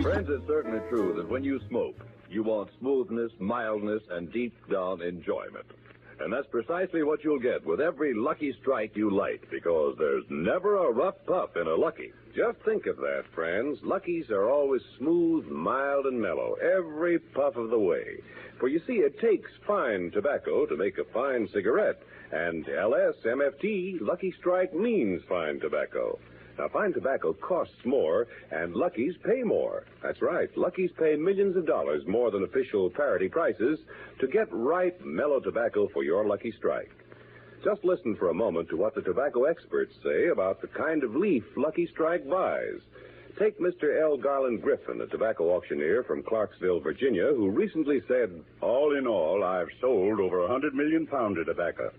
Friends, it's certainly true that when you smoke, you want smoothness, mildness, and deep-down enjoyment. And that's precisely what you'll get with every Lucky Strike you light, because there's never a rough puff in a Lucky. Just think of that, friends. Luckies are always smooth, mild, and mellow, every puff of the way. For you see, it takes fine tobacco to make a fine cigarette. And LSMFT, Lucky Strike means fine tobacco. Now, fine tobacco costs more, and Luckies pay more. That's right. Luckies pay millions of dollars more than official parity prices to get ripe, mellow tobacco for your Lucky Strike. Just listen for a moment to what the tobacco experts say about the kind of leaf Lucky Strike buys. Take Mr. L. Garland Griffin, a tobacco auctioneer from Clarksville, Virginia, who recently said, "All in all, I've sold over 100 million pounds of tobacco.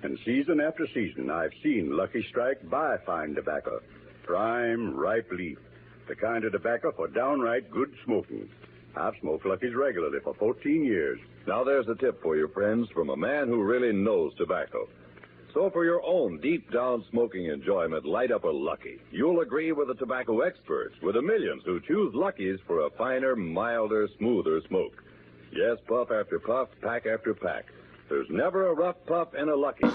And season after season, I've seen Lucky Strike buy fine tobacco. Prime, ripe leaf. The kind of tobacco for downright good smoking. I've smoked Luckies regularly for 14 years. Now there's a tip for you, friends, from a man who really knows tobacco. So for your own deep-down smoking enjoyment, light up a Lucky. You'll agree with the tobacco experts, with the millions who choose Luckies for a finer, milder, smoother smoke. Yes, puff after puff, pack after pack. There's never a rough puff in a Lucky.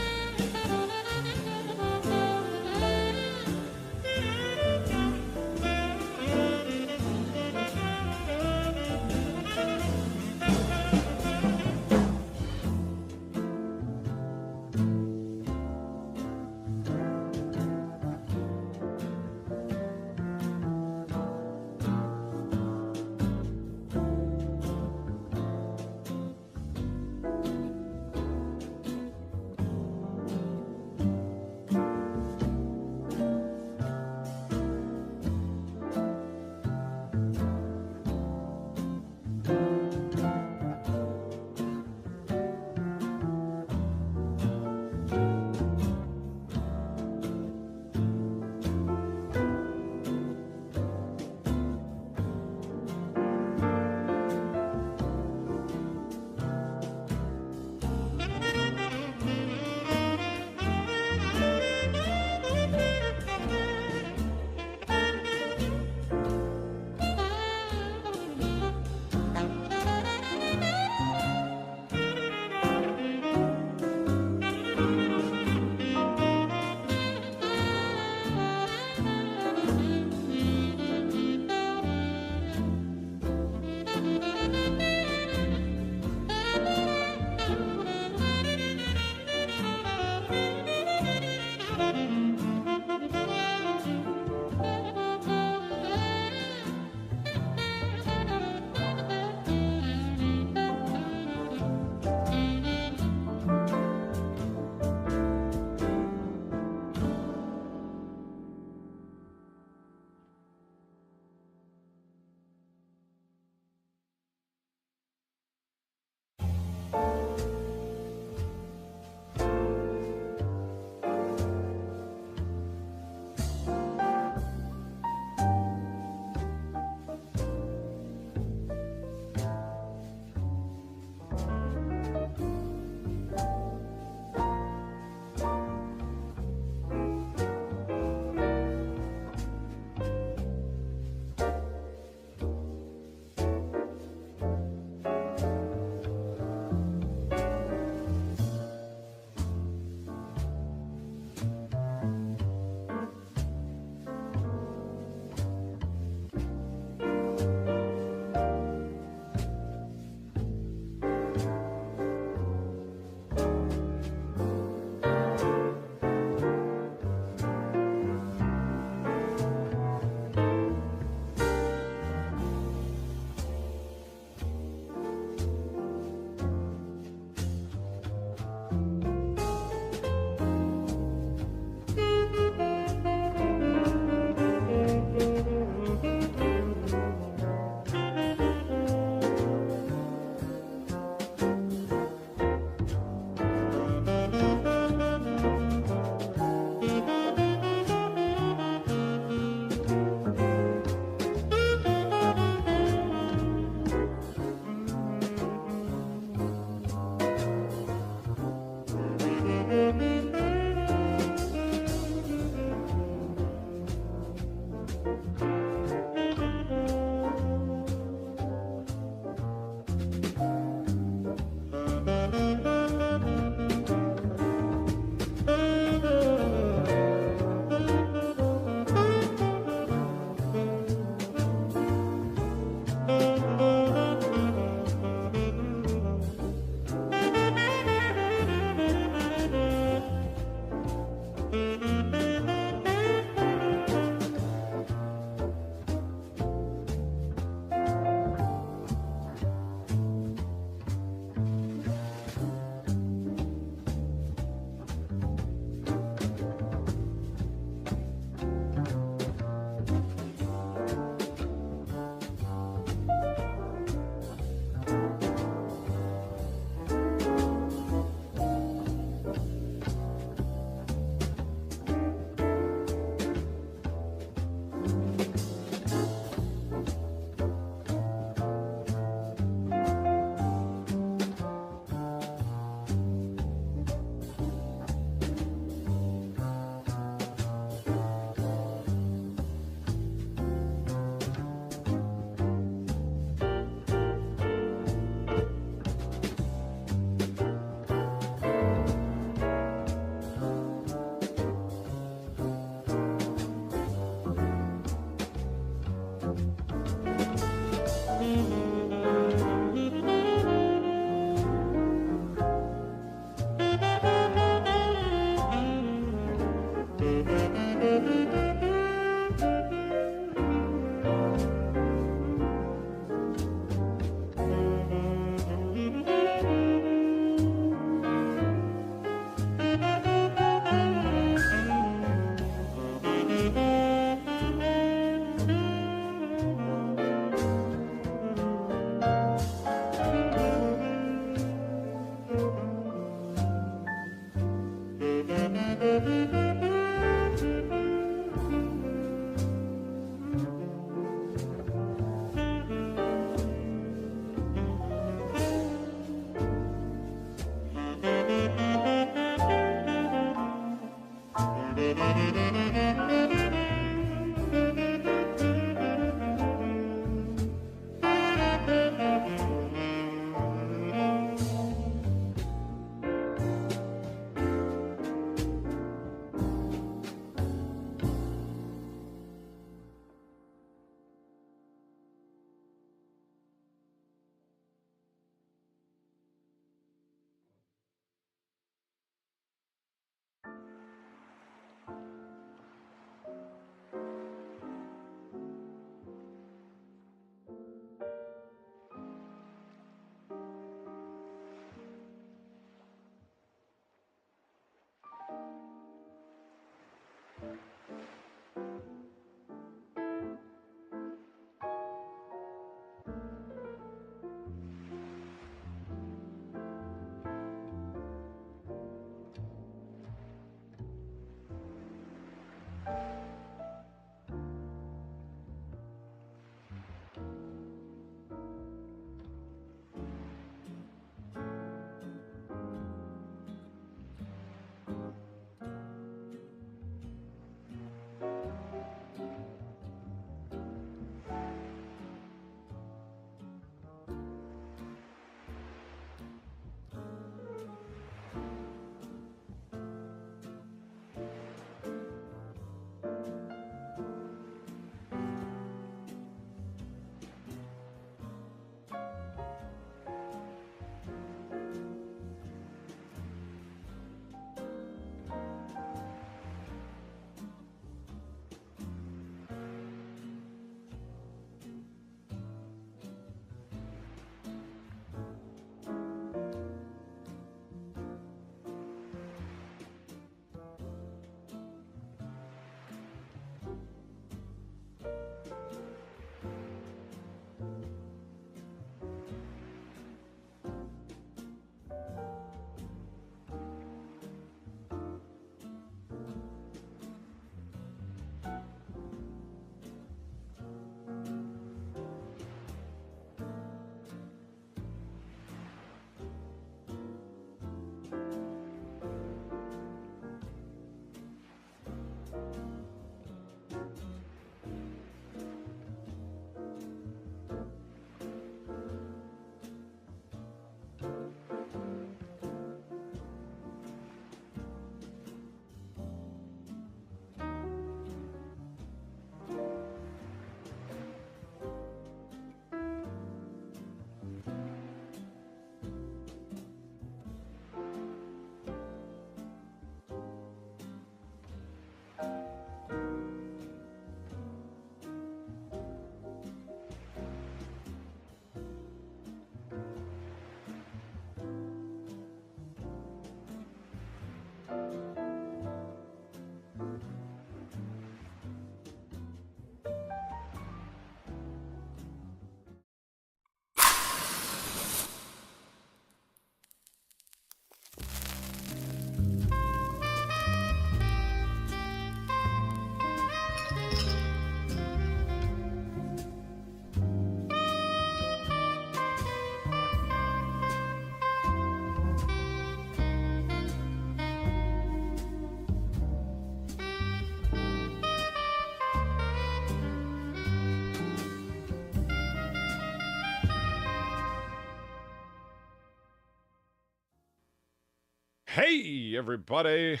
Hey, everybody,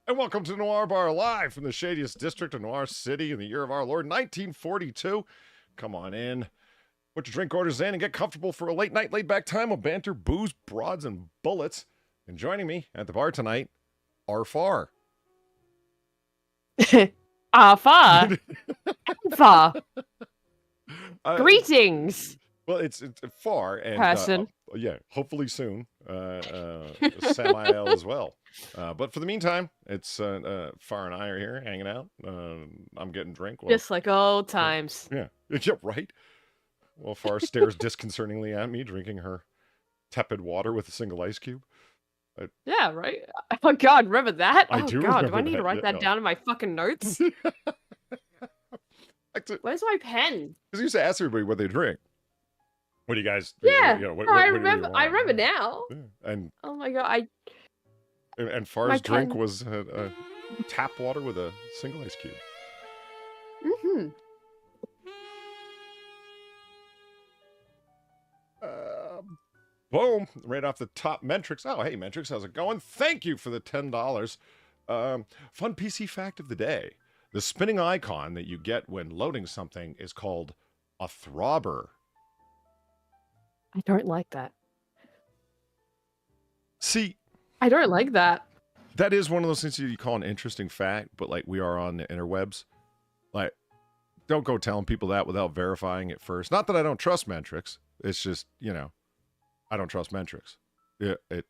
and welcome to Noir Bar, live from the shadiest district of Noir City in the year of our Lord, 1942. Come on in, put your drink orders in, and get comfortable for a late night, laid-back time of banter, booze, broads, and bullets. And joining me at the bar tonight are Far. Alpha. Alpha. Greetings. Well, it's Far and person. Yeah, hopefully soon. Sammy as well. But for the meantime, it's Far and I are here hanging out. I'm getting drink. Just like old times. Yeah, right. Well, Far stares disconcertingly at me, drinking her tepid water with a single ice cube. Yeah, right. Oh God, remember that? I do. God, do I need to write that down in my fucking notes? Where's my pen? Because I used to ask everybody what they drink. What do you guys? Yeah, I remember. I remember now. Yeah. And oh my God, and Far's drink was tap water with a single ice cube. Mm-hmm. Boom! Right off the top, Mentrix. Oh, hey, Mentrix, how's it going? Thank you for the $10. Fun PC fact of the day: the spinning icon that you get when loading something is called a throbber. I don't like that. See, I don't like that. That is one of those things that you call an interesting fact, but like we are on the interwebs. Like, don't go telling people that without verifying it first. Not that I don't trust Mentrix. It's just, I don't trust Mentrix. It's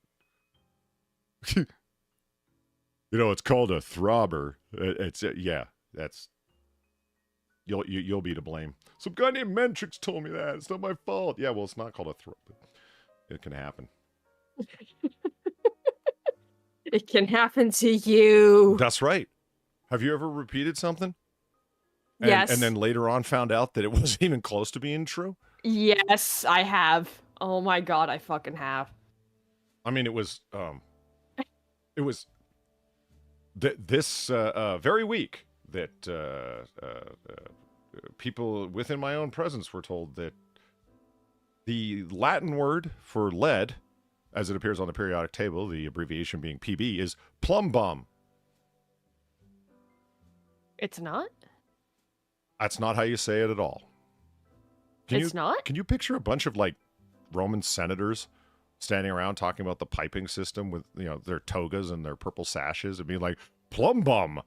called a throbber. That's you'll be to blame. Some guy named Mentrix told me that. It's not my fault. Yeah, well, it's not called a throbber. It can happen. It can happen to you. That's right. Have you ever repeated something? Yes. And then later on found out that it wasn't even close to being true? Yes, I have. Oh my God, I fucking have. I mean, it was this very week that people within my own presence were told that the Latin word for lead, as it appears on the periodic table, the abbreviation being PB, is plum bum. It's not? That's not how you say it at all. Not? Can you picture a bunch of, like, Roman senators standing around talking about the piping system with, their togas and their purple sashes and being like, plum bum?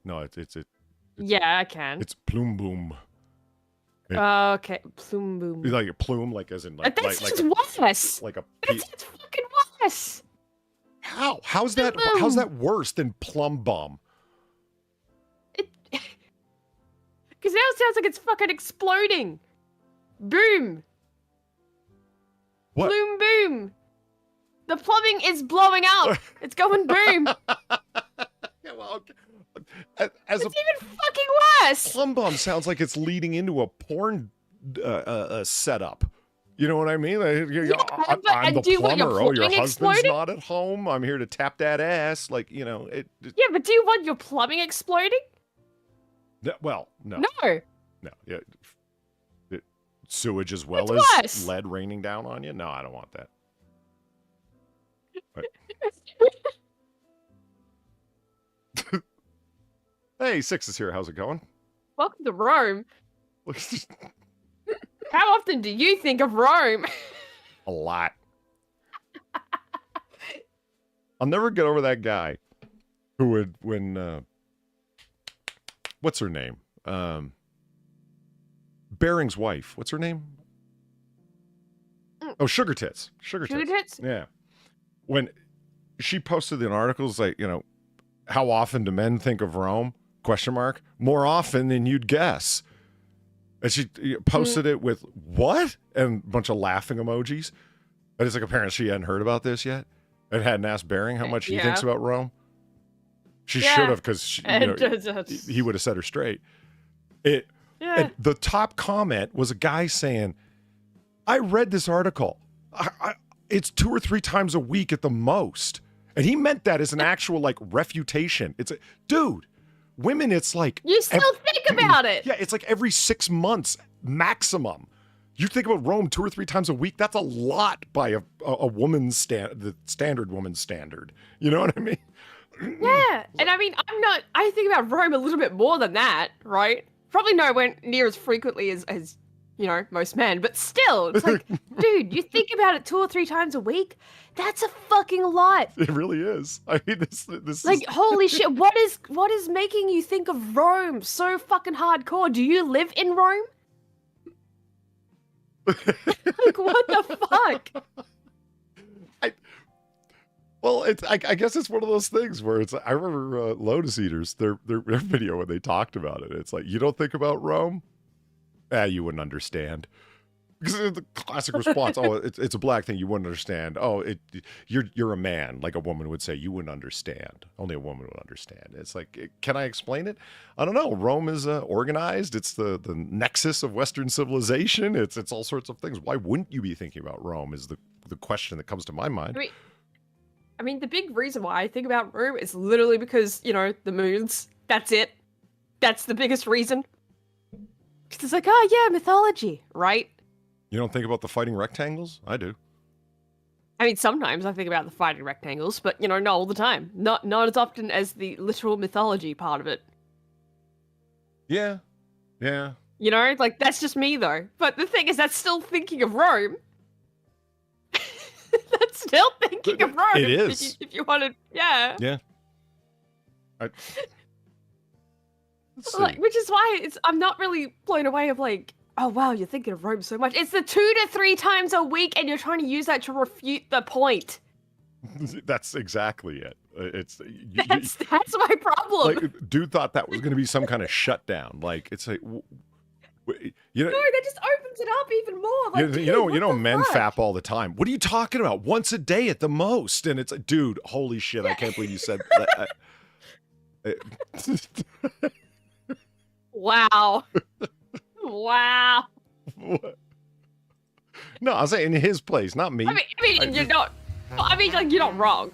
No, it's yeah, I can. It's plume boom. Okay, plume boom. Like a plume, like as in like that's like just worse. Like a that's fucking worse. How's that worse than plum bomb? Because now it sounds like it's fucking exploding. Boom. What? Bloom boom. The plumbing is blowing up. It's going boom. Yeah, well, okay. It's even fucking worse. Plum bomb sounds like it's leading into a porn setup. You know what I mean? I'm the plumber. Oh, your husband's exploding? Not at home. I'm here to tap that ass. Like, Yeah, but do you want your plumbing exploding? Well, no. No. No. Yeah. Sewage as well it's as worse. Lead raining down on you? No, I don't want that. Hey, Six is here. How's it going? Welcome to Rome. How often do you think of Rome? A lot. I'll never get over that guy who would, when, what's her name? Bering's wife. What's her name? Oh, Sugar Tits. Sugar Tits? Yeah. When she posted an article, it's like, how often do men think of Rome? ? More often than you'd guess. And she posted it with what? And a bunch of laughing emojis. And it's like, apparently she hadn't heard about this yet. And hadn't asked Bering how much he thinks about Rome. She should have, because he would have set her straight. And the top comment was a guy saying, I read this article. It's 2 or 3 times a week at the most. And he meant that as an actual, like, refutation. It's a, dude, women, it's like... You still think about it. Yeah, it's like every 6 months maximum. You think about Rome 2 or 3 times a week. That's a lot by a woman's the standard woman's standard. You know what I mean? Yeah, and I mean, I think about Rome a little bit more than that, right? Probably nowhere near as frequently as most men, but still, it's like, dude, you think about it 2 or 3 times a week? That's a fucking lot. It really is. I mean, this like, is... holy shit, what is making you think of Rome so fucking hardcore? Do you live in Rome? Like, what the fuck? I guess it's one of those things where it's. I remember Lotus Eaters, their video when they talked about it. It's like, you don't think about Rome? You wouldn't understand. Because the classic response, oh, it's a black thing, you wouldn't understand. Oh, you're a man, like a woman would say, you wouldn't understand. Only a woman would understand. It's like, can I explain it? I don't know. Rome is organized. It's the nexus of Western civilization. It's all sorts of things. Why wouldn't you be thinking about Rome is the question that comes to my mind. I mean, the big reason why I think about Rome is literally because, the moons. That's it. That's the biggest reason. Because it's like, oh yeah, mythology, right? You don't think about the fighting rectangles? I do. I mean, sometimes I think about the fighting rectangles, but, not all the time. Not as often as the literal mythology part of it. Yeah. Yeah. Like, that's just me, though. But the thing is, that's still thinking of Rome. That's still thinking of Rome. It is. If you want to, yeah. Yeah. Like, which is why I'm not really blown away of like, oh wow, you're thinking of Rome so much. It's the 2 to 3 times a week, and you're trying to use that to refute the point. That's exactly it. That's my problem. Like, dude thought that was going to be some kind of shutdown. Like, it's like, no, that just opens it up even more. Like, men fap all the time. What are you talking about? Once a day at the most, and it's like, dude, holy shit! I can't believe you said that. Wow. Wow. What? No, I was saying in his place, not me. I mean, you're not. I mean, like, you're not wrong.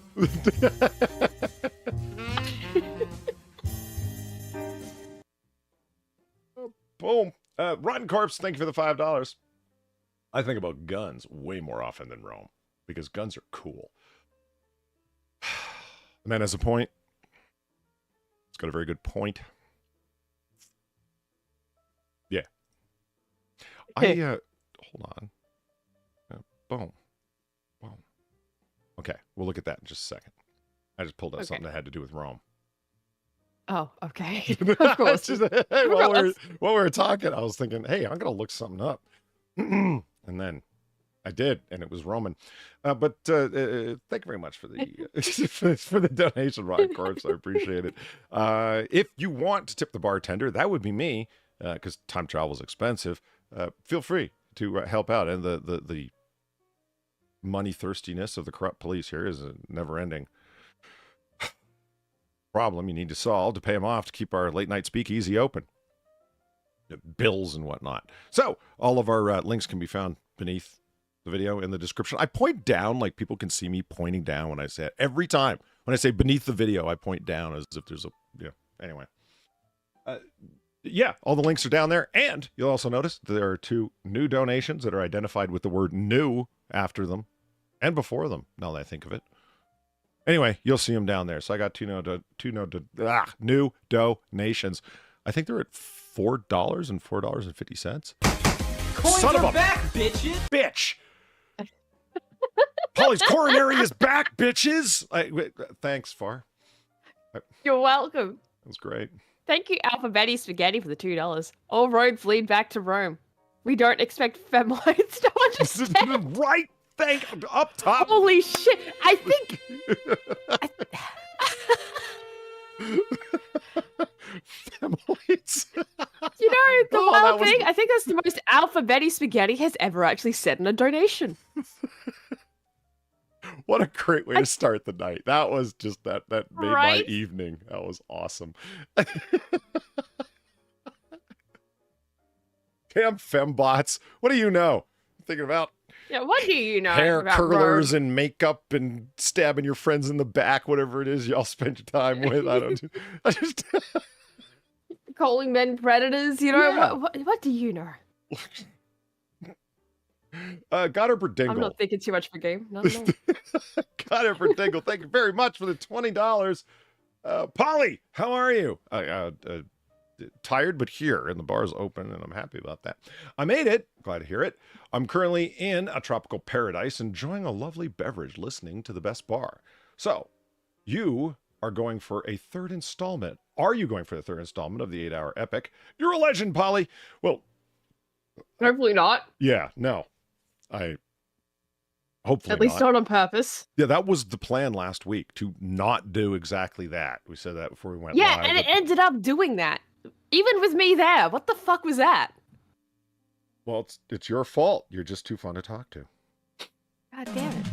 Boom. Rotten Corpse, thank you for the $5. I think about guns way more often than Rome because guns are cool. And then as a point, it's got a very good point. Yeah. Hold on. Boom. Boom. Okay, we'll look at that in just a second. I just pulled out something that had to do with Rome. Oh, okay. Of course. While we were talking, I was thinking, hey, I'm going to look something up. And then I did, and it was Roman. But thank you very much for the for the donation, Rotten Corpse. I appreciate it. If you want to tip the bartender, that would be me, because time travel is expensive. Feel free to help out. And the money thirstiness of the corrupt police here is a never-ending problem you need to solve to pay them off to keep our late-night speakeasy open. Bills and whatnot. So all of our links can be found beneath the video in the description. I point down like people can see me pointing down when I say it. Every time when I say beneath the video, I point down as if there's a, anyway. Yeah, all the links are down there. And you'll also notice there are 2 new donations that are identified with the word new after them and before them, now that I think of it. Anyway, you'll see them down there. So I got two new donations. I think they're at $4 and $4.50. Coins Son are of a back, bitches! Bitch! Polly's coronary is back, bitches! Thanks, Far. You're welcome. That was great. Thank you, Alphabetti Spaghetti, for the $2. All roads lead back to Rome. We don't expect femoids to understand. Right? Up top. Holy shit! I think. Femoids. The wild thing. I think that's the most Alphabetti Spaghetti has ever actually said in a donation. What a great way to start the night. That was just that made my evening. That was awesome. Damn fembots. What do you know? I'm thinking about what do you know? Hair about curlers Rome? and makeup and stabbing your friends in the back, whatever it is y'all spend your time with. I just calling men predators. Yeah. What do you know? Got for Dingle. I'm not thinking too much for game. No. Got for Dingle. Thank you very much for the $20. Polly, how are you? Tired, but here, and the bar's open, and I'm happy about that. I made it. Glad to hear it. I'm currently in a tropical paradise, enjoying a lovely beverage, listening to the best bar. So, you are going for a third installment. Are you going for the third installment of the 8-hour epic? You're a legend, Polly. Well, hopefully not. Yeah, no. Hopefully at least not on purpose. Yeah, that was the plan last week, to not do exactly that. We said that before we went live. Yeah, and it ended up doing that. Even with me there. What the fuck was that? Well, it's your fault. You're just too fun to talk to. God damn it.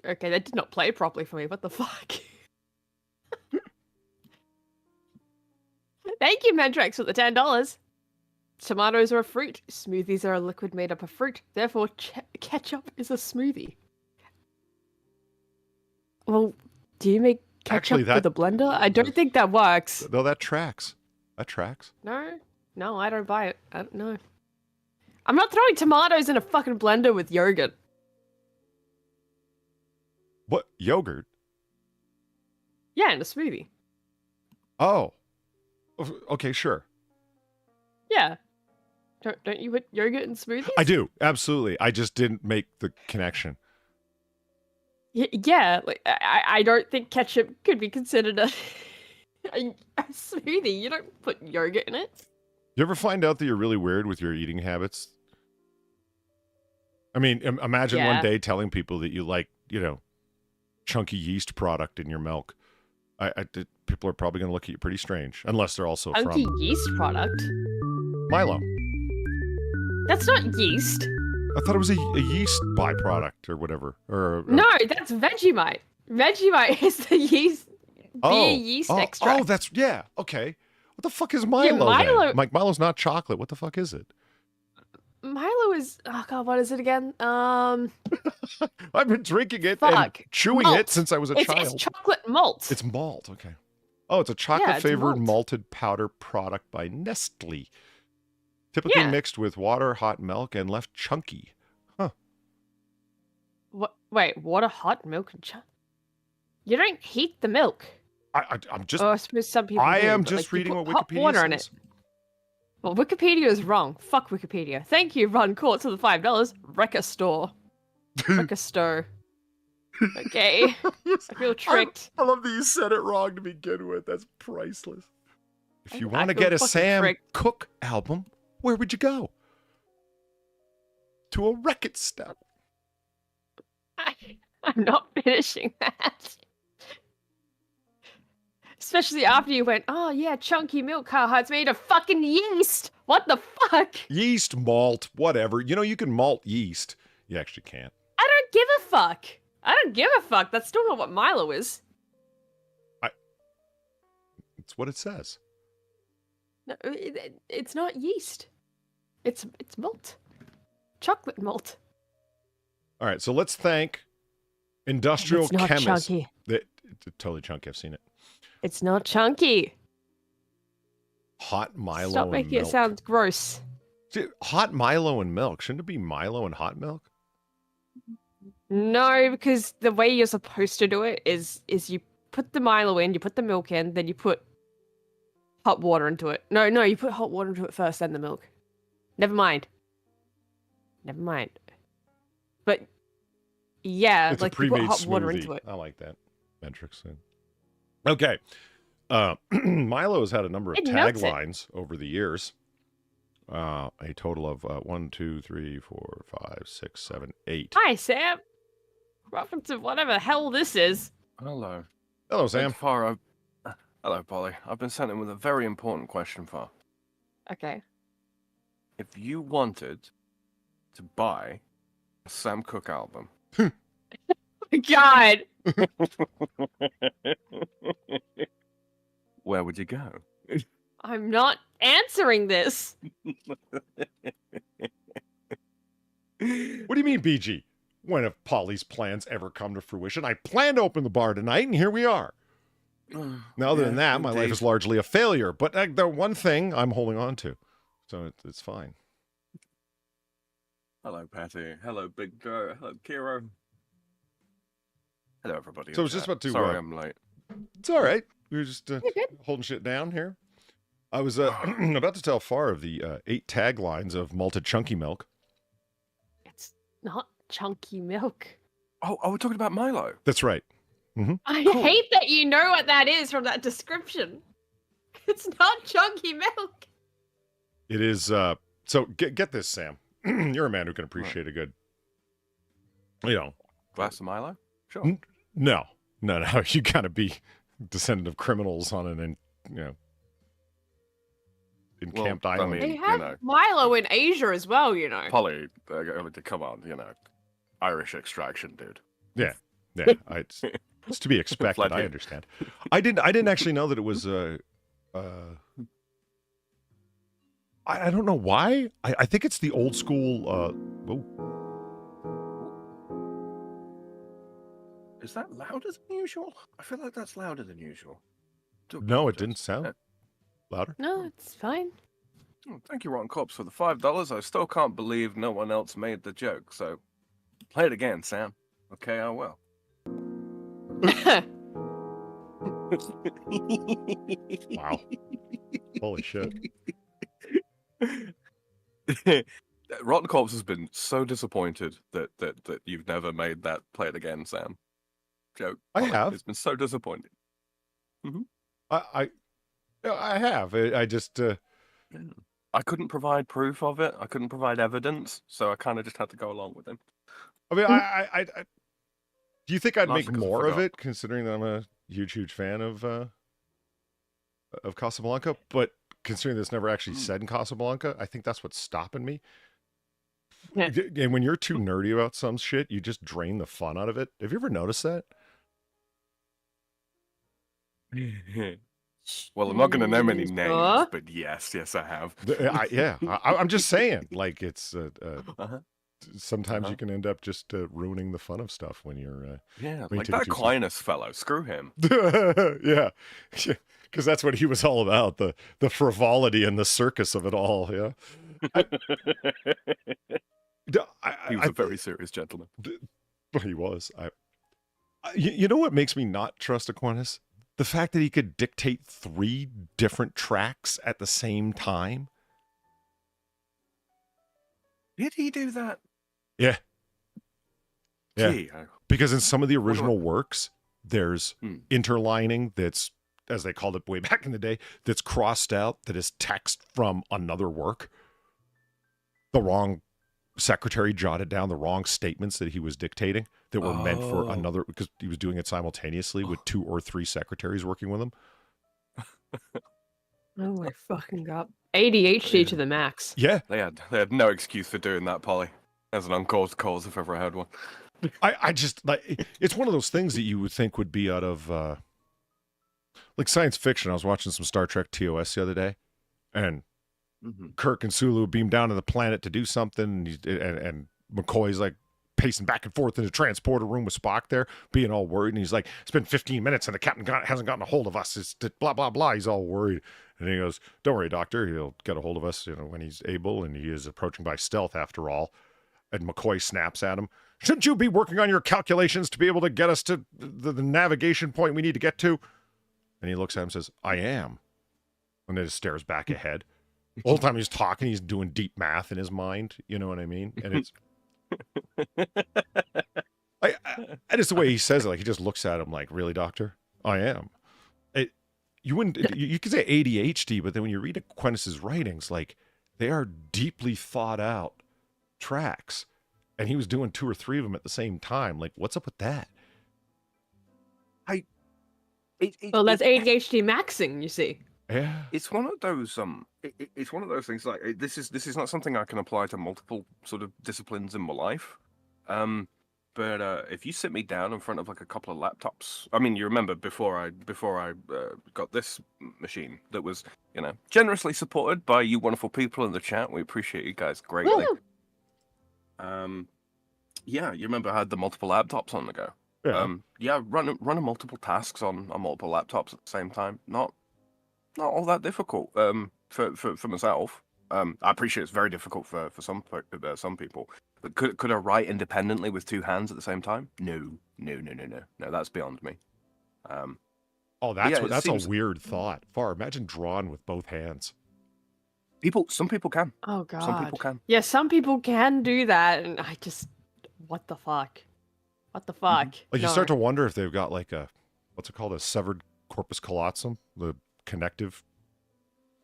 Okay, that did not play properly for me. What the fuck? Thank you, Mentrax, for the $10. Tomatoes are a fruit. Smoothies are a liquid made up of fruit. Therefore, ketchup is a smoothie. Well, do you make ketchup with a blender? I don't think that works. No, that tracks. That tracks. No, I don't buy it. I don't know. I'm not throwing tomatoes in a fucking blender with yogurt. What? Yogurt? Yeah, in a smoothie. Oh. Okay, sure. Yeah. Don't you put yogurt in smoothies? I do, absolutely. I just didn't make the connection. Yeah, like I don't think ketchup could be considered a smoothie. You don't put yogurt in it. You ever find out that you're really weird with your eating habits? I mean, imagine one day telling people that you like, chunky yeast product in your milk. People are probably going to look at you pretty strange, unless they're also chunky yeast product? Milo. That's not yeast. I thought it was a yeast byproduct or whatever. No, that's Vegemite. Vegemite is the yeast. Beer yeast extract. Oh, that's okay. What the fuck is Milo? Milo. Then? Milo's not chocolate. What the fuck is it? Milo is what is it again? I've been drinking it and chewing it since I was a child. It's chocolate malt. It's malt. Okay. Oh, it's a chocolate-flavored malted powder product by Nestle. Typically mixed with water, hot milk, and left chunky. Huh. What? Wait, water, hot milk, and chunky? You don't heat the milk. I'm just... Oh, I suppose some people I do, am just reading what Wikipedia water says. In it. Well, Wikipedia is wrong. Fuck Wikipedia. Thank you, Ron Court, for the $5. Wreck a store. Wreck a store. Okay. I feel tricked. I love that you said it wrong to begin with. That's priceless. If you want to get a Sam Cooke album, where would you go? To a record store. I'm not finishing that. Especially after you went, oh yeah, chunky milk, haha, it's made of fucking yeast. What the fuck? Yeast, malt, whatever. You can malt yeast. You actually can't. I don't give a fuck. I don't give a fuck. That's still not what Milo is. It's what it says. No, it's not yeast. It's malt. Chocolate malt. All right, so let's thank industrial chemists. It's not chunky. It's totally chunky. I've seen it. It's not chunky. Hot Milo. Stop making it sound gross. See, hot Milo and milk. Shouldn't it be Milo and hot milk? No, because the way you're supposed to do it is you put the Milo in, you put the milk in, then you put hot water into it. No, you put hot water into it first, then the milk. Never mind. But yeah, it's like a you put hot smoothie. water into it. I like that. Metrics. Okay. Milo has had a number of taglines over the years. A total of 1, 2, 3, 4, 5, 6, 7, 8. Hi, Sam. Welcome to whatever the hell this is. Hello. Hello, Sam. Hello, Polly. I've been sent in with a very important question for. Okay. If you wanted to buy a Sam Cooke album. God. Where would you go? I'm not answering this. What do you mean, BG? When have Polly's plans ever come to fruition? I planned to open the bar tonight, and here we are. Now, other than that, my life is largely a failure. But the one thing I'm holding on to, so it's fine. Hello, Patty. Hello, Big Joe. Hello, Kiro. Hello, everybody. So I was just about to. Sorry, I'm late. It's all right. We were just holding shit down here. I was about to tell Far of the 8 taglines of malted chunky milk. It's not chunky milk. Oh, we're talking about Milo. That's right. Mm-hmm. I hate that you know what that is from that description. It's not chunky milk. It is. So get this, Sam. You're a man who can appreciate a good, glass of Milo. Sure. No. You gotta be descendant of criminals on an, encamped island. They have Milo in Asia as well, Polly, come on, Irish extraction, dude. Yeah. It's to be expected. I understand. I didn't actually know that it was. I don't know why. I think it's the old school. Is that louder than usual? I feel like that's louder than usual. No, it didn't sound louder. No, it's fine. Oh, thank you, Rotten Corpse, for the $5. I still can't believe no one else made the joke. So, play it again, Sam. Okay, I will. Wow. Holy shit. Rotten Corpse has been so disappointed that you've never made that play it again, Sam. Joke. I have. It's been so disappointing. Mm-hmm. I have. I just. I couldn't provide proof of it. I couldn't provide evidence, so I kind of just had to go along with him. I mean, I do you think I'd make more of it, considering that I'm a huge fan of Casablanca? But considering this never actually said in Casablanca, I think that's what's stopping me. Yeah. And when you're too nerdy about some shit, you just drain the fun out of it. Have you ever noticed that? Well, I'm not going to name any names, but yes, I have. I'm just saying, like, it's sometimes you can end up just ruining the fun of stuff when you're like that Aquinas fellow. Screw him. Yeah, because that's what he was all about, the frivolity and the circus of it all. Yeah, he was a very serious gentleman. He was. You know what makes me not trust Aquinas? The fact that he could dictate 3 different tracks at the same time. Did he do that? Yeah. Gee, because in some of the original works, there's interlining that's, as they called it way back in the day, that's crossed out, that is text from another work. The wrong secretary jotted down the wrong statements that he was dictating that were meant for another, because he was doing it simultaneously with 2 or 3 secretaries working with him. Oh my fucking god. ADHD to the max. Yeah. They had no excuse for doing that, Polly. As an uncaused cause, if ever I had one. I just, like, it's one of those things that you would think would be out of, like, science fiction. I was watching some Star Trek TOS the other day, and Kirk and Sulu beam down to the planet to do something, and McCoy's, like, pacing back and forth in the transporter room with Spock there, being all worried, and he's like, it's been 15 minutes, and the captain hasn't gotten a hold of us. It's blah, blah, blah. He's all worried. And he goes, don't worry, Doctor. He'll get a hold of us, when he's able, and he is approaching by stealth after all. And McCoy snaps at him. Shouldn't you be working on your calculations to be able to get us to the navigation point we need to get to? And he looks at him and says, I am. And then just stares back ahead. The whole time he's talking, he's doing deep math in his mind. You know what I mean? And it's... and it's the way he says it. Like, he just looks at him like, really, Doctor? I am. You could say ADHD, but then when you read Aquinas' writings, like, they are deeply thought out tracks. And he was doing 2 or 3 of them at the same time. Like, what's up with that? Well, that's ADHD maxing, you see. Yeah. It's one of those it's one of those things, like, this is not something I can apply to multiple sort of disciplines in my life. But if you sit me down in front of, like, a couple of laptops, I mean, you remember before I got this machine that was, generously supported by you wonderful people in the chat. We appreciate you guys greatly. Woo! Yeah, you remember I had the multiple laptops on the go. Running multiple tasks on multiple laptops at the same time, not all that difficult. For myself, I appreciate it's very difficult for some people. But could I write independently with two hands at the same time? No. That's beyond me. That's a weird thought. Far, imagine drawing with both hands. Some people can. Oh God. Some people can. Yeah, some people can do that, and I just, what the fuck? What the fuck? Like you start to wonder if they've got like what's it called, a severed corpus callosum, the connective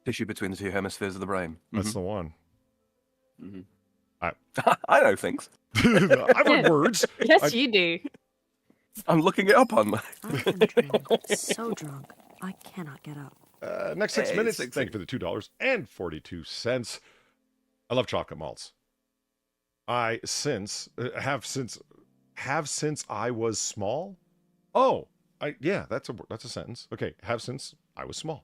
tissue between the two hemispheres of the brain. That's the one. I know things. I've heard words. Yes, you do. I'm looking it up on. I am drunk. So drunk, I cannot get up. Next 6 minutes. Thank you for the $2.42. I love chocolate malts. I have since I was small. Oh, that's a sentence. Okay, have since I was small.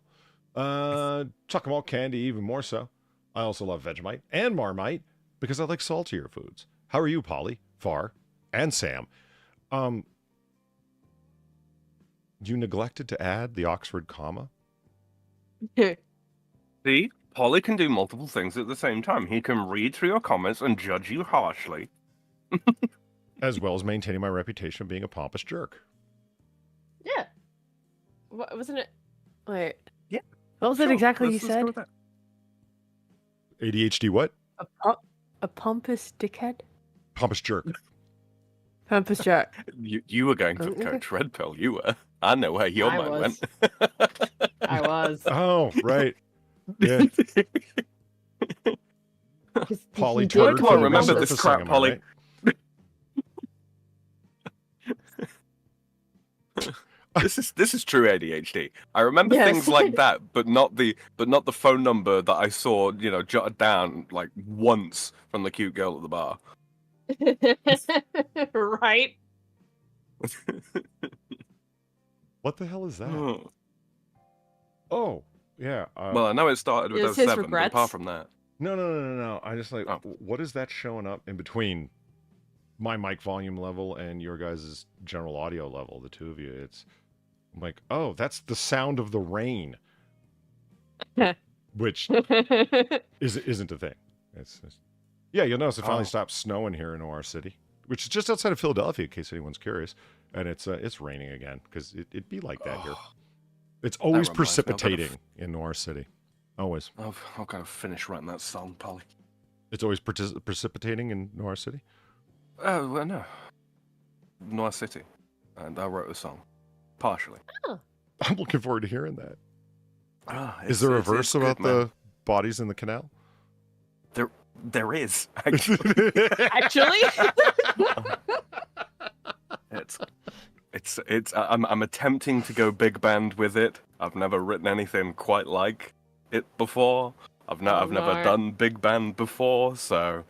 Chocolate malt candy even more so. I also love Vegemite and Marmite because I like saltier foods. How are you, Polly, Far, and Sam? You neglected to add the Oxford comma. See, Polly can do multiple things at the same time. He can read through your comments and judge you harshly. As well as maintaining my reputation of being a pompous jerk. Yeah. Wasn't it? Wait. Yeah. What was it exactly you said? ADHD what? A pompous dickhead? Pompous jerk. Pompous jerk. You were going for Coach Red Pill. You were. I know where your mind went. I was. Oh, right. Yeah. Polly Come on, remember this crap, Polly. Right? This is true ADHD. I remember things like that, but not the phone number that I saw, jotted down like once from the cute girl at the bar. Right. What the hell is that? Oh, yeah. Well, I know it started with those 7, but apart from that. No. I just what is that showing up in between my mic volume level and your guys' general audio level, the two of you? I'm like, oh, that's the sound of the rain. Which isn't a thing. Yeah, you'll notice it finally stopped snowing here in Noir City, which is just outside of Philadelphia, in case anyone's curious. And it's raining again, because it'd be like that here. It's always precipitating in Noir City. Always. I've got to finish writing that song, Polly. It's always precipitating in Noir City? Oh, well, no. Noir City. And I wrote the song. Partially. Oh. I'm looking forward to hearing that. Is there a verse about the bodies in the canal? There is, actually. Actually? I'm attempting to go big band with it. I've never written anything quite like it before. I've never done big band before, so.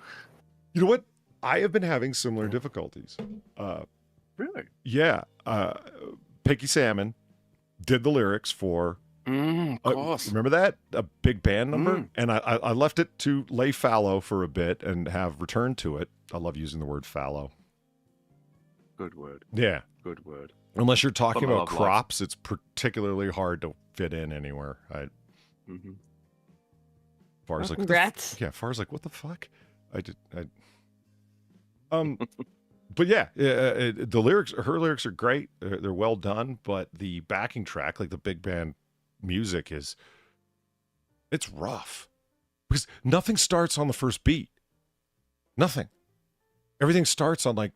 You know what? I have been having similar difficulties. Really? Yeah. Picky Salmon did the lyrics for. Of course. Remember that? A big band number? And I left it to lay fallow for a bit and have returned to it. I love using the word fallow. Good word. Yeah. Good word. Unless you're talking about crops, it's particularly hard to fit in anywhere. Far's like, congrats. Far's like, what the fuck? But yeah, her lyrics are great. They're well done, but the backing track, like the big band music, it's rough because nothing starts on the first beat. Nothing. Everything starts on like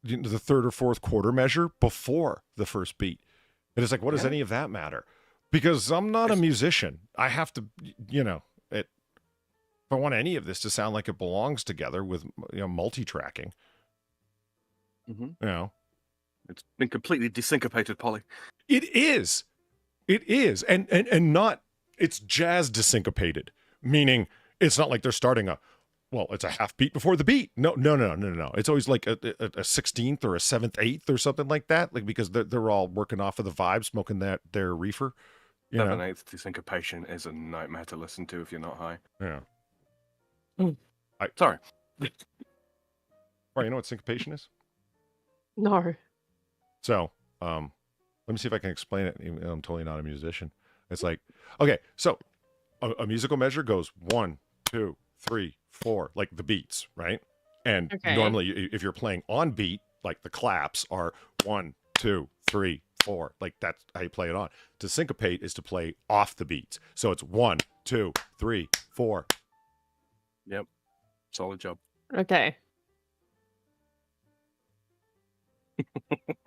the third or fourth quarter measure before the first beat. And it's like, what does any of that matter? Because I'm not a musician. I have to, if I want any of this to sound like it belongs together with multi-tracking. It's been completely desyncopated, Polly. It is, and not. It's jazz desyncopated, meaning it's not like they're starting it's a half beat before the beat. No. It's always like a 16th or a 7th, 8th or something like that. Like because they're all working off of the vibe, smoking their reefer. 7/8 desyncoation is a nightmare to listen to if you're not high. Yeah. Sorry. Right, you know what syncopation is? No. So, let me see if I can explain it. Even though I'm totally not a musician. It's like, okay, so a musical measure goes 1, 2, 3, 4, like the beats, right? And normally, if you're playing on beat, like the claps are 1, 2, 3, 4. Like that's how you play it on. To syncopate is to play off the beats. So it's 1, 2, 3, 4. Yep. Solid job. Okay.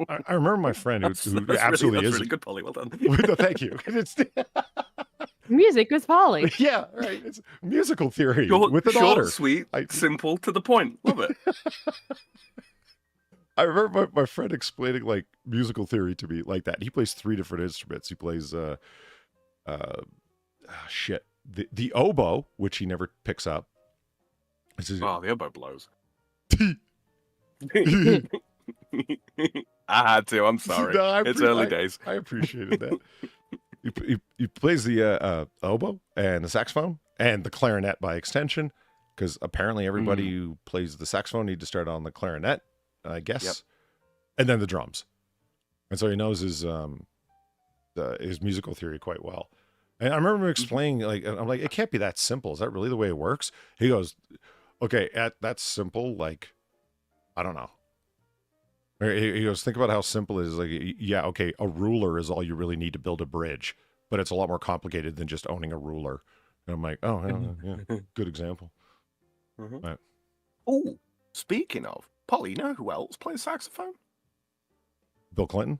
I remember my friend who absolutely that's is really good, Polly. Well done. Thank you. Music with Polly. Yeah, right. It's musical theory Short, with an otter. sweet, simple, to the point. Love it. I remember my friend explaining like musical theory to me like that. He plays 3 different instruments. He plays the oboe, which he never picks up. The oboe blows. I had to. I'm sorry. No, it's early days. I appreciated that. He plays the oboe and the saxophone and the clarinet by extension, because apparently everybody who plays the saxophone need to start on the clarinet, I guess. Yep. And then the drums. And so he knows his musical theory quite well. And I remember him explaining, like, I'm like, it can't be that simple. Is that really the way it works? He goes, okay, that's simple. Like, I don't know. He goes, think about how simple it is. Like, yeah, okay, a ruler is all you really need to build a bridge, but it's a lot more complicated than just owning a ruler. And I'm like, oh, yeah, good example. Right. Oh, speaking of, Polly, you know who else plays saxophone? Bill Clinton?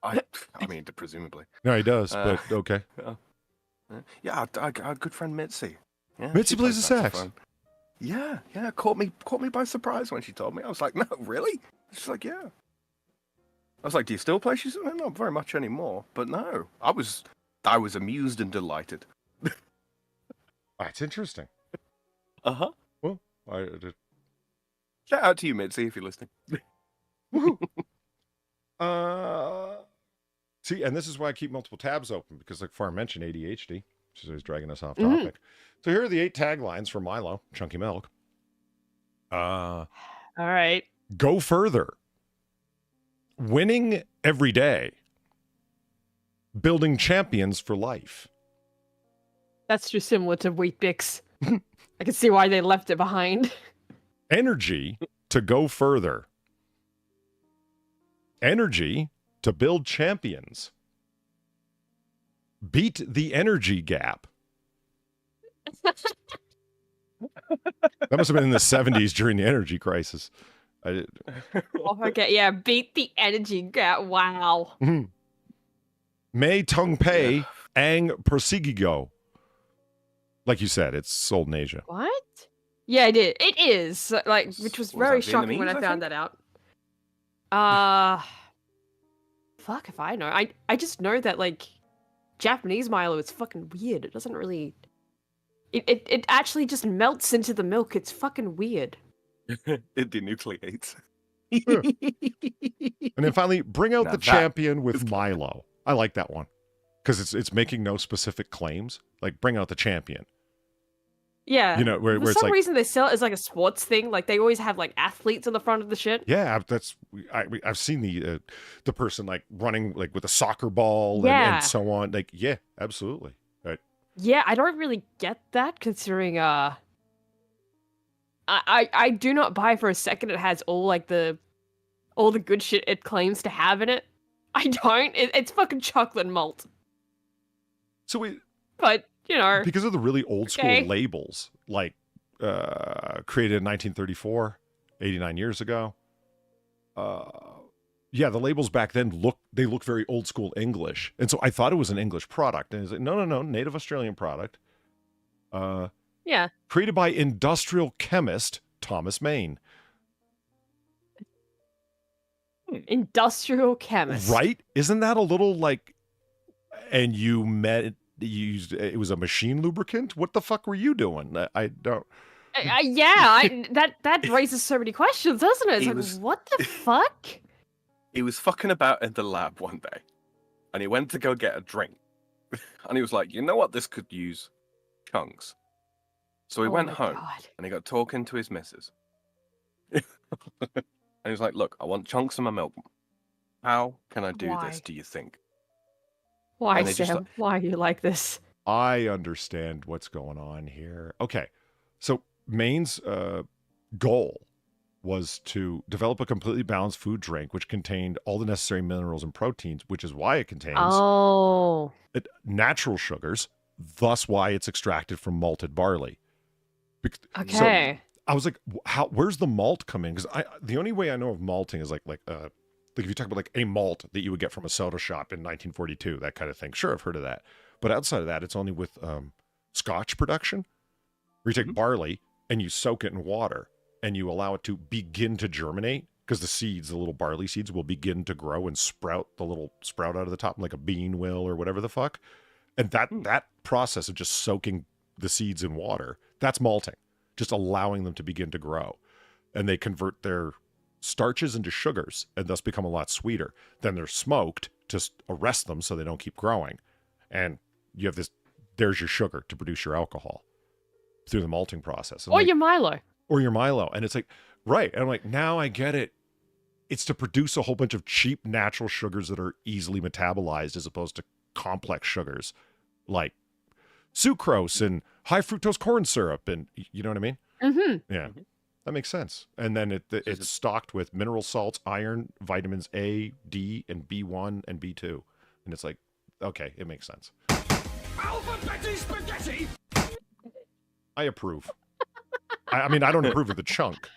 I mean, presumably. No, he does, but okay. Yeah, our good friend Mitzi. Yeah, Mitzi plays the sax. Yeah, caught me by surprise when she told me. I was like, no, really? She's like, yeah. I was like, do you still play? She said, well, not very much anymore. But no, I was amused and delighted. That's interesting. Uh-huh. Well, I did. Shout out to you, Mitzi, if you're listening. See, and this is why I keep multiple tabs open, because like Farm mentioned ADHD. She's always dragging us off topic. So here are the 8 taglines for Milo, Chunky Milk. All right. Go further. Winning every day. Building champions for life. That's too similar to Wheat Bix. I can see why they left it behind. Energy to go further. Energy to build champions. Beat the energy gap. That must have been in the 70s during the energy crisis. Okay, yeah, beat the energy gap. Wow. May Tung Pei Ang Persigigo. Like you said, it's sold in Asia. What? Yeah, I did. It is. Like, which was very shocking when I found that out. Fuck if I know. I just know that, like, Japanese Milo is fucking weird. It doesn't really... It actually just melts into the milk. It's fucking weird. It denucleates. And then finally, bring out the champion with Milo. I like that one. Because it's making no specific claims. Like, bring out the champion. Yeah. You know, where for it's some like, reason they sell it as like a sports thing. Like, they always have like athletes on the front of the shit. Yeah, I've seen the person like running like with a soccer ball and so on. Like, yeah, absolutely. Right. Yeah, I don't really get that, considering I do not buy for a second it has all the good shit it claims to have in it. I don't. It's fucking chocolate malt. But, you know, because of the really old school labels, like created in 1934, 89 years ago. Yeah, the labels back then look very old school English. And so I thought it was an English product. And it's like, no, native Australian product. Yeah. Created by industrial chemist Thomas Maine. Industrial chemist. Right? Isn't that a little like, and you used it was a machine lubricant? What the fuck were you doing? I don't. That raises so many questions, doesn't it? It's like, what the fuck? He was fucking about in the lab one day, and he went to go get a drink, and he was like, you know what, this could use? Chunks. So he went home, and he got talking to his missus. And he was like, look, I want chunks in my milk. How can I do Why? this, do you think? Why, And they just Sam? Why are you like this? I understand what's going on here. Okay, so Maine's goal was to develop a completely balanced food drink which contained all the necessary minerals and proteins, which is why it contains natural sugars, thus why it's extracted from malted barley. Okay. So I was like, where's the malt come in? Because the only way I know of malting is like if you talk about like a malt that you would get from a soda shop in 1942, that kind of thing. Sure, I've heard of that. But outside of that, it's only with Scotch production, where you take barley and you soak it in water and you allow it to begin to germinate, because the seeds, the little barley seeds, will begin to grow and sprout out of the top like a bean will or whatever the fuck. And that process of just soaking the seeds in water, that's malting, just allowing them to begin to grow. And they convert their starches into sugars and thus become a lot sweeter. Then they're smoked to arrest them so they don't keep growing. And you have there's your sugar to produce your alcohol through the malting process. And or your Milo. Or your Milo. And it's like, right. And I'm like, now I get it. It's to produce a whole bunch of cheap natural sugars that are easily metabolized as opposed to complex sugars like sucrose and high fructose corn syrup. And you know what I mean? Mm-hmm. Yeah. That makes sense. And then it's stocked with mineral salts, iron, vitamins A, D, and B1 and B2. And it's like, okay, it makes sense. Alphabet spaghetti! I approve. I mean, I don't approve of the chunk,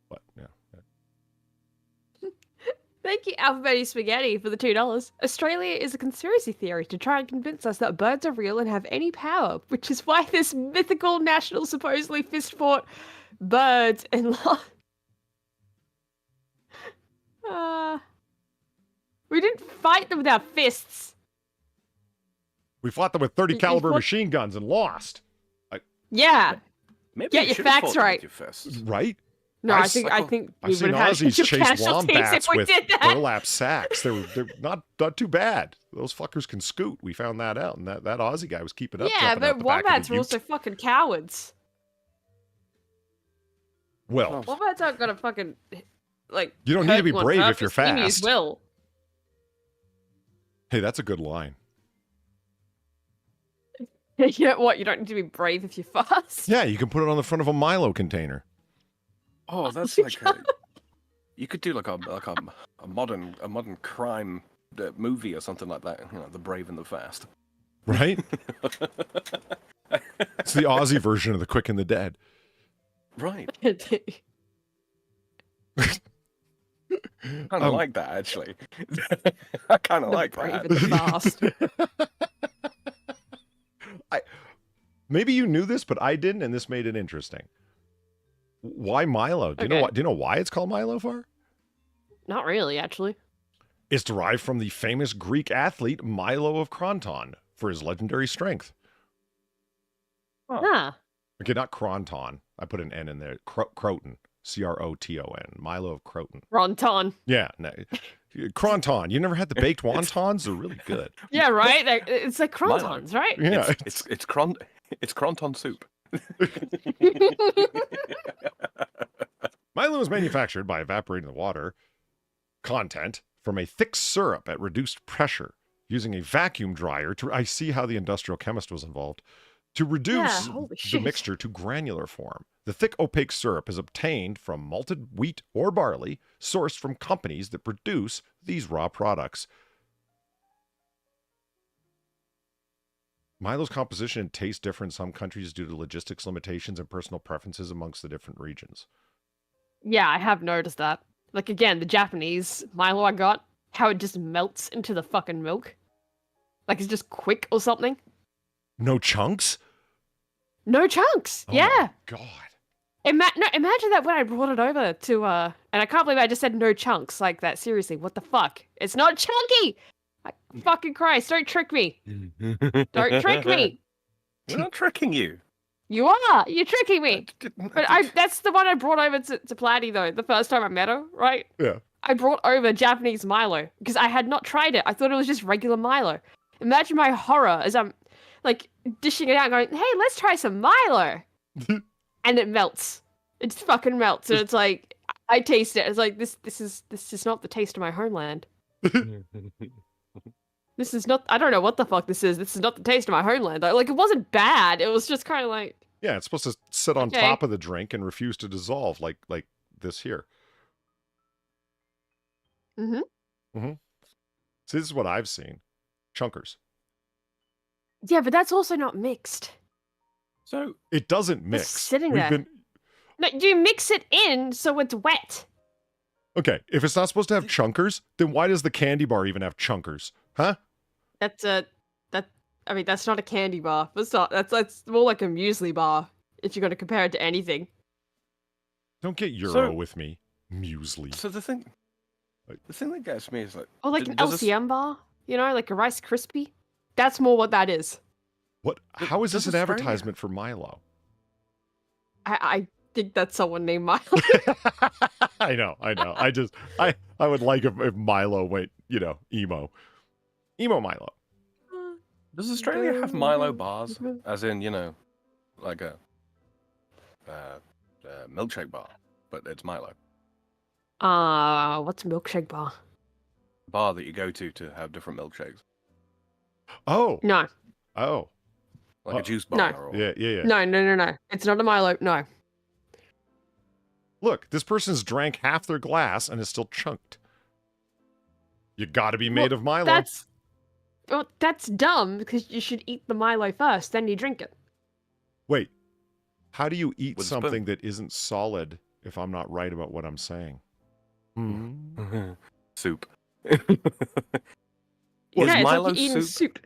but yeah. Thank you, Alphabet Spaghetti, for the $2. Australia is a conspiracy theory to try and convince us that birds are real and have any power, which is why this mythical national supposedly fist fought birds in we didn't fight them with our fists. We fought them with 30 caliber machine guns and lost. Yeah. Maybe Get your facts right. Your fists. Right? No, I think we I've would have seen had Aussies chase casualties if wombats we with did that. burlap sacks. They're not too bad. Those fuckers can scoot. We found that out, and that Aussie guy was keeping up. Yeah, but wombats are also fucking cowards. Well, wombats aren't gonna fucking like. You don't need to be brave if you're fast. Emus will. Hey, that's a good line. You know what? You don't need to be brave if you're fast. Yeah, you can put it on the front of a Milo container. Oh, that's like you could do like a modern crime movie or something like that. You know, The Brave and the Fast. Right? It's the Aussie version of The Quick and the Dead. Right. Kind of like that, actually. I kind of like Brave that. and the Fast. Maybe you knew this, but I didn't, and this made it interesting. Why Milo? Do you know why it's called Milo Far? Not really, actually. It's derived from the famous Greek athlete Milo of Kronton for his legendary strength. Huh. Okay, not Kronton. I put an N in there. Croton. Croton. Milo of Croton. Kronton. Yeah. No. Kronton. You never had the baked wontons? They're really good. Yeah, right? It's like Krontons, right? Yeah. It's Kronton soup. Milo is manufactured by evaporating the water content from a thick syrup at reduced pressure using a vacuum dryer to, I see how the industrial chemist was involved, to reduce the mixture to granular form. The thick opaque syrup is obtained from malted wheat or barley sourced from companies that produce these raw products. Milo's composition and taste differ in some countries due to logistics limitations and personal preferences amongst the different regions. Yeah, I have noticed that. Like, again, the Japanese Milo I got, how it just melts into the fucking milk. Like, it's just quick or something. No chunks? No chunks, Oh yeah. my God. Imagine that when I brought it over to, and I can't believe I just said no chunks like that. Seriously, what the fuck? It's not chunky! Like, fucking Christ, don't trick me. Don't trick me. We're not tricking you. You are. You're tricking me. But that's the one I brought over to Platy, though, the first time I met her, right? Yeah. I brought over Japanese Milo because I had not tried it. I thought it was just regular Milo. Imagine my horror as I'm, like, dishing it out going, hey, let's try some Milo. And it melts. It fucking melts. And it's like, I taste it. It's like, this is not the taste of my homeland. This is not. I don't know what the fuck this is. This is not the taste of my homeland. Like, it wasn't bad. It was just kind of like. Yeah, it's supposed to sit on top of the drink and refuse to dissolve, like this here. Mm-hmm. Mm-hmm. See, this is what I've seen. Chunkers. Yeah, but that's also not mixed. So it doesn't mix. It's sitting there. No, you mix it in so it's wet. Okay, if it's not supposed to have chunkers, then why does the candy bar even have chunkers? Huh? I mean, that's not a candy bar. That's more like a muesli bar, if you're going to compare it to anything. Don't get Euro with me. Muesli. So the thing that gets me is like... Or like an LCM bar, you know, like a Rice Krispie. That's more what that is. What? How is this an advertisement for Milo? I think that's someone named Milo. I know. I would like if Milo went, emo. Emo Milo. Does Australia have Milo bars? As in, like a milkshake bar, but it's Milo. What's a milkshake bar? Bar that you go to have different milkshakes. Oh. No. Oh. Like a juice bar? No. Or... Yeah. No. It's not a Milo. No. Look, this person's drank half their glass and is still chunked. You gotta be made of Milo. That's dumb, because you should eat the Milo first, then you drink it. Wait. How do you eat With something that isn't solid if I'm not right about what I'm saying? Soup. Is Milo like soup?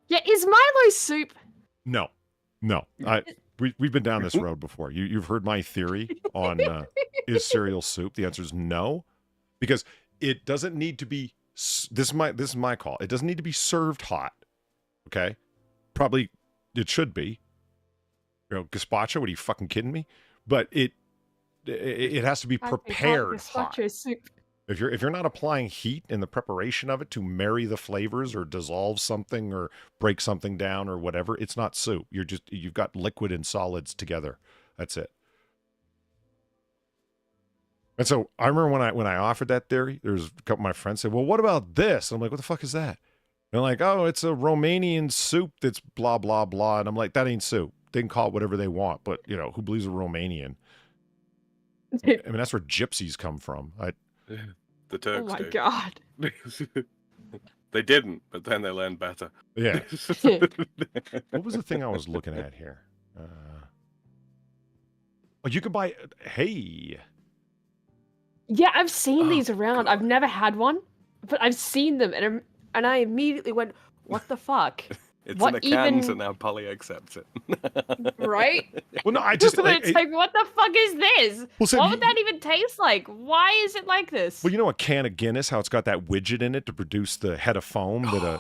Yeah, is Milo soup? No. We've been down this road before. You've heard my theory on is cereal soup? The answer is no, because it doesn't need to be. This is my call. It doesn't need to be served hot. Okay, probably it should be. Gazpacho. What are you fucking kidding me? But it has to be prepared hot. Soup. If you're not applying heat in the preparation of it to marry the flavors or dissolve something or break something down or whatever, it's not soup. You've got liquid and solids together. That's it. And so I remember when I offered that theory, there's a couple of my friends said, "Well, what about this?" And I'm like, "What the fuck is that?" And they're like, "Oh, it's a Romanian soup that's blah blah blah." And I'm like, "That ain't soup. They can call it whatever they want, but who believes a Romanian?" I mean, that's where gypsies come from. The Turks. Oh my god. They didn't, but then they learned better. Yeah. What was the thing I was looking at here? You can buy. Hey. Yeah, I've seen these around. God. I've never had one, but I've seen them, and I immediately went, "What the fuck?" It's in a can, so now Polly accepts it. Right? Well, no, I just... It's like, what the fuck is this? Well, what would that even taste like? Why is it like this? Well, you know a can of Guinness, how it's got that widget in it to produce the head of foam that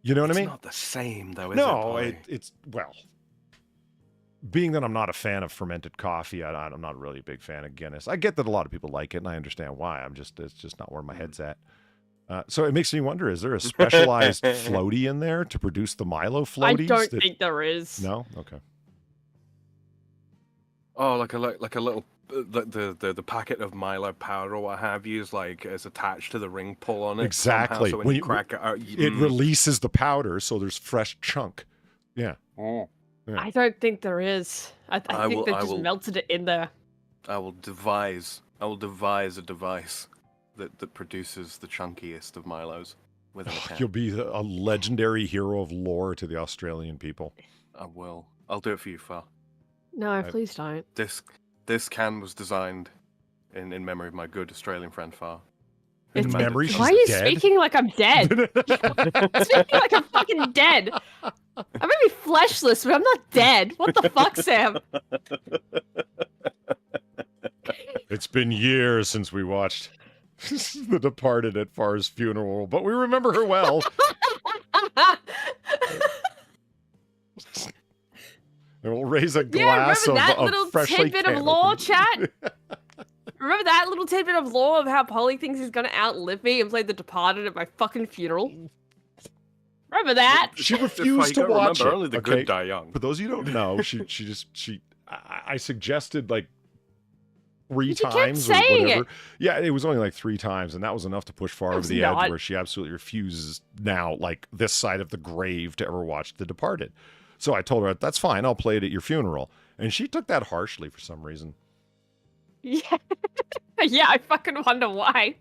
you know what I mean? It's not the same, though, is it? No, it's... Well, being that I'm not a fan of fermented coffee, I'm not really a big fan of Guinness. I get that a lot of people like it, and I understand why. It's just not where my head's at. So it makes me wonder, is there a specialized floaty in there to produce the Milo floaties? I don't think there is. No? Okay. Oh, like a little the packet of Milo powder or what have you is attached to the ring pull on it. Exactly. Somehow, so when you crack it out, it releases the powder, so there's fresh chunk. Yeah. Oh. Yeah. I don't think there is. I think they just melted it in there. I will devise a device that produces the chunkiest of Milos within a can. You'll be a legendary hero of lore to the Australian people. I will. I'll do it for you, Far. No, please don't. This can was designed in memory of my good Australian friend Far. In memory? She's Why are you dead? speaking like I'm dead? Speaking like I'm fucking dead. I may be fleshless, but I'm not dead. What the fuck, Sam? It's been years since we watched The Departed at Far's funeral, but we remember her well. And we'll raise a glass remember that of little freshly tidbit of lore, chat? Remember that little tidbit of lore of how Polly thinks he's gonna outlive me and play The Departed at my fucking funeral? Remember that? She refused to watch it. Only the good die young. For those of you who don't know, I suggested three But times you kept or saying whatever. it. Yeah, it was only like 3 times, and that was enough to push far over It's the not. edge where she absolutely refuses now, like this side of the grave, to ever watch The Departed. So I told her, that's fine, I'll play it at your funeral. And she took that harshly for some reason. Yeah. Yeah, I fucking wonder why.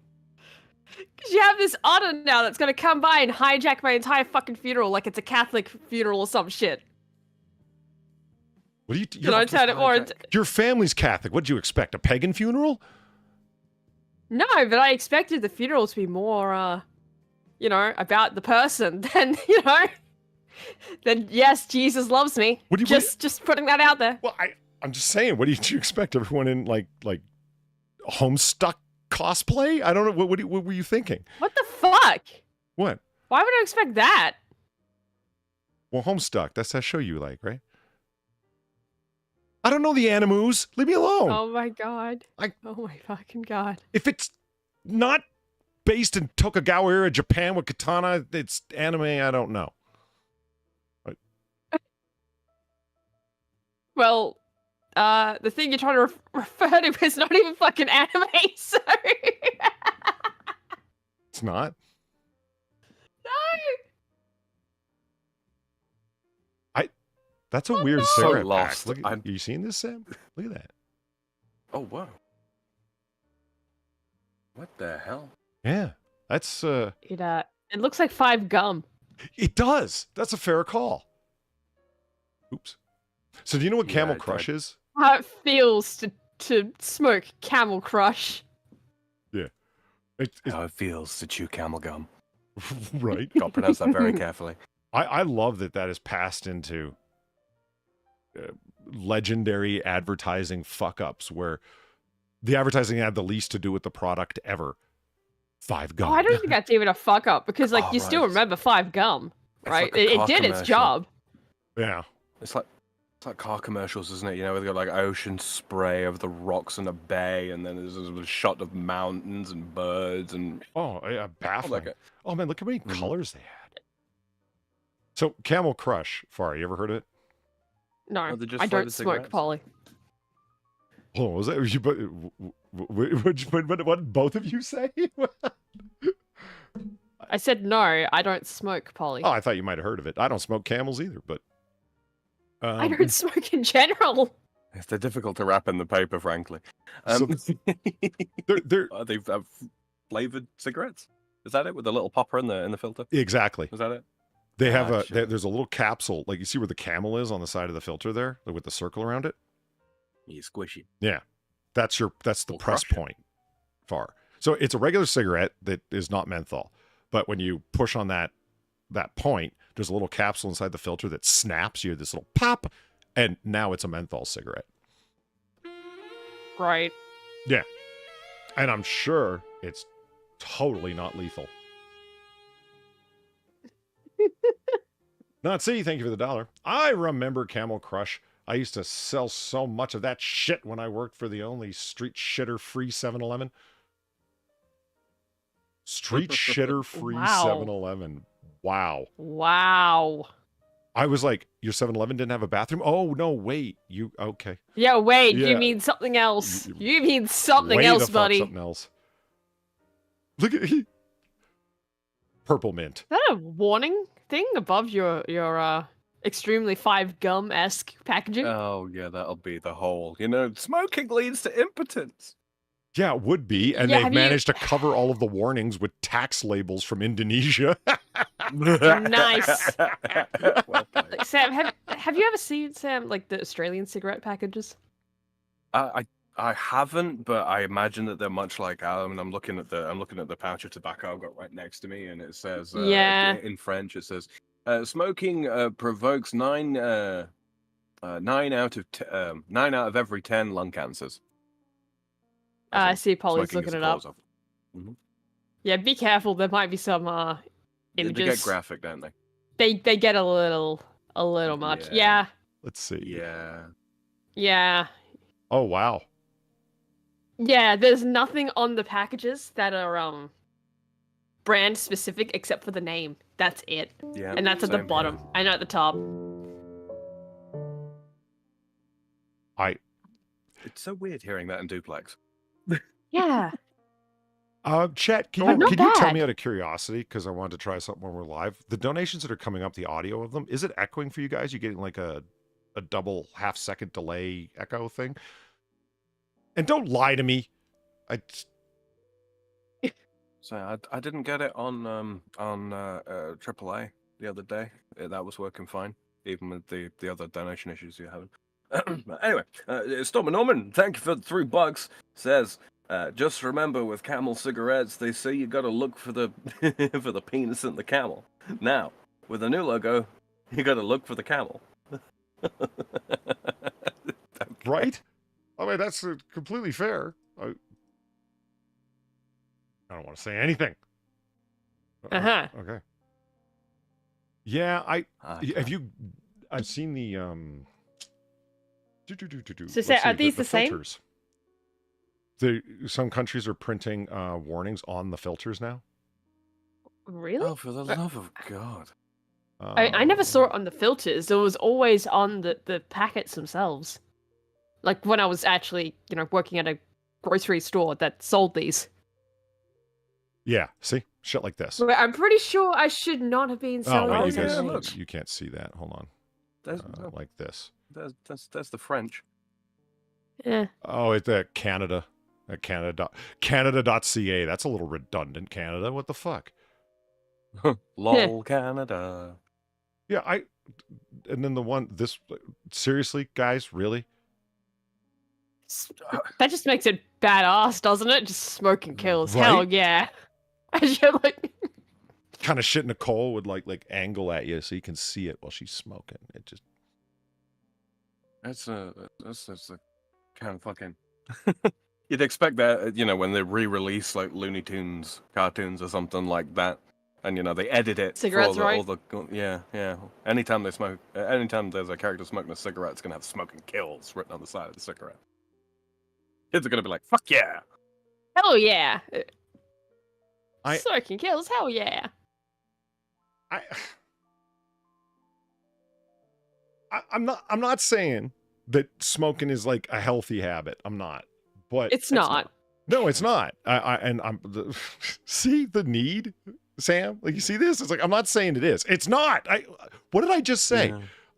Because you have this otter now that's gonna come by and hijack my entire fucking funeral like it's a Catholic funeral or some shit. What do you? Can I turn it more into... Your family's Catholic. What'd you expect? A pagan funeral? No, but I expected the funeral to be more, about the person than, then yes, Jesus loves me. Just putting that out there. Well, I'm just saying. What did you expect? Everyone in like Homestuck cosplay? I don't know. What were you thinking? What the fuck? What? Why would I expect that? Well, Homestuck. That's that show you like, right? I don't know the animus. Leave me alone. Oh my god. Oh my fucking god. If it's not based in Tokugawa era Japan with katana, it's anime. I don't know. Well, the thing you're trying to refer to is not even fucking anime, so... It's not? No! That's a weird no. cigarette So lost. pack. Look at, you seen this, Sam? Look at that. Oh, wow. What the hell? Yeah. That's, It looks like 5 gum. It does. That's a fair call. Oops. So do you know what Camel Crush is? How it feels to smoke Camel Crush. Yeah. How it feels to chew camel gum. Right. Got to pronounce that very carefully. I love that is passed into legendary advertising fuck-ups where the advertising had the least to do with the product ever. 5 gum. Oh, I don't think that's even a fuck up because you still remember 5 gum, right? Like it did its job. Yeah. It's like car commercials, isn't it? Where they got like ocean spray of the rocks in a bay, and then there's a shot of mountains and birds and yeah, baffling. Oh man, look how many Mm-hmm. colors they had. So Camel Crush, Far, you ever heard of it? No, I don't smoke Polly. Oh, was that what both of you say? I said no, I don't smoke Polly. Oh, I thought you might have heard of it. I don't smoke Camels either, but I don't smoke in general. They're difficult to wrap in the paper, frankly. They're they've flavored cigarettes. Is that it with the little popper in the filter? Exactly. Is that it? They have there's a little capsule, like you see where the camel is on the side of the filter there, with the circle around it. You squishy. Yeah, that's the press point. Far. So it's a regular cigarette that is not menthol, but when you push on that point, there's a little capsule inside the filter that snaps. You have this little pop, and now it's a menthol cigarette. Right. Yeah, and I'm sure it's totally not lethal. Not see, thank you for the $1. I remember Camel Crush. I used to sell so much of that shit when I worked for the only street shitter free 7-Eleven. Street shitter free 7-Eleven. Wow. Wow. I was like, your 7-Eleven didn't have a bathroom? Oh, no, wait. Okay. Yeah, wait, Yeah. you mean something else. You mean something else, buddy. Something else. Look at Purple Mint. Is that a warning thing above your extremely 5 gum-esque packaging? Oh, yeah, that'll be the whole, smoking leads to impotence. Yeah, it would be. And they've managed to cover all of the warnings with tax labels from Indonesia. Nice. Well played. Sam, have you ever seen, Sam, like the Australian cigarette packages? I haven't, but I imagine that they're much like I'm looking at the pouch of tobacco I've got right next to me, and it says in French it says smoking provokes 9 out of every 10 lung cancers. I see Polly's Smoking looking is it a up. cause of. Mm-hmm. Yeah, be careful. There might be some images. They get graphic, don't they? They get a little much. Yeah. Let's see. Yeah. Oh, wow. Yeah, there's nothing on the packages that are brand specific except for the name. That's it. Yeah. And that's at the bottom and at the top. It's so weird hearing that in duplex. Yeah. Chat, can you tell me out of curiosity, because I wanted to try something when we're live, the donations that are coming up, the audio of them, is it echoing for you guys? You getting like a double half-second delay echo thing? And don't lie to me. So I didn't get it on AAA the other day. That was working fine, even with the other donation issues you're having. Anyway, Stormy Norman, thank you for the $3. Says, just remember, with Camel cigarettes, they say you gotta look for the for the penis in the camel. Now, with a new logo, you gotta look for the camel. Right? I mean, that's completely fair. I don't want to say anything. Uh-huh. Okay. Yeah, I've seen the So say, are these the same? filters. Some countries are printing warnings on the filters now. Really? Oh, for the love of God. I never saw it on the filters. It was always on the packets themselves. Like when I was actually, working at a grocery store that sold these. Yeah, see? Shit like this. I'm pretty sure I should not have been selling these. You can't see that. Hold on. Like this. That's the French. Yeah. Oh, it's at Canada. At Canada.ca. That's a little redundant, Canada. What the fuck? Lol, Canada. Yeah, and then seriously, guys, really? That just makes it badass, doesn't it? Just smoking kills. Right? Hell yeah. Kind of shit Nicole would like angle at you so you can see it while she's smoking. It just that's a kind of fucking. You'd expect that, when they re-release like Looney Tunes cartoons or something like that, and they edit it. Cigarettes, right? Yeah. Anytime there's a character smoking a cigarette, it's gonna have "smoking kills" written on the side of the cigarette. Kids are gonna be like, "Fuck yeah!" Hell yeah! Smoking kills, hell yeah! I'm not saying that smoking is like a healthy habit. I'm not. But it's not. No, it's not. See the need, Sam? Like, you see this? It's like, I'm not saying it is. It's not. What did I just say?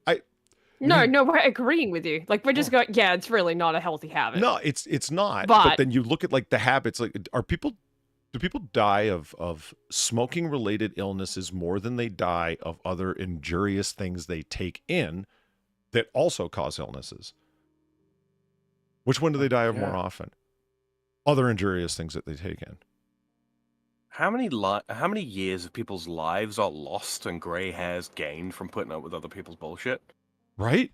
Yeah. No, we're agreeing with you. Like, we're just going, yeah, it's really not a healthy habit. No, it's not. But then you look at like the habits. Like, do people die of smoking related illnesses more than they die of other injurious things they take in that also cause illnesses? Which one do they die of more often? Other injurious things that they take in. How many years of people's lives are lost and gray hairs gained from putting up with other people's bullshit? Right?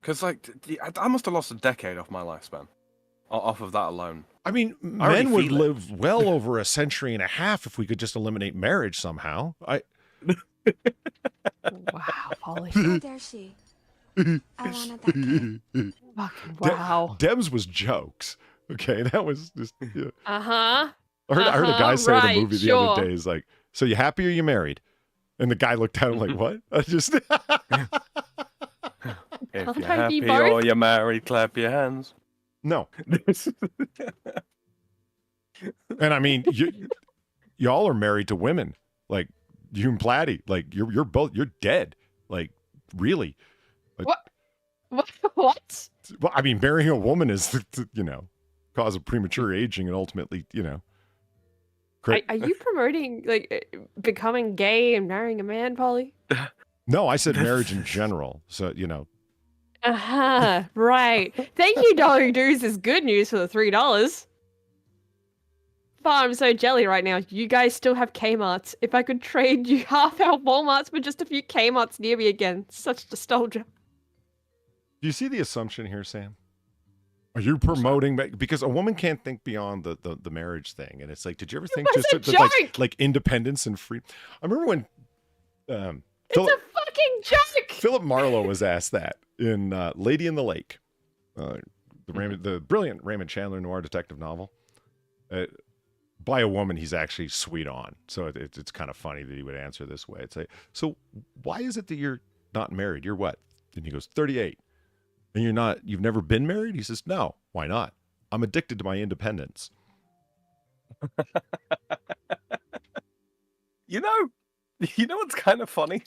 Because I must have lost a decade off my lifespan, off of that alone. I mean, men would live well over a century and a half if we could just eliminate marriage somehow. Wow, Polly. How dare she? I wanted that kid. Fucking wow. Debs was jokes. Okay, that was just. Yeah. Uh-huh. I heard a guy say in a movie the other day, he's like, "So you happy or you married?" And the guy looked at him like, "What?" I just. If you're happy or you're married, clap your hands. No. And I mean, y'all are married to women, like you and Platty. Like you're dead. Like really. Like, what? Well, I mean, marrying a woman is, cause of premature aging and ultimately, Are you promoting like becoming gay and marrying a man, Polly? No, I said marriage in general. So right. Thank you, Dollar Dudes is good news for the $3. Oh, I'm so jelly right now. You guys still have Kmarts. If I could trade you half our Walmarts for just a few Kmarts near me again. Such nostalgia. Do you see the assumption here, Sam? Are you promoting, because a woman can't think beyond the marriage thing, and it's like, did you ever think just like independence and freedom? I remember when it's a fucking joke. Philip Marlowe was asked that in Lady in the Lake, the brilliant Raymond Chandler noir detective novel, by a woman he's actually sweet on. So it's kind of funny that he would answer this way. It's like, so why is it that you're not married? You're what? And he goes, 38. And you've never been married? He says, no, why not? I'm addicted to my independence. You know what's kind of funny?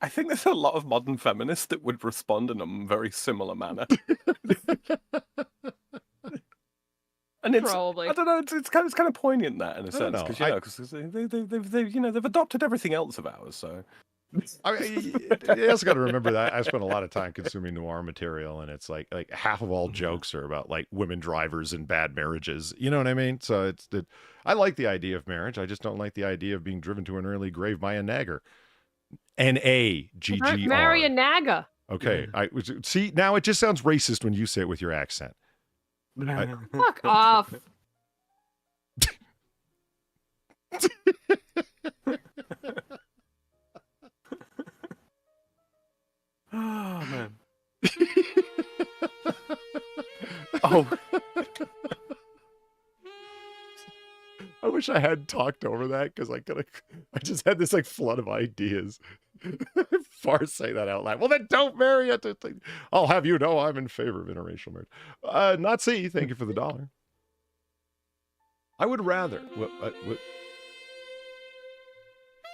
I think there's a lot of modern feminists that would respond in a very similar manner. And it's Probably. I don't know. It's kind of poignant that in a sense because they've adopted everything else of ours. So I mean, you also got to remember that I spent a lot of time consuming noir material, and it's like half of all jokes are about like women drivers and bad marriages. You know what I mean? So I like the idea of marriage. I just don't like the idea of being driven to an early grave by a nagger. N-A-G-G-R. Marry a nagger. Okay. See, now it just sounds racist when you say it with your accent. Fuck off. Oh man. Oh. I wish I hadn't talked over that because I just had this like flood of ideas. Far say that out loud. Well, then don't marry it. I'll have you know I'm in favor of interracial marriage. Nazi, thank you for the $1. I would rather.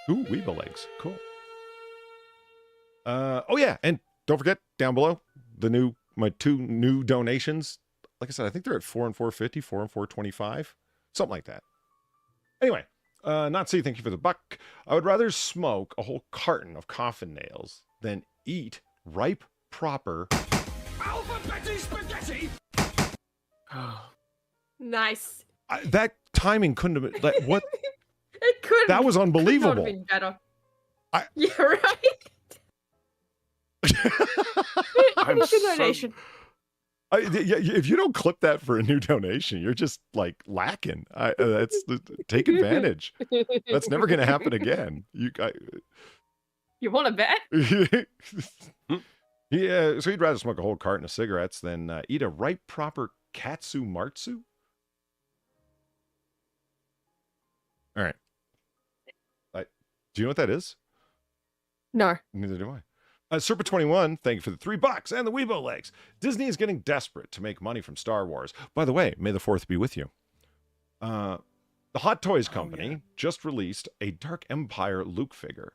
Ooh, Weebo legs. Cool. Oh yeah, and don't forget down below my 2 new donations. Like I said, I think they're at $4 and $4.50, $4 and $4.25, something like that. Anyway, Nazi, thank you for the $1. I would rather smoke a whole carton of coffin nails than eat ripe, proper Alphabet spaghetti. Nice. That timing couldn't have been like what. It could. That was unbelievable. Could not have been better. I, yeah, right. I'm donation. If you don't clip that for a new donation, you're just like lacking. Take advantage. That's never going to happen again. You want to bet? Yeah, so you'd rather smoke a whole carton of cigarettes than eat a ripe, proper katsu martsu? All right. Do you know what that is? No. Neither do I. Serpa21, thank you for the $3 and the Weebo legs. Disney is getting desperate to make money from Star Wars. By the way, may the 4th be with you. The Hot Toys Company just released a Dark Empire Luke figure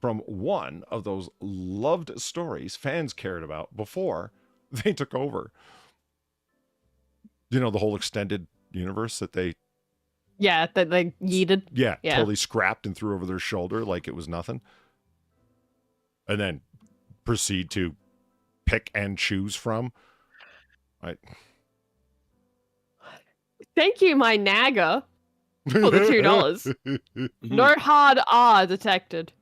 from one of those loved stories fans cared about before they took over. You know, the whole extended universe that they... Yeah, that they yeeted. Yeah, totally scrapped and threw over their shoulder like it was nothing. And then proceed to pick and choose from. Thank you, my Naga, for the $2. No hard R detected.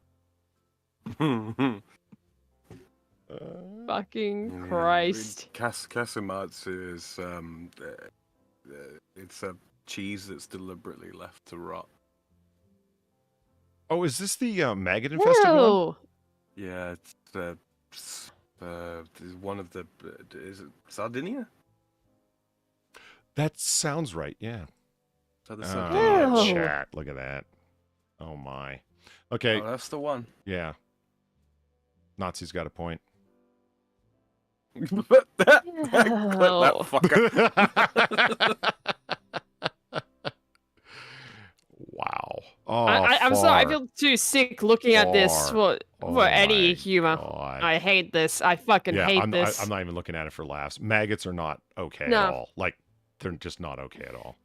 Fucking Christ. Kasumatsu is it's a cheese that's deliberately left to rot. Oh, is this the maggot infested one? Yeah, it's one of the. Is it Sardinia? That sounds right. Yeah. Chat. Look at that. Oh my. Okay. Oh, that's the one. Yeah. Nazi's got a point. Clip that fucker. Wow. Oh, I'm sorry. I feel too sick looking at this for any humor. God. I hate this. I fucking hate this. I'm not even looking at it for laughs. Maggots are not okay at all. Like, they're just not okay at all.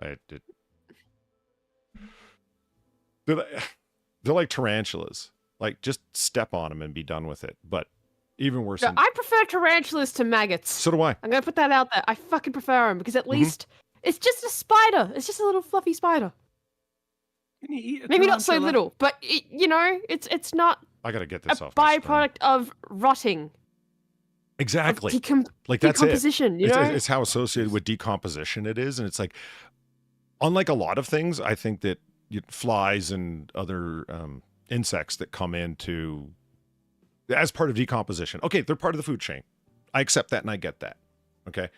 They're like tarantulas. Like, just step on them and be done with it. But even worse. I prefer tarantulas to maggots. So do I. I'm gonna put that out there. I fucking prefer them because at least it's just a spider. It's just a little fluffy spider. Can you eat a Maybe not so little, but it's not. I gotta get this a off. Byproduct of rotting. Exactly. Like that's decomposition. You know, it's how associated with decomposition it is, and it's like, unlike a lot of things, I think that flies and other insects that come into as part of decomposition. Okay, they're part of the food chain. I accept that and I get that. Okay.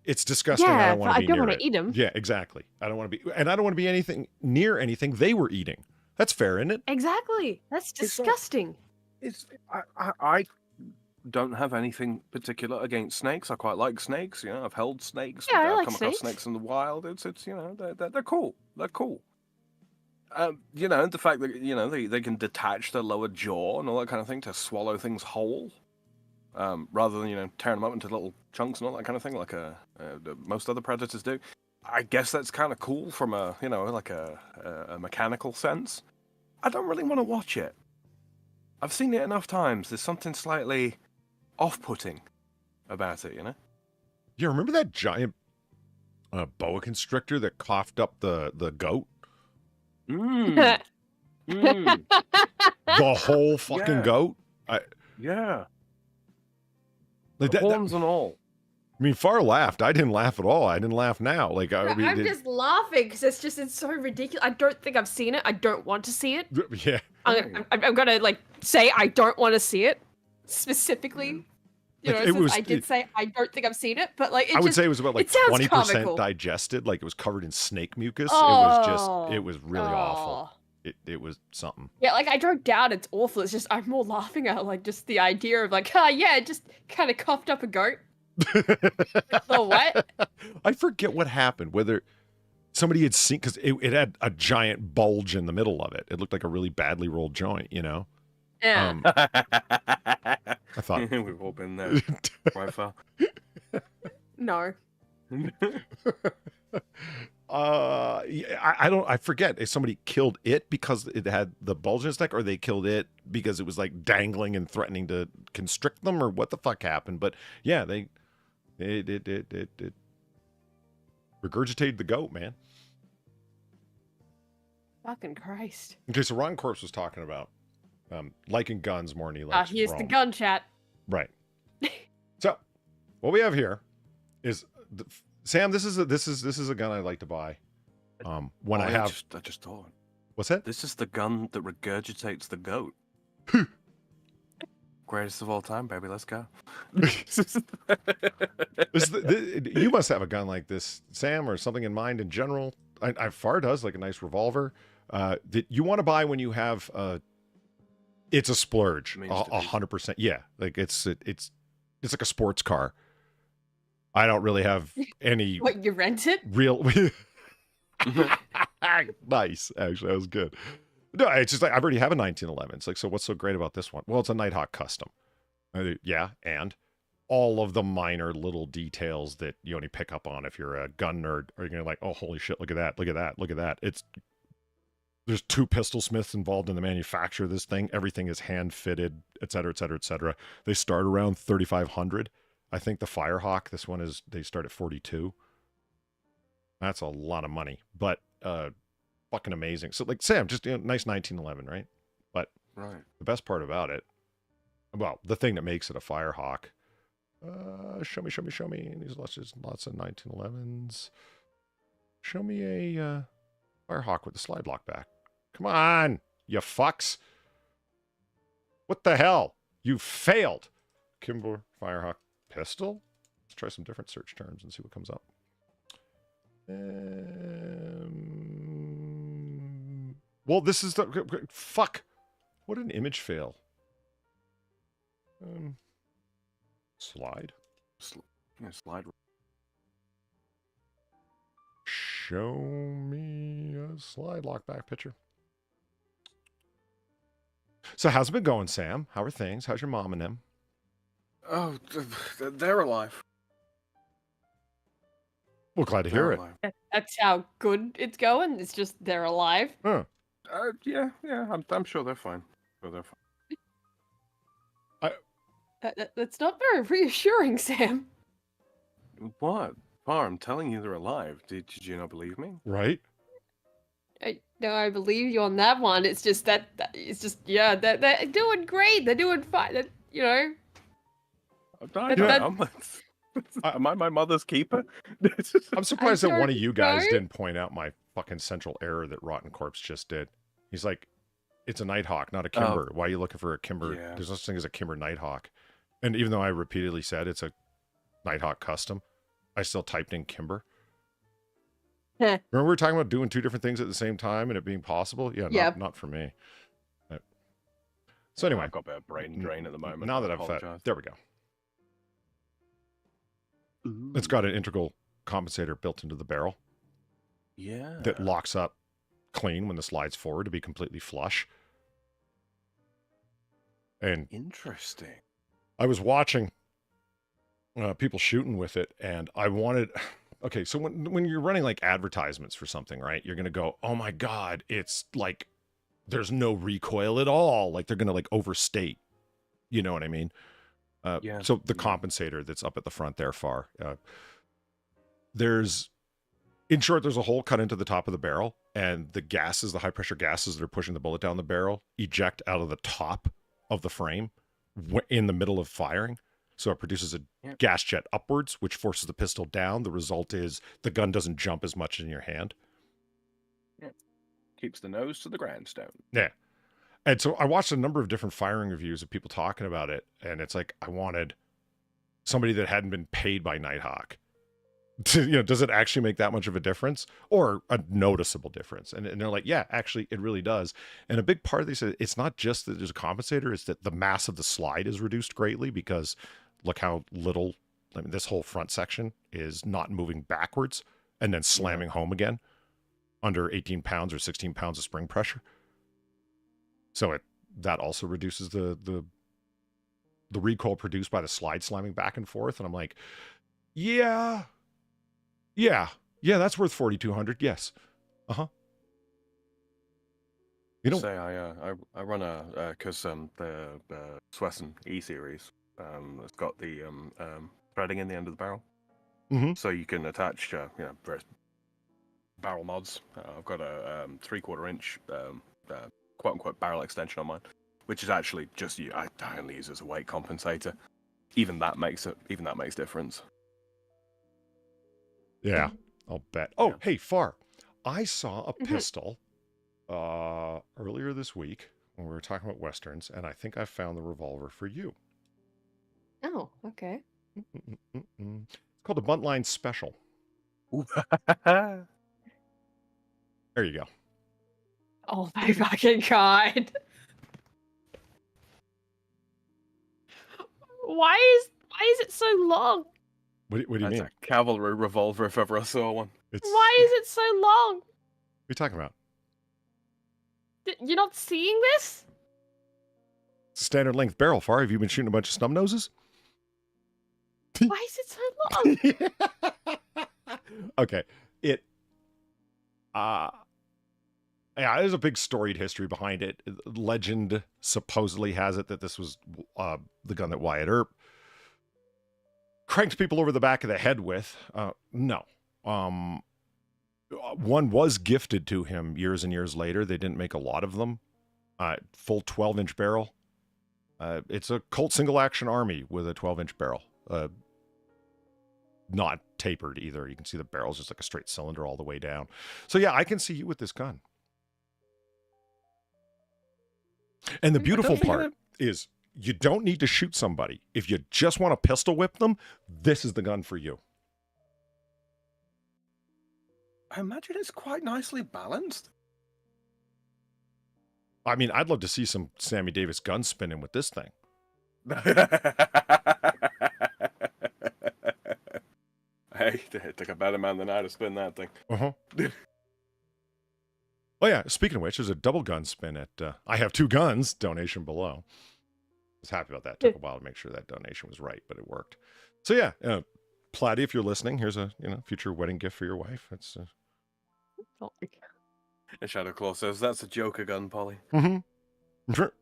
It's disgusting. Yeah, I don't want to be near it. I don't want to eat them. Yeah, exactly. I don't want to be, and I don't want to be anything near anything they were eating. That's fair, isn't it? Exactly. That's disgusting. don't have anything particular against snakes. I quite like snakes. You know, I've held snakes. Yeah, I I've like come snakes. across snakes in the wild. It's you know, they're cool. They're cool. You know, the fact that, you know, they can detach their lower jaw and all that kind of thing to swallow things whole, rather than, you know, tearing them up into little chunks and all that kind of thing like most other predators do. I guess that's kind of cool from a, you know, like a mechanical sense. I don't really want to watch it. I've seen it enough times. There's something slightly off-putting about it, you know? You remember that giant boa constrictor that coughed up the goat? Mm. The whole fucking goat? Yeah. Like The horns and all. I mean, Far laughed. I didn't laugh at all. I didn't laugh now. Like I mean, I'm just laughing because it's so ridiculous. I don't think I've seen it. I don't want to see it. Yeah. I'm gonna like say I don't want to see it specifically. You know, Like, I did say I don't think I've seen it, but like I would say it was about like it sounds 20% comical. digested. Like it was covered in snake mucus. Oh. It was really awful. It was something. Yeah, like I don't doubt it's awful. It's just I'm more laughing at like just the idea of like, yeah, it just kind of coughed up a goat. The what? I forget what happened. Whether somebody had seen, because it had a giant bulge in the middle of it. It looked like a really badly rolled joint, you know. Yeah. I thought we've all been there. Right far. No. I forget if somebody killed it because it had the bulge in its neck, or they killed it because it was like dangling and threatening to constrict them, or what the fuck happened. But yeah, it regurgitated the goat, man. Fucking Christ. Okay, so Ron Corpse was talking about liking guns more than he likes Here's Rome. the gun chat. Right. So, what we have here is Sam. This is a gun I like to buy. When I just thought. What's that? This is the gun that regurgitates the goat. Greatest of all time, baby. Let's go. You must have a gun like this, Sam, or something in mind in general. Far does, like a nice revolver that you want to buy when you have it's a splurge, 100%. Yeah, like it's like a sports car. I don't really have any. What, you rent it? Real. Nice, actually, that was good. No, it's just like I already have a 1911. It's like, so what's so great about this one? Well, it's a Nighthawk custom. Yeah, and all of the minor little details that you only pick up on if you're a gun nerd are going to like, oh, holy shit, look at that, look at that, look at that. There's 2 pistol smiths involved in the manufacture of this thing. Everything is hand fitted, et cetera, et cetera, et cetera. They start around 3,500. I think the Firehawk, this one they start at 42. That's a lot of money, but fucking amazing. So like Sam, just nice 1911, right? But right. The best part about it, well, the thing that makes it a Firehawk. Show me. These lots of 1911s. Show me a Firehawk with the slide lock back. Come on, you fucks. What the hell? You failed. Kimber Firehawk pistol. Let's try some different search terms and see what comes up. Well, this is the fuck. What an image fail. Slide. Slide. Show me a slide lock back picture. So how's it been going, Sam? How are things? How's your mom and them? Oh, they're alive. Well, glad to hear it. That's how good it's going. It's just they're alive. Huh. Yeah. I'm sure they're fine. That's not very reassuring, Sam. What? Par, I'm telling you they're alive. Did you not believe me? Right? No, I believe you on that one. It's just yeah, they're doing great. They're doing fine. You know. Am I my mother's keeper? I'm surprised that one of you guys didn't point out my fucking central error that Rotten Corpse just did. He's like, it's a Nighthawk, not a Kimber. Why are you looking for a Kimber? Yeah. There's no such thing as a Kimber Nighthawk. And even though I repeatedly said it's a Nighthawk custom, I still typed in Kimber. Remember we were talking about doing 2 different things at the same time and it being possible? Yeah, not for me. So anyway, I've got a bit of brain drain at the moment. Now that there we go. Ooh. It's got an integral compensator built into the barrel. Yeah. That locks up clean when the slides forward to be completely flush. And interesting. I was watching people shooting with it, and I wanted. Okay, so when you're running like advertisements for something, right? You're gonna go, oh my god, it's like there's no recoil at all. Like they're gonna like overstate. You know what I mean? Yeah. So the compensator that's up at the front there, far. In short, there's a hole cut into the top of the barrel, and the gases, the high pressure gases that are pushing the bullet down the barrel, eject out of the top of the frame in the middle of firing. So it produces a gas jet upwards, which forces the pistol down. The result is the gun doesn't jump as much in your hand. Yeah. Keeps the nose to the grindstone. Yeah. And so I watched a number of different firing reviews of people talking about it, and it's like I wanted somebody that hadn't been paid by Nighthawk. Does it actually make that much of a difference, or a noticeable difference? And they're like, yeah, actually, it really does. And a big part of this, it's not just that there's a compensator; it's that the mass of the slide is reduced greatly because look how little. I mean, this whole front section is not moving backwards and then slamming home again under 18 pounds or 16 pounds of spring pressure. So that also reduces the recoil produced by the slide slamming back and forth. And I'm like, yeah, that's worth 4,200. Yes. You know, say I run because the Smokin E series it's got the threading in the end of the barrel, so you can attach various barrel mods. I've got a 3/4 inch quote unquote barrel extension on mine, which is actually just I only use as a weight compensator. Even that makes difference. Yeah, I'll bet. Oh, hey, Far, I saw a pistol earlier this week when we were talking about Westerns, and I think I found the revolver for you. Oh, okay. It's called a Buntline Special. There you go. Oh my fucking god. Why is it so long? What do you mean? A cavalry revolver if ever I saw one. Why is it so long? What are you talking about? You're not seeing this? It's a standard length barrel, Far. Have you been shooting a bunch of snub noses? Why is it so long? Okay. There's a big storied history behind it. Legend supposedly has it that this was the gun that Wyatt Earp cranked people over the back of the head with. No. One was gifted to him years and years later. They didn't make a lot of them. Full 12-inch barrel. It's a Colt single-action army with a 12-inch barrel. Not tapered either. You can see the barrel's just like a straight cylinder all the way down. So yeah, I can see you with this gun. And the beautiful part is you don't need to shoot somebody. If you just want to pistol whip them, this is the gun for you. I imagine it's quite nicely balanced. I mean, I'd love to see some Sammy Davis gun spinning with this thing. Hey, it took a better man than I to spin that thing. Oh yeah, speaking of which, there's a double gun spin at I Have Two Guns donation below. I was happy about that. Took a while to make sure that donation was right, but it worked. So yeah, Platy, if you're listening, here's a future wedding gift for your wife. It's And Shadow Claw says that's a Joker gun, Polly. Remember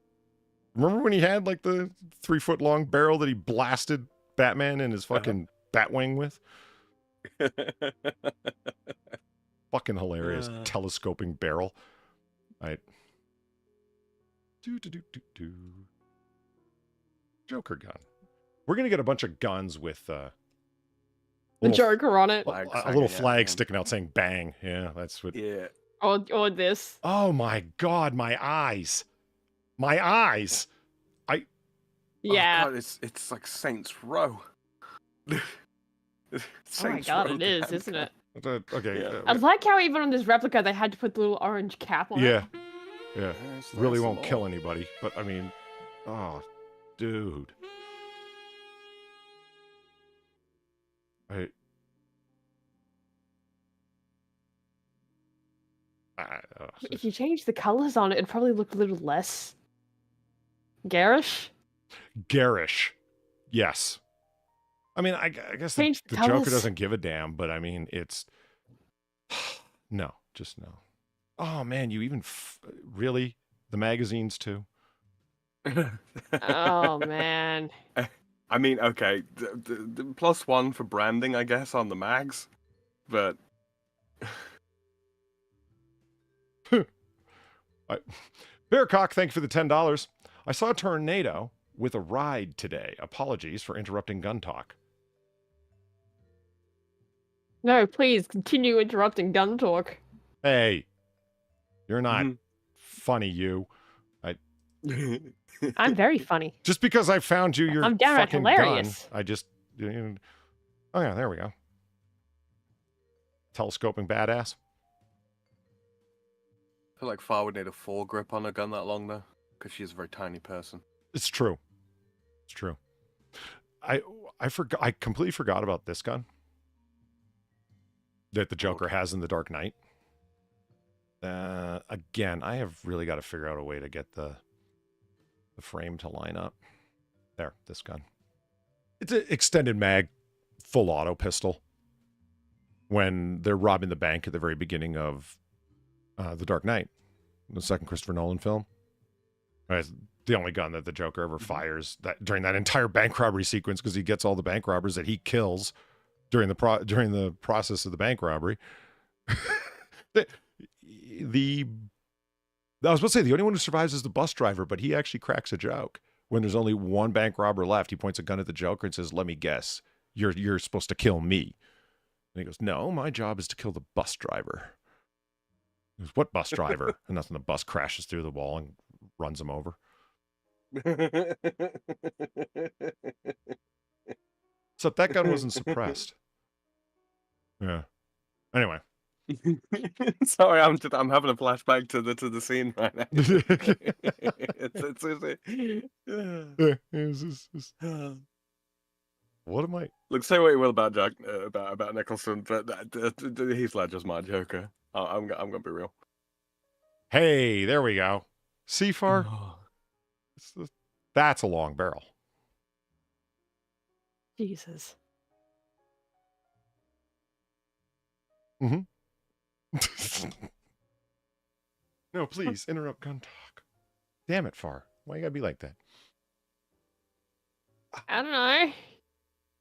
when he had like the 3-foot-long barrel that he blasted Batman in his fucking Batwing with? Fucking hilarious. Telescoping barrel. Right. Joker gun. We're going to get a bunch of guns with the Joker on it. A little flag sticking out saying bang. Yeah, that's what. Yeah. Or this. Oh my God, my eyes. My eyes. Yeah. Oh God, it's like Saints Row. Oh my God, it is, isn't it? Okay. I like how even on this replica they had to put the little orange cap on it. Yeah. Really won't kill anybody, but I mean, Oh, dude. If you change the colors on it, it'd probably look a little less garish. Garish. Yes. I mean, I guess the Joker doesn't give a damn, but I mean, it's... No, just no. Oh, man, you even... Really? The magazines, too? Oh, man. I mean, okay, the +1 for branding, I guess, on the mags, but... Bearcock, thank you for the $10. I saw a tornado with a ride today. Apologies for interrupting gun talk. No, please continue interrupting gun talk. Hey, you're not funny, you. I'm very funny. Just because I found you, you're I'm downright fucking hilarious. gun. I just... Oh, yeah, there we go. Telescoping badass. I feel like Far would need a foregrip on a gun that long, though, because she's a very tiny person. It's true. It's true. I completely forgot about this gun that the Joker has in The Dark Knight. Again, I have really got to figure out a way to get the frame to line up. There, this gun. It's an extended mag, full auto pistol. When they're robbing the bank at the very beginning of The Dark Knight, the second Christopher Nolan film. It's the only gun that the Joker ever fires during that entire bank robbery sequence, because he gets all the bank robbers that he kills during the process of the bank robbery. I was about to say, the only one who survives is the bus driver, but he actually cracks a joke. When there's only one bank robber left, he points a gun at the Joker and says, "Let me guess, you're supposed to kill me." And he goes, "No, my job is to kill the bus driver." He goes, "What bus driver?" And that's when the bus crashes through the wall and runs him over. Except that gun wasn't suppressed. Yeah. Anyway. Sorry, I'm having a flashback to the scene right now. What am I? Look, say what you will about about Nicholson, but Heath Ledger's my Joker. I'm gonna be real. Hey, there we go. See, Far? That's a long barrel. Jesus. Mm-hmm. No, please, interrupt gun talk. Damn it, Far. Why you gotta be like that? I don't know.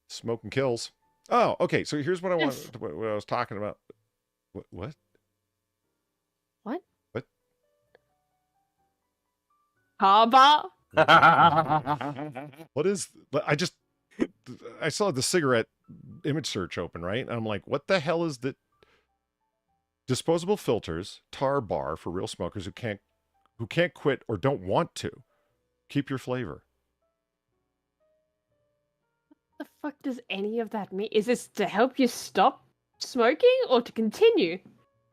Smoking kills. Oh, okay. So here's what I want. What I was talking about. What? What? What? Alba? What is... I saw the cigarette image search open, right? And I'm like, what the hell is that? Disposable filters, tar bar for real smokers who can't quit or don't want to. Keep your flavor. What the fuck does any of that mean? Is this to help you stop smoking or to continue?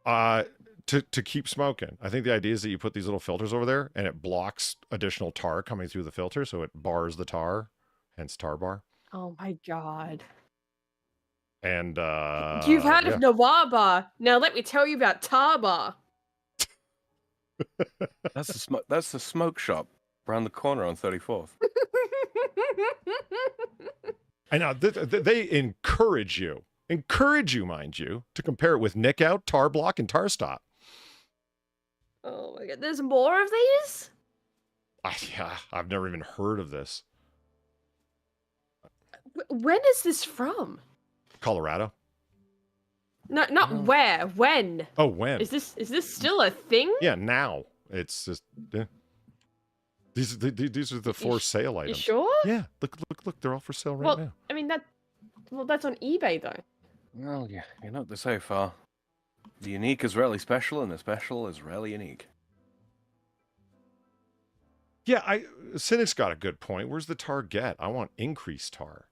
To keep smoking. I think the idea is that you put these little filters over there and it blocks additional tar coming through the filter, so it bars the tar, hence tar bar. Oh my god. And you've heard of Noir Bar. Now let me tell you about Tar Bar. That's the smoke shop around the corner on 34th. I know they encourage you, mind you, to compare it with Nick Out, Tar Block, and Tar Stop. Oh my god, there's more of these? Yeah, I've never even heard of this. When is this from? Colorado. No, not where. When? Oh, when? Is this still a thing? Yeah, now. It's just these are the for sale items. You sure? Yeah. Look, they're all for sale right now. I mean that's on eBay though. Well, yeah, you know what they say, Far. The unique is rarely special, and the special is rarely unique. Yeah, Cynic's got a good point. Where's the tar get? I want increased tar.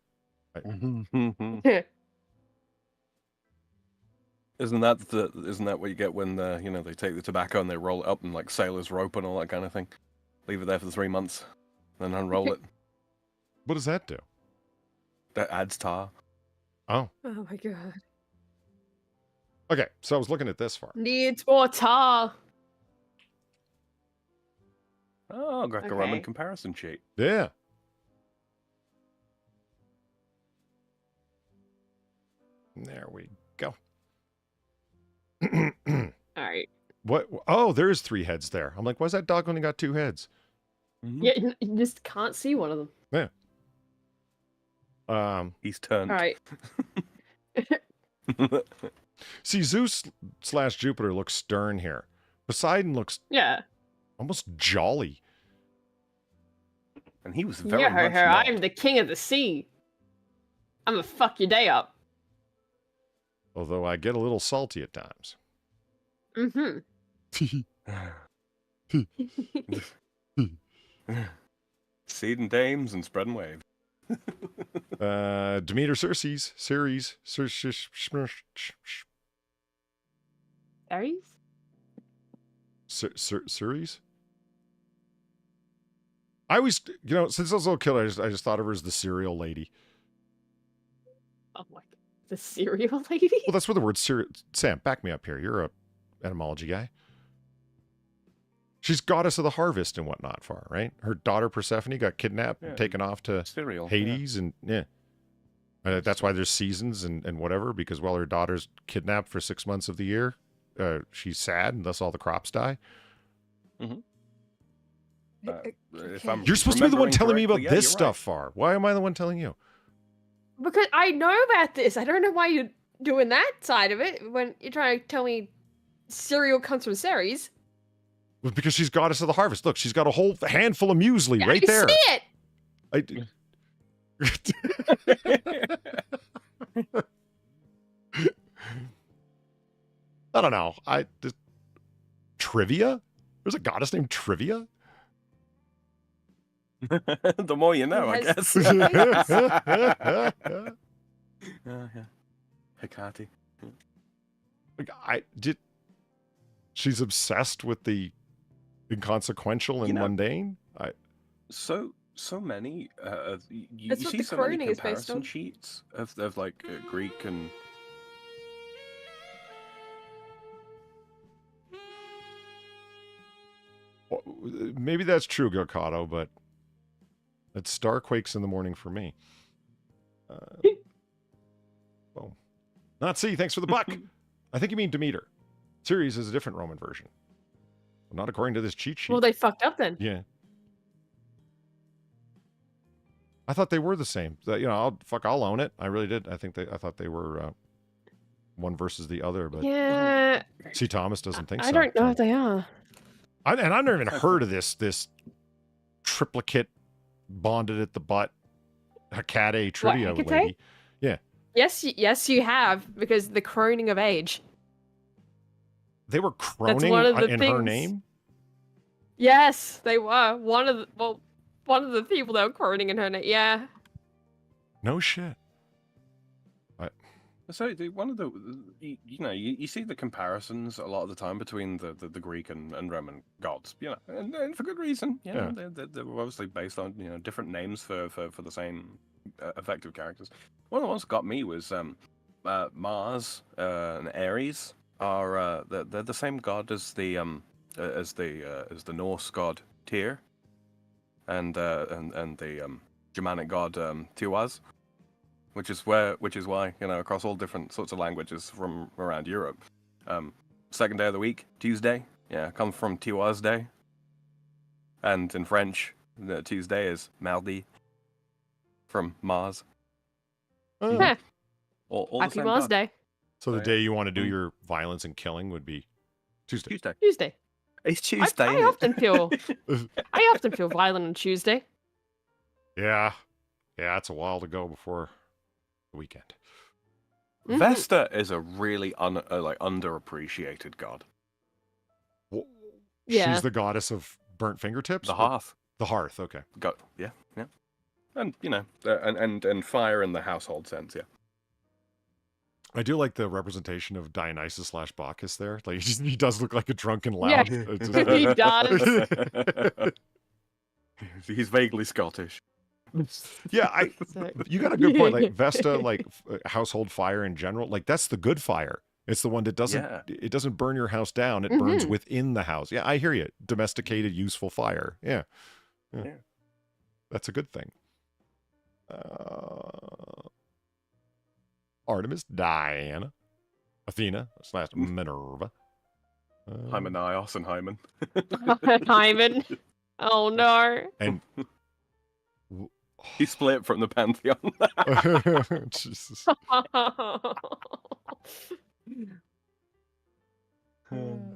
Isn't that what you get when they take the tobacco and they roll it up and like sailor's rope and all that kind of thing? Leave it there for 3 months. then unroll it. What does that do? That adds tar. Oh. Oh my god. Okay, so I was looking at this far. Needs more tar. Oh, Greco-Roman Okay. comparison sheet. Yeah. There we go. All right. What? Oh, there's 3 heads there. I'm like, why's that dog only got 2 heads? Yeah, you just can't see one of them. Yeah. He's turned. All right. See, Zeus / Jupiter looks stern here. Poseidon looks Yeah. almost jolly. And he was very Yeah, much I'm not. the king of the sea. I'm gonna fuck your day up. Although I get a little salty at times. Mm-hmm. Seeding dames and spreading waves. Demeter Ceres. Aries? Ceres? I always, since I was a little kid, I just thought of her as the cereal lady. Oh my god. The cereal lady? Well, that's where the word cereal... Sam, back me up here. You're a etymology guy. She's goddess of the harvest and whatnot for her, right? Her daughter Persephone got kidnapped and taken off to Cereal, Hades, and that's why there's seasons and whatever, because while her daughter's kidnapped for 6 months of the year, she's sad, and thus all the crops die. Mm-hmm. You're supposed to be the one telling me about yeah, this you're stuff, Far. Why am I the one telling you? Because I know about this. I don't know why you're doing that side of it when you're trying to tell me cereal comes from Ceres. Well, because she's goddess of the harvest. Look, she's got a whole handful of muesli right I there. see it. I don't know. Trivia? There's a goddess named Trivia? The more you know, I It guess. Yeah. Hecate. She's obsessed with the inconsequential and mundane. So many. You That's what see the so many Croning is based comparison on. sheets of like Greek and. Well, maybe that's true, Gokado, but it's star quakes in the morning for me. Well, Nazi, thanks for the buck. I think you mean Demeter. Ceres is a different Roman version. Well, not according to this cheat sheet. Well, they fucked up then. Yeah. I thought they were the same. I'll own it. I really did. I thought they were one versus the other, but Yeah. see, Thomas doesn't think so. I don't know if they are. I've never even heard of this triplicate bonded at the butt Hecate trivia Hecate? lady. Yeah. Yes, you have, because the croning of age. They were That's croning one of the in things. her name? Yes, they were. One of the people that were croning in her name. Yeah. No shit. So one of the you see the comparisons a lot of the time between the Greek and Roman gods, and for good reason. Yeah. They're obviously based on different names for the same effective characters. One of the ones that got me was Mars and Ares are they're the same god as the Norse god Tyr and the Germanic god Tiwaz. Which is why, across all different sorts of languages from around Europe, second day of the week, Tuesday, comes from Tiwaz Day. And in French, Tuesday is Mardi, from Mars. Oh. Huh. All the Happy same Mars god. Day. So the day you want to do your violence and killing would be Tuesday. Tuesday. It's Tuesday. I often feel violent on Tuesday. Yeah. Yeah, it's a while to go before the weekend. Vesta is a really underappreciated god. Yeah. She's the goddess of burnt fingertips? The hearth. The hearth, okay. Yeah. And and fire in the household sense, yeah. I do like the representation of Dionysus / Bacchus there. Like he does look like a drunken lout. Yeah, It's just- he does. He's vaguely Scottish. Yeah, you got a good point. Like Vesta, like household fire in general, like that's the good fire. It's the one that doesn't burn your house down. It burns within the house. Yeah, I hear you. Domesticated, useful fire. Yeah. That's a good thing. Artemis, Diana, Athena / Minerva. Hymenios and Hymen. Hymen. Oh no. And he split from the pantheon. Jesus.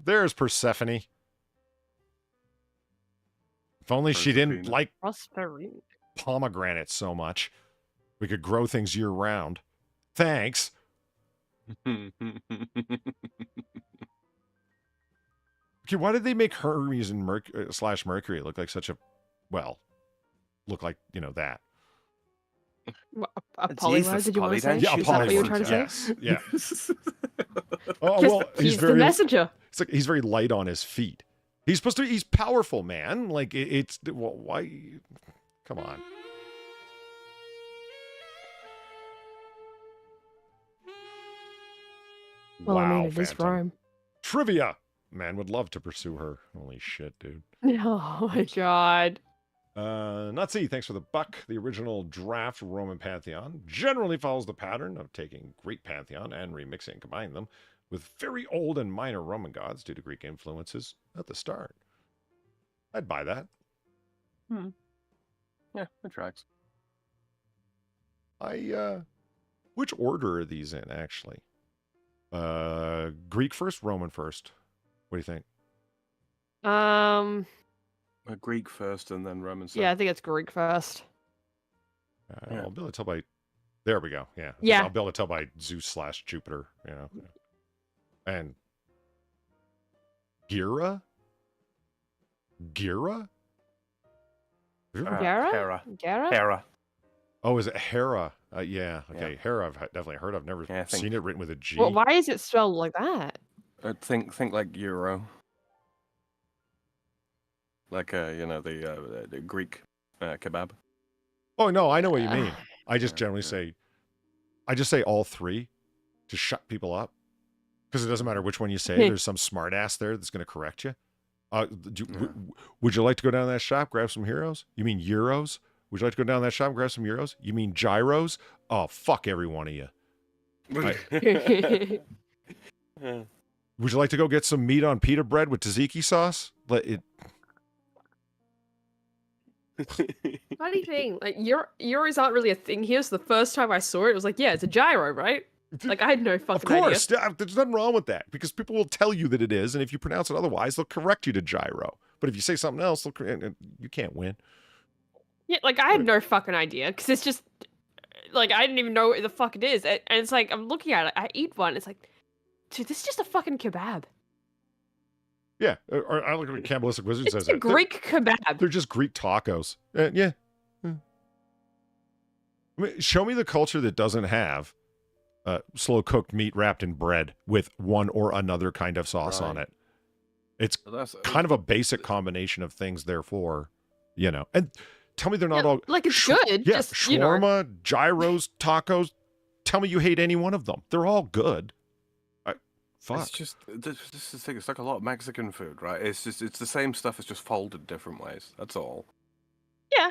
There's Persephone. If only she didn't like pomegranates so much. We could grow things year round. Thanks. Okay, why did they make Hermes and Mercury look like such a, look like, that? Apollo, did you want to say? Yeah, Is that what you were trying to say? Yes. Oh, well, he's the messenger. It's like he's very light on his feet. He's powerful, man. Like, why? Come on. Well, I mean, it is Rome. Trivia. Man would love to pursue her. Holy shit, dude. Oh my god. Nazi, thanks for the buck. The original draft Roman pantheon generally follows the pattern of taking Greek pantheon and remixing and combining them with very old and minor Roman gods due to Greek influences at the start. I'd buy that. Yeah, it tracks. Which order are these in, actually? Greek first, Roman first. What do you think? Greek first and then Roman second. Yeah, I think it's Greek first. I'll be able to tell by... There we go. Yeah. Yeah. I'll be able to tell by Zeus / Jupiter, And... Gira? Gara? Hera. Oh, is it Hera? Yeah. Okay. Yeah. Hera, I've definitely heard of. Never seen it written with a G. Well, why is it spelled like that? Think like Euro. Like the Greek kebab. Oh no, I know what you mean. I just generally say all three to shut people up, because it doesn't matter which one you say. There's some smart ass there that's going to correct you. Would you like to go down to that shop, grab some heroes? You mean euros? Would you like to go down to that shop and grab some euros? You mean gyros? Oh, fuck every one of you. Would you like to go get some meat on pita bread with tzatziki sauce? Funny thing, like euros aren't really a thing here. So the first time I saw it was like, yeah, it's a gyro, right? Like I had no fucking idea. Of course, there's nothing wrong with that, because people will tell you that it is, and if you pronounce it otherwise, they'll correct you to gyro. But if you say something else, you can't win. Yeah, like I had no fucking idea, because it's just like I didn't even know what the fuck it is, and it's like I'm looking at it, I eat one, it's like, dude, this is just a fucking kebab. Yeah, or I look at what Cannibalistic Wizard says. It's a Greek kebab. They're just Greek tacos. Yeah. I mean, show me the culture that doesn't have slow cooked meat wrapped in bread with one or another kind of sauce on it. It's kind of a basic combination of things, therefore, And tell me they're not all like it's good. Yeah, just, shawarma, gyros, tacos. Tell me you hate any one of them. They're all good. Fuck. It's just this is the thing. It's like a lot of Mexican food, right? It's the same stuff. It's just folded different ways. That's all. Yeah.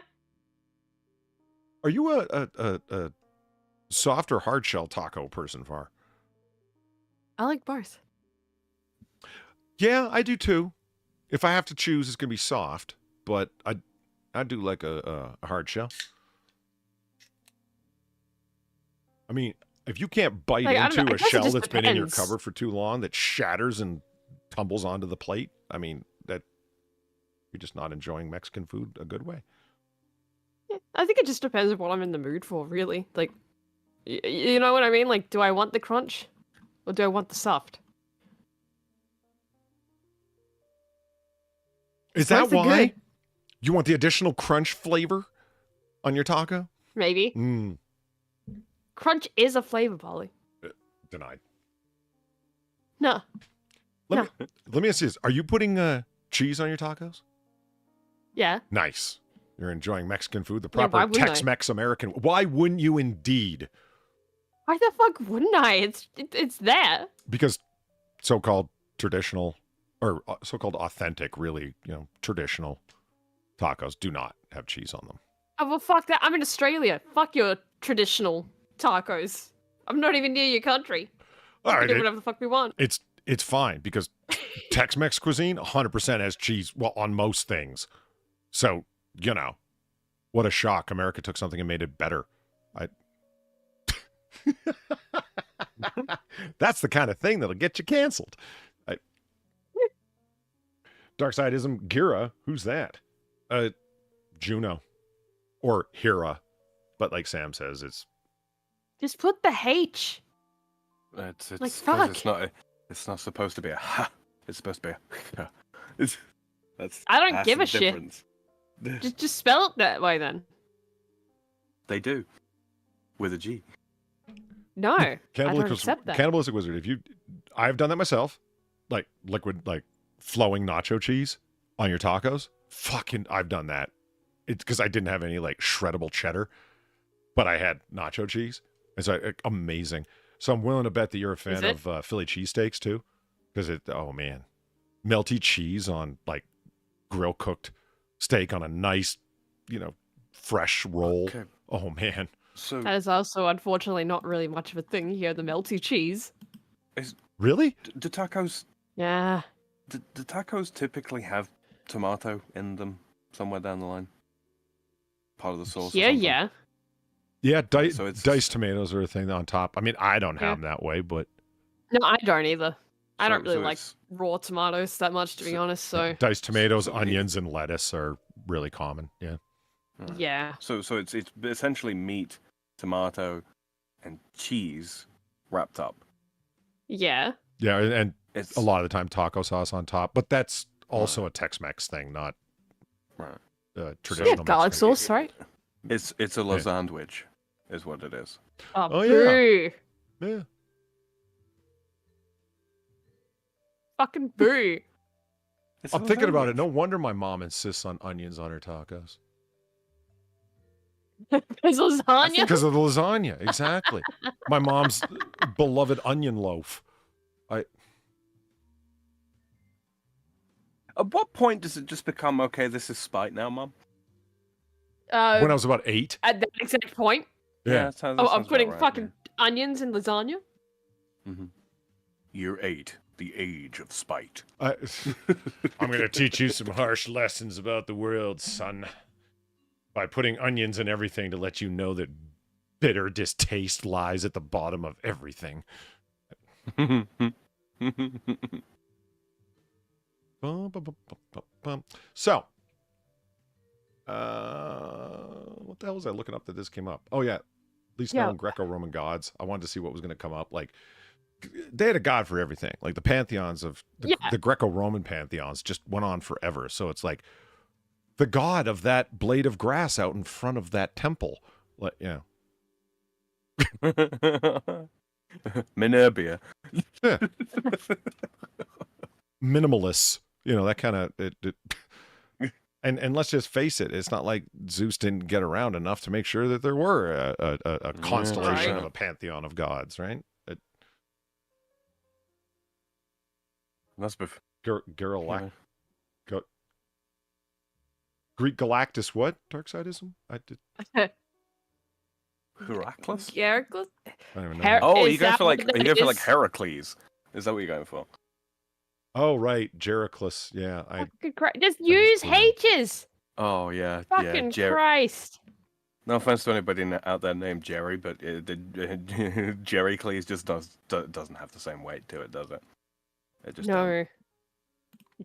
Are you a soft or hard shell taco person, Far? I like both. Yeah, I do too. If I have to choose, it's gonna be soft, but I do like a hard shell. I mean, if you can't bite into a shell that's been in your cupboard for too long, that shatters and tumbles onto the plate, I mean, that you're just not enjoying Mexican food a good way. Yeah, I think it just depends on what I'm in the mood for, really. Like, you know what I mean? Like, do I want the crunch or do I want the soft? Is that why? You want the additional crunch flavor on your taco? Maybe. Crunch is a flavor, Polly. Denied. No. Let me ask you this. Are you putting cheese on your tacos? Yeah. Nice. You're enjoying Mexican food, the Yeah, why proper wouldn't I? Tex-Mex American. Why wouldn't you indeed? Why the fuck wouldn't I? It's there. Because so-called traditional or so-called authentic, really, traditional tacos do not have cheese on them. Oh, well, fuck that. I'm in Australia. Fuck your traditional tacos. I'm not even near your country. All We right, can do whatever the fuck we want. it's fine because Tex-Mex cuisine 100% has cheese, well, on most things. So, what a shock. America took something and made it better. That's the kind of thing that'll get you canceled. Darksidism, Gira, who's that? Juno. Or Hera. But like Sam says, it's... Just put the H. It's Like, fuck. It's not supposed to be a ha. It's supposed to be a that's I don't that's give the a shit. difference. Just spell it that way then. They do. With a G. No, I don't accept that. Cannibalistic Wizard, I've done that myself. Like liquid, like flowing nacho cheese on your tacos. Fucking, I've done that. It's because I didn't have any like shreddable cheddar, but I had nacho cheese. It's amazing. So I'm willing to bet that you're a fan of Philly cheesesteaks too, because oh man, melty cheese on like grill cooked steak on a nice, fresh roll. Okay. Oh man. So that is also unfortunately not really much of a thing here. The melty cheese. Really? Do tacos? Yeah. Do tacos typically have tomato in them somewhere down the line? Part of the sauce. Yeah, yeah. Yeah, diced tomatoes are a thing on top. I mean, I don't have them that way, but... No, I don't either. I don't really like raw tomatoes that much, to be honest, so... Diced tomatoes, onions, and lettuce are really common, yeah. Yeah. So it's essentially meat, tomato, and cheese wrapped up. Yeah. Yeah, and it's a lot of the time taco sauce on top, but that's also a Tex-Mex thing, not traditional. Yeah, garlic sauce, right? It's a lasandwich, is what it is. Oh yeah. Yeah. Fucking boo. I'm thinking about it. No wonder my mom insists on onions on her tacos. Because lasagna? Because of the lasagna, exactly. My mom's beloved onion loaf. At what point does it just become, okay, this is spite now, Mom? When I was about 8. At that exact point? Yeah. I'm putting fucking onions in lasagna? Mm-hmm. Year 8, the age of spite. I'm going to teach you some harsh lessons about the world, son. By putting onions in everything to let you know that bitter distaste lies at the bottom of everything. So, what the hell was I looking up that this came up? Oh, yeah. At least known Greco-Roman gods. I wanted to see what was going to come up. Like, they had a god for everything. Like, the pantheons of the Greco-Roman pantheons just went on forever. So it's like, the god of that blade of grass out in front of that temple. Minervia. Yeah. Minimalists. That kind of... And let's just face it, it's not like Zeus didn't get around enough to make sure that there were a constellation of a pantheon of gods, right? Must be... Greek Galactus, what? Darksidism? Heracles? Heracles? I don't even know. Oh, are you going for like Heracles? Is that what you're going for? Oh, right. Jericles. Yeah. Just use H's. Oh, yeah. Fucking Christ. No offense to anybody out there named Jerry, but Jerrycles just doesn't have the same weight to it, does it? It just no.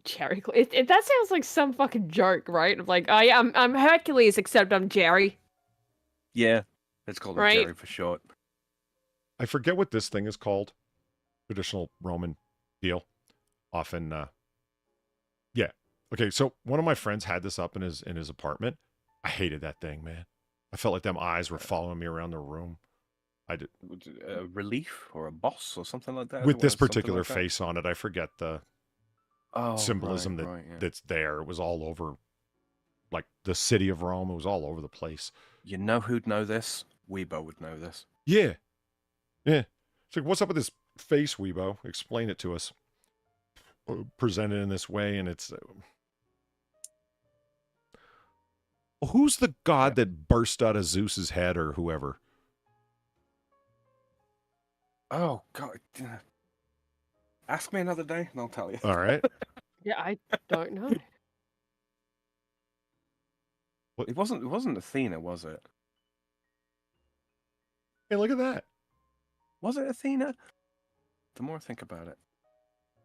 Jerry. That sounds like some fucking joke, right? Like, oh yeah, I'm Hercules, except I'm Jerry. Yeah, it's called a Jerry for short. I forget what this thing is called. Traditional Roman deal. Often, yeah. Okay, so one of my friends had this up in his apartment. I hated that thing, man. I felt like them eyes were following me around the room. I did. A relief or a boss or something like that? With this particular face on it, I forget the symbolism that's there. It was all over like the city of Rome. It was all over the place. You know who'd know this? Weebo would know this. Yeah. Yeah. It's like, what's up with this face, Weebo? Explain it to us. Presented in this way, and it's... who's the god that burst out of Zeus's head or whoever? Oh, God. Ask me another day, and I'll tell you. All right. Yeah, I don't know. It wasn't Athena, was it? Hey, look at that. Was it Athena? The more I think about it.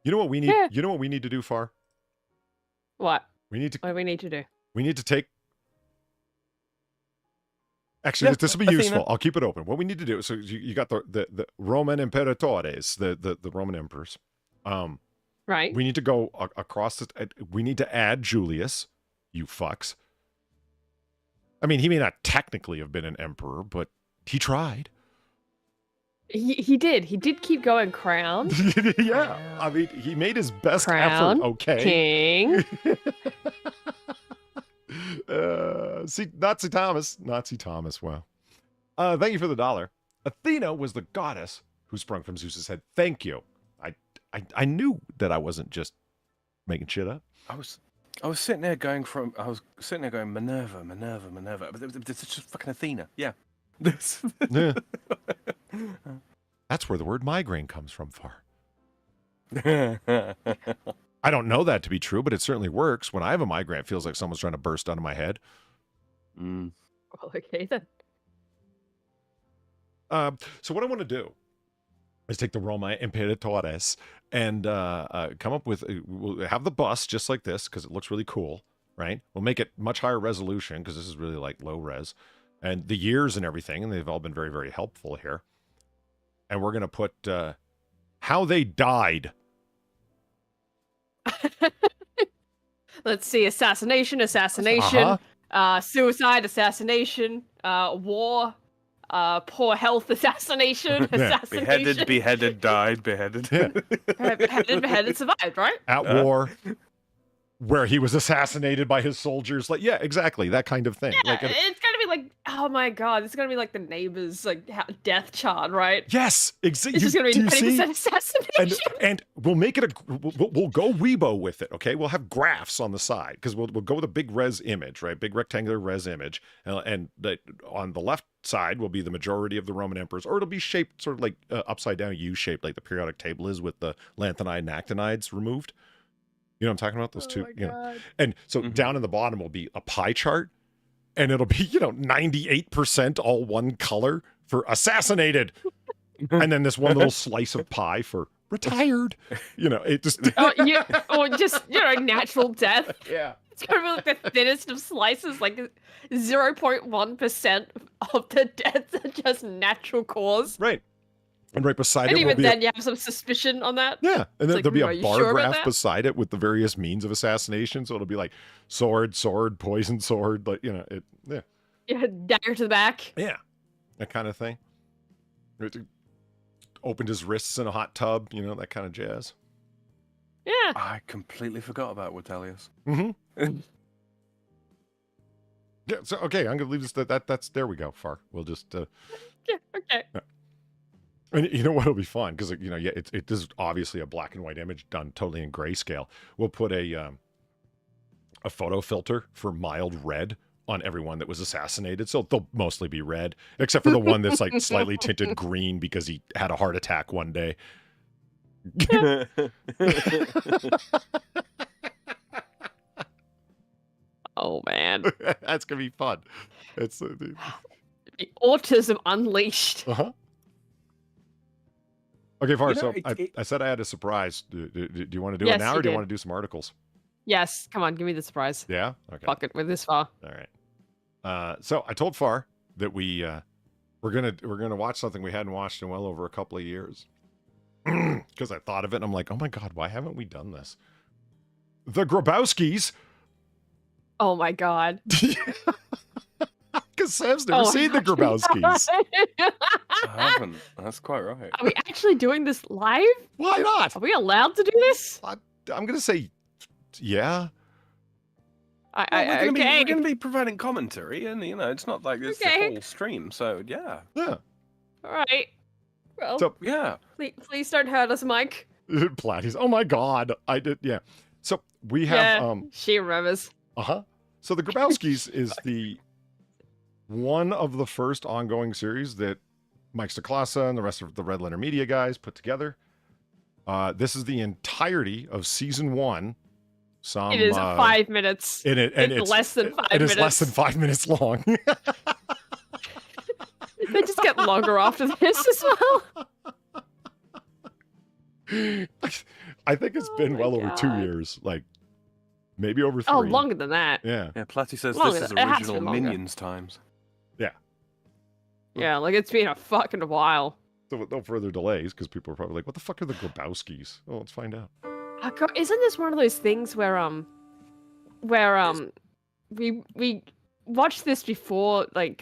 You know what we need? Yeah. You know what we need to do, Far? What? We need to... What do we need to do? We need to take... Actually, Yeah, this will be Athena. useful. I'll keep it open. What we need to do... So you got the Roman imperatores, the Roman emperors. Right. We need to go across the... We need to add Julius, you fucks. I mean, he may not technically have been an emperor, but he tried. He did. He did keep going crown. Yeah. I mean, he made his best Crown, effort, okay? King. See, Nazi Thomas. Wow. Thank you for the $1. Athena was the goddess who sprung from Zeus's head. Thank you. I knew that I wasn't just making shit up. I was sitting there going Minerva, but it's just fucking Athena. Yeah. Yeah. That's where the word migraine comes from, Far. I don't know that to be true, but it certainly works. When I have a migraine, it feels like someone's trying to burst out of my head. Mm. Well, okay then. So what I want to do is take the Roma Imperatores and come up with... we'll have the bus just like this, because it looks really cool, right? We'll make it much higher resolution, because this is really like low res. And the years and everything, and they've all been very, very helpful here. And we're going to put how they died. Let's see. Assassination, suicide, assassination, war, poor health, assassination, assassination. Beheaded, died, beheaded. Yeah. beheaded, survived, right? At war, where he was assassinated by his soldiers. Like, yeah, exactly. That kind of thing. Yeah, Like, it's going to be like, oh my God, it's going to be like the neighbors, like death chart, right? yes, exactly. It's just going to be 20% assassination. And we'll make it we'll go Weebo with it, okay? We'll have graphs on the side, because we'll go with a big res image, right? Big rectangular res image. And on the left side will be the majority of the Roman emperors, or it'll be shaped sort of like upside down U-shaped, like the periodic table is, with the lanthanides and actinides removed. You know what I'm talking about? Those two, you know. And so down in the bottom will be a pie chart, and it'll be, 98% all one color for assassinated. And then this one little slice of pie for retired. It just... or just, natural death. Yeah. It's going to be like the thinnest of slices, like 0.1% of the deaths are just natural cause. Right. And right beside And it will even be then, you have some suspicion on that. Yeah, and then like, there'll be are a you bar sure about graph that? beside it with the various means of assassination. So it'll be like sword, poison sword, like, yeah. Yeah, dagger to the back. Yeah, that kind of thing. Opened his wrists in a hot tub, that kind of jazz. Yeah. I completely forgot about Vitellius. Mm-hmm. Yeah, so, okay, I'm going to leave this, that's, there we go, Far. We'll just... Yeah, okay. And you know what will be fun? Because, it is obviously a black and white image done totally in grayscale. We'll put a photo filter for mild red on everyone that was assassinated. So they'll mostly be red, except for the one that's like slightly tinted green because he had a heart attack one day. Oh, man. That's going to be fun. It's The autism unleashed. Uh-huh. Okay, Far, so I said I had a surprise. Do you want to do it now, or do you want to do some articles? Yes, come on, give me the surprise. Yeah? Okay. Fuck it, we're this far. All right. So I told Far that we're gonna watch something we hadn't watched in well over a couple of years. Because I thought of it, and I'm like, oh my God, why haven't we done this? The Grabowskis. Oh my God. Because Sam's never seen the Grabowskis. I haven't. That's quite right. Are we actually doing this live? Why not? Are we allowed to do this? I'm going to say, yeah. We're going to be providing commentary, and it's not like it's the whole stream. So yeah. Yeah. All right. Well, so, yeah. Please don't hurt us, Mike. Platties. Oh my God, I did. Yeah. So we have. She remembers. So the Grabowskis is one of the first ongoing series that Mike Stoklasa and the rest of the Red Letter Media guys put together. This is the entirety of season 1. It is 5 minutes. It's less than 5 minutes. It is less than 5 minutes long. They just get longer after this as well. I think it's been well over 2 years, like maybe over 3. Oh, longer than that. Yeah. Yeah, Platty says this is original Minions times. Yeah. Yeah, like it's been a fucking while. So with no further delays, because people are probably like, what the fuck are the Grabowskis? Oh, let's find out. Isn't this one of those things where we watched this before, like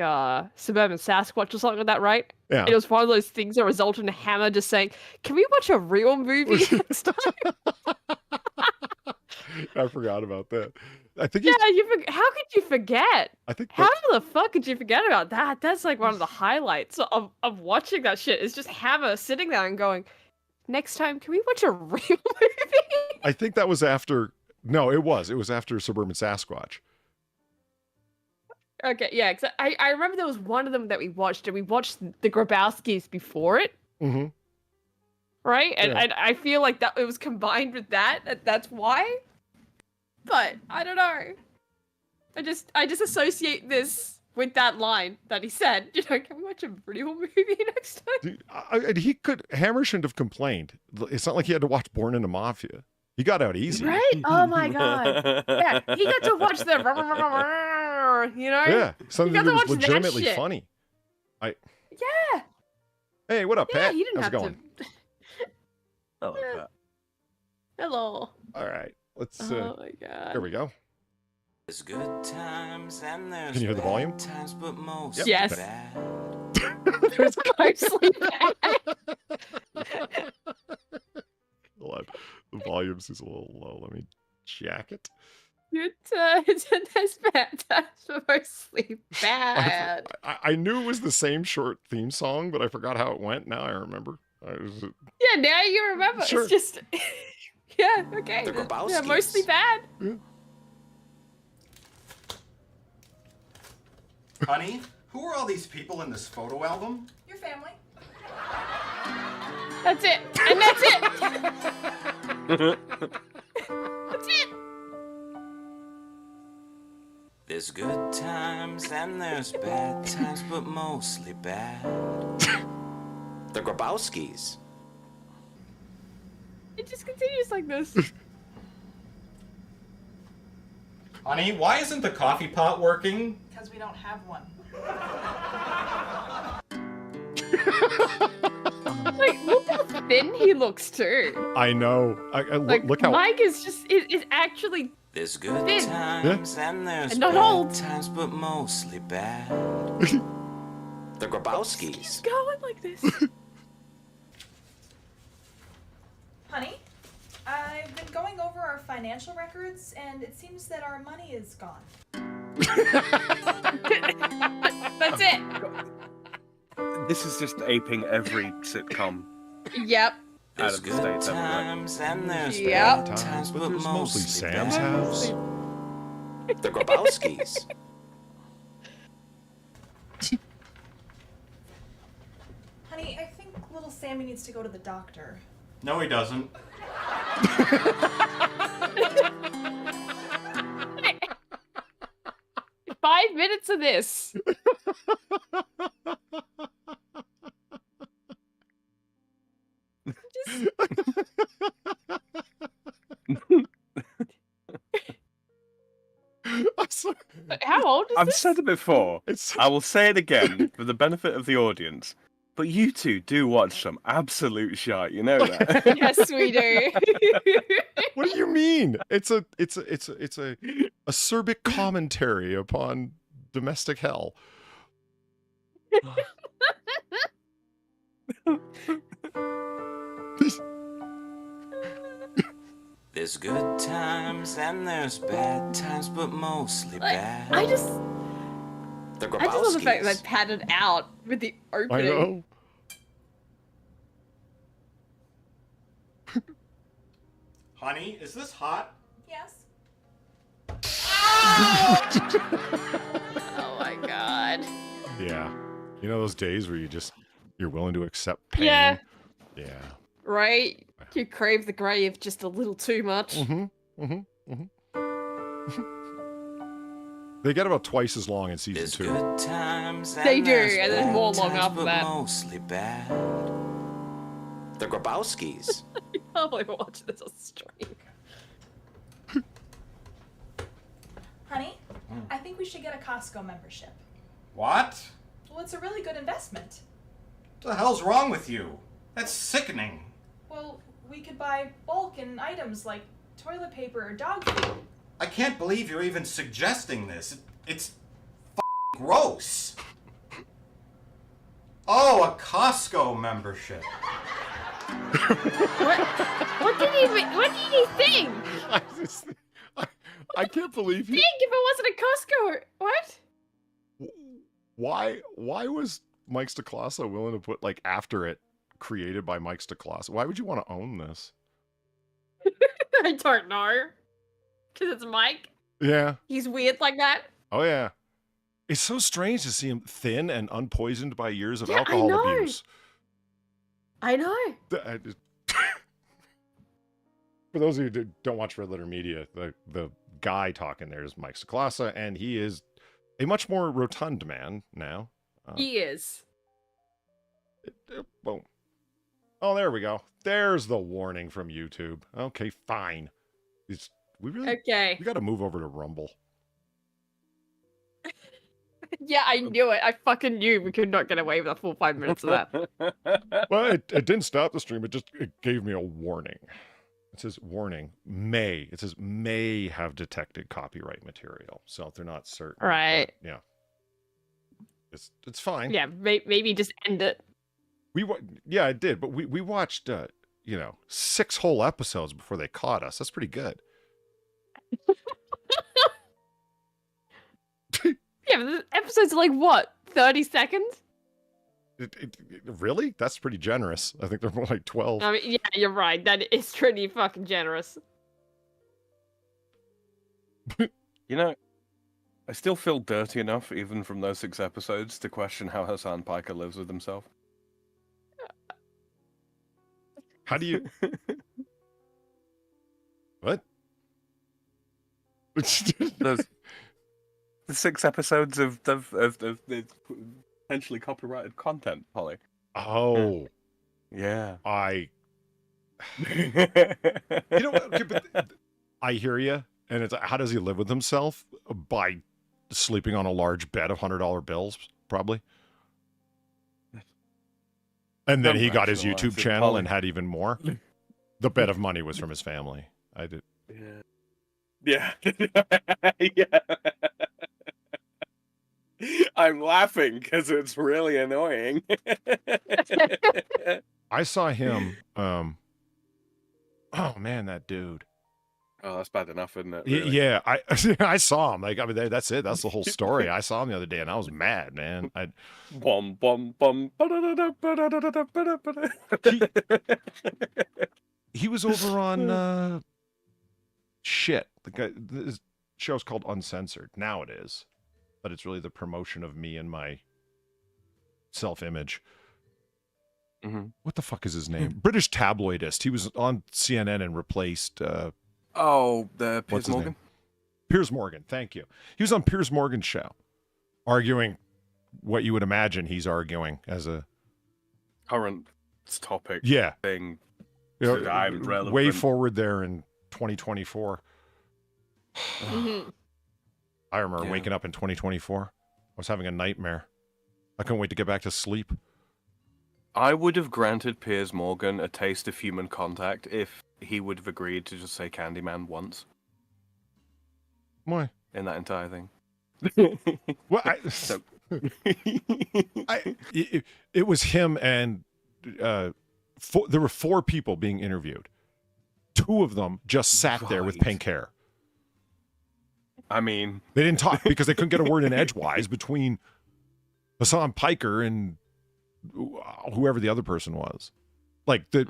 Suburban Sasquatch or something like that, right? Yeah. It was one of those things that resulted in Hammer just saying, "Can we watch a real movie next time?" I forgot about that. I think. Yeah, how could you forget? I think. How the fuck could you forget about that? That's like one of the highlights of watching that shit. Is just Hammer sitting there and going, "Next time, can we watch a real movie?" I think that was after. No, it was. It was after Suburban Sasquatch. Okay, yeah, because I remember there was one of them that we watched, and we watched the Grabowskis before it. Mm-hmm. Right? And Yeah. I feel like that it was combined with that. That's why. But I don't know. I just associate this with that line that he said. Can we watch a real movie next time? Dude, Hammer shouldn't have complained. It's not like he had to watch Born in the Mafia. He got out easy. Right? Oh my god. Yeah, he got to watch the Yeah, something that was legitimately funny. Yeah. Hey, what up, Pat? He didn't How's it going? I like that. Hello. All right, let's. Oh my god. There we go. There's good times and there's Can you hear the volume? times, but most Yes. bad. There's mostly bad. Hold on. The volume is a little low. Let me jack it. Good times and there's bad times, but mostly bad. I knew it was the same short theme song, but I forgot how it went. Now I remember. Yeah, now you remember. Sure. It's just, yeah, okay. The Yeah, Grabowskis. mostly bad. Honey, who are all these people in this photo album? Your family. That's it. And that's it. That's it. There's good times and there's bad times, but mostly bad. The Grabowskis. It just continues like this. Honey, why isn't the coffee pot working? Because we don't have one. Like, look how thin he looks too. I know. Look how. Mike is actually There's good thin. times and there's And not bad old. times, but mostly bad. The Grabowskis. He's going like this. Honey, I've been going over our financial records, and it seems that our money is gone. That's it. This is just aping every sitcom Yep. out There's of the good States ever. times and there's Yep. bad times, but there's mostly Sam's bad. house. The Grabowskis. Honey, I think little Sammy needs to go to the doctor. No, he doesn't. 5 minutes of this. How old is I've this? said it before. I will say it again for the benefit of the audience. But you two do watch some absolute shite, you know that. Yes, we do. What do you mean? It's a acerbic commentary upon domestic hell. There's good times and there's bad times, but mostly bad. I just The love the fact that Grabowskis. they padded out with the opening. I know. Honey, is this hot? Yes. Oh my god. Yeah. You know those days where you're willing to accept pain? Yeah. Yeah. Right? You crave the grave just a little too much. They get about twice as long in season There's 2. good times and They do, there's and then bad more long times, after but that. mostly bad. The Grabowskis. I can't believe I watched this on stream. Honey, I think we should get a Costco membership. What? Well, it's a really good investment. What the hell's wrong with you? That's sickening. Well, we could buy bulk in items like toilet paper or dog food. I can't believe you're even suggesting this. It's f***ing gross. Oh, a Costco membership. What did he think? I can't believe Think if it wasn't a Costco. What? Why was Mike Stacklasa willing to put like after it created by Mike Stacklasa? Why would you want to own this? I don't know. Because it's Mike. Yeah. He's weird like that. Oh yeah. It's so strange to see him thin and unpoisoned by years of Yeah, I alcohol know. abuse. I know. For those of you who don't watch Red Letter Media, the guy talking there is Mike Stacklasa, and he is a much more rotund man now. He is. Boom. Oh, there we go. There's the warning from YouTube. Okay, fine. Okay. We got to move over to Rumble. Yeah, I knew it. I fucking knew we could not get away with a full 5 minutes of that. Well, it didn't stop the stream. It gave me a warning. It says warning may. It says may have detected copyright material. So if they're not certain. Right. But, yeah. It's fine. Yeah, maybe just end it. Yeah, I did. But we watched 6 whole episodes before they caught us. That's pretty good. Yeah, but the episodes are like what, 30 seconds? Really? That's pretty generous. I think they're more like 12. I mean, yeah, you're right. That is pretty fucking generous. You know, I still feel dirty enough, even from those 6 episodes, to question how Hassan Piker lives with himself. How do you? What? The 6 episodes of potentially copyrighted content, Polly. Oh. Yeah. You know what? Okay, but I hear you. And it's how does he live with himself? By sleeping on a large bed of $100 bills, probably. And then he got his YouTube channel and had even more. The bed of money was from his family. I did. Yeah. Yeah. I'm laughing because it's really annoying. I saw him. Oh man, that dude. Oh, that's bad enough, isn't it? Really? Yeah, I saw him. Like, I mean, that's it. That's the whole story. I saw him the other day, and I was mad, man. Bum, bum, bum. He was over on shit. The guy. This show's called Uncensored. Now it is, but it's really the promotion of me and my self-image. Mm-hmm. What the fuck is his name? British tabloidist. He was on CNN and replaced. The Piers Morgan? Piers Morgan, thank you. He was on Piers Morgan's show, arguing what you would imagine he's arguing as a current topic. Yeah. Thing. You know, I'm relevant. way forward there in 2024. Mm-hmm. I remember waking up in 2024. I was having a nightmare. I couldn't wait to get back to sleep. I would have granted Piers Morgan a taste of human contact if he would have agreed to just say Candyman once. Why? In that entire thing. Well, it was him and there were 4 people being interviewed. 2 of them just sat there with pink hair. I mean, they didn't talk because they couldn't get a word in edgewise between Hassan Piker and whoever the other person was. Like the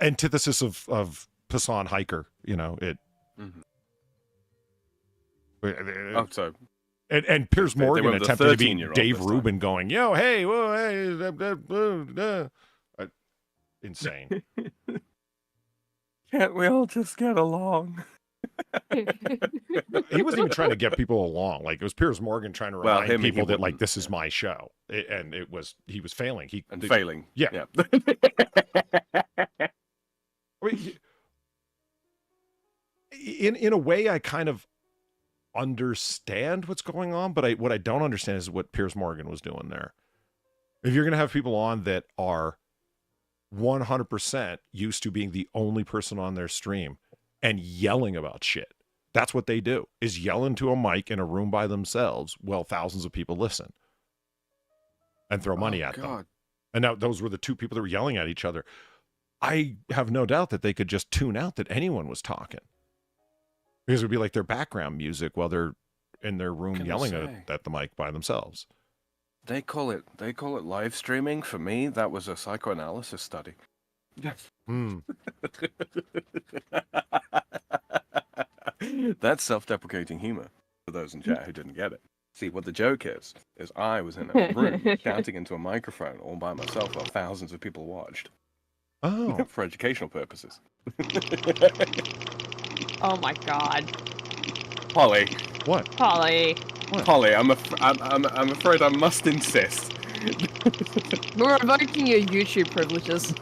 antithesis of Hassan Hiker, you know, it. Oh, so. And Piers Morgan attempting to be Dave Rubin going, yo, hey, whoa, hey, insane. Can't we all just get along? He wasn't even trying to get people along. Like, it was Piers Morgan trying to remind people that, like, this is my show. And he was failing. Failing. Yeah. I mean, in a way, I kind of understand what's going on, but what I don't understand is what Piers Morgan was doing there. If you're going to have people on that are 100% used to being the only person on their stream and yelling about shit, that's what they do, is yell into a mic in a room by themselves while thousands of people listen and throw money at them. And now those were the 2 people that were yelling at each other. I have no doubt that they could just tune out that anyone was talking. Because it would be like their background music while they're in their room yelling at the mic by themselves. They call it live streaming. For me, that was a psychoanalysis study. Yes. That's self-deprecating humor for those in chat who didn't get it. See, what the joke is I was in a room shouting into a microphone all by myself while thousands of people watched. Oh. For educational purposes. Oh my God. Polly. What? Polly. What? Polly, I'm afraid I must insist. We're revoking your YouTube privileges.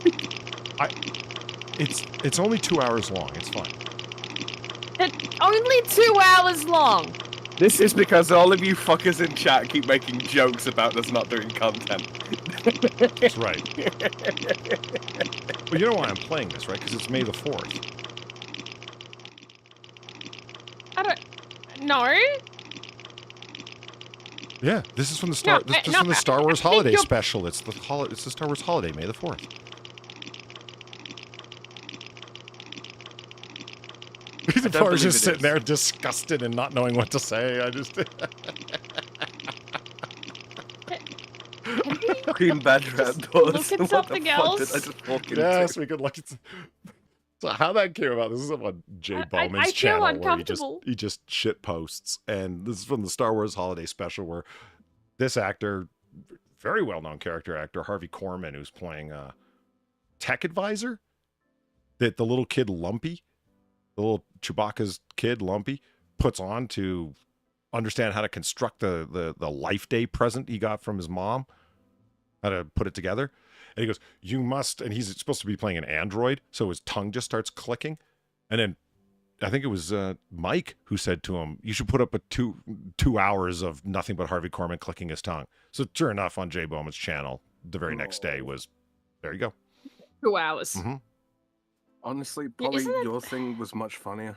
It's only 2 hours long. It's fine. It's only 2 hours long. This is because all of you fuckers in chat keep making jokes about us not doing content. That's right. Well, you know why I'm playing this, right? Because it's May the 4th. I don't... No? Yeah, this is from the Star. This is from the Star Wars Holiday Special. It's the Star Wars Holiday, May the 4th. I was just sitting there disgusted and not knowing what to say. I just. Green Badger outdoors. Look at something else. I just walk into? Yes, we could look at. So how that came about? This is on Jay Bowman's channel where he just shit posts, and this is from the Star Wars Holiday Special where this actor, very well-known character actor Harvey Korman, who's playing tech advisor, that the little kid Lumpy, the little Chewbacca's kid Lumpy, puts on to understand how to construct the Life Day present he got from his mom, how to put it together. And he goes, you must, and he's supposed to be playing an android, so his tongue just starts clicking. And then I think it was Mike who said to him, you should put up a two hours of nothing but Harvey Korman clicking his tongue. So sure enough, on Jay Bowman's channel, the very next day was, there you go. 2 hours. Mm-hmm. Honestly, Polly, your thing was much funnier.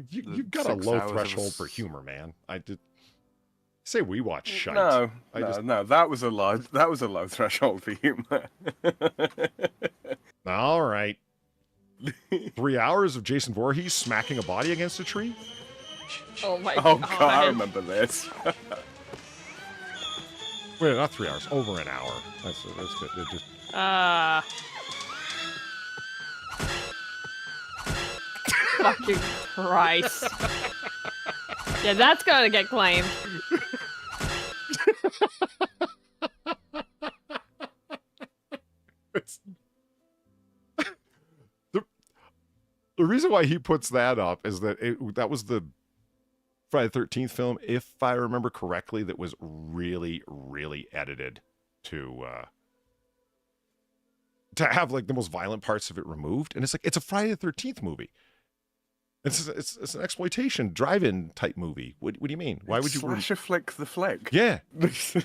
You've got a low threshold for humor, man. I did say we watch shite. No, that was a low threshold for humor. All right. 3 hours of Jason Voorhees smacking a body against a tree? Oh my God, I remember this. Wait, not 3 hours, over an hour. That's good. It just... Fucking Christ. Yeah, that's gonna get claimed. The reason why he puts that up is that that was the Friday the 13th film, if I remember correctly, that was really, really edited to have like the most violent parts of it removed. And it's like, it's a Friday the 13th movie. It's an exploitation drive-in type movie. What do you mean? Why would you slasher flick the flick? Yeah. It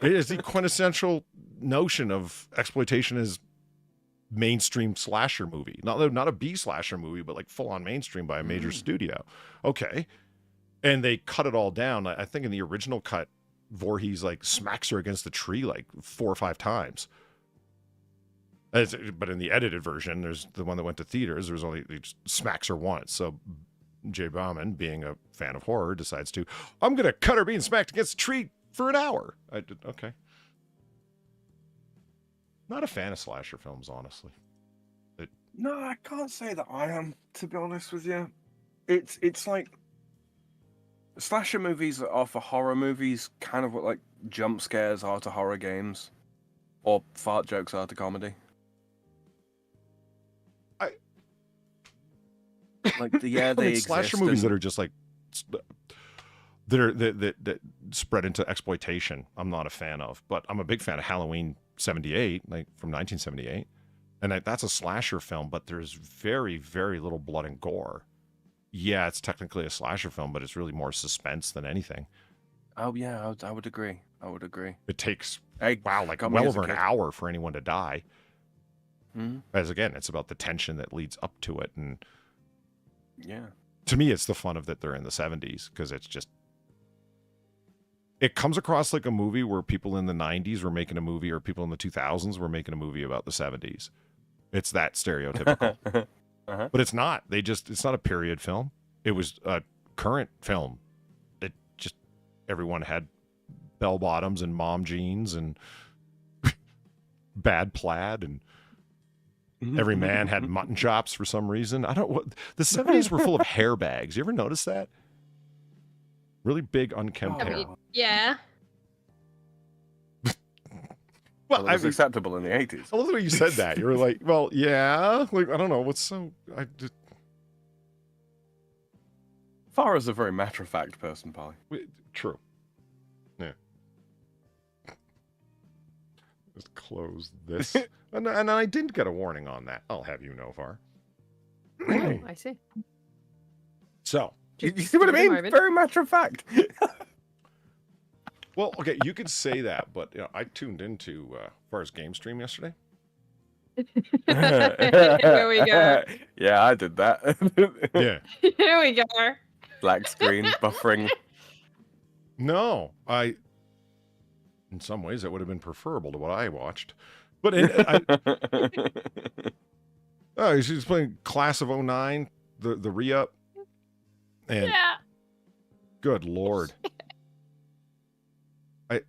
is the quintessential notion of exploitation as mainstream slasher movie. Not a B slasher movie, but like full-on mainstream by a major studio. Okay. And they cut it all down. I think in the original cut, Voorhees like smacks her against the tree like 4 or 5 times. But in the edited version, there's the one that went to theaters. There was only he just smacks her once. So Jay Bauman, being a fan of horror, decides to, I'm going to cut her being smacked against a tree for an hour. Okay. Not a fan of slasher films, honestly. No, I can't say that I am, to be honest with you. It's like slasher movies are for horror movies, kind of what like jump scares are to horror games, or fart jokes are to comedy. They slasher movies that are just like that spread into exploitation. I'm not a fan of, but I'm a big fan of Halloween '78, like from 1978, and that's a slasher film, but there's very, very little blood and gore. Yeah, it's technically a slasher film, but it's really more suspense than anything. Oh yeah, I would agree. It takes well over an hour for anyone to die. As again, it's about the tension that leads up to it, and yeah, to me, it's the fun of that they're in the 70s because it's just. It comes across like a movie where people in the 90s were making a movie, or people in the 2000s were making a movie about the 70s. It's that stereotypical. But it's not. It's not a period film. It was a current film. It just, everyone had bell bottoms and mom jeans and bad plaid, and every man had mutton chops for some reason. I don't what the 70s were full of hair bags. You ever notice that? Really big unkempt hair. Yeah. Well, it was acceptable in the 80s. I love the way you said that. You were like, well, yeah. Like, I don't know. What's so... Farah's a very matter-of-fact person, Polly. True. Yeah. Just close this. and I didn't get a warning on that. I'll have you know, Far. Oh, I see. So... You see what I mean? Very matter-of-fact. Well, okay, you could say that, but I tuned into Far's game stream yesterday. Here we go. Yeah, I did that. Yeah. Here we go. Black screen, buffering. No, in some ways, that would have been preferable to what I watched. But she's playing Class of 09, the re-up. And yeah. Good Lord. I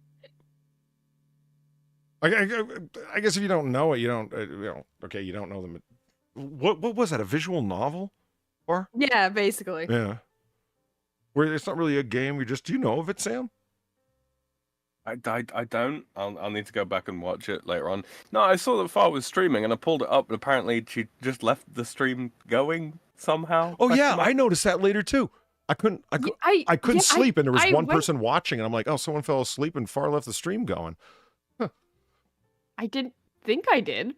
guess if you don't know it, you don't you don't know them. What was that? A visual novel? Or yeah, basically. Yeah. Where it's not really a game. Do you know of it, Sam? I don't. I'll need to go back and watch it later on. No, I saw that Far was streaming, and I pulled it up, and apparently she just left the stream going somehow. Oh yeah, I noticed that later too. I couldn't sleep, and there was one person watching, and I'm like, oh, someone fell asleep, and Far left the stream going. Huh. I didn't think I did.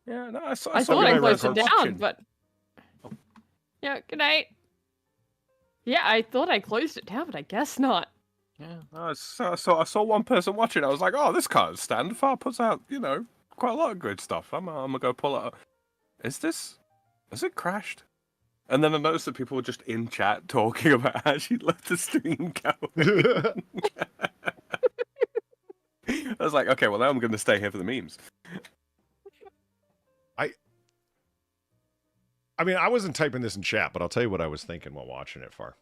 Yeah, no, I thought I closed it down, but yeah, good night. Yeah, I thought I closed it down, but I guess not. Yeah, I saw one person watching. I was like, oh, this can't stand. Far puts out, quite a lot of good stuff. I'm gonna go pull it up. Has it crashed? And then I noticed that people were just in chat talking about how she let the stream go. I was like, okay, well now I'm going to stay here for the memes. I mean, I wasn't typing this in chat, but I'll tell you what I was thinking while watching it, Far.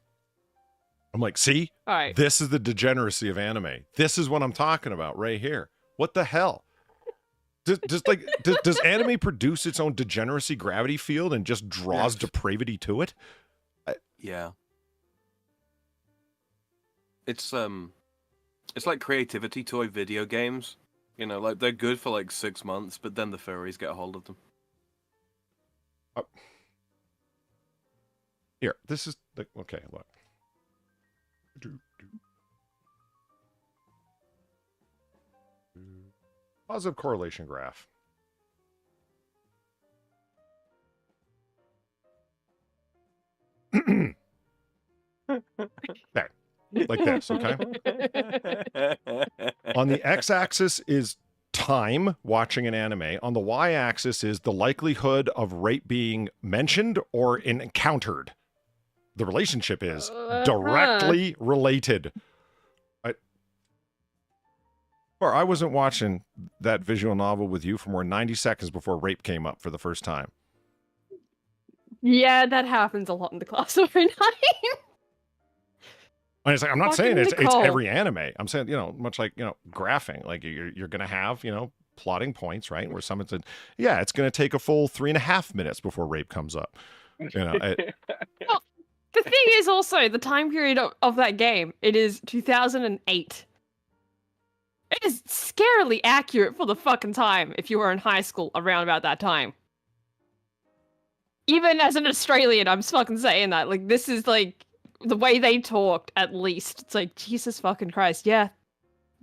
I'm like, see? All right. This is the degeneracy of anime. This is what I'm talking about right here. What the hell? Does anime produce its own degeneracy gravity field and just draws depravity to it? Yeah. It's like creativity toy video games. Like they're good for like 6 months, but then the furries get a hold of them. Here, this is okay. Look. Positive correlation graph. There. Like this, okay? On the x-axis is time watching an anime. On the y-axis is the likelihood of rape being mentioned or encountered. The relationship is directly related. Or I wasn't watching that visual novel with you for more than 90 seconds before rape came up for the first time. Yeah, that happens a lot in the class every night. And it's like, I'm not saying it's every anime. I'm saying, much like, graphing, like you're going to have, plotting points, right? Where someone said, yeah, it's going to take a full 3.5 minutes before rape comes up. Well, the thing is also the time period of that game. It is 2008. It is scarily accurate for the fucking time if you were in high school around about that time. Even as an Australian, I'm fucking saying that. Like, this is like the way they talked, at least. It's like, Jesus fucking Christ, yeah.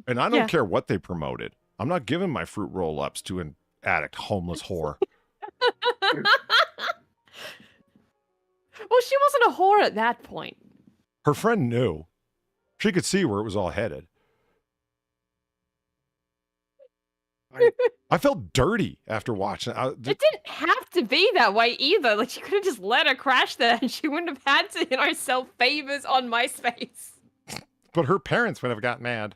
And I don't care what they promoted. I'm not giving my fruit roll-ups to an addict, homeless whore. Well, she wasn't a whore at that point. Her friend knew. She could see where it was all headed. I felt dirty after watching it. It didn't have to be that way either. Like, she could have just let her crash there and she wouldn't have had to, sell favors on MySpace. But her parents would have got mad.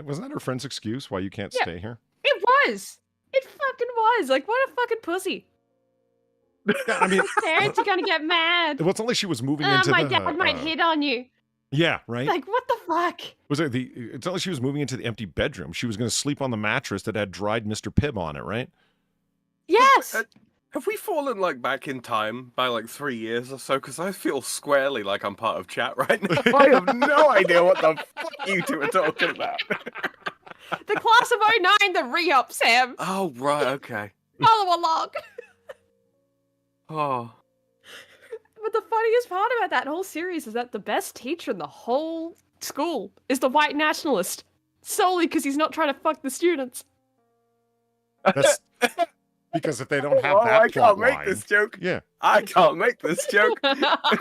Wasn't that her friend's excuse why you can't stay here? It was. It fucking was. Like, what a fucking pussy. Yeah, I mean, parents are gonna get mad. Well, it's not like she was moving into my dad might hit on you. Yeah, right? Like, what the fuck? It's not like she was moving into the empty bedroom. She was going to sleep on the mattress that had dried Mr. Pibb on it, right? Yes! Have we fallen, back in time by, 3 years or so? Because I feel squarely like I'm part of chat right now. I have no idea what the fuck you two are talking about. The class of 09, the re-up, Sam. Oh, right, okay. Follow along. Oh. But the funniest part about that whole series is that the best teacher in the whole school is the white nationalist. Solely because he's not trying to fuck the students. That's because if they don't have that I can't plot make this joke. Yeah. I can't make this joke. I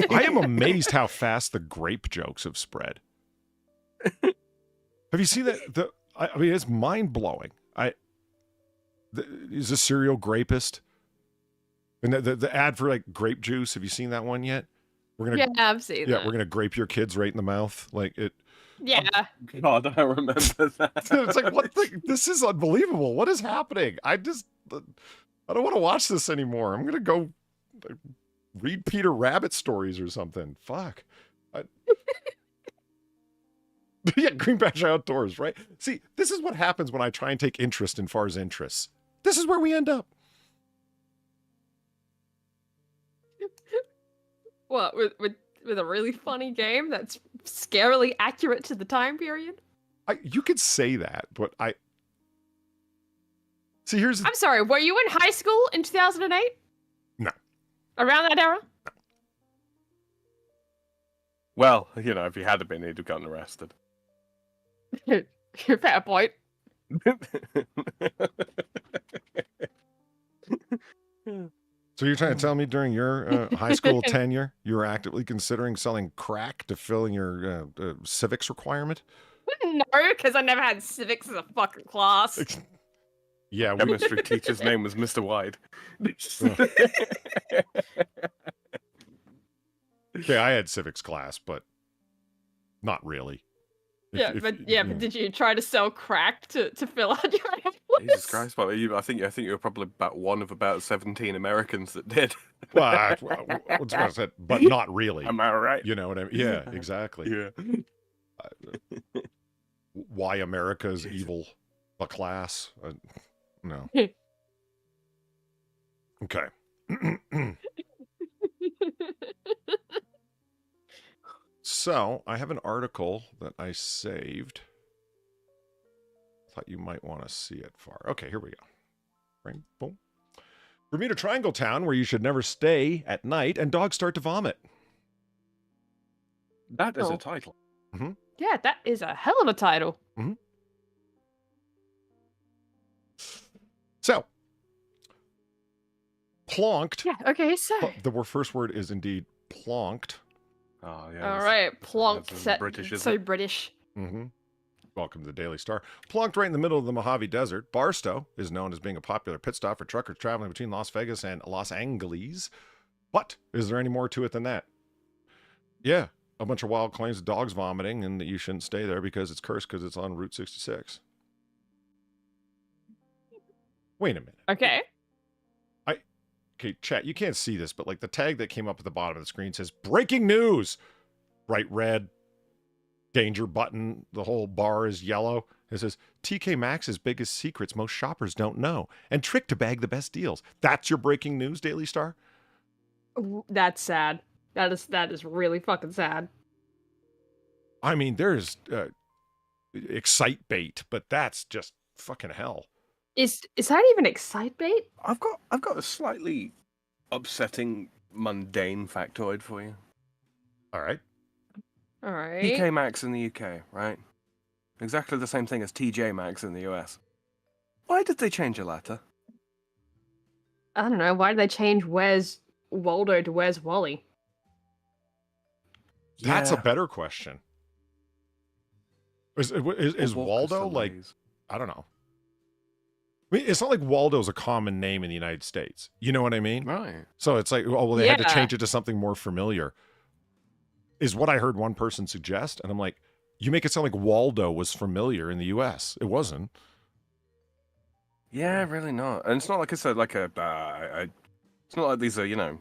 am amazed how fast the grape jokes have spread. Have you seen that? I mean, it's mind-blowing. He's a serial grapist. And the ad for grape juice, have you seen that one yet? Yeah, I've seen that. Yeah, we're gonna grape your kids right in the mouth. Yeah. Oh, God, I remember that. It's like, what? This is unbelievable. What is happening? I don't want to watch this anymore. I'm gonna go read Peter Rabbit stories or something. Fuck. Yeah, Green Badge Outdoors, right? See, this is what happens when I try and take interest in Far's interests. This is where we end up. What, with a really funny game that's scarily accurate to the time period? You could say that, but See, I'm sorry, were you in high school in 2008? No. Around that era? No. Well, if he had been, he'd have gotten arrested. Fair point. So you're trying to tell me during your high school tenure, you were actively considering selling crack to fill in your civics requirement? No, because I never had civics as a fucking class. Yeah, chemistry teacher's name was Mr. Wide. Okay, I had civics class, but not really. But did you try to sell crack to fill out your envelopes? Jesus Christ, but I think you were probably about one of about 17 Americans that did. Well, what's what I said, but not really. Am I right? You know what I mean? Yeah, exactly. Yeah. Why America's evil, a class? No. Okay. So, I have an article that I saved. Thought you might want to see it, Far. Okay, here we go. Right, boom. Bermuda Triangle Town, where you should never stay at night, and dogs start to vomit. That is a title. Mm-hmm. Yeah, that is a hell of a title. Mm-hmm. So, plonked. Yeah, okay, so. The first word is indeed plonked. Oh, yeah. All right, plonked. British, so British. Mm-hmm. Welcome to the Daily Star. Plonked right in the middle of the Mojave Desert, Barstow is known as being a popular pit stop for truckers traveling between Las Vegas and Los Angeles. But is there any more to it than that? Yeah, a bunch of wild claims of dogs vomiting and that you shouldn't stay there because it's cursed because it's on Route 66. Wait a minute. Okay. Okay, chat, you can't see this, but like the tag that came up at the bottom of the screen says breaking news. Bright red, danger button. The whole bar is yellow. It says TK Maxx's biggest secrets most shoppers don't know and trick to bag the best deals. That's your breaking news, Daily Star? That's sad. That is really fucking sad. I mean, there's excite bait, but that's just fucking hell. Is that even excite bait? I've got a slightly upsetting, mundane factoid for you. All right. TK Maxx in the UK, right? Exactly the same thing as TJ Maxx in the US. Why did they change a letter? I don't know. Why did they change Where's Waldo to Where's Wally? That's a better question. Is Waldo like, I don't know. I mean, it's not like Waldo's a common name in the United States. You know what I mean? Right. So it's like, oh, well, they had to change it to something more familiar. Is what I heard one person suggest. And I'm like, you make it sound like Waldo was familiar in the U.S. It wasn't. Yeah, really not. And it's not like it's like a, it's not like these are, you know,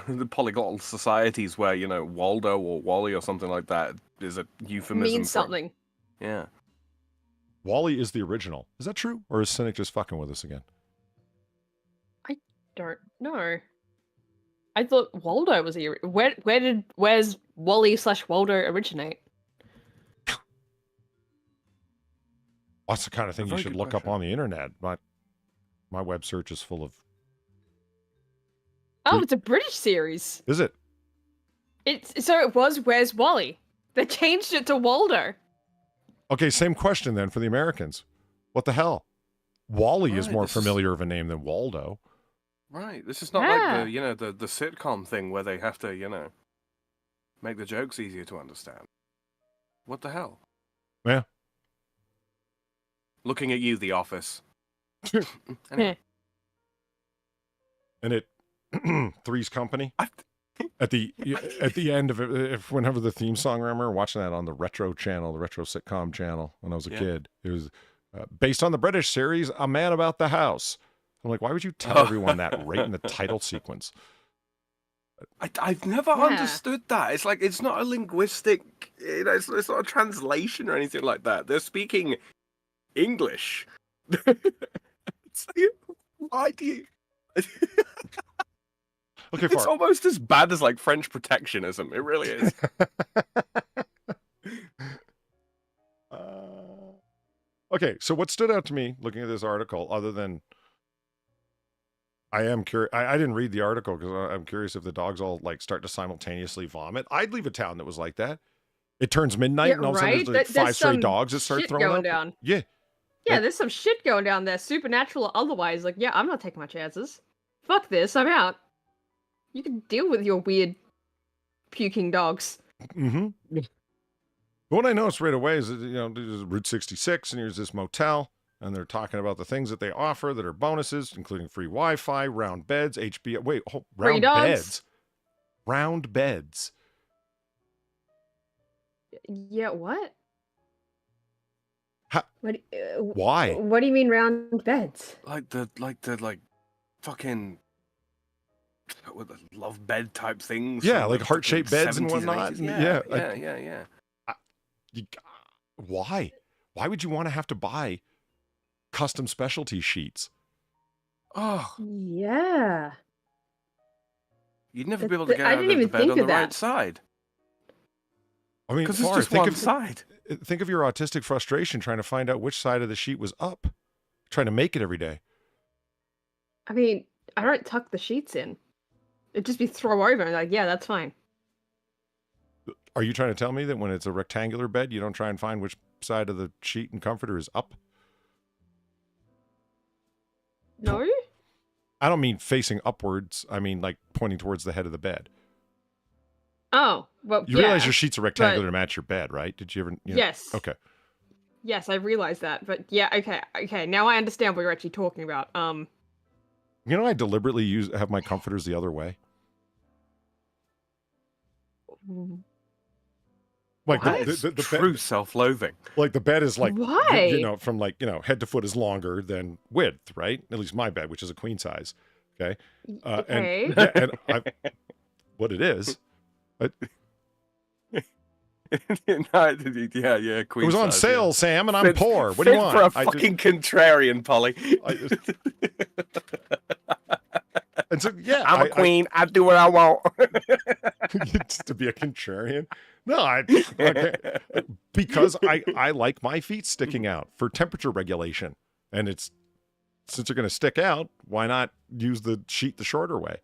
the polyglottal societies where, you know, Waldo or Wally or something like that is a euphemism. Means something. Yeah. Wally is the original. Is that true? Or is Cynic just fucking with us again? I don't know. I thought Waldo was the... Where's Wally/Waldo originate? That's the kind of thing you should look up on the internet. My web search is full of... Oh, it's a British series. Is it? So it was Where's Wally? They changed it to Waldo. Okay, same question then for the Americans. What the hell? Wally is more familiar of a name than Waldo. Right. This is not like the, you know, the sitcom thing where they have to, you know, make the jokes easier to understand. What the hell? Yeah. Looking at you, The Office. Anyway. And it Three's Company. At the end of it, whenever the theme song, I remember watching that on the retro channel, the retro sitcom channel when I was a kid. It was based on the British series, A Man About the House. I'm like, why would you tell everyone that right in the title sequence? I've never understood that. It's like, it's not a linguistic, you know, it's not a translation or anything like that. They're speaking English. It's like, why do you... Okay, it's almost as bad as like French protectionism. It really is. Okay, so what stood out to me looking at this article, other than I am curious, I didn't read the article because I'm curious if the dogs all like start to simultaneously vomit. I'd leave a town that was like that. It turns midnight and all of a sudden there's like 5 stray dogs that start throwing up. Down. Yeah. Yeah, there's some shit going down there, supernatural or otherwise. Like, yeah, I'm not taking my chances. Fuck this, I'm out. You can deal with your weird puking dogs. Mm-hmm. What I noticed right away is that, you know, there's Route 66 and here's this motel and they're talking about the things that they offer that are bonuses, including free Wi-Fi, round beds, HBO. Wait, round beds? Round beds. Yeah, what? Why? What do you mean round beds? Like the fucking love bed type things. Yeah, like heart-shaped beds and whatnot. Yeah. Why? Why would you want to have to buy custom specialty sheets? Oh. Yeah. You'd never be able to get out of the bed on the right side. I mean, because it's just one side. Think of your autistic frustration trying to find out which side of the sheet was up, trying to make it every day. I mean, I don't tuck the sheets in. It'd just be throw over. Like, yeah, that's fine. Are you trying to tell me that when it's a rectangular bed, you don't try and find which side of the sheet and comforter is up? No? I don't mean facing upwards. I mean like pointing towards the head of the bed. Oh, well, you realize your sheets are rectangular to match your bed, right? Did you ever? Yes. Okay. Yes, I realized that, but yeah, okay. Now I understand what you're actually talking about. You know, I deliberately have my comforters the other way. Like the true self-loathing. Like the bed is like, Why? you know, from like, you know, head to foot is longer than width, right? At least my bed, which is a queen size. Okay. Okay. What it is. Yeah, queen it was on size, sale, yeah. Sam, and I'm poor. What do you want? For a fucking contrarian, Polly. And so, yeah, I'm a queen. I do what I want. Just to be a contrarian. No, because I like my feet sticking out for temperature regulation. And it's, since they're going to stick out, why not use the sheet the shorter way?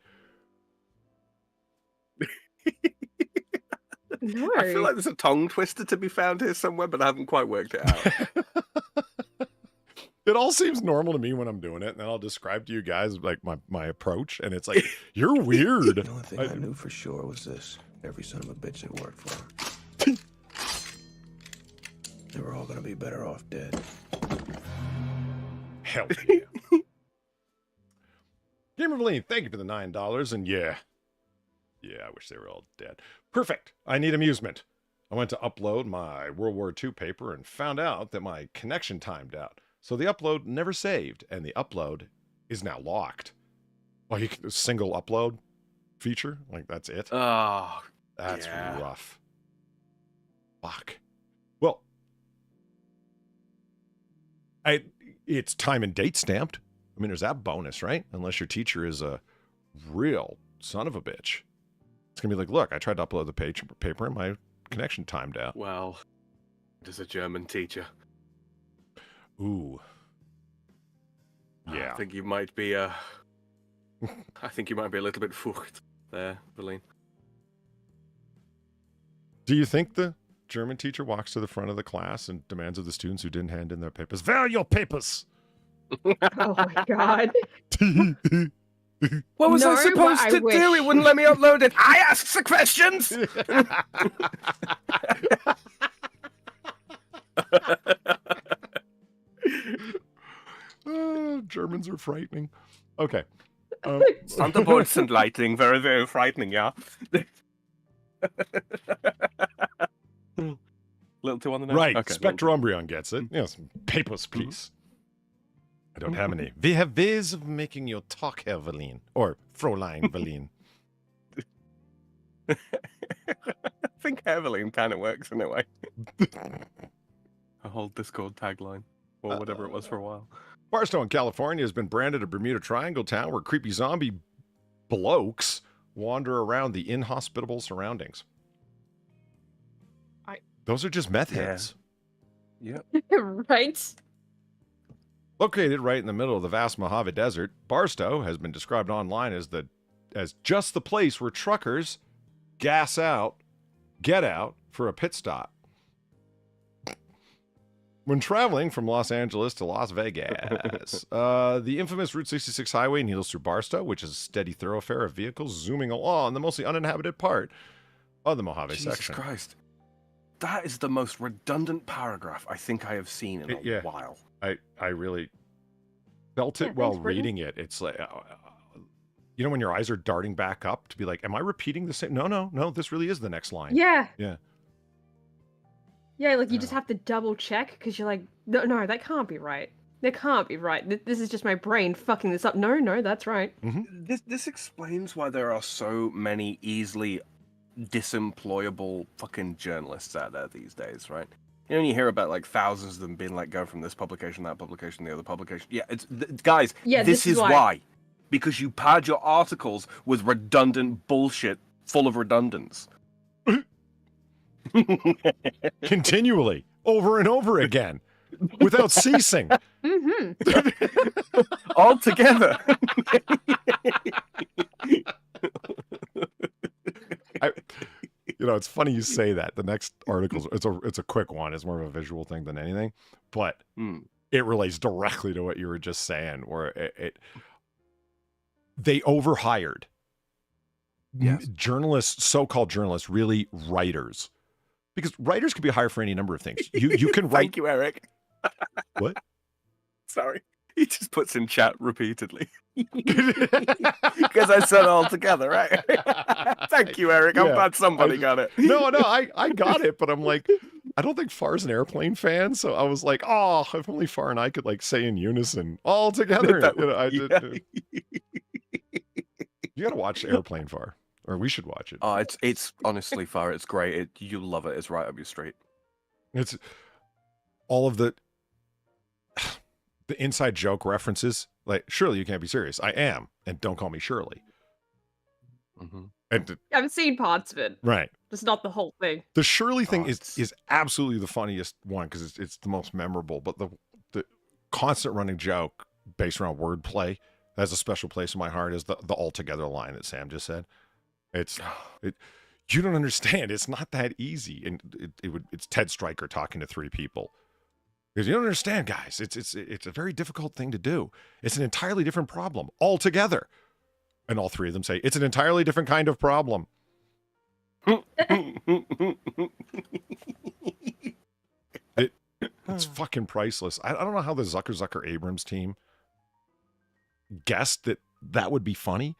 No. I feel like there's a tongue twister to be found here somewhere, but I haven't quite worked it out. It all seems normal to me when I'm doing it, and then I'll describe to you guys like my approach, and it's like, you're weird. The only thing I knew for sure was this. Every son of a bitch that worked for her. They were all gonna be better off dead. Hell yeah. Gamer Valine, thank you for the $9, and yeah, I wish they were all dead. Perfect. I need amusement. I went to upload my World War II paper and found out that my connection timed out. So the upload never saved, and the upload is now locked. Well, a single upload feature? Like, that's it? Oh, that's rough. Fuck. Well, it's time and date stamped. I mean, there's that bonus, right? Unless your teacher is a real son of a bitch. It's going to be like, look, I tried to upload the paper and my connection timed out. Well, there's a German teacher. Ooh. Yeah. I think you might be a little bit fucked there, Valine. Do you think the German teacher walks to the front of the class and demands of the students who didn't hand in their papers, "Where are your papers?" Oh my god. What was I supposed to do? It wouldn't let me upload it. I asked the questions. Germans are frightening. Okay. Thunderbolts and lightning, very, very frightening, yeah. Little too on the nose? Right. Okay, Spectre Umbreon gets it. Yes. Papers, please. I don't have any. We have ways of making you talk, Herr Valine. Or Fräulein Valine. I think Evelyn kind of works in a way. A whole Discord tagline, or whatever it was for a while. Barstow in California has been branded a Bermuda Triangle town where creepy zombie blokes wander around the inhospitable surroundings. Those are just meth heads. Yep. Right? Located right in the middle of the vast Mojave Desert, Barstow has been described online as just the place where truckers gas out, get out for a pit stop. When traveling from Los Angeles to Las Vegas, the infamous Route 66 highway needles through Barstow, which is a steady thoroughfare of vehicles zooming along the mostly uninhabited part of the Mojave section. Jesus Christ. That is the most redundant paragraph I think I have seen in a while. I really felt it while reading it. It's like, you know, when your eyes are darting back up to be like, am I repeating the same? No, this really is the next line. Yeah. Yeah. Yeah, like you just have to double check because you're like, no, that can't be right. That can't be right. This is just my brain fucking this up. No, that's right. Mm-hmm. This explains why there are so many easily disemployable fucking journalists out there these days, right? You know, you hear about like thousands of them being let go from this publication, that publication, the other publication. Yeah, guys, this is why. Because you pad your articles with redundant bullshit full of redundants. Continually, over and over again, without ceasing. Mm-hmm. All together. You know, it's funny you say that. The next article, it's a quick one. It's more of a visual thing than anything, but it relates directly to what you were just saying, where they overhired. Yes. Journalists, so-called journalists, really writers, because writers can be hired for any number of things. You can write. Thank you, Eric. What? Sorry. He just puts in chat repeatedly. Because I said it all together, right? Thank you, Eric. I'm glad somebody got it. No, I got it, but I'm like, I don't think Far's an Airplane fan, so I was like, oh, if only Far and I could like say in unison all together. You gotta watch Airplane, Far, or we should watch it. Oh, it's honestly, Far, it's great. You'll love it. It's right up your street. It's all of the inside joke references. Like, surely you can't be serious. I am, and don't call me Shirley. Mm-hmm. And I've seen parts of it. Right. Just not the whole thing. The Shirley thing is absolutely the funniest one because it's the most memorable. But the constant running joke based around wordplay has a special place in my heart is the altogether line that Sam just said. You don't understand. It's not that easy. And it's Ted Stryker talking to three people. Because you don't understand, guys. It's a very difficult thing to do. It's an entirely different problem altogether. And all three of them say, it's an entirely different kind of problem. It's fucking priceless. I don't know how the Zucker Abrams team guessed that would be funny.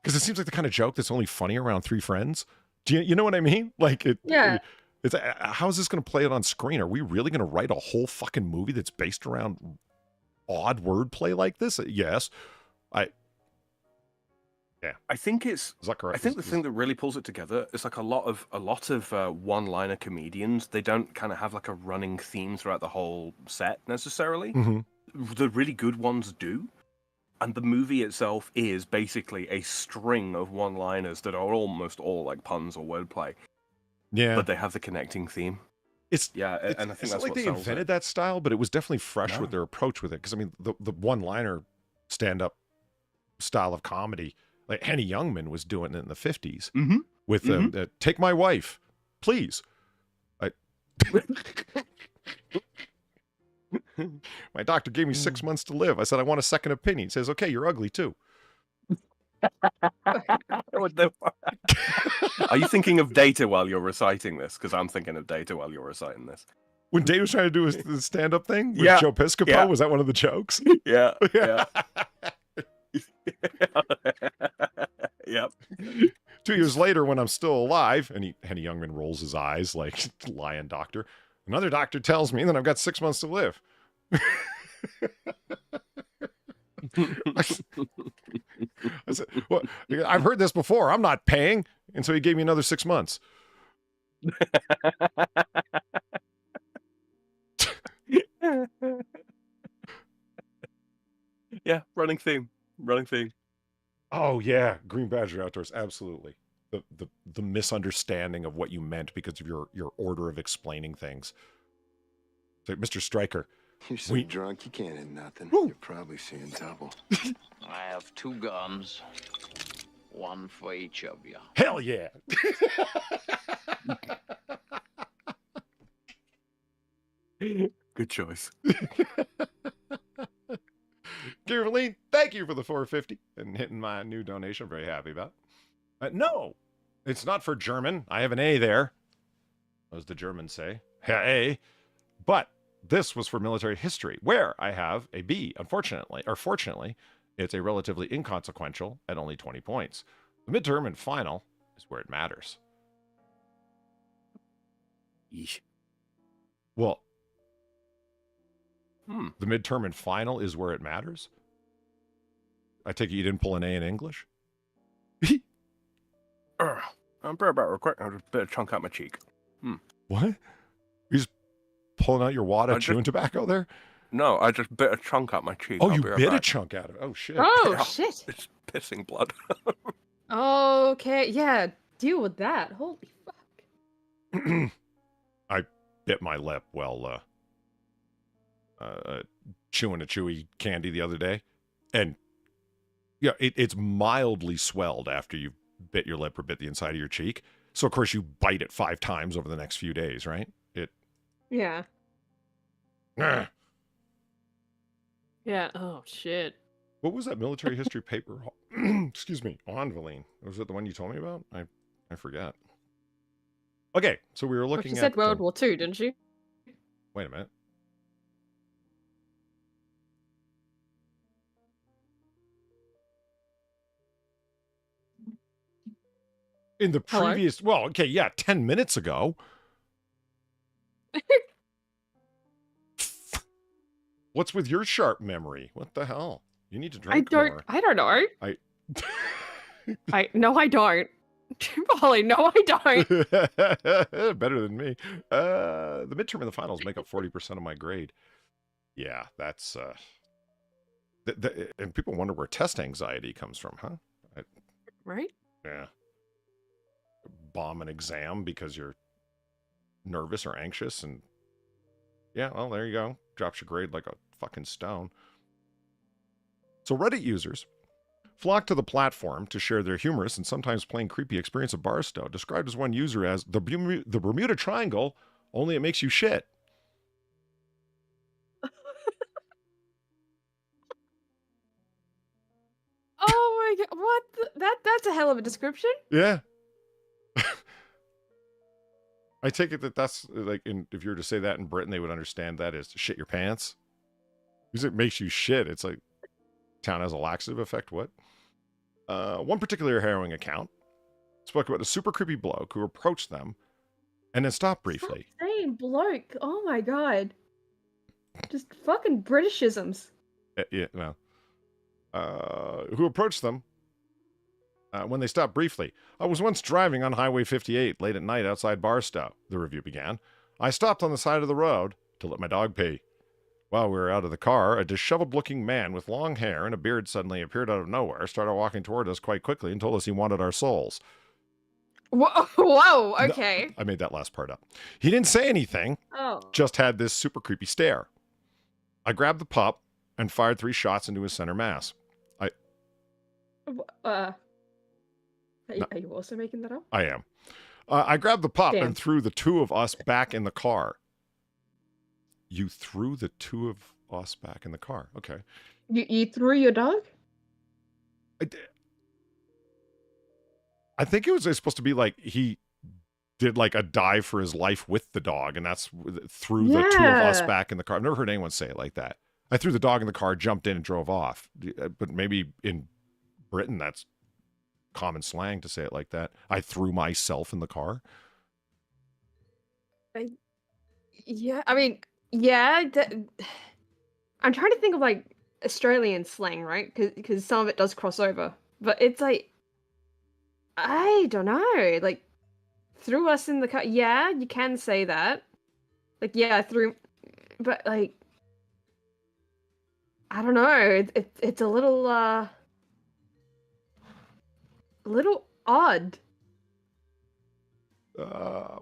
Because it seems like the kind of joke that's only funny around three friends. Do you know what I mean? Like Yeah. It's how is this going to play it on screen? Are we really going to write a whole fucking movie that's based around odd wordplay like this? Yes. I think the thing that really pulls it together is like a lot of one-liner comedians. They don't kind of have like a running theme throughout the whole set necessarily. Mm-hmm. The really good ones do. And the movie itself is basically a string of one-liners that are almost all like puns or wordplay. Yeah, but they have the connecting theme. And I think it's that's not like what they sells invented it. that style, but it was definitely fresh with their approach with it. Because I mean, the one-liner stand-up style of comedy, like Henny Youngman was doing it in the 50s with "Take my wife, please." My doctor gave me 6 months to live. I said I want a second opinion. He says, "Okay, you're ugly too." What the fuck? Are you thinking of Data while you're reciting this? Because I'm thinking of Data while you're reciting this. When Dave was trying to do his stand-up thing with Joe Piscopo, was that one of the jokes? Yeah. Yep. 2 years later, when I'm still alive, and Henny Youngman rolls his eyes like lion doctor. Another doctor tells me that I've got 6 months to live. I said, well, I've heard this before. I'm not paying. And so he gave me another 6 months. Yeah, running theme. Oh, yeah. Green Badger Outdoors. Absolutely. The misunderstanding of what you meant because of your order of explaining things. It's like, Mr. Stryker. You're so drunk, you can't hit nothing. You're probably seeing double. I have 2 guns. One for each of you. Hell yeah. Good choice. Caroline, thank you for the $4.50 and hitting my new donation. I'm very happy about it. No, it's not for German. I have an A there, as the Germans say. A. But this was for military history, where I have a B, unfortunately, or fortunately, it's a relatively inconsequential at only 20 points. The midterm and final is where it matters. Yeesh. Well, the midterm and final is where it matters? I take it you didn't pull an A in English? I'm pretty about real quick. I just bit a chunk out my cheek. What? You just pulling out your wad of chewing tobacco there? No, I just bit a chunk out my cheek. Oh, you bit a chunk out of it. Oh, shit. Oh, Yeah, shit. It's pissing blood. Okay, yeah. Deal with that. Holy fuck. I bit my lip while chewing a chewy candy the other day. And yeah, it's mildly swelled after you've bit your lip or bit the inside of your cheek. So, of course, you bite it 5 times over the next few days, right? Yeah. Yeah. Oh, shit. What was that military history paper? Excuse me, on Valine. Was it the one you told me about? I forgot. Okay, so we were looking She at... said World War II, didn't she? Wait a minute. In the Hello? previous, well, okay, yeah, 10 minutes ago. What's with your sharp memory? What the hell? You need to drink more. I don't know. No, I don't. Holly, no, I don't. Better than me. The midterm and the finals make up 40% of my grade. Yeah, that's and people wonder where test anxiety comes from, huh? Right? Yeah. Bomb an exam because you're nervous or anxious, and yeah, well, there you go. Drops your grade like a fucking stone. So Reddit users flock to the platform to share their humorous and sometimes plain creepy experience of Barstow, described as one user as the Bermuda Triangle, only it makes you shit. Oh my god, what? That's a hell of a description. Yeah. I take it that that's like, if you were to say that in Britain, they would understand that as to shit your pants. Because it makes you shit. It's like, town has a laxative effect. What? One particular harrowing account spoke about a super creepy bloke who approached them and then stopped briefly. Stop saying bloke. Oh my god. Just fucking Britishisms. Yeah, well. Who approached them when they stopped briefly. I was once driving on Highway 58 late at night outside Barstow, the review began. I stopped on the side of the road to let my dog pee. While we were out of the car, a disheveled-looking man with long hair and a beard suddenly appeared out of nowhere, started walking toward us quite quickly, and told us he wanted our souls. Whoa, okay. No, I made that last part up. He didn't say anything, just had this super creepy stare. I grabbed the pup and fired 3 shots into his center mass. Are you also making that up? I am. I grabbed the pup Damn. and threw the 2 of us back in the car. You threw the 2 of us back in the car. Okay. You threw your dog? I think it was supposed to be like he did like a dive for his life with the dog, and that's threw the 2 of us back in the car. I've never heard anyone say it like that. I threw the dog in the car, jumped in, and drove off. But maybe in Britain, that's common slang to say it like that. I threw myself in the car. Yeah, I mean, yeah. I'm trying to think of like Australian slang, right? Because some of it does cross over. But it's like, I don't know. Like, threw us in the car. Yeah, you can say that. Like, yeah, threw. But like, I don't know. It's a little odd.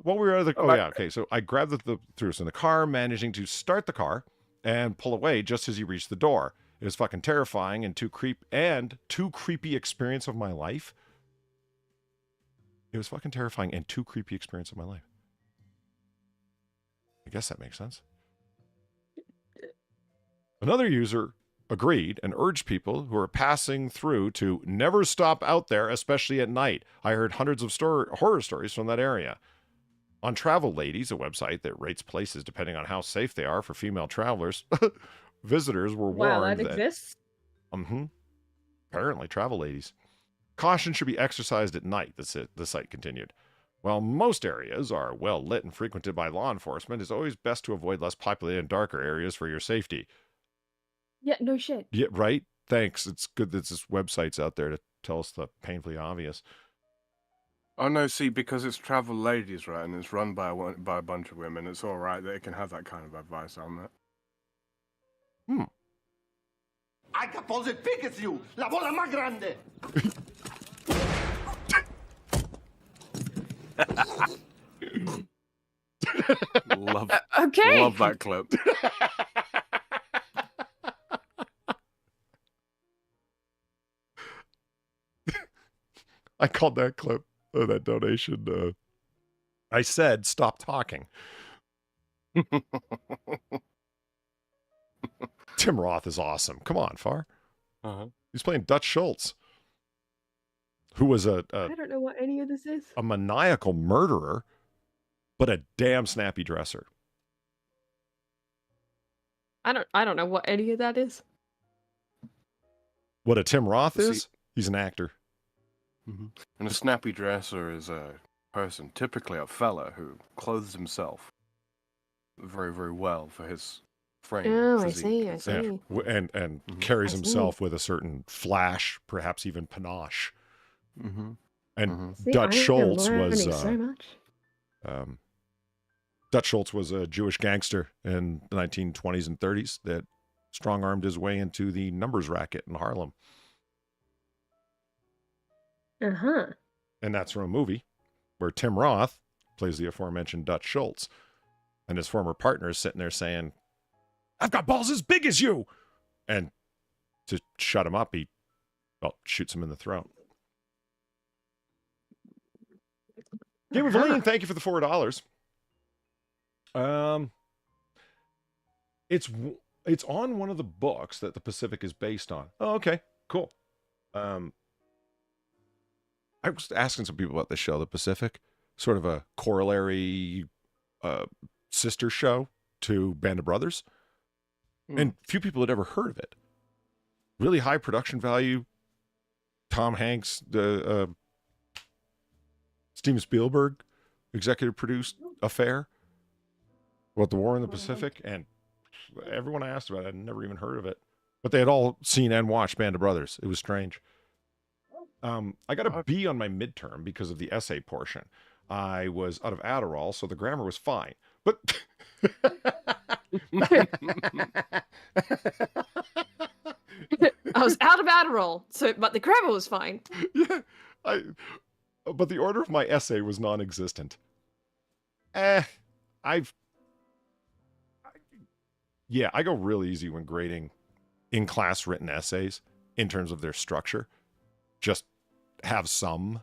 What were the? Oh yeah, okay. So I grabbed the threw us in the car, managing to start the car and pull away just as he reached the door. It was fucking terrifying and too creepy experience of my life. It was fucking terrifying and too creepy experience of my life. I guess that makes sense. Another user agreed and urged people who are passing through to never stop out there, especially at night. I heard hundreds of horror stories from that area. On Travel Ladies, a website that rates places depending on how safe they are for female travelers, visitors were warned Wow, that exists? Apparently, Travel Ladies. Caution should be exercised at night, the site continued. While most areas are well lit and frequented by law enforcement, it's always best to avoid less populated and darker areas for your safety. Yeah, no shit. Yeah, right? Thanks. It's good that this website's out there to tell us the painfully obvious. Oh, no, see, because it's Travel Ladies, right, and it's run by a bunch of women, it's all right that it can have that kind of advice on that. I capose pickets you! La bola más grande! Love that clip. I called that clip, that donation, I said, stop talking. Tim Roth is awesome. Come on, Far. He's playing Dutch Schultz, who was I don't know what any of this is. a maniacal murderer, but a damn snappy dresser. I don't know what any of that is. What a Tim Roth is? He's an actor. And a snappy dresser is a person, typically a fella, who clothes himself very, very well for his frame. Oh, physique. I see. Yeah. And carries himself with a certain flash, perhaps even panache. And See, Dutch I am Schultz learning was so much. Dutch Schultz was a Jewish gangster in the 1920s and 30s that strong-armed his way into the numbers racket in Harlem. Uh-huh. And that's from a movie where Tim Roth plays the aforementioned Dutch Schultz. And his former partner is sitting there saying, "I've got balls as big as you." And to shut him up, he shoots him in the throat. Game of Lean, thank you for the $4. It's on one of the books that the Pacific is based on. Oh, okay, cool. I was asking some people about this show, The Pacific, sort of a corollary sister show to Band of Brothers. And few people had ever heard of it. Really high production value. Tom Hanks, Steven Spielberg executive produced affair about the war in the Pacific, and everyone I asked about it, I'd never even heard of it. But they had all seen and watched Band of Brothers. It was strange. I got a B on my midterm because of the essay portion. I was out of Adderall, so the grammar was fine. But I was out of Adderall, but the grammar was fine. Yeah, but the order of my essay was non-existent. I go real easy when grading in-class written essays in terms of their structure. Just have some.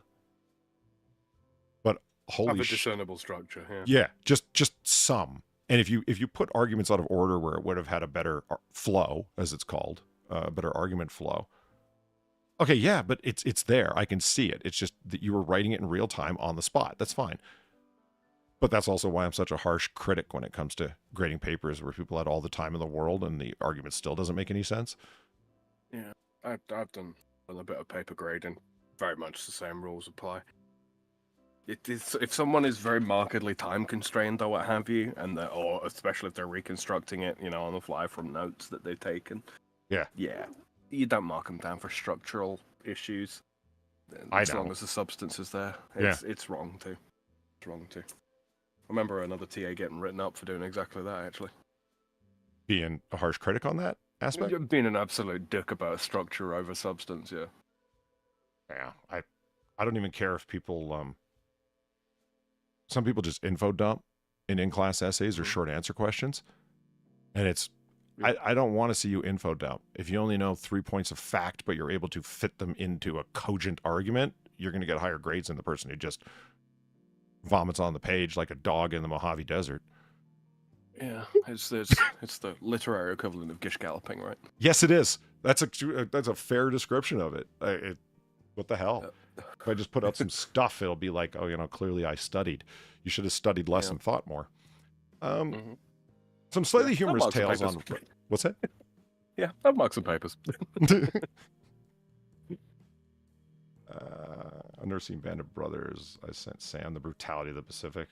But holy have a discernible structure, yeah, just some. And if you put arguments out of order where it would have had a better flow, as it's called, better argument flow. Okay, yeah, but it's there. I can see it. It's just that you were writing it in real time on the spot. That's fine. But that's also why I'm such a harsh critic when it comes to grading papers where people had all the time in the world and the argument still doesn't make any sense. Yeah, I've done a bit of paper grading. Very much the same rules apply. If someone is very markedly time constrained or what have you, or especially if they're reconstructing it, on the fly from notes that they've taken. Yeah, you don't mark them down for structural issues. As long as the substance is there, it's wrong too. It's wrong too. I remember another TA getting written up for doing exactly that, actually. Being a harsh critic on that aspect? Being an absolute dick about structure over substance, yeah. Yeah, I don't even care if people, some people just info dump in-class essays or short answer questions. And it's, I don't want to see you info dump. If you only know 3 points of fact, but you're able to fit them into a cogent argument, you're going to get higher grades than the person who just vomits on the page like a dog in the Mojave Desert. Yeah, it's the literary equivalent of gish galloping, right? Yes, it is. That's a fair description of it. What the hell? If I just put out some stuff, it'll be like, clearly I studied. You should have studied less and thought more. Some slightly humorous tales on... What's that? Yeah, I've marked some papers. I've never seen Band of Brothers. I sent Sam The Brutality of the Pacific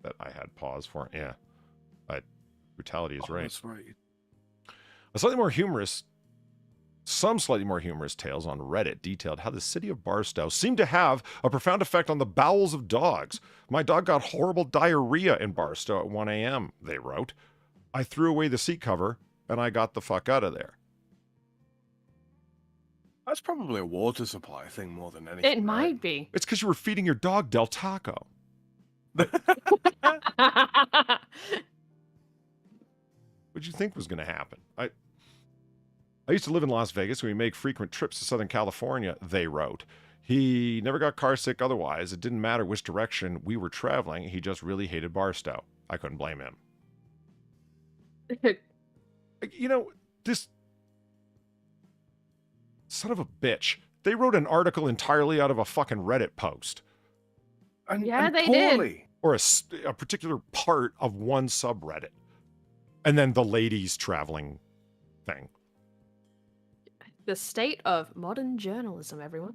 that I had pause for. Yeah. Brutality is right. That's right. Some slightly more humorous tales on Reddit detailed how the city of Barstow seemed to have a profound effect on the bowels of dogs. My dog got horrible diarrhea in Barstow at 1 a.m., they wrote. I threw away the seat cover, and I got the fuck out of there. That's probably a water supply thing more than anything. It might be. It's because you were feeding your dog Del Taco. What'd you think was going to happen? I used to live in Las Vegas, and we make frequent trips to Southern California, they wrote. He never got car sick otherwise. It didn't matter which direction we were traveling. He just really hated Barstow. I couldn't blame him. This son of a bitch. They wrote an article entirely out of a fucking Reddit post. And they did. Or a particular part of one subreddit. And then the ladies traveling thing. The state of modern journalism, everyone.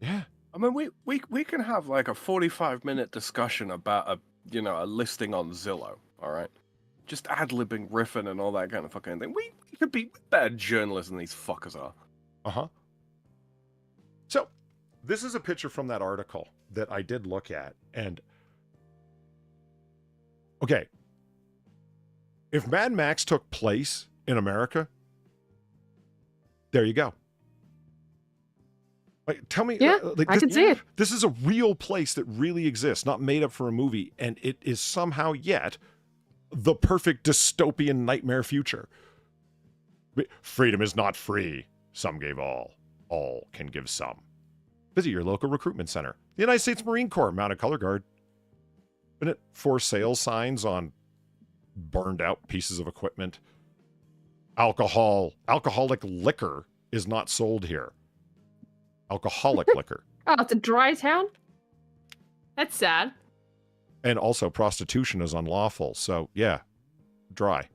Yeah. I mean, we can have like a 45-minute discussion about a listing on Zillow, all right? Just ad-libbing, riffing, and all that kind of fucking thing. We could be better journalists than these fuckers are. Uh-huh. So, this is a picture from that article that I did look at, and okay, if Mad Max took place in America, there you go. Like, tell me, yeah, like, I can see it. This is a real place that really exists, not made up for a movie, and it is somehow yet the perfect dystopian nightmare future. Freedom is not free. Some gave all. All can give some. Visit your local recruitment center. The United States Marine Corps mounted color guard. Isn't it for sale signs on burned out pieces of equipment? Alcoholic liquor is not sold here. Alcoholic liquor. Oh, it's a dry town? That's sad. And also prostitution is unlawful. So, yeah, dry.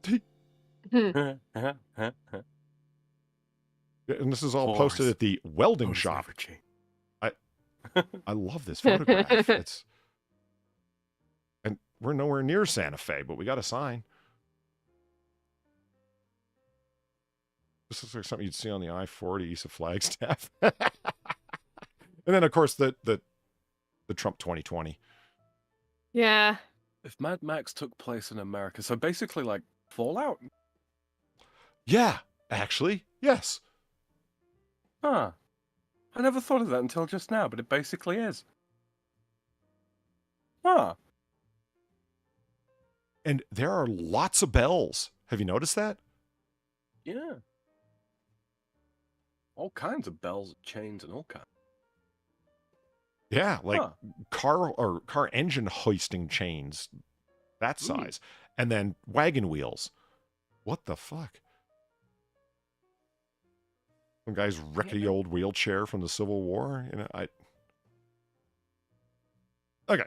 And this is all posted at the welding shop. I love this photograph. And we're nowhere near Santa Fe, but we got a sign. This looks like something you'd see on the I-40 east of Flagstaff. And then, of course, the Trump 2020. Yeah. If Mad Max took place in America, so basically like Fallout? Yeah, actually, yes. Huh. I never thought of that until just now, but it basically is. Huh. And there are lots of bells. Have you noticed that? Yeah. All kinds of bells, chains, and all kinds. Yeah, like car engine hoisting chains, that size. And then wagon wheels. What the fuck? Some guy's rickety old wheelchair from the Civil War. You know, Okay.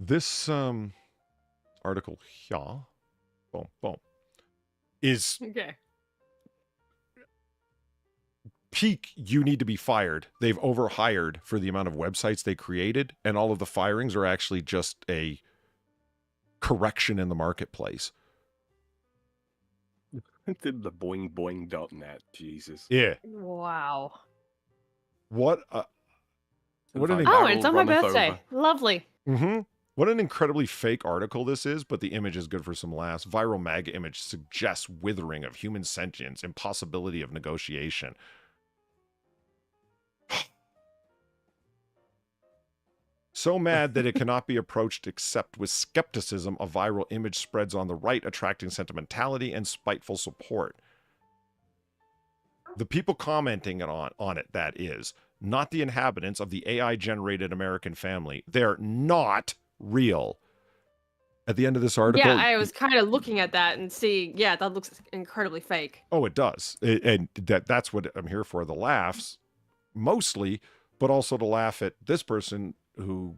This article here, boom, boom, is peak. You need to be fired. They've overhired for the amount of websites they created, and all of the firings are actually just a correction in the marketplace. The boingboing.net, Jesus. Yeah. Wow. What an it's on my birthday. Lovely. Mm-hmm. What an incredibly fake article this is, but the image is good for some laughs. Viral MAGA image suggests withering of human sentience, impossibility of negotiation. So mad that it cannot be approached except with skepticism, a viral image spreads on the right, attracting sentimentality and spiteful support. The people commenting on it, that is, not the inhabitants of the AI-generated American family. They're not real. At the end of this article... Yeah, I was kind of looking at that and seeing, that looks incredibly fake. Oh, it does. And that's what I'm here for, the laughs, mostly, but also to laugh at this person who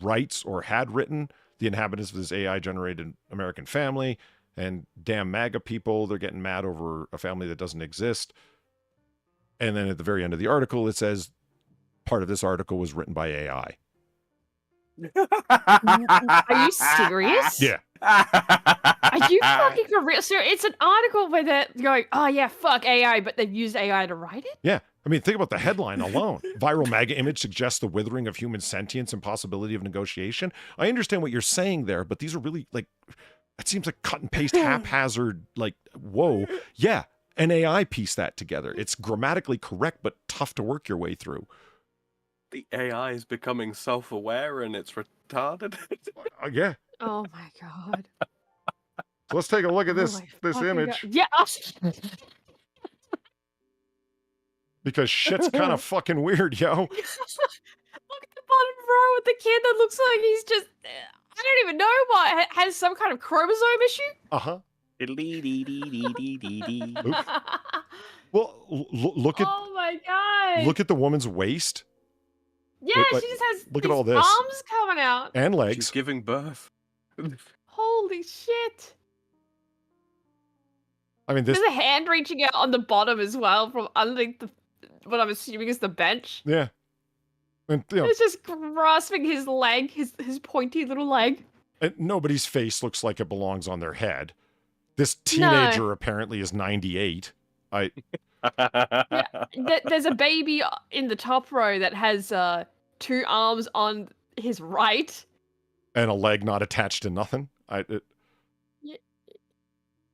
writes or had written the inhabitants of this AI-generated American family, and damn MAGA people, they're getting mad over a family that doesn't exist. And then at the very end of the article, it says part of this article was written by AI. Are you serious? Yeah. Are you fucking for real? So it's an article where they're going, oh yeah, fuck AI, but they've used AI to write it? Yeah. I mean, think about the headline alone. Viral MAGA image suggests the withering of human sentience and possibility of negotiation. I understand what you're saying there, but these are really, like, it seems like cut and paste, haphazard, like, whoa. Yeah, an AI pieced that together. It's grammatically correct, but tough to work your way through. The AI is becoming self-aware and it's retarded. Yeah. Oh my god. So let's take a look at this image. Yeah. Because shit's kind of fucking weird, yo. Look at the bottom row with the kid that looks like he's just, I don't even know what, has some kind of chromosome issue? Uh-huh. Well, look at... Oh my god. Look at the woman's waist. Yeah, she just has look at all this. arms coming out. And legs. She's giving birth. Holy shit. I mean, this... There's a hand reaching out on the bottom as well from underneath the... what I'm assuming is the bench. Yeah. And, you know, it's just grasping his leg, his pointy little leg. And nobody's face looks like it belongs on their head. This teenager apparently is 98. There's a baby in the top row that has 2 arms on his right. And a leg not attached to nothing.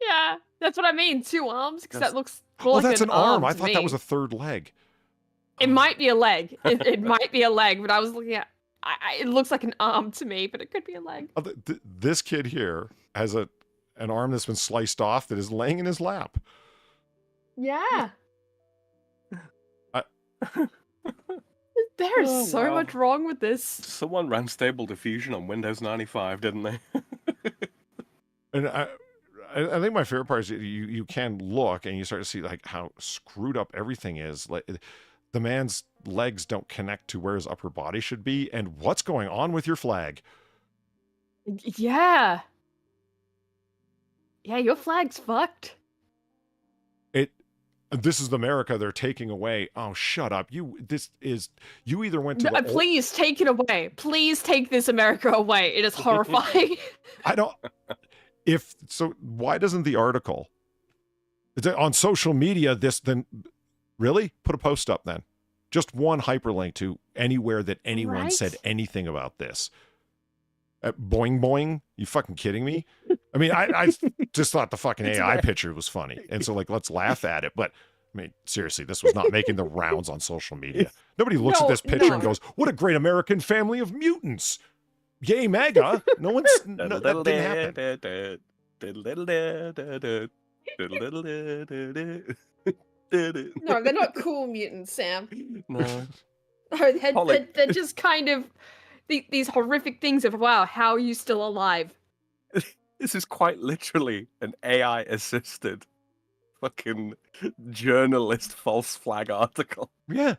Yeah, that's what I mean. 2 arms, because that looks more like that's an arm. I thought me. that was a third leg. It might be a leg. It might be a leg, but I was looking at. It looks like an arm to me, but it could be a leg. This kid here has an arm that's been sliced off that is laying in his lap. Yeah. There is so much wrong with this. Someone ran Stable Diffusion on Windows 95, didn't they? And I think my favorite part is you can look and you start to see like how screwed up everything is. Like the man's legs don't connect to where his upper body should be, and what's going on with your flag? Yeah. Yeah, your flag's fucked. This is America they're taking away. Oh, shut up. You either went to please take it away. Please take this America away. It is horrifying. Why doesn't the article on social media then really put a post up then? Just one hyperlink to anywhere that anyone said anything about this. Boing boing. You fucking kidding me? I mean, I just thought the fucking AI picture was funny. And so like, let's laugh at it. But I mean, seriously, this was not making the rounds on social media. Nobody looks at this picture and goes, what a great American family of mutants. Yay, MAGA. That didn't happen. No, they're not cool mutants, Sam. No. They're just kind of these horrific things of, wow, how are you still alive? This is quite literally an AI-assisted fucking journalist false flag article. Yeah.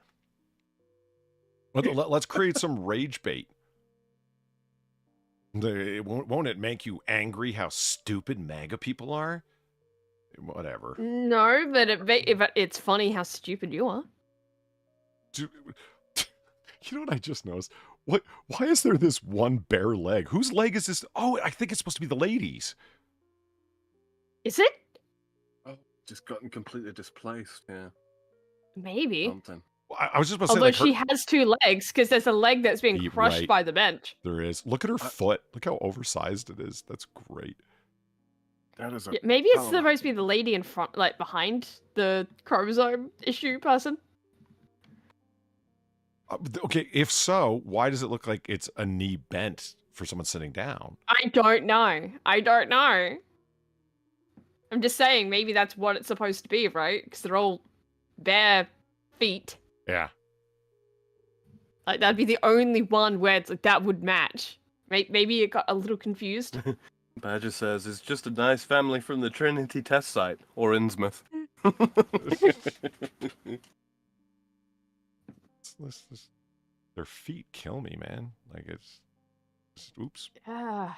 Let's create some rage bait. Won't it make you angry how stupid MAGA people are? Whatever. No, but it's funny how stupid you are. You know what I just noticed? Why is there this one bare leg? Whose leg is this? Oh, I think it's supposed to be the lady's. Is it? Oh, just gotten completely displaced, yeah. Maybe. Something. I was just about to Although say, she has 2 legs, because there's a leg that's being crushed by the bench. There is. Look at her foot. Look how oversized it is. That's great. That is maybe it's supposed to be the lady in front, like behind the chromosome issue person. Okay, if so, why does it look like it's a knee bent for someone sitting down? I don't know. I'm just saying, maybe that's what it's supposed to be, right? Because they're all bare feet. Yeah. Like, that'd be the only one where it's like, that would match. Maybe it got a little confused. Badger says, it's just a nice family from the Trinity test site, or Innsmouth. Their feet kill me, man. Like it's oops. Yeah.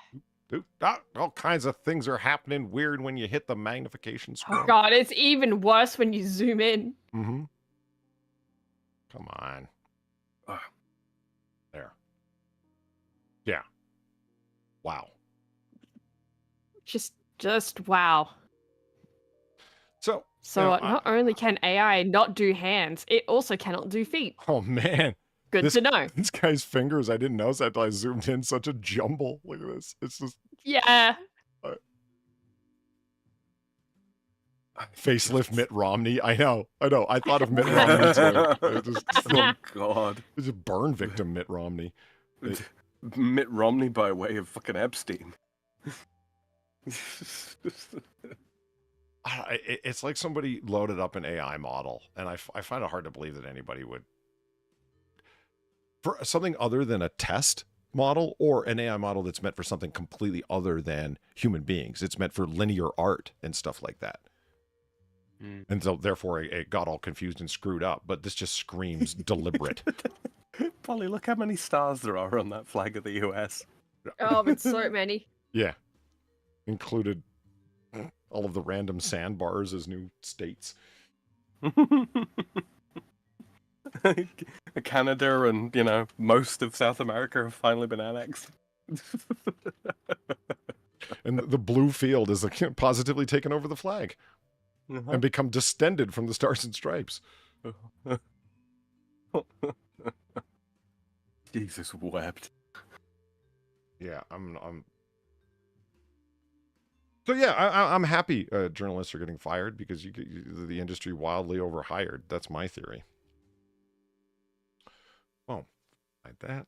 All kinds of things are happening weird when you hit the magnification screen. Oh god, it's even worse when you zoom in. Mm-hmm. Come on. There. Yeah. Wow. Just wow. So not only can AI not do hands, it also cannot do feet. Oh man. Good to know. This guy's fingers, I didn't notice that until I zoomed in. Such a jumble. Look at this. It's just yeah. Facelift Mitt Romney. I know. I thought of Mitt Romney too. Oh God. It's a burn victim, Mitt Romney. Mitt Romney by way of fucking Epstein. It's like somebody loaded up an AI model, and I find it hard to believe that anybody would, for something other than a test model or an AI model that's meant for something completely other than human beings. It's meant for linear art and stuff like that. And so therefore it got all confused and screwed up, but this just screams deliberate. Polly, look how many stars there are on that flag of the US. Oh, it's so many. Yeah. Included all of the random sandbars as new states. Canada and, you know, most of South America have finally been annexed. And the blue field is positively taken over the flag and become distended from the stars and stripes. Jesus wept. Yeah, So yeah, I'm happy journalists are getting fired because the industry wildly overhired. That's my theory. Oh, like that.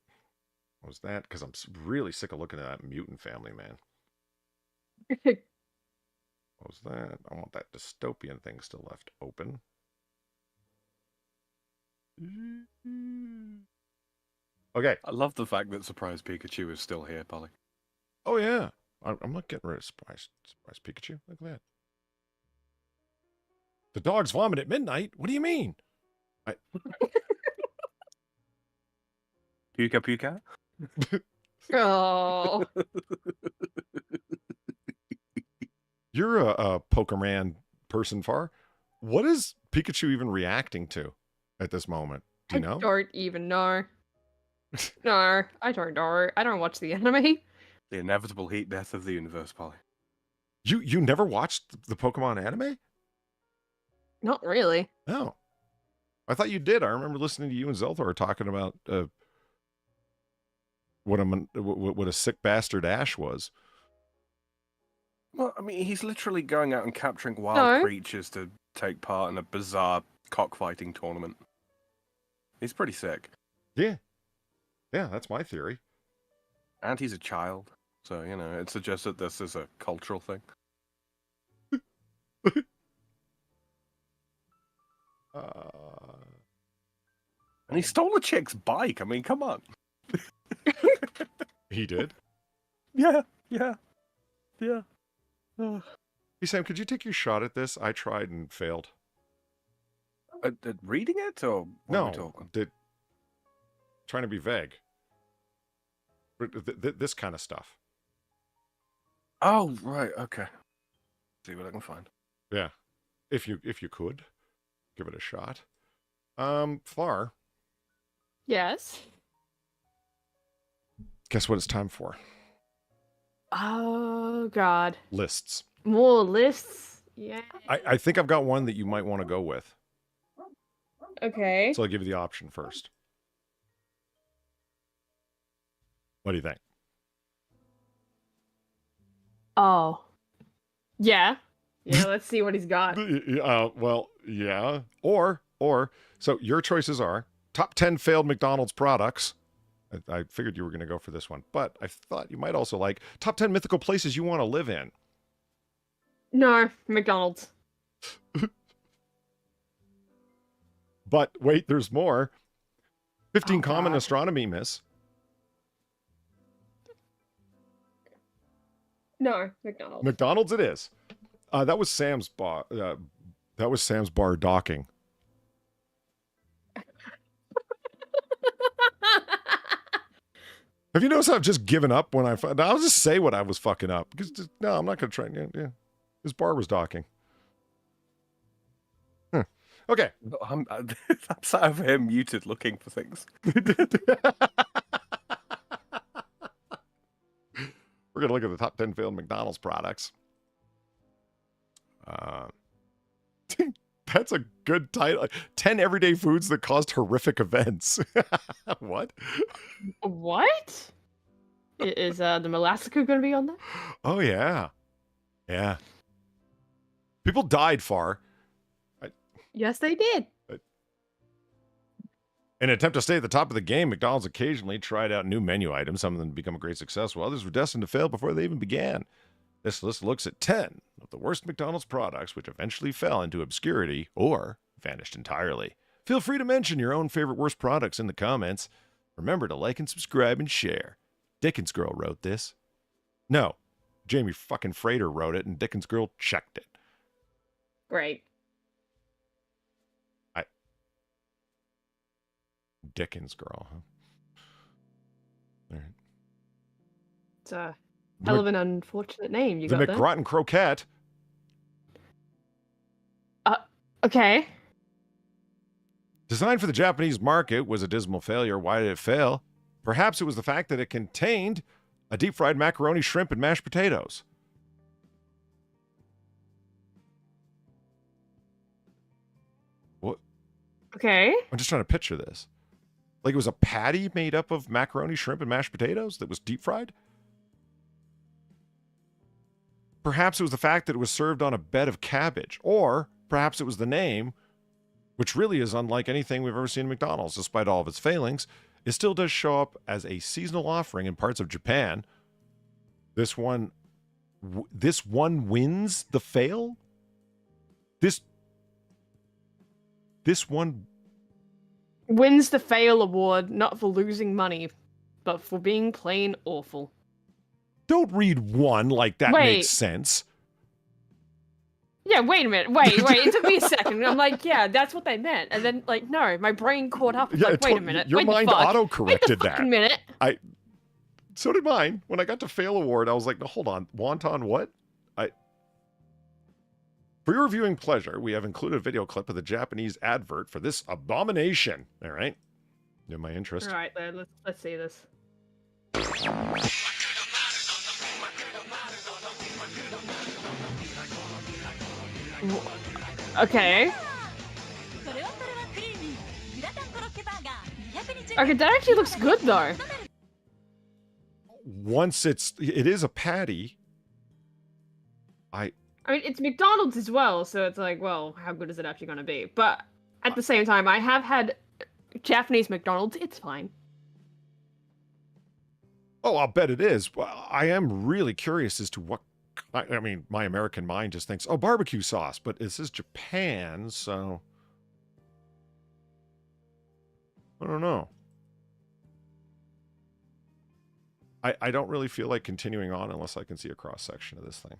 What was that? Because I'm really sick of looking at that mutant family, man. What was that? I want that dystopian thing still left open. Okay. I love the fact that Surprise Pikachu is still here, Polly. Oh, yeah. I'm not getting rid of Surprise Pikachu. Look at that. The dogs vomit at midnight? What do you mean? Puka Puka? Oh. You're a Pokemon person, Far. What is Pikachu even reacting to at this moment? Do you know? I don't even know. No, I don't know. I don't watch the anime. The inevitable heat death of the universe, Polly. You never watched the Pokemon anime? Not really. No. I thought you did. I remember listening to you and Zelthor talking about what a sick bastard Ash was. Well, I mean, he's literally going out and capturing wild creatures to take part in a bizarre cockfighting tournament. He's pretty sick. Yeah. Yeah, that's my theory. And he's a child. So, you know, it suggests that this is a cultural thing. And he stole a chick's bike. I mean, come on. He did? Yeah. Hey, Sam, could you take your shot at this? I tried and failed. Reading it, or what are we talking? Trying to be vague. This kind of stuff. Oh, right, okay. See what I can find. Yeah. If you could, give it a shot. Far. Yes. Guess what it's time for? Oh, God. Lists. More lists? Yeah. I think I've got one that you might want to go with. Okay. So I'll give you the option first. What do you think? Oh. Yeah. Yeah, let's see what he's got. Well, yeah. Or, so your choices are top 10 failed McDonald's products. I figured you were going to go for this one, but I thought you might also like top 10 mythical places you want to live in. No, McDonald's. But wait, there's more. 15 common astronomy myths. No, McDonald's. McDonald's it is. That was Sam's bar. That was Sam's bar docking. Have you noticed I've just given up when I'll just say what I was fucking up because no, I'm not gonna try. Yeah, his bar was docking. Okay. I'm sat over here muted looking for things. We're going to look at the top 10 failed McDonald's products. That's a good title. 10 everyday foods that caused horrific events. What? What? Is the Molasica going to be on there? Oh, yeah. Yeah. People died, Far. Yes, they did. In an attempt to stay at the top of the game, McDonald's occasionally tried out new menu items. Some of them become a great success, while others were destined to fail before they even began. This list looks at 10 of the worst McDonald's products which eventually fell into obscurity or vanished entirely. Feel free to mention your own favorite worst products in the comments. Remember to like and subscribe and share. Dickens Girl wrote this. No, Jamie fucking Frater wrote it, and Dickens Girl checked it. Great. Dickens Girl, huh? All right. It's a hell of an unfortunate name you got there. The McGrotten Croquette. Okay. Designed for the Japanese market, was a dismal failure. Why did it fail? Perhaps it was the fact that it contained a deep-fried macaroni, shrimp, and mashed potatoes. What? Okay. I'm just trying to picture this. Like it was a patty made up of macaroni, shrimp, and mashed potatoes that was deep-fried? Perhaps it was the fact that it was served on a bed of cabbage. Or perhaps it was the name, which really is unlike anything we've ever seen in McDonald's. Despite all of its failings, it still does show up as a seasonal offering in parts of Japan. This one wins the fail? This one wins the fail award, not for losing money, but for being plain awful. Don't read one like that makes sense. Yeah, wait a minute. Wait. It took me a second. I'm like, yeah, that's what they meant. And then, like, no, my brain caught up. Yeah, like, wait a minute. Your mind auto-corrected that. Wait a minute. So did mine. When I got to fail award, I was like, no, hold on. Wonton what? For your viewing pleasure, we have included a video clip of the Japanese advert for this abomination. All right. In my interest. All right, let's see this. Okay. Okay, that actually looks good though. Once it is a patty. I mean, it's McDonald's as well, so it's like, well, how good is it actually going to be? But at the same time, I have had Japanese McDonald's. It's fine. Oh, I'll bet it is. I am really curious as to what. I mean, my American mind just thinks, oh, barbecue sauce, but this is Japan, so I don't know. I don't really feel like continuing on unless I can see a cross-section of this thing.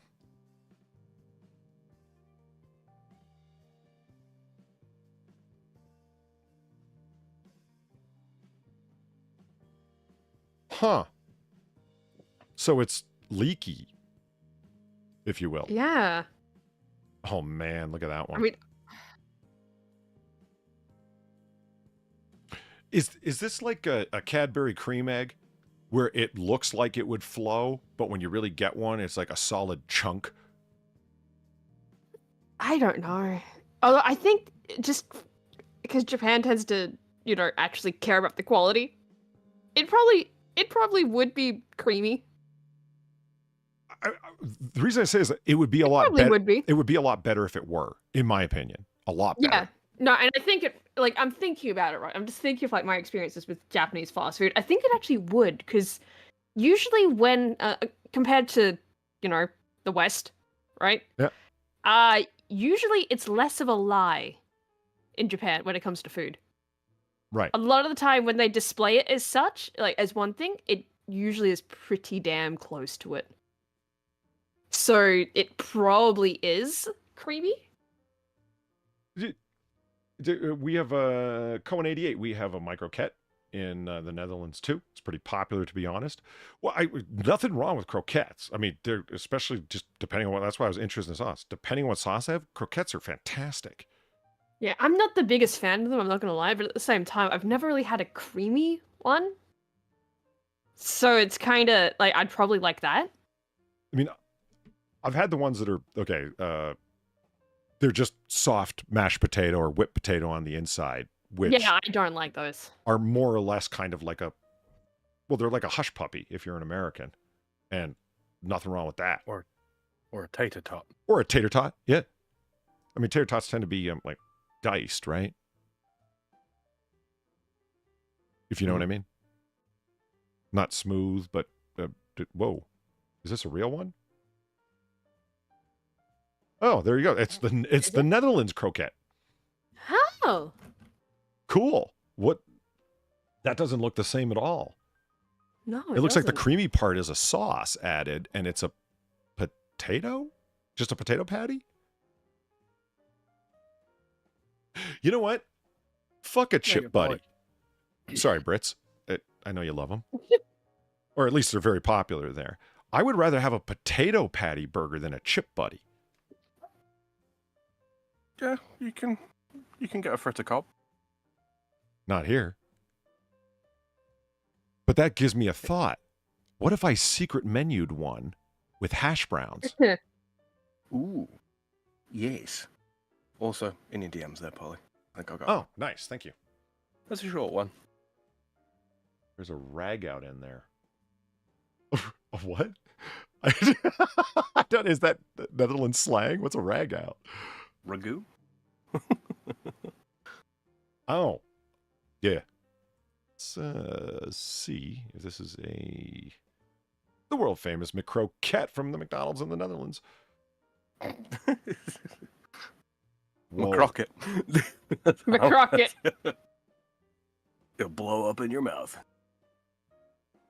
Huh. So it's leaky, if you will. Yeah. Oh, man, look at that one. I mean, is this like a Cadbury cream egg where it looks like it would flow, but when you really get one, it's like a solid chunk? I don't know. Although I think just because Japan tends to, actually care about the quality, it probably would be creamy. The reason I say is that it would be a lot better. Would be. It would be a lot better if it were, in my opinion. A lot better. Yeah. No, and I think I'm thinking about it, right? I'm just thinking of my experiences with Japanese fast food. I think it actually would, because usually when, compared to, the West, right? Yeah. Usually it's less of a lie in Japan when it comes to food. Right. A lot of the time when they display it as such, like as one thing, it usually is pretty damn close to it. So it probably is creamy. We have a Cohen 88. We have a microquette in the Netherlands too. It's pretty popular, to be honest. Well, nothing wrong with croquettes. I mean, they're especially just depending on what. That's why I was interested in sauce. Depending on what sauce I have, croquettes are fantastic. Yeah, I'm not the biggest fan of them. I'm not gonna lie, but at the same time, I've never really had a creamy one. So it's kind of like I'd probably like that. I mean, I've had the ones that are okay. They're just soft mashed potato or whipped potato on the inside, which I don't like those. Are more or less kind of like they're like a hush puppy if you're an American, and nothing wrong with that. Or a tater tot. Or a tater tot, yeah. I mean, tater tots tend to be like diced, right? If you know what I mean. Not smooth, but whoa, is this a real one? Oh, there you go. It's the Netherlands croquette. Oh. Cool. What? That doesn't look the same at all. No, it looks like the creamy part is a sauce added, and it's a potato? Just a potato patty? You know what? Fuck a chip buddy. Sorry, Brits. I know you love them. Or at least they're very popular there. I would rather have a potato patty burger than a chip buddy. Yeah, you can get a fritter cob. Not here. But that gives me a thought. What if I secret menued one with hash browns? Ooh. Yes. Also, in your DMs there, Polly. I think I got Oh, nice. Thank you. That's a short one. There's a rag out in there. What? Is that Netherlands slang? What's a rag out? Ragu? Oh. Yeah. Let's see if this is the world famous McCroquette from the McDonald's in the Netherlands. McCrocket. McCrocket. It'll blow up in your mouth.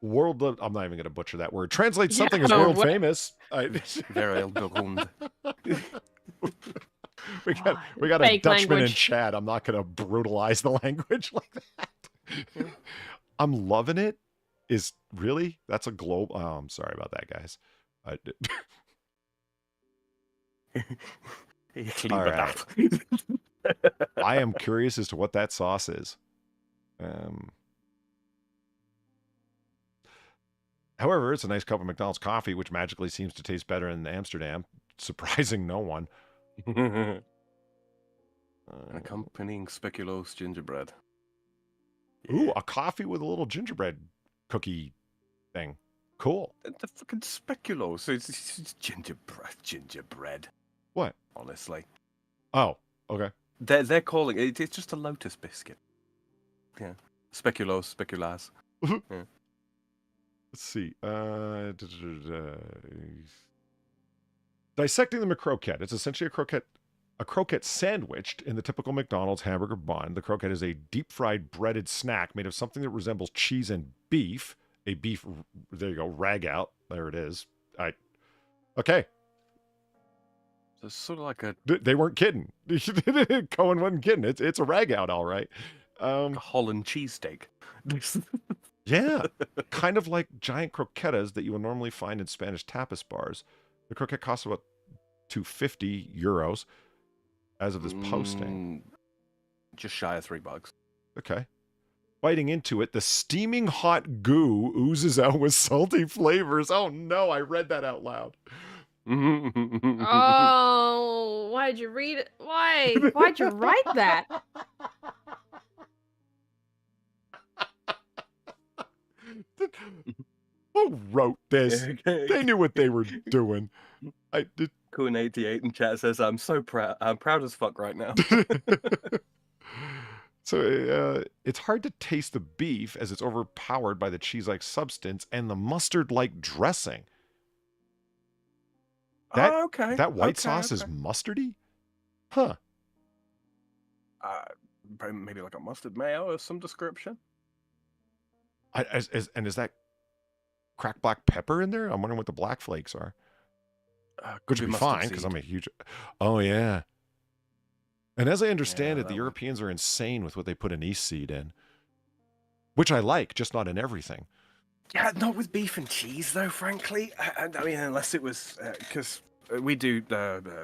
I'm not even going to butcher that word. Translate something as world famous. Very berühmt. We got a Dutchman in chat. I'm not going to brutalize the language like that. I'm loving it. That's a globe. Oh, I'm sorry about that, guys. All right. I am curious as to what that sauce is. However, it's a nice cup of McDonald's coffee, which magically seems to taste better in Amsterdam, surprising no one. Accompanying speculoos gingerbread. Ooh, a coffee with a little gingerbread cookie thing. Cool. The fucking speculoos. It's gingerbread. What? Honestly. Oh, okay. They're calling it. It's just a lotus biscuit. Yeah. Speculoos, speculas. Yeah. Let's see. Dissecting the McCroquette. It's essentially a croquette sandwiched in the typical McDonald's hamburger bun. The croquette is a deep-fried breaded snack made of something that resembles cheese and beef. A beef, there you go, rag out. There it is. Okay. So it's sort of like a... They weren't kidding. Cohen wasn't kidding. It's a rag out, all right. A Holland cheesesteak. Yeah, kind of like giant croquetas that you would normally find in Spanish tapas bars. The croquette costs about €250 as of this posting. Just shy of $3. Okay. Biting into it, the steaming hot goo oozes out with salty flavors. Oh no, I read that out loud. Oh, why'd you read it? Why'd you write that? Who wrote this? They knew what they were doing. Coon88 in chat says, I'm so proud. I'm proud as fuck right now. So it's hard to taste the beef as it's overpowered by the cheese-like substance and the mustard-like dressing. That white sauce is mustardy? Huh. Maybe like a mustard mayo of some description. And is that cracked black pepper in there? I'm wondering what the black flakes are. Which would be fine, because I'm a huge... Oh, yeah. And as I understand it, the Europeans are insane with what they put anise seed in. Which I like, just not in everything. Yeah, not with beef and cheese, though, frankly. I mean, unless it was... Because we do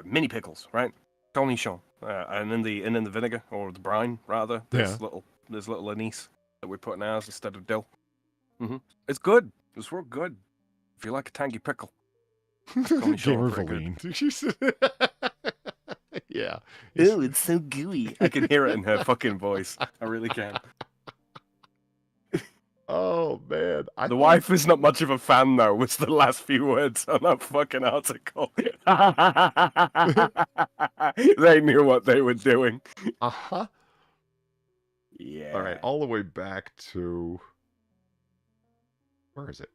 mini pickles, right? Cornichon. And in the vinegar, or the brine, rather, there's little anise that we put in ours instead of dill. It's good. It's real good. If you like a tangy pickle. Gamer Valine. Yeah. Ew, it's so gooey. I can hear it in her fucking voice. I really can. Oh, man. The wife is not much of a fan, though, was the last few words on that fucking article. They knew what they were doing. Uh-huh. Yeah. All right, all the way back to... Where is it?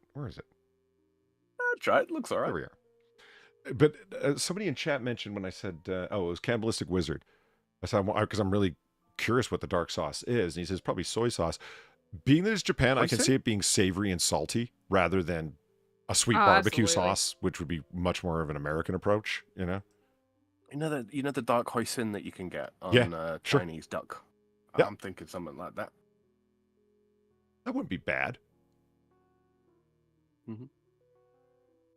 Try it. Looks all right. There we are. But somebody in chat mentioned when I said, it was Cannibalistic Wizard. I said, because I'm really curious what the dark sauce is. And he says, probably soy sauce. Being that it's Japan, I can see it being savory and salty rather than a sweet barbecue sauce, which would be much more of an American approach, you know? You know the dark hoisin that you can get on Chinese duck? Yeah. I'm thinking something like that. That wouldn't be bad.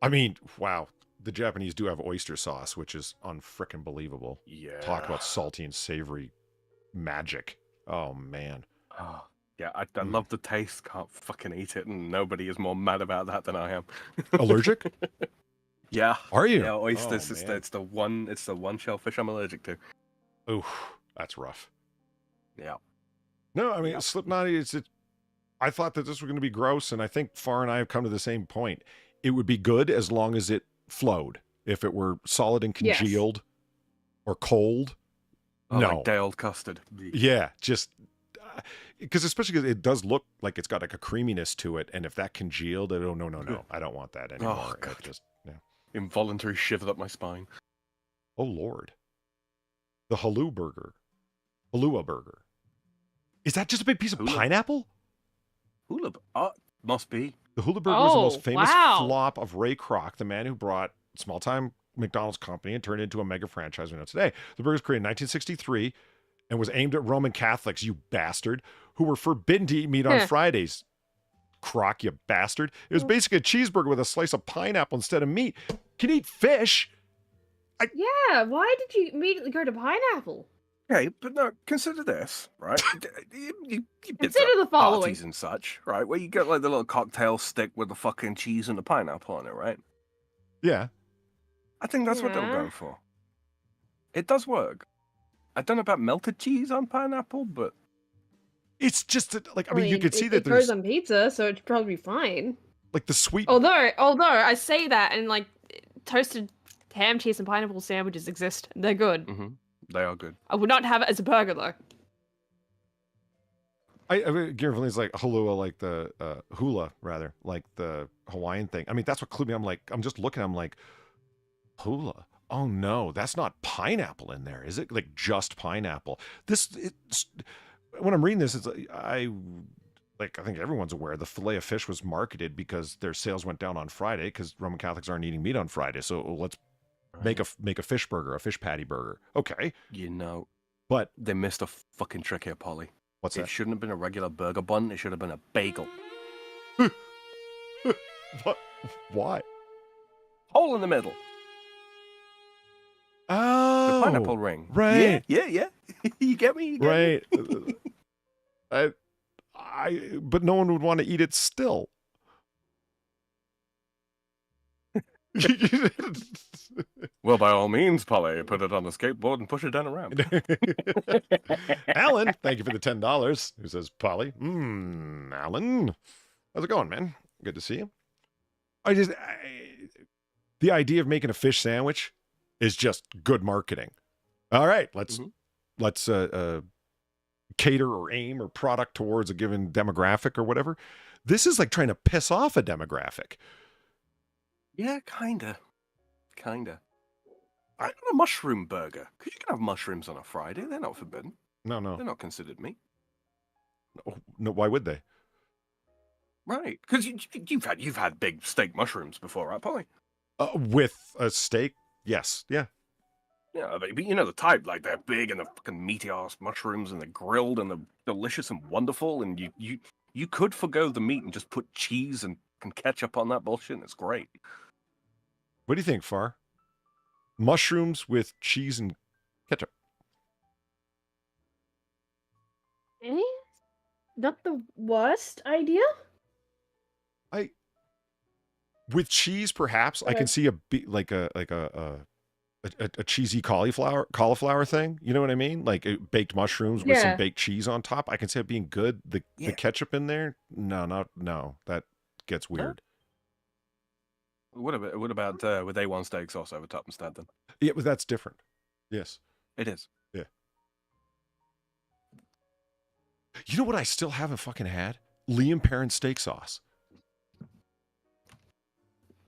I mean, wow. The Japanese do have oyster sauce, which is unfrickin' believable. Yeah. Talk about salty and savory magic. Oh, man. Oh, yeah, I love the taste. Can't fucking eat it, and nobody is more mad about that than I am. Allergic? Yeah. Are you? Yeah, oysters. Oh, It's the one shellfish I'm allergic to. Oof, that's rough. Yeah. No, I mean, Slipknot, I thought that this was going to be gross, and I think Far and I have come to the same point. It would be good as long as it flowed. If it were solid and congealed or cold, no. Like day-old custard. Yeah, just... Because especially because it does look like it's got like a creaminess to it, and if that congealed, no, I don't want that anymore. Oh, God. Just, Involuntary shiver up my spine. Oh, Lord. The Halou burger. Halua burger. Is that just a big piece of pineapple? Must be. The Hula burger was the most famous flop of Ray Kroc, the man who brought small-time McDonald's company and turned it into a mega franchise we know today. The burger was created in 1963 and was aimed at Roman Catholics, you bastard, who were forbidden to eat meat on Fridays. Kroc, you bastard. It was basically a cheeseburger with a slice of pineapple instead of meat. You can eat fish. Yeah, why did you immediately go to pineapple? Okay, but no, consider this, right? you Consider the following. Parties and such, right? Where you get like the little cocktail stick with the fucking cheese and the pineapple on it, right? Yeah. I think that's what they were going for. It does work. I don't know about melted cheese on pineapple, but... It's just, I mean, you could see that it there's... goes on pizza, so it'd probably be fine. Like the sweet... Although I say that, and like, toasted ham, cheese, and pineapple sandwiches exist. They're good. Mm-hmm. They are good. I would not have it as a burger, though. I mean, Gary like halua, like the hula, rather, like the Hawaiian thing. I mean, that's what clued me. I'm just looking. I'm like, hula. Oh no, that's not pineapple in there, is it? Like just pineapple. When I'm reading this, I think everyone's aware the fillet of fish was marketed because their sales went down on Friday because Roman Catholics aren't eating meat on Friday. So let's make a fish burger, a fish patty burger. Okay. But they missed a fucking trick here, Polly. What's that? It shouldn't have been a regular burger bun. It should have been a bagel. What? Why? Hole in the middle. Oh. The pineapple ring. Right. Yeah. You get me? Right. But no one would want to eat it still. Well, by all means, Polly, put it on a skateboard and push it down around. Alan, thank you for the $10. Who says, Polly? Alan, how's it going, man? Good to see you. The idea of making a fish sandwich is just good marketing. All right, let's cater or aim or product towards a given demographic or whatever. This is like trying to piss off a demographic. Yeah, kinda. I got a mushroom burger. Because you can have mushrooms on a Friday. They're not forbidden. No. They're not considered meat. No, why would they? Right. Because you've had big steak mushrooms before, right, Polly? With a steak? Yes. Yeah. Yeah, but you know the type. Like, they're big and they're fucking meaty-ass mushrooms and they're grilled and they're delicious and wonderful. And you could forgo the meat and just put cheese and ketchup on that bullshit and it's great. What do you think, Far? Mushrooms with cheese and ketchup. Not the worst idea. With cheese, perhaps I can see a cheesy cauliflower thing. You know what I mean? Like baked mushrooms with some baked cheese on top. I can see it being good. The ketchup in there? No. That gets weird. What about with A1 steak sauce over top instead then? Yeah, but that's different. Yes. It is. Yeah. You know what I still haven't fucking had? Liam Perrin steak sauce.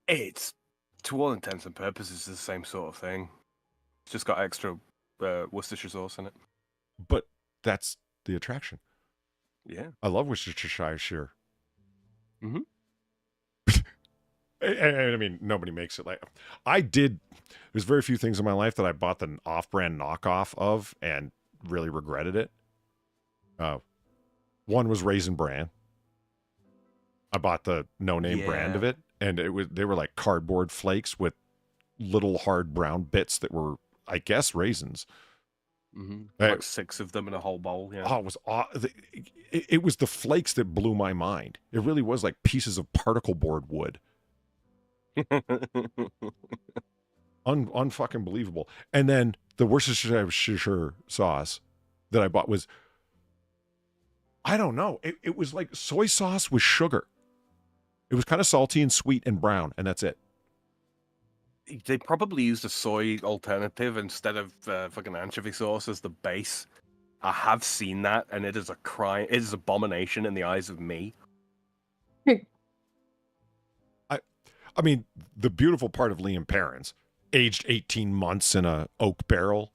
It's, to all intents and purposes, the same sort of thing. It's just got extra Worcestershire sauce in it. But that's the attraction. Yeah. I love Worcestershire. Mm-hmm. I mean, nobody makes it like I did. There's very few things in my life that I bought the off-brand knockoff of and really regretted it. One was Raisin Bran. I bought the no-name brand of it, and they were like cardboard flakes with little hard brown bits that were, I guess, raisins. Mm-hmm. Like 6 of them in a whole bowl. Yeah. Oh, it was it was the flakes that blew my mind. It really was like pieces of particle board wood. Unfucking believable. And then the Worcestershire sauce that I bought was, I don't know. It was like soy sauce with sugar. It was kind of salty and sweet and brown, and that's it. They probably used a soy alternative instead of fucking anchovy sauce as the base. I have seen that, and it is a crime. It is abomination in the eyes of me. I mean, the beautiful part of Liam Perrin's, aged 18 months in a oak barrel,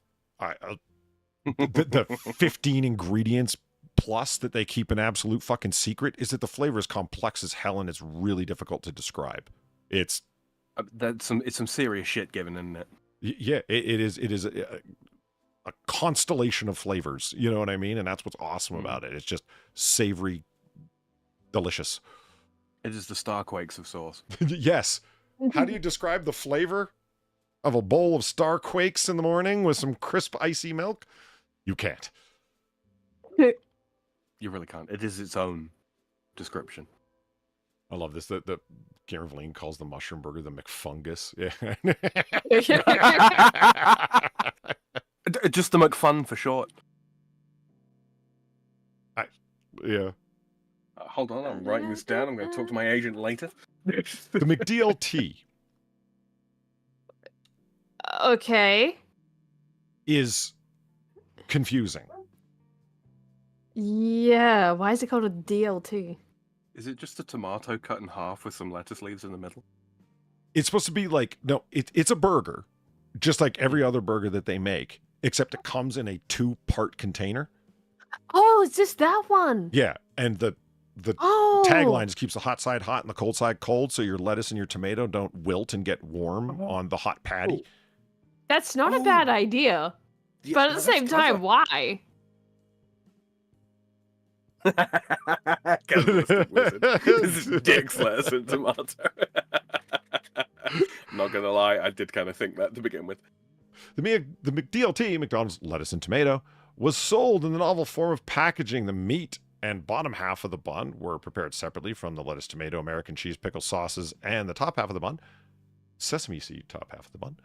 the 15 ingredients plus that they keep an absolute fucking secret, is that the flavor is complex as hell and it's really difficult to describe. It's some serious shit given, isn't it? Yeah, it is a constellation of flavors. You know what I mean? And that's what's awesome about it. It's just savory, delicious. It is the Starquakes of sauce. Yes. How do you describe the flavor of a bowl of Starquakes in the morning with some crisp, icy milk? You can't. You really can't. It is its own description. I love this. The Garen Vliet calls the mushroom burger the McFungus. Yeah. Just the McFun for short. Yeah. Hold on, I'm writing this down. I'm going to talk to my agent later. The McDLT. Okay. Is confusing. Yeah, why is it called a DLT? Is it just a tomato cut in half with some lettuce leaves in the middle? It's supposed to be like, no, it's a burger, just like every other burger that they make, except it comes in a 2-part container. Oh, it's just that one. Yeah, and the tagline just keeps the hot side hot and the cold side cold, so your lettuce and your tomato don't wilt and get warm on the hot patty. That's not a bad idea. Yeah, but at the same time, why? This is dick's lettuce and tomato. I'm not gonna lie, I did kind of think that to begin with. The McDLT, McDonald's lettuce and tomato, was sold in the novel form of packaging. The meat and bottom half of the bun were prepared separately from the lettuce, tomato, American cheese, pickle sauces, and the top half of the bun, sesame seed top half of the bun,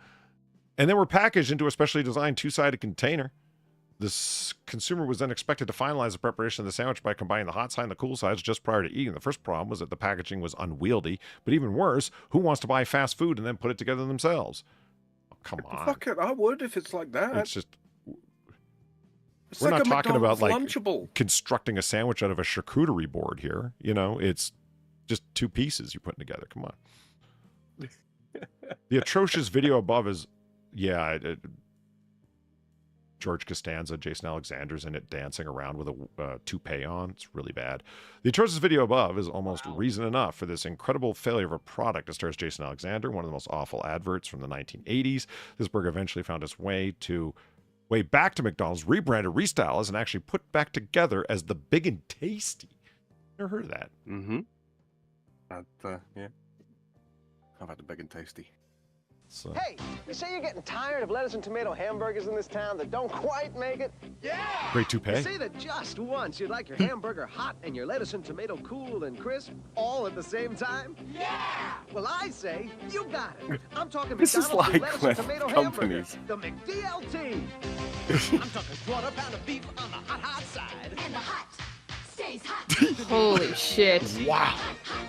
and then were packaged into a specially designed 2-sided container. This consumer was then expected to finalize the preparation of the sandwich by combining the hot side and the cool sides just prior to eating. The first problem was that the packaging was unwieldy, but even worse, who wants to buy fast food and then put it together themselves? Oh, come on. Fuck it, I would if it's like that. It's just... It's We're like not a talking about like Lunchable. constructing a sandwich out of a charcuterie board here. You know, it's just 2 pieces you're putting together. Come on. The atrocious video above is, George Costanza, Jason Alexander's in it dancing around with a toupee on. It's really bad. The atrocious video above is almost reason enough for this incredible failure of a product. It stars Jason Alexander, one of the most awful adverts from the 1980s. This burger eventually found its way back to McDonald's, rebranded, restyled, and actually put back together as the Big and Tasty. Never heard of that. Mm-hmm. Yeah. How about the Big and Tasty? So. Hey, you say you're getting tired of lettuce and tomato hamburgers in this town that don't quite make it? Yeah! Great toupee. You say that just once you'd like your hamburger hot and your lettuce and tomato cool and crisp all at the same time? Yeah! Well, I say you got it. I'm talking This is McDonald's like lettuce and when tomato companies- hamburger, the McDLT. I'm talking quarter pound of beef on the hot side. And the hot stays hot. Holy shit. Wow.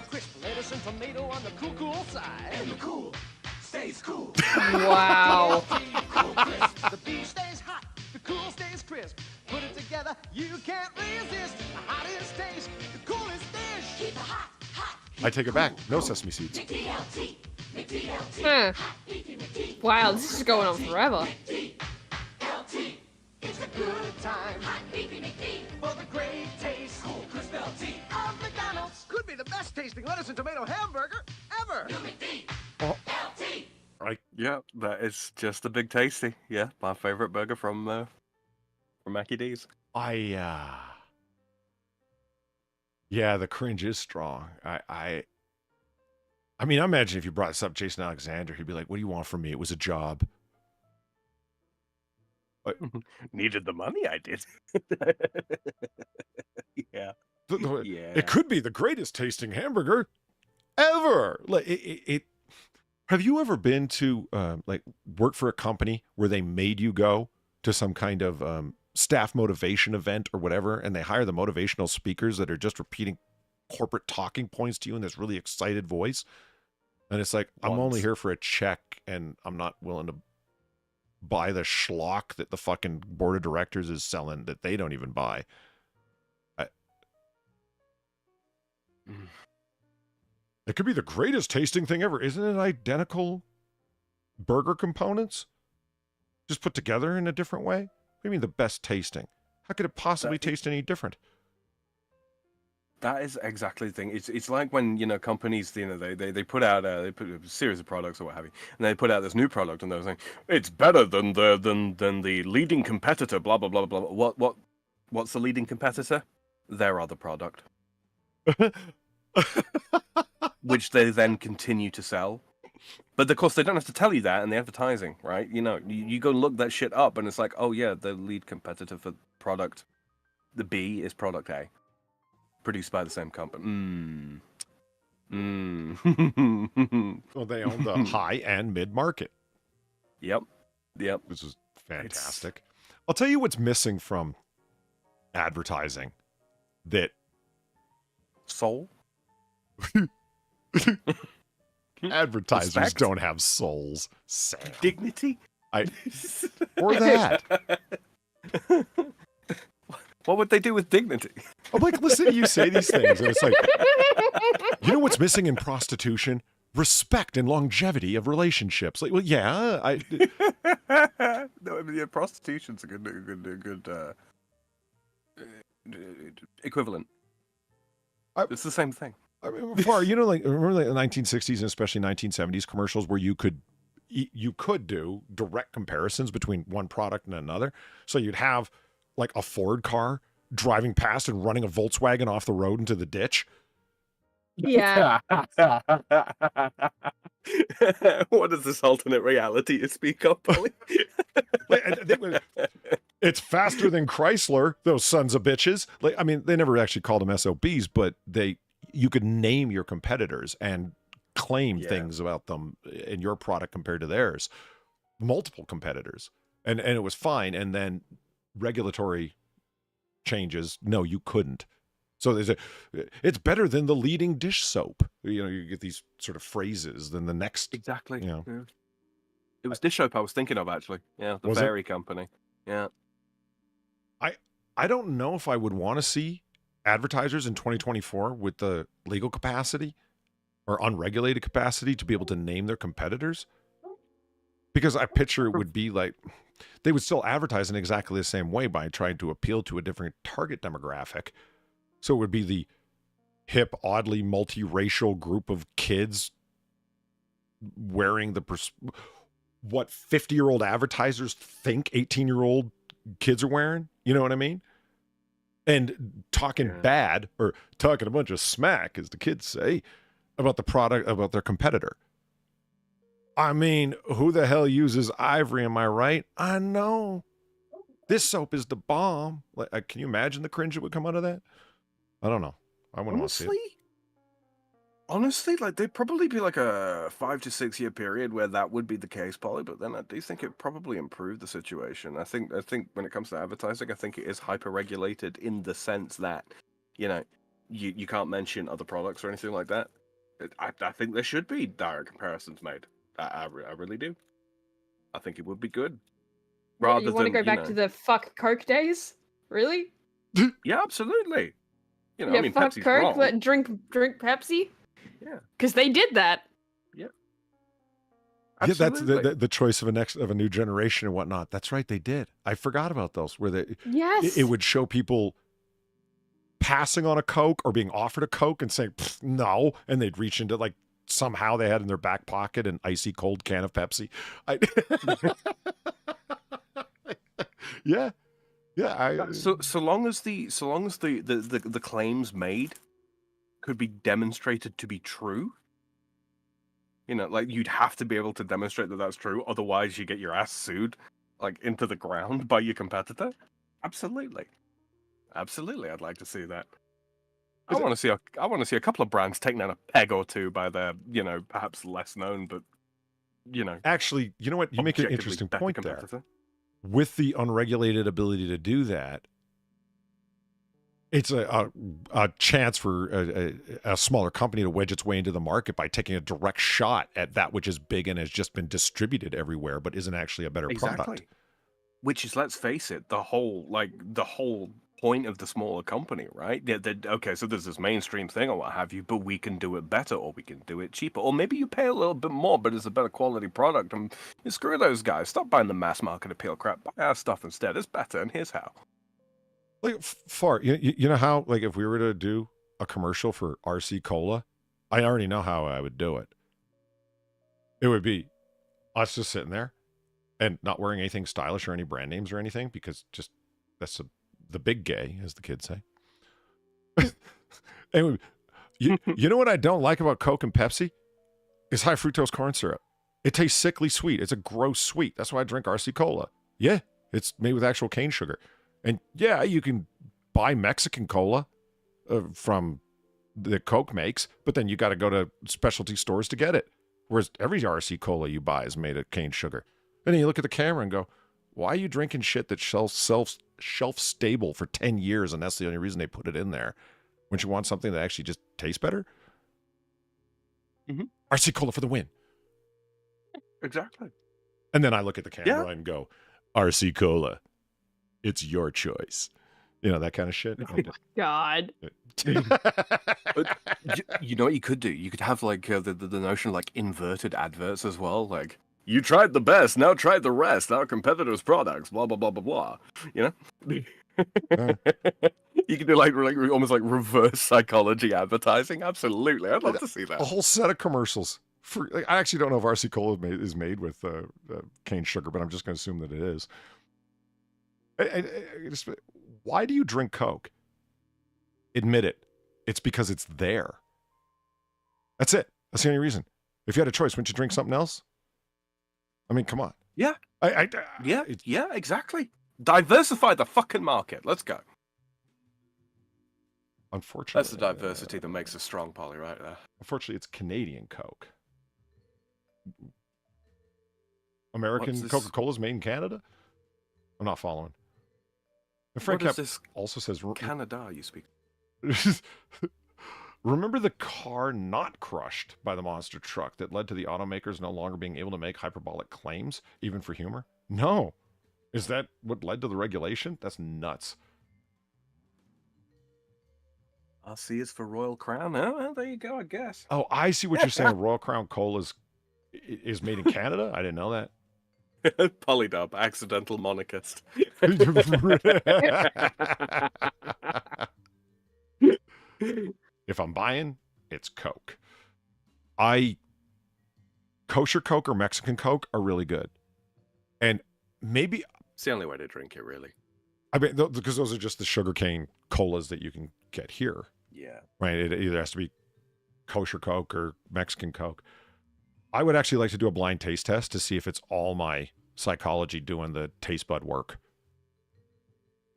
Crisp lettuce and tomato on the cool side. And the cool stays cool. Wow. The beef stays hot, the cool stays crisp. Put it together, you can't resist. The hottest taste, the coolest dish. Keep it hot, hot. I take it back. No sesame seeds. McDLT, McDLT. Huh. Wow, this is going on forever. McDLT. It's a good time. Hot beefy McD. For the great taste. Cool crisp LT. Of McDonald's. Could be the best tasting lettuce and tomato hamburger ever. New McD. Oh. LT. Yeah, that is just a Big Tasty. Yeah, my favorite burger from Mackie D's. Yeah, the cringe is strong. I mean, I imagine if you brought this up, Jason Alexander, he'd be like, "What do you want from me? It was a job." Needed the money, I did. Yeah. Yeah. It could be the greatest tasting hamburger ever. Like it have you ever been to like work for a company where they made you go to some kind of staff motivation event or whatever, and they hire the motivational speakers that are just repeating corporate talking points to you in this really excited voice? And it's like, I'm only here for a check, and I'm not willing to buy the schlock that the fucking board of directors is selling that they don't even buy. It could be the greatest tasting thing ever. Isn't it identical burger components? Just put together in a different way? What do you mean the best tasting? How could it possibly taste any different? That is exactly the thing. It's like when, you know, companies, you know, they put out a series of products or what have you, and they put out this new product, and they're saying it's better than the leading competitor. Blah blah blah blah. What's the leading competitor? Their other product, which they then continue to sell. But of course, they don't have to tell you that in the advertising, right? You know, you go look that shit up, and it's like, oh yeah, the lead competitor for product, the B is product A. Produced by the same company. Well, they own the high and mid market. Yep. This is fantastic. I'll tell you what's missing from advertising. That soul. Advertisers Respect? don't have souls. Sam. Dignity. Or that. What would they do with dignity? I'm like, listen to you say these things, and it's like, you know what's missing in prostitution? Respect and longevity of relationships. Like, well, yeah, No, I mean, yeah, prostitution's a good equivalent. It's the same thing. I mean, before, you know, like remember the 1960s and especially 1970s commercials where you could do direct comparisons between one product and another. So you'd have like a Ford car driving past and running a Volkswagen off the road into the ditch. Yeah. What is this alternate reality you speak of, Polly? It's faster than Chrysler, those sons of bitches. Like, I mean, they never actually called them SOBs, but you could name your competitors and claim things about them in your product compared to theirs. Multiple competitors. And it was fine. And then regulatory changes, no, you couldn't. So it's better than the leading dish soap. You know, you get these sort of phrases than the next. Exactly. You know. Yeah. It was dish soap I was thinking of, actually. Yeah, the Berry Company. Yeah. I don't know if I would want to see advertisers in 2024 with the legal capacity or unregulated capacity to be able to name their competitors. Because I picture it would be like, they would still advertise in exactly the same way by trying to appeal to a different target demographic. So it would be the hip, oddly multiracial group of kids wearing what 50-year-old advertisers think 18-year-old kids are wearing. You know what I mean? And talking bad or talking a bunch of smack, as the kids say, about the product, about their competitor. I mean, who the hell uses Ivory, am I right? I know. This soap is the bomb. Like, can you imagine the cringe that would come out of that? I don't know. I wouldn't want to see it. Honestly, like, there'd probably be like a 5 to 6 year period where that would be the case, Polly, but then I do think it probably improved the situation. I think when it comes to advertising, I think it is hyper-regulated in the sense that, you know, you can't mention other products or anything like that. I think there should be direct comparisons made. I really do. I think it would be good. Rather you want to go back to the fuck Coke days? Really? Yeah, absolutely. You know, yeah, I mean, fuck Pepsi's Coke, wrong. but drink Pepsi. Yeah, because they did that. Yeah. Absolutely. Yeah, that's the choice of a new generation and whatnot. That's right, they did. I forgot about those. Where it would show people passing on a Coke or being offered a Coke and saying no, and they'd reach into like somehow they had in their back pocket an icy cold can of Pepsi. Yeah. So long as the claims made could be demonstrated to be true, you know, like you'd have to be able to demonstrate that that's true. Otherwise, you get your ass sued. like into the ground by your competitor? Absolutely, absolutely. I'd like to see that. I want to see a couple of brands taking down a peg or two by their, perhaps less known, but Actually, you know what? You make an interesting point there. With the unregulated ability to do that, it's a chance for a smaller company to wedge its way into the market by taking a direct shot at that which is big and has just been distributed everywhere, but isn't actually a better product. Which is, let's face it, the whole point of the smaller company, right? Okay, so there's this mainstream thing or what have you, but we can do it better, or we can do it cheaper, or maybe you pay a little bit more, but it's a better quality product. And screw those guys. Stop buying the mass market appeal crap. Buy our stuff instead. It's better, and here's how. Like, you know how, like, if we were to do a commercial for RC Cola, I already know how I would do it. It would be us just sitting there and not wearing anything stylish or any brand names or anything, because just that's the big gay, as the kids say. Anyway, you know what I don't like about Coke and Pepsi? Is high fructose corn syrup. It tastes sickly sweet. It's a gross sweet. That's why I drink RC Cola. Yeah, it's made with actual cane sugar. And yeah, you can buy Mexican cola from the Coke makes, but then you got to go to specialty stores to get it. Whereas every RC Cola you buy is made of cane sugar. And then you look at the camera and go, why are you drinking shit that's shelf stable for 10 years and that's the only reason they put it in there? Wouldn't you want something that actually just tastes better? Mm-hmm. RC Cola for the win. Exactly. And then I look at the camera and go, RC Cola, it's your choice. That kind of shit. Oh my God. But you know what you could do? You could have like the notion of like inverted adverts as well. Like, you tried the best, now try the rest. Our competitors' products, blah, blah, blah, blah, blah. You could do like almost like reverse psychology advertising. Absolutely. I'd love to see that. A whole set of commercials. I actually don't know if RC Cola is made with cane sugar, but I'm just going to assume that it is. Why do you drink Coke? Admit it. It's because it's there. That's it. That's the only reason. If you had a choice, wouldn't you drink something else? I mean, come on. Yeah. Yeah, exactly. Diversify the fucking market. Let's go. Unfortunately. That's the diversity that makes us strong, Polly, right there. Unfortunately, it's Canadian Coke. American Coca-Cola's made in Canada? I'm not following. And Frank Cap also says... Canada, you speak. Remember the car not crushed by the monster truck that led to the automakers no longer being able to make hyperbolic claims, even for humor? No. Is that what led to the regulation? That's nuts. RC is for Royal Crown. Oh, well, there you go, I guess. Oh, I see what you're saying. Royal Crown Cola is made in Canada? I didn't know that. Polydub, accidental monarchist. If I'm buying, it's Coke. Kosher Coke or Mexican Coke are really good. And maybe... It's the only way to drink it, really. I mean, because those are just the sugarcane colas that you can get here. Yeah. Right? It either has to be kosher Coke or Mexican Coke. I would actually like to do a blind taste test to see if it's all my psychology doing the taste bud work.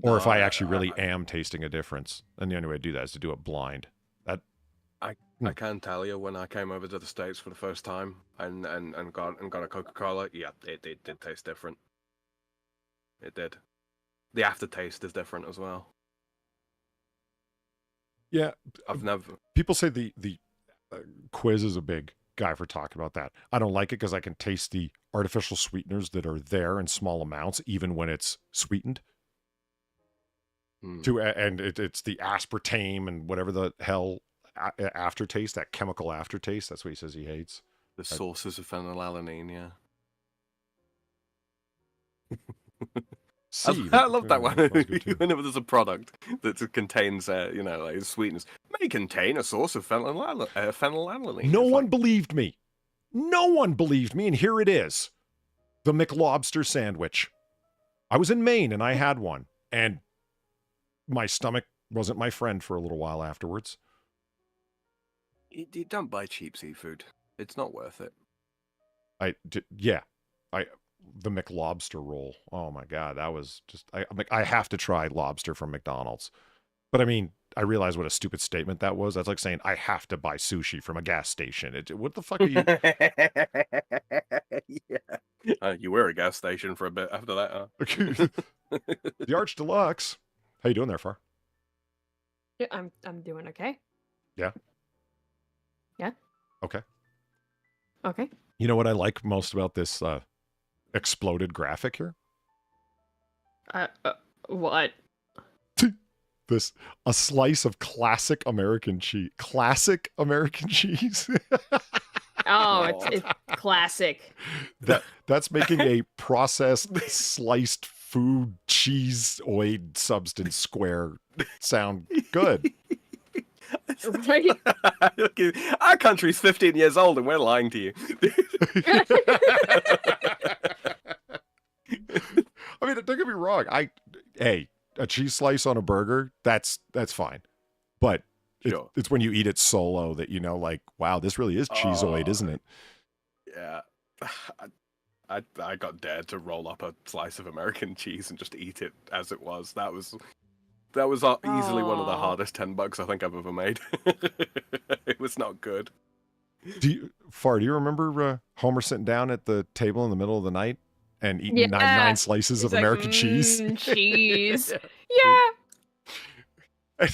Or if I actually really am tasting a difference. And the only way to do that is to do it blind. I can tell you, when I came over to the States for the first time and got a Coca-Cola, yeah, it did taste different. It did. The aftertaste is different as well. Yeah. I've never... People say the quiz is a big guy for talking about that. I don't like it because I can taste the artificial sweeteners that are there in small amounts, even when it's sweetened. And it's the aspartame and whatever the hell aftertaste, that chemical aftertaste. That's what he says he hates. The sources of phenylalanine, yeah. I love that one. Whenever there's a product that contains, like sweetness, may contain a source of phenylalanine. No one believed me. No one believed me, and here it is. The McLobster sandwich. I was in Maine, and I had one, and my stomach wasn't my friend for a little while afterwards. You don't buy cheap seafood. It's not worth it. the McLobster roll. Oh my God, that was just, I have to try lobster from McDonald's. But I mean, I realize what a stupid statement that was. That's like saying I have to buy sushi from a gas station. What the fuck are you? Yeah. You were a gas station for a bit after that, huh? The Arch Deluxe. How you doing there, Far? Yeah, I'm doing okay. Yeah. Yeah. Okay. Okay. You know what I like most about this exploded graphic here? What? A slice of classic American cheese. Classic American cheese. Oh, it's classic. That's making a processed sliced food cheese-oid substance square sound good. Right? Our country's 15 years old and we're lying to you. I mean, don't get me wrong. A cheese slice on a burger, that's fine. But Sure. it's when you eat it solo that you know, like, wow, this really is cheeseoid, isn't it? Yeah. I got dared to roll up a slice of American cheese and just eat it as it was. That was easily one of the hardest $10 I think I've ever made. It was not good. Do you remember Homer sitting down at the table in the middle of the night and eating nine slices of American cheese? Cheese. Yeah.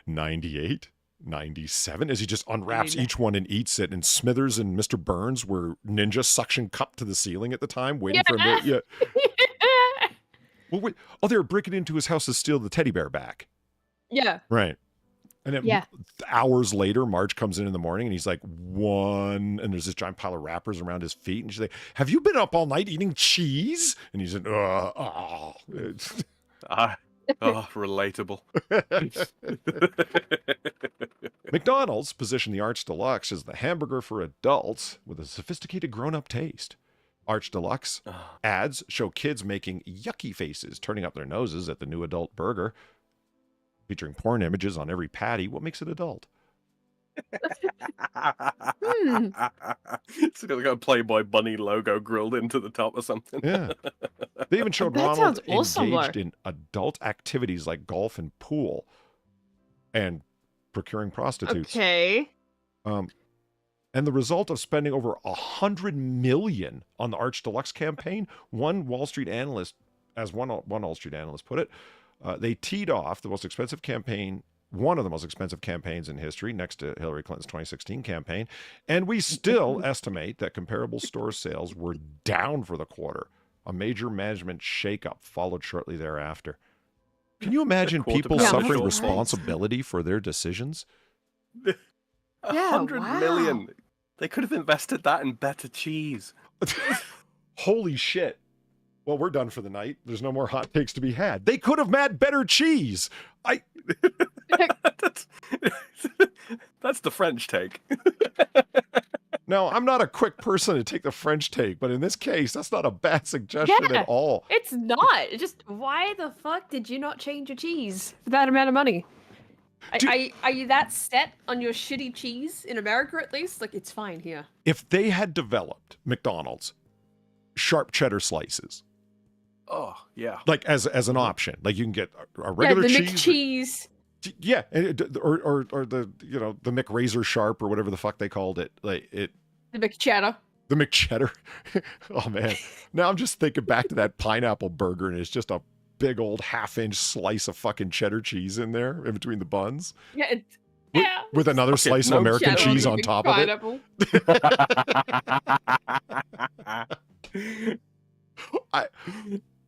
98, 97, as he just unwraps each one and eats it. And Smithers and Mr. Burns were ninja suction cupped to the ceiling at the time, waiting for him to. Yeah. Well, wait. Oh, they were breaking into his house to steal the teddy bear back. Yeah. Right. And then hours later, Marge comes in the morning and he's like, and there's this giant pile of wrappers around his feet. And she's like, have you been up all night eating cheese? And he's like, relatable. McDonald's positioned the Arch Deluxe as the hamburger for adults with a sophisticated grown-up taste. Arch Deluxe ads show kids making yucky faces, turning up their noses at the new adult burger. Featuring porn images on every patty, what makes it adult? It's got like a Playboy bunny logo grilled into the top or something. Yeah. They even showed That Ronald sounds awesome, engaged in adult activities like golf and pool and procuring prostitutes. Okay. And the result of spending over $100 million on the Arch Deluxe campaign, one Wall Street analyst put it, they teed off the most expensive campaign, one of the most expensive campaigns in history, next to Hillary Clinton's 2016 campaign. And we still estimate that comparable store sales were down for the quarter. A major management shakeup followed shortly thereafter. Can you imagine people suffering responsibility for their decisions? $100 million. They could have invested that in better cheese. Holy shit. Well, we're done for the night. There's no more hot takes to be had. They could have made better cheese. That's the French take. No, I'm not a quick person to take the French take, but in this case, that's not a bad suggestion at all. It's not. It's just, why the fuck did you not change your cheese for that amount of money? Are you that set on your shitty cheese in America, at least? Like, it's fine here. If they had developed McDonald's sharp cheddar slices, oh yeah, like as an option, like you can get a regular cheese. Yeah, or the the McRazor Sharp or whatever the fuck they called it, like it. The McCheddar. The McCheddar. Oh man, now I'm just thinking back to that pineapple burger, and it's just a big old half-inch slice of fucking cheddar cheese in there in between the buns. Yeah. With another slice of American cheese on top of it.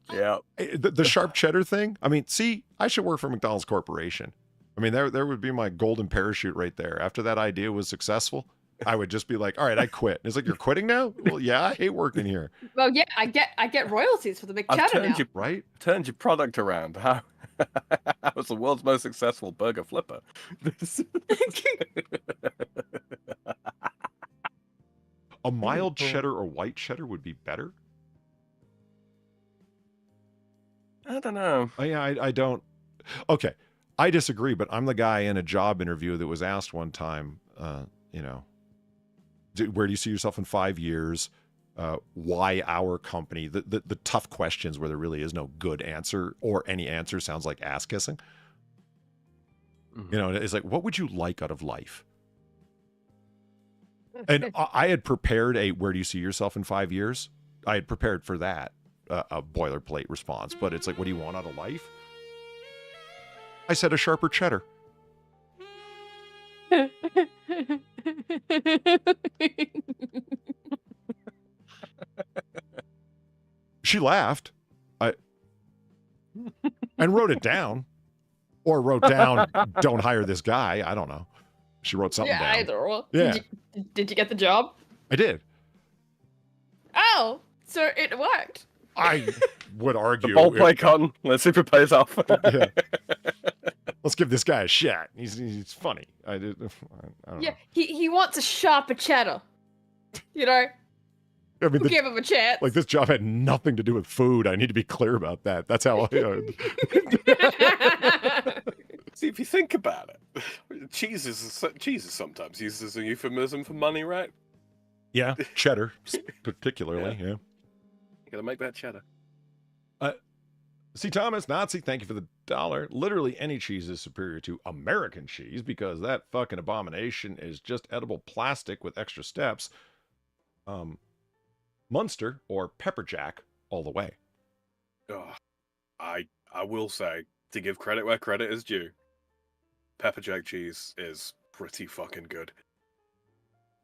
The sharp cheddar thing. I mean, see, I should work for McDonald's Corporation. I mean, there would be my golden parachute right there. After that idea was successful, I would just be like, all right, I quit. And it's like, you're quitting now? Well, yeah, I hate working here. Well, yeah, I get royalties for the McCheddar now. Right? Turned your product around. How I was the world's most successful burger flipper. A mild cheddar or white cheddar would be better? I don't know. I don't. Okay, I disagree, but I'm the guy in a job interview that was asked one time, where do you see yourself in 5 years? why our company, the tough questions where there really is no good answer or any answer sounds like ass kissing. You know, it's like, what would you like out of life? And I had prepared a, where do you see yourself in 5 years? I had prepared for that, a boilerplate response, but it's like, what do you want out of life? I said a sharper cheddar. She laughed. And wrote it down. Or wrote down, don't hire this guy. I don't know. She wrote something down. Either or. Yeah. Did you get the job? I did. Oh, so it worked. I would argue. The ball play cotton. Let's see if it pays off. Yeah. Let's give this guy a shot. He's funny. I don't know. He wants a sharper cheddar. You know? I mean, We'll give him a chance. Like, this job had nothing to do with food. I need to be clear about that. That's how See, if you think about it, cheese is sometimes used as a euphemism for money, right? Yeah, cheddar, particularly, yeah. You gotta make that cheddar. See, Thomas, Nazi, thank you for the $1. Literally any cheese is superior to American cheese because that fucking abomination is just edible plastic with extra steps. Munster or pepper jack all the way. Oh, I will say, to give credit where credit is due, pepper jack cheese is pretty fucking good.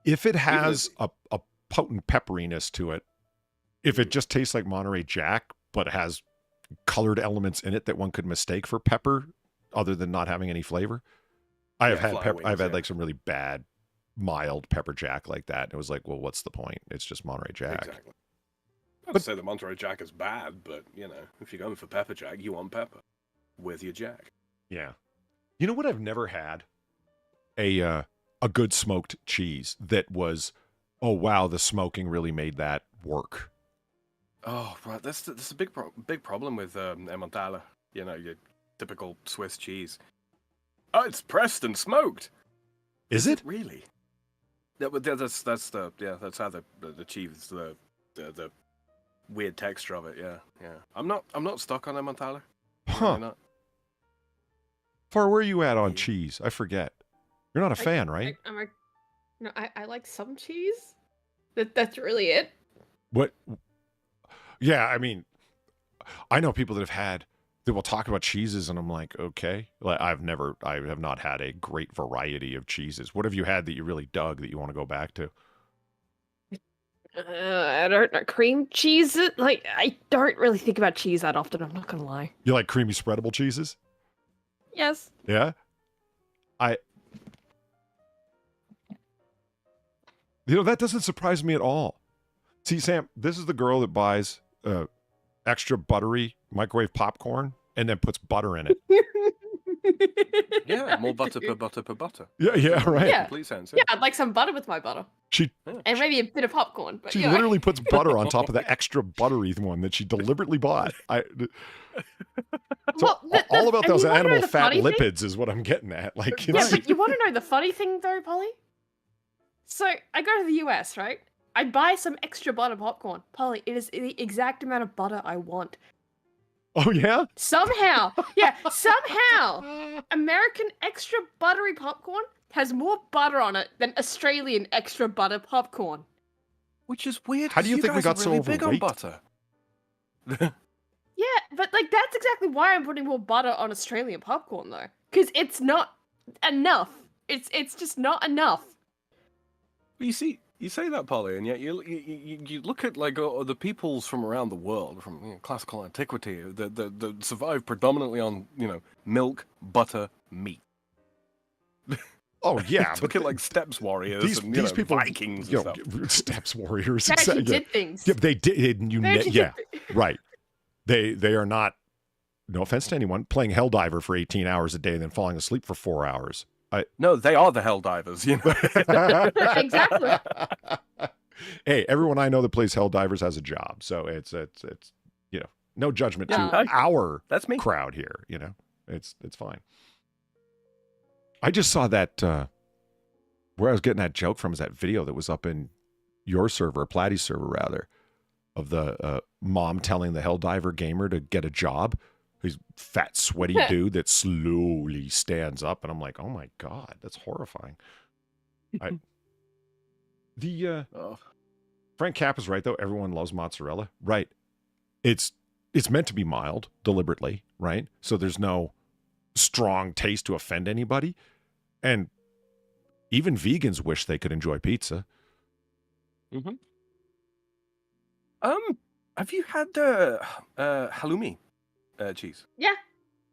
If it has a potent pepperiness to it, if it just tastes like Monterey Jack, but has colored elements in it that one could mistake for pepper, other than not having any flavor. I've had like some really bad, mild pepper jack like that. And it was like, well, what's the point? It's just Monterey Jack. Exactly. Not to say the Monterey Jack is bad, but you know, if you're going for pepper jack, you want pepper with your jack. Yeah. You know what I've never had? A good smoked cheese that was, oh wow, the smoking really made that work. Oh, right. That's a big problem with Emmentaler. You know, your typical Swiss cheese. Oh, it's pressed and smoked. Is it really? Yeah, but that's how the cheese the weird texture of it. Yeah. I'm not stuck on Emmentaler. Huh? Not. Far, where are you at on cheese? I forget. You're not a fan, right? I like some cheese. That's really it. What? Yeah, I mean, I know people that will talk about cheeses, and I'm like, okay. Like, I have not had a great variety of cheeses. What have you had that you really dug that you want to go back to? I don't know. Cream cheese? Like, I don't really think about cheese that often, I'm not gonna lie. You like creamy spreadable cheeses? Yes. Yeah? That doesn't surprise me at all. See, Sam, this is the girl that buys extra buttery microwave popcorn and then puts butter in it. Yeah, more butter per butter per butter. Yeah, right. Yeah. Complete sense. Yeah, I'd like some butter with my butter. And maybe a bit of popcorn. But, She literally puts butter on top of the extra buttery one that she deliberately bought. All about those animal fat lipids is what I'm getting at. Like, but you want to know the funny thing, though, Polly? So, I go to the US, right? I buy some extra butter popcorn. Polly, it is the exact amount of butter I want. Oh, yeah? Somehow, American extra buttery popcorn has more butter on it than Australian extra butter popcorn. Which is weird. How do you think we got so big on butter? Yeah, but like that's exactly why I'm putting more butter on Australian popcorn though, because it's not enough. It's just not enough. You see, you say that, Polly, and yet you look at like the peoples from around the world, from classical antiquity, that survived predominantly on milk, butter, meat. Oh yeah, look at like steppes warriors and these people, Vikings and stuff. Steppes warriors. They actually did things. Yeah, they did. Right. They are not. No offense to anyone, playing Helldiver for 18 hours a day and then falling asleep for 4 hours. No, they are the Helldivers, Exactly. Hey, everyone I know that plays Helldivers has a job, so it's no judgment to our crowd here. It's fine. I just saw that where I was getting that joke from is that video that was up in your server, Platty's server rather, of the mom telling the Helldiver gamer to get a job. He's fat, sweaty dude that slowly stands up, and I'm like, oh my god, that's horrifying. Frank Cap is right though. Everyone loves mozzarella, right? It's meant to be mild deliberately, right? So there's no strong taste to offend anybody, and even vegans wish they could enjoy pizza. Mm-hmm. Have you had halloumi cheese? Yeah.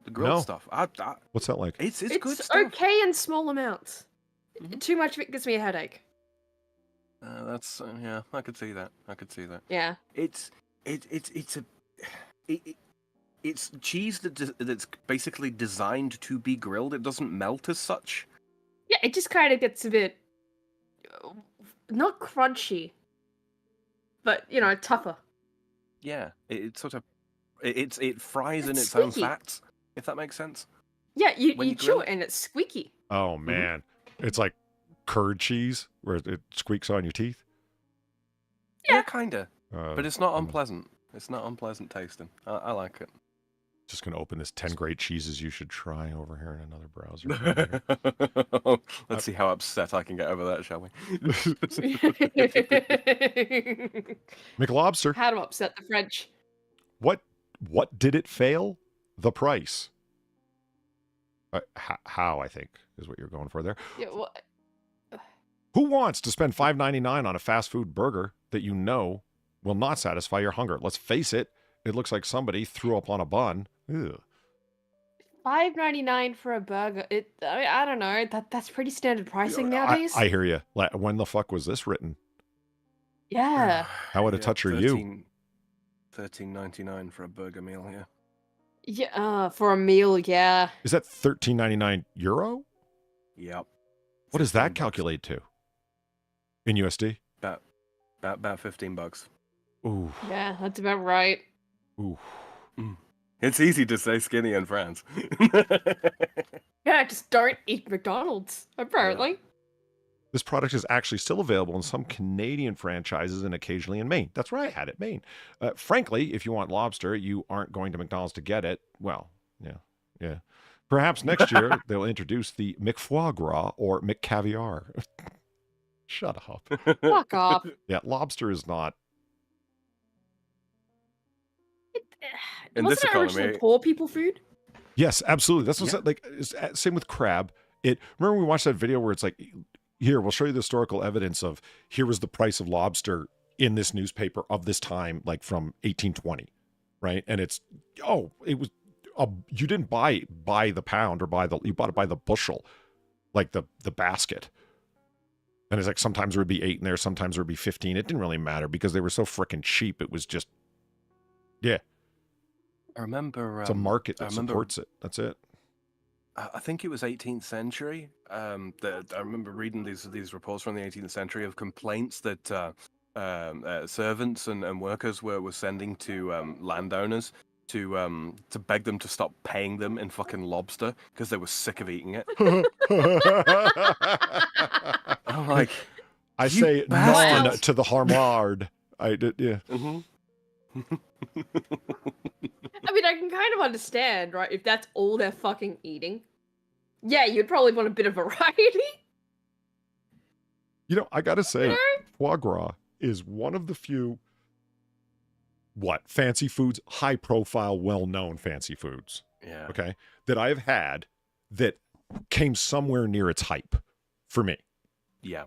The grilled No. stuff. What's that like? It's good It's stuff. okay in small amounts. Too much of it gives me a headache. That's yeah. I could see that. Yeah. It's cheese that's basically designed to be grilled. It doesn't melt as such. Yeah, it just kind of gets a bit not crunchy, but tougher. Yeah, it sort of it fries in It's its own squeaky. fats, if that makes sense. Yeah, you When you chew grill it and it's squeaky. Oh man, it's like curd cheese where it squeaks on your teeth. Yeah, kinda. But it's not I'm unpleasant. It's not unpleasant tasting. I like it. just gonna open this 10 great cheeses you should try over here in another browser. Let's see how upset I can get over that, shall we? McLobster. How to upset the French. What did it fail? The price. How I think is what you're going for there. Yeah, well, Who wants to spend $5.99 on a fast food burger that you know will not satisfy your hunger? Let's face it, it looks like somebody threw up on a bun. Ew. $5.99 for a burger. I don't know. That's pretty standard pricing nowadays. I hear you. When the fuck was this written? Yeah. How would a toucher you? $13.99 for a burger meal, yeah. Yeah, for a meal, yeah. Is that €13.99 euro? Yep. What does that calculate to? In USD? About $15. Ooh. Yeah, that's about right. Ooh. It's easy to say skinny in France. Yeah, just don't eat McDonald's, apparently. This product is actually still available in some Canadian franchises and occasionally in Maine. That's right, I had it, Maine. Frankly, if you want lobster, you aren't going to McDonald's to get it. Well, yeah. Perhaps next year they'll introduce the McFoie Gras or McCaviar. Shut up. Fuck off. Yeah, lobster is not. In Wasn't this it originally economy, poor people food? Yes, absolutely. That's what's like. Same with crab. Remember we watched that video where it's like, here, we'll show you the historical evidence of here was the price of lobster in this newspaper of this time, like from 1820, right? And it was you didn't buy the pound or you bought it by the bushel, like the basket. And it's like sometimes there would be 8 in there, sometimes there would be 15. It didn't really matter because they were so freaking cheap. It was just, yeah. I remember It's a market that supports it. That's it. I think it was 18th century. I remember reading these reports from the 18th century of complaints that servants and workers were sending to landowners to beg them to stop paying them in fucking lobster because they were sick of eating it. I'm like, I say non to the harmard. I did, yeah. Mm-hmm. I mean, I can kind of understand, right? If that's all they're fucking eating. Yeah, you'd probably want a bit of variety. You know, I gotta say, foie gras is one of the few, fancy foods, high profile, well-known fancy foods. Yeah. Okay. That I've had that came somewhere near its hype for me. Yeah.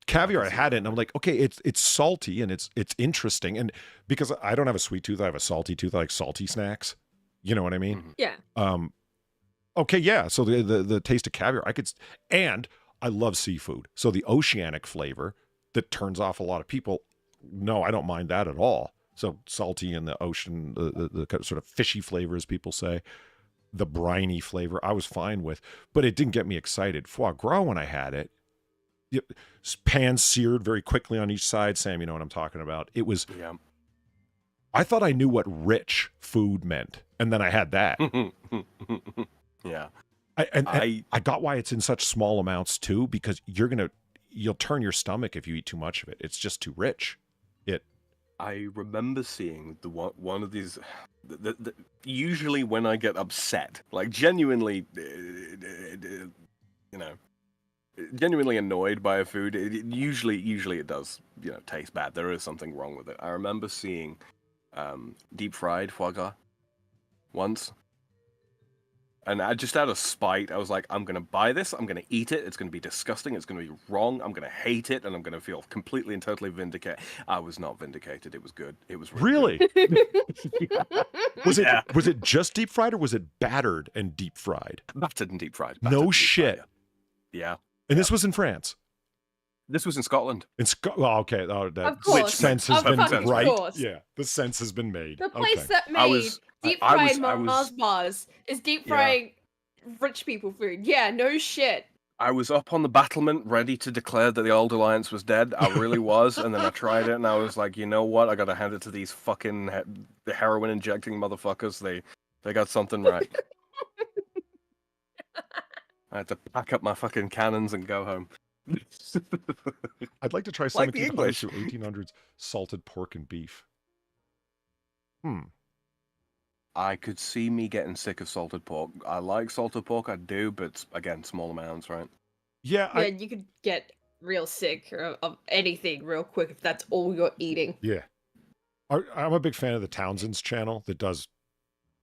Caviar, I had it, and I'm like, okay, it's salty and it's interesting, and because I don't have a sweet tooth, I have a salty tooth. I like salty snacks. You know what I mean? Yeah. Okay, yeah. So the taste of caviar, and I love seafood. So the oceanic flavor that turns off a lot of people. No, I don't mind that at all. So salty in the ocean, the sort of fishy flavor, as people say, the briny flavor, I was fine with, but it didn't get me excited. Foie gras, when I had it, pan seared very quickly on each side. Sam, you know what I'm talking about. It was. Yeah. I thought I knew what rich food meant, and then I had that. Yeah. I got why it's in such small amounts too, because you're gonna you'll turn your stomach if you eat too much of it. It's just too rich. I remember seeing one of these. Usually, when I get upset, like genuinely, genuinely annoyed by a food, usually it does, taste bad. There is something wrong with it. I remember seeing deep fried foie gras once. And I just out of spite, I was like, I'm going to buy this, I'm going to eat it, it's going to be disgusting, it's going to be wrong, I'm going to hate it, and I'm going to feel completely and totally vindicated. I was not vindicated, it was good. It was really good. Was it just deep fried, or was it battered and deep fried? Battered and deep fried. No shit. Yeah. And this was in France? This was in Scotland. Okay. Oh, of course. Which sense has been right? Course. Yeah, the sense has been made. The place that made deep fried Mars bars is deep frying rich people food. Yeah, no shit. I was up on the battlement ready to declare that the old alliance was dead. I really was. And then I tried it and I was like, you know what? I got to hand it to these fucking the heroin injecting motherfuckers. They got something right. I had to pack up my fucking cannons and go home. I'd like to try Like something the English. 1800s salted pork and beef. I could see me getting sick of salted pork. I like salted pork, I do, but again, small amounts, right? Yeah, you could get real sick of anything real quick if that's all you're eating. Yeah. I'm a big fan of the Townsend's channel that does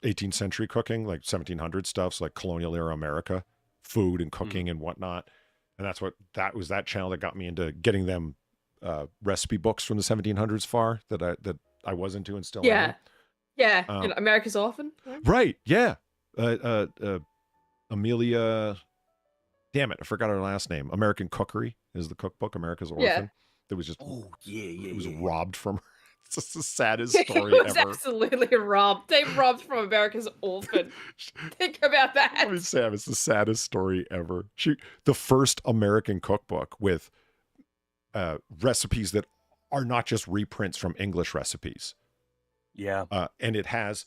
18th century cooking, like 1700 stuff, so like colonial era America, food and cooking and whatnot. And that was that channel that got me into getting them recipe books from the 1700s far that I was into and still am. Yeah, America's Orphan. Right, yeah. Amelia, damn it, I forgot her last name. American Cookery is the cookbook, America's Orphan. Yeah. That was just, it was robbed from her. It's just the saddest story It was ever. absolutely robbed. They robbed from America's Orphan. Think about that. I mean, Sam, it's the saddest story ever. The first American cookbook with recipes that are not just reprints from English recipes. Yeah. And it has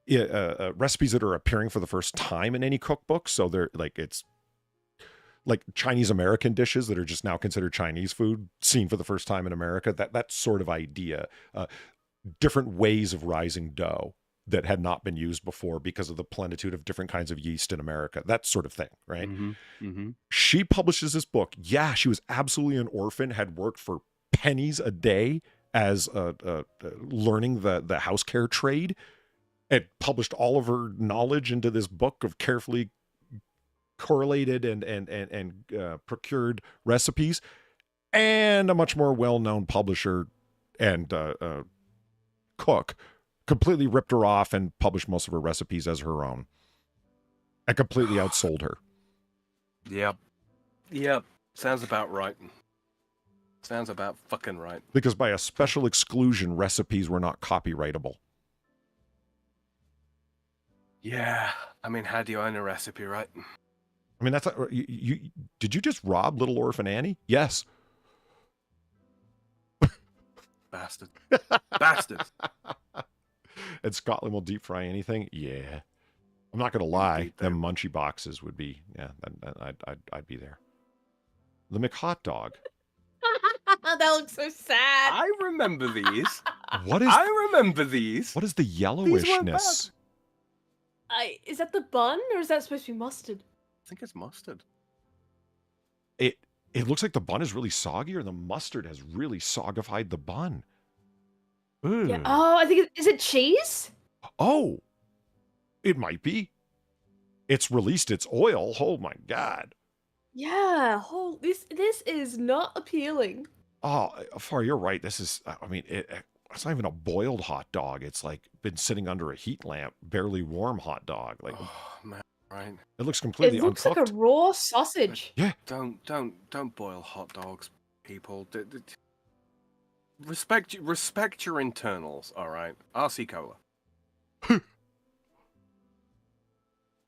recipes that are appearing for the first time in any cookbook. So they're like, it's like Chinese American dishes that are just now considered Chinese food seen for the first time in America. That sort of idea. Different ways of rising dough that had not been used before because of the plenitude of different kinds of yeast in America. That sort of thing, right? She publishes this book. Yeah, she was absolutely an orphan, had worked for pennies a day as learning the house care trade, and published all of her knowledge into this book of carefully correlated and procured recipes. And a much more well-known publisher and cook completely ripped her off and published most of her recipes as her own and completely outsold her. Yep. Sounds about right. Sounds about fucking right. Because by a special exclusion, recipes were not copyrightable. Yeah. I mean, how do you own a recipe, right? I mean, that's did you just rob Little Orphan Annie? Yes. Bastard. Bastard. And Scotland will deep fry anything? Yeah. I'm not going to lie. Them munchie boxes would be, I'd be there. The McHot dog. That looks so sad. I remember these. I remember these. What is the yellowishness? Is that the bun, or is that supposed to be mustard? I think it's mustard. It looks like the bun is really soggy, or the mustard has really sogified the bun. Ooh. Yeah. Oh, I think is it cheese? Oh, it might be. It's released its oil. Oh my god. Yeah. This is not appealing. Oh, Far, you're right. This is. I mean, it's not even a boiled hot dog. It's like been sitting under a heat lamp, barely warm hot dog. Like, oh man, right? It looks completely. It looks uncooked. like a raw sausage. Yeah. Don't boil hot dogs, people. Respect your internals. All right. RC Cola.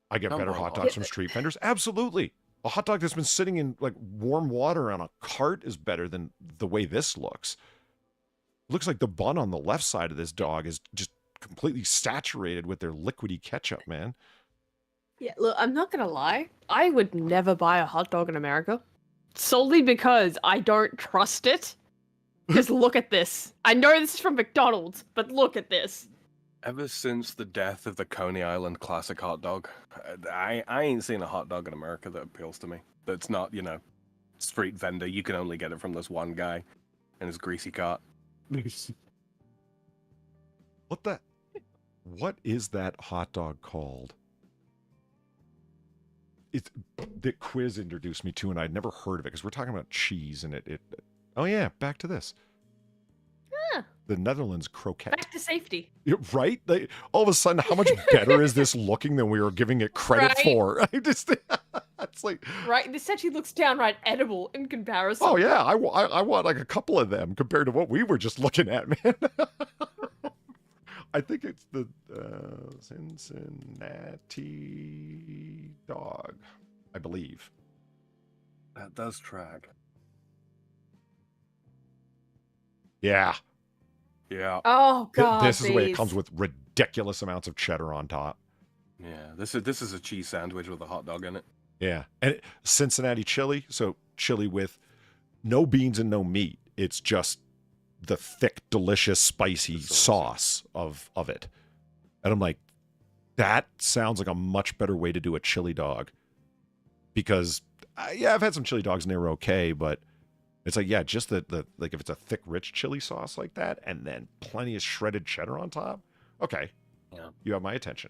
I get better hot dogs from street vendors. Absolutely. A hot dog that's been sitting in like warm water on a cart is better than the way this looks. It looks like the bun on the left side of this dog is just completely saturated with their liquidy ketchup, man. Yeah, look, I'm not gonna lie. I would never buy a hot dog in America. solely because I don't trust it. Because look at this. I know this is from McDonald's, but look at this. Ever since the death of the Coney Island classic hot dog, I ain't seen a hot dog in America that appeals to me. That's not, street vendor. You can only get it from this one guy and his greasy cart. What is that hot dog called? It's the quiz introduced me to, and I'd never heard of it because we're talking about cheese, and it. Oh yeah, back to this. Ah, The Netherlands croquette. back to safety. Yeah, right? All of a sudden, how much better is this looking than we were giving it credit for? I just, it's like, right. This actually looks downright edible in comparison. oh yeah, I want like a couple of them compared to what we were just looking at, man. I think it's the Cincinnati dog, I believe. That does track. Yeah. Yeah. Oh god. This is the way it comes with ridiculous amounts of cheddar on top. Yeah. This is a cheese sandwich with a hot dog in it. Yeah. And Cincinnati chili, so chili with no beans and no meat. It's just the thick, delicious, spicy sauce of it. And I'm like, that sounds like a much better way to do a chili dog. Because, I've had some chili dogs and they were okay, but it's like, yeah, just the like if it's a thick, rich chili sauce like that, and then plenty of shredded cheddar on top, okay, yeah, you have my attention.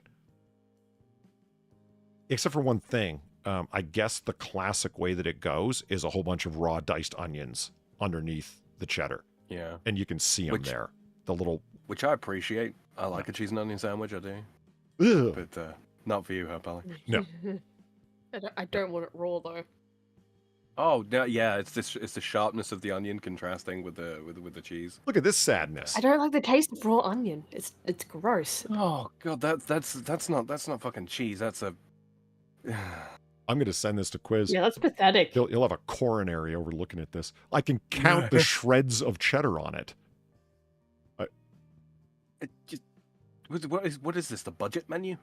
Except for one thing, I guess the classic way that it goes is a whole bunch of raw diced onions underneath the cheddar. Yeah. And you can see them there. The little... Which I appreciate. I like a cheese and onion sandwich, I do. Ugh. But not for you, huh, Pally? No. I don't want it raw, though. Oh, yeah, it's the sharpness of the onion contrasting with the cheese. Look at this sadness. I don't like the taste of raw onion. It's gross. Oh god, that's not fucking cheese. That's a... I'm going to send this to Quiz. Yeah, that's pathetic. You'll have a coronary over looking at this. I can count the shreds of cheddar on it. What is this, the budget menu?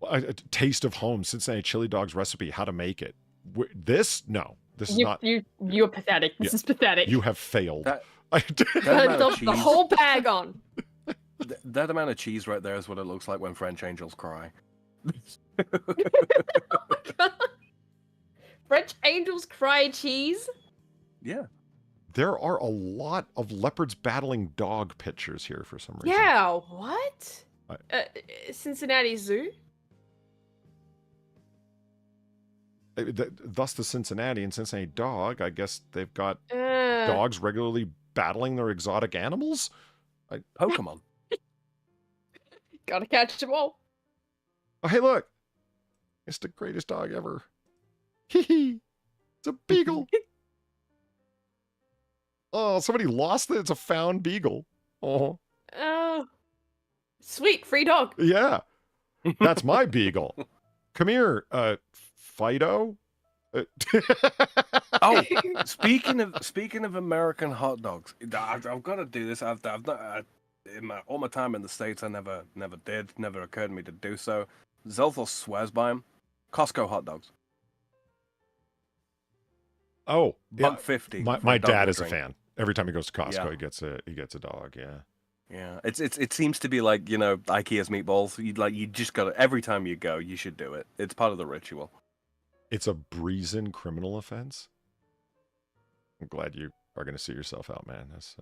A taste of home, Cincinnati chili dogs recipe, how to make it. This? No. This is not... You're pathetic. This is pathetic. You have failed. The whole bag on. That amount of cheese right there is what it looks like when French angels cry. French angels cry cheese? Yeah. There are a lot of leopards battling dog pictures here for some reason. Yeah, what? Cincinnati Zoo? Thus the Cincinnati and Cincinnati dog. I guess they've got dogs regularly battling their exotic animals? Pokemon. Gotta catch them all. Oh, hey, look. It's the greatest dog ever. Hee hee. It's a beagle. Oh, somebody lost it. It's a found beagle. Oh. Oh. Sweet, free dog. Yeah. That's my beagle. Come here, Fido. Oh, speaking of American hot dogs, I've got to do this. I've not all my time in the States. I never occurred to me to do so. Zelthos swears by them. Costco hot dogs. Oh, $1.50. My dad is a fan. Every time he goes to Costco, Yeah. he gets a dog. Yeah. Yeah, it seems to be like, IKEA's meatballs. You just got to, every time you go, you should do it. It's part of the ritual. It's a breezing criminal offense. I'm glad you are going to see yourself out, man. That's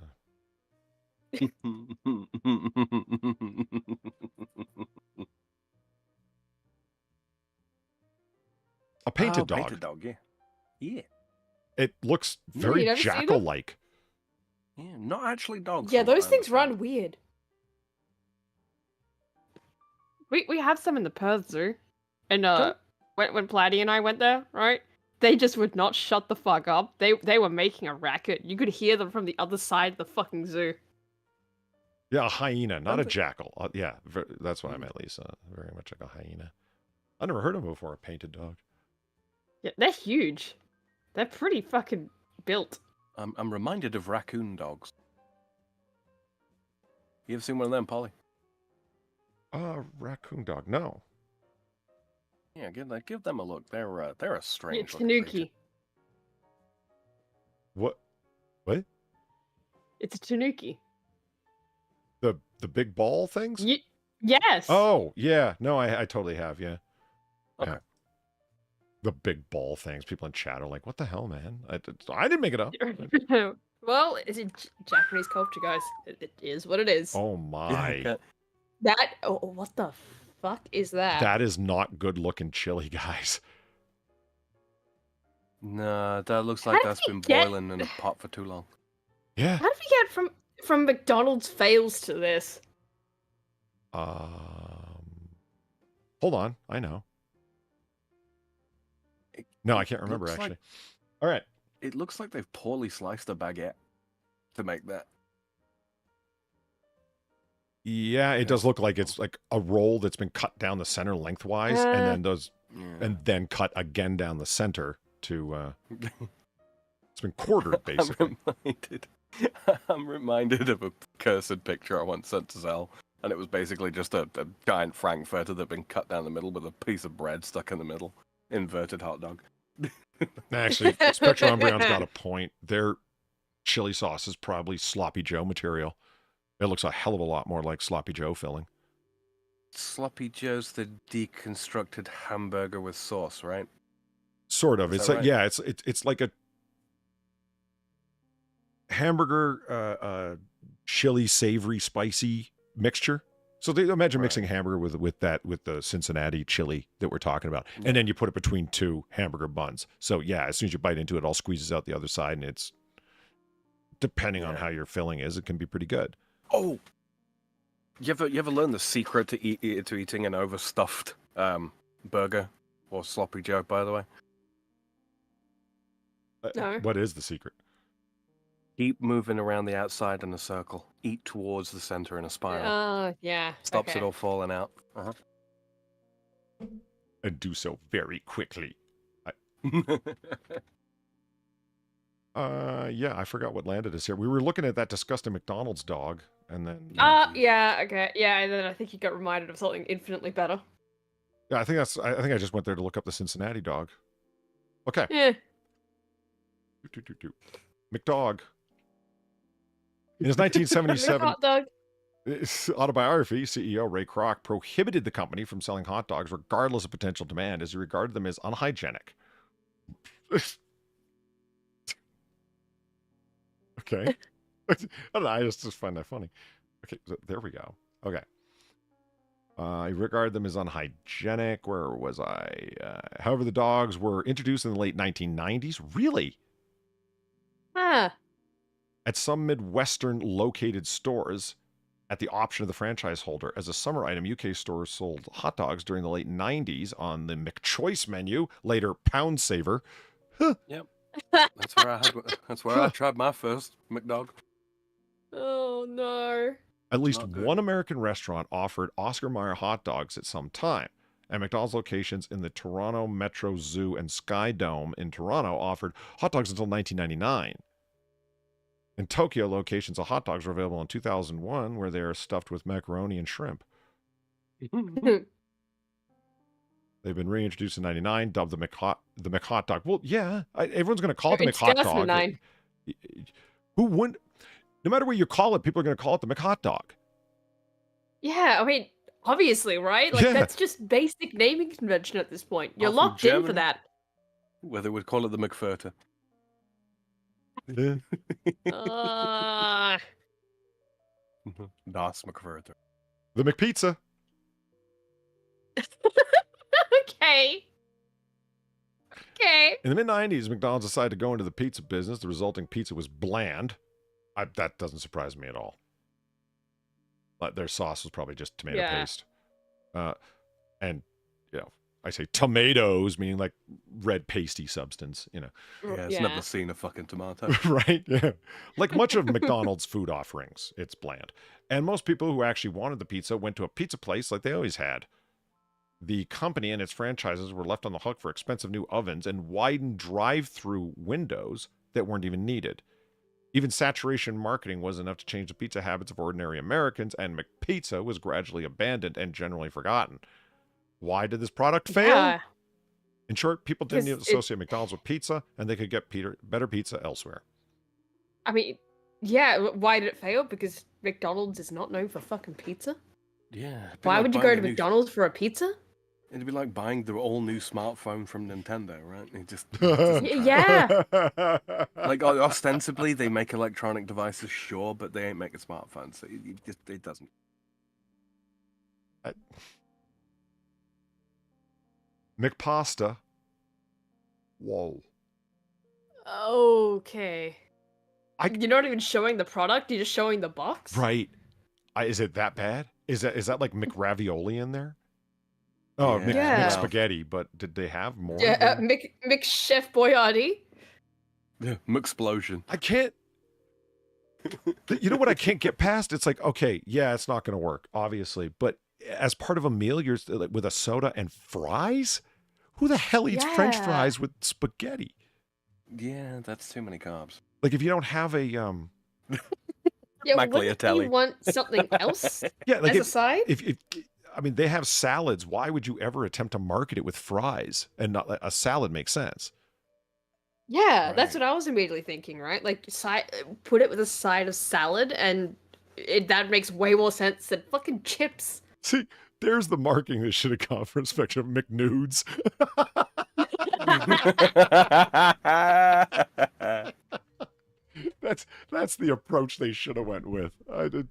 a painted dog. Painted dog, yeah. Yeah. It looks very jackal-like. Yeah, not actually dogs. Yeah, those things run weird. We have some in the Perth Zoo. And when Platy and I went there, right? They just would not shut the fuck up. They were making a racket. You could hear them from the other side of the fucking zoo. Yeah, a hyena, not a jackal. Yeah, that's what I meant, Lisa. Very much like a hyena. I never heard of them before, a painted dog. Yeah, they're huge. They're pretty fucking built. I'm reminded of raccoon dogs. You ever seen one of them, Polly? Raccoon dog, no. Yeah, give them a look. They're a strange. Tanuki. What? What? It's a tanuki. The big ball things? Yes. Oh, yeah. No, I totally have, yeah. Okay. Yeah. The big ball things. People in chat are like, what the hell, man? I didn't make it up. Well, it's a Japanese culture, guys. It is what it is. Oh, my. What the fuck is that? That is not good looking chili, guys. Nah, that looks like that's been boiling in a pot for too long. Yeah. How did we get from McDonald's fails to this? Hold on. I know. No, I can't remember, actually. Like, all right. It looks like they've poorly sliced a baguette to make that. Yeah, it does look like it's like a roll that's been cut down the center lengthwise, and then cut again down the center to. It's been quartered, basically. I'm reminded of a cursed picture I once sent to Zell, and it was basically just a giant frankfurter that had been cut down the middle with a piece of bread stuck in the middle. Inverted hot dog. Actually, Spectrum Umbreon's got a point. Their chili sauce is probably Sloppy Joe material. It looks a hell of a lot more like Sloppy Joe filling. Sloppy Joe's the deconstructed hamburger with sauce, right? Sort of. Is It's that like, right? yeah, it's like a hamburger, chili, savory, spicy mixture. So they imagine mixing hamburger with the Cincinnati chili that we're talking about, and then you put it between two hamburger buns. So yeah, as soon as you bite into it, it all squeezes out the other side, and it's depending on how your filling is, it can be pretty good. Oh, you ever learn the secret to eating an overstuffed burger or sloppy Joe? By the way, No. What is the secret? Keep moving around the outside in a circle. Eat towards the center in a spiral. Oh, yeah. Stops okay. it all falling out. And do so very quickly. Yeah, I forgot what landed us here. We were looking at that disgusting McDonald's dog, and then Yeah, okay. Yeah, and then I think you got reminded of something infinitely better. yeah, I think I just went there to look up the Cincinnati dog. Okay. Yeah. McDog. In his 1977 Hot dog. autobiography, CEO Ray Kroc prohibited the company from selling hot dogs regardless of potential demand, as he regarded them as unhygienic. Okay. I don't know, I just find that funny. Okay, so there we go. Okay. I regard them as unhygienic. Where was I? However, the dogs were introduced in the late 1990s. Really? Huh. At some Midwestern located stores at the option of the franchise holder. As a summer item, UK stores sold hot dogs during the late 90s on the McChoice menu, later Pound Saver. Yep. That's where I tried my first McDog. Oh, no. At least one American restaurant offered Oscar Mayer hot dogs at some time. And McDonald's locations in the Toronto Metro Zoo and Sky Dome in Toronto offered hot dogs until 1999. In Tokyo, locations of hot dogs were available in 2001, where they are stuffed with macaroni and shrimp. They've been reintroduced in 99, dubbed the McHot Dog. Well, yeah, everyone's going to call it the McHot Dog. 2009. Who wouldn't? No matter what you call it, people are going to call it the McHot Dog. Yeah, I mean, obviously, right? Like, that's just basic naming convention at this point. You're locked in for that. Where they would call it the McFurter. Yeah. Das McFurter. The McPizza. Okay. Okay. In the mid-90s, McDonald's decided to go into the pizza business. The resulting pizza was bland. That doesn't surprise me at all. Their sauce was probably just tomato paste. And, you know, I say tomatoes, meaning like red pasty substance, you know. Yeah, it's never seen a fucking tomato. Right? Yeah. Like much of McDonald's food offerings, it's bland. And most people who actually wanted the pizza went to a pizza place like they always had. The company and its franchises were left on the hook for expensive new ovens and widened drive-through windows that weren't even needed. Even saturation marketing was enough to change the pizza habits of ordinary Americans, and McPizza was gradually abandoned and generally forgotten. Why did this product fail? Yeah. In short, people didn't associate McDonald's with pizza, and they could get better pizza elsewhere. I mean, yeah, why did it fail? Because McDonald's is not known for fucking pizza? Yeah. Why would you go to McDonald's for a pizza? It'd be like buying the all-new smartphone from Nintendo, right? It just yeah. Like, ostensibly, they make electronic devices, sure, but they ain't making smartphones, so it doesn't. McPasta. Whoa. Okay. You're not even showing the product, you're just showing the box? Right. Is it that bad? Is that like McRavioli in there? Oh, Yeah. McSpaghetti, but did they have more? Yeah, McChef Boyardee. Yeah, McSplosion. I can't. You know what I can't get past? It's like, okay, yeah, it's not going to work, obviously, but as part of a meal, you're with a soda and fries? Who the hell eats French fries with spaghetti? Yeah, that's too many carbs. Like if you don't have a Yeah, wouldn't you want something else yeah, like as a side? If I mean, they have salads. Why would you ever attempt to market it with fries and not a salad makes sense? Yeah, that's what I was immediately thinking, right? Like, put it with a side of salad, and that makes way more sense than fucking chips. See, there's the marketing that should have gone for inspection of McNudes. That's the approach they should have went with. I did.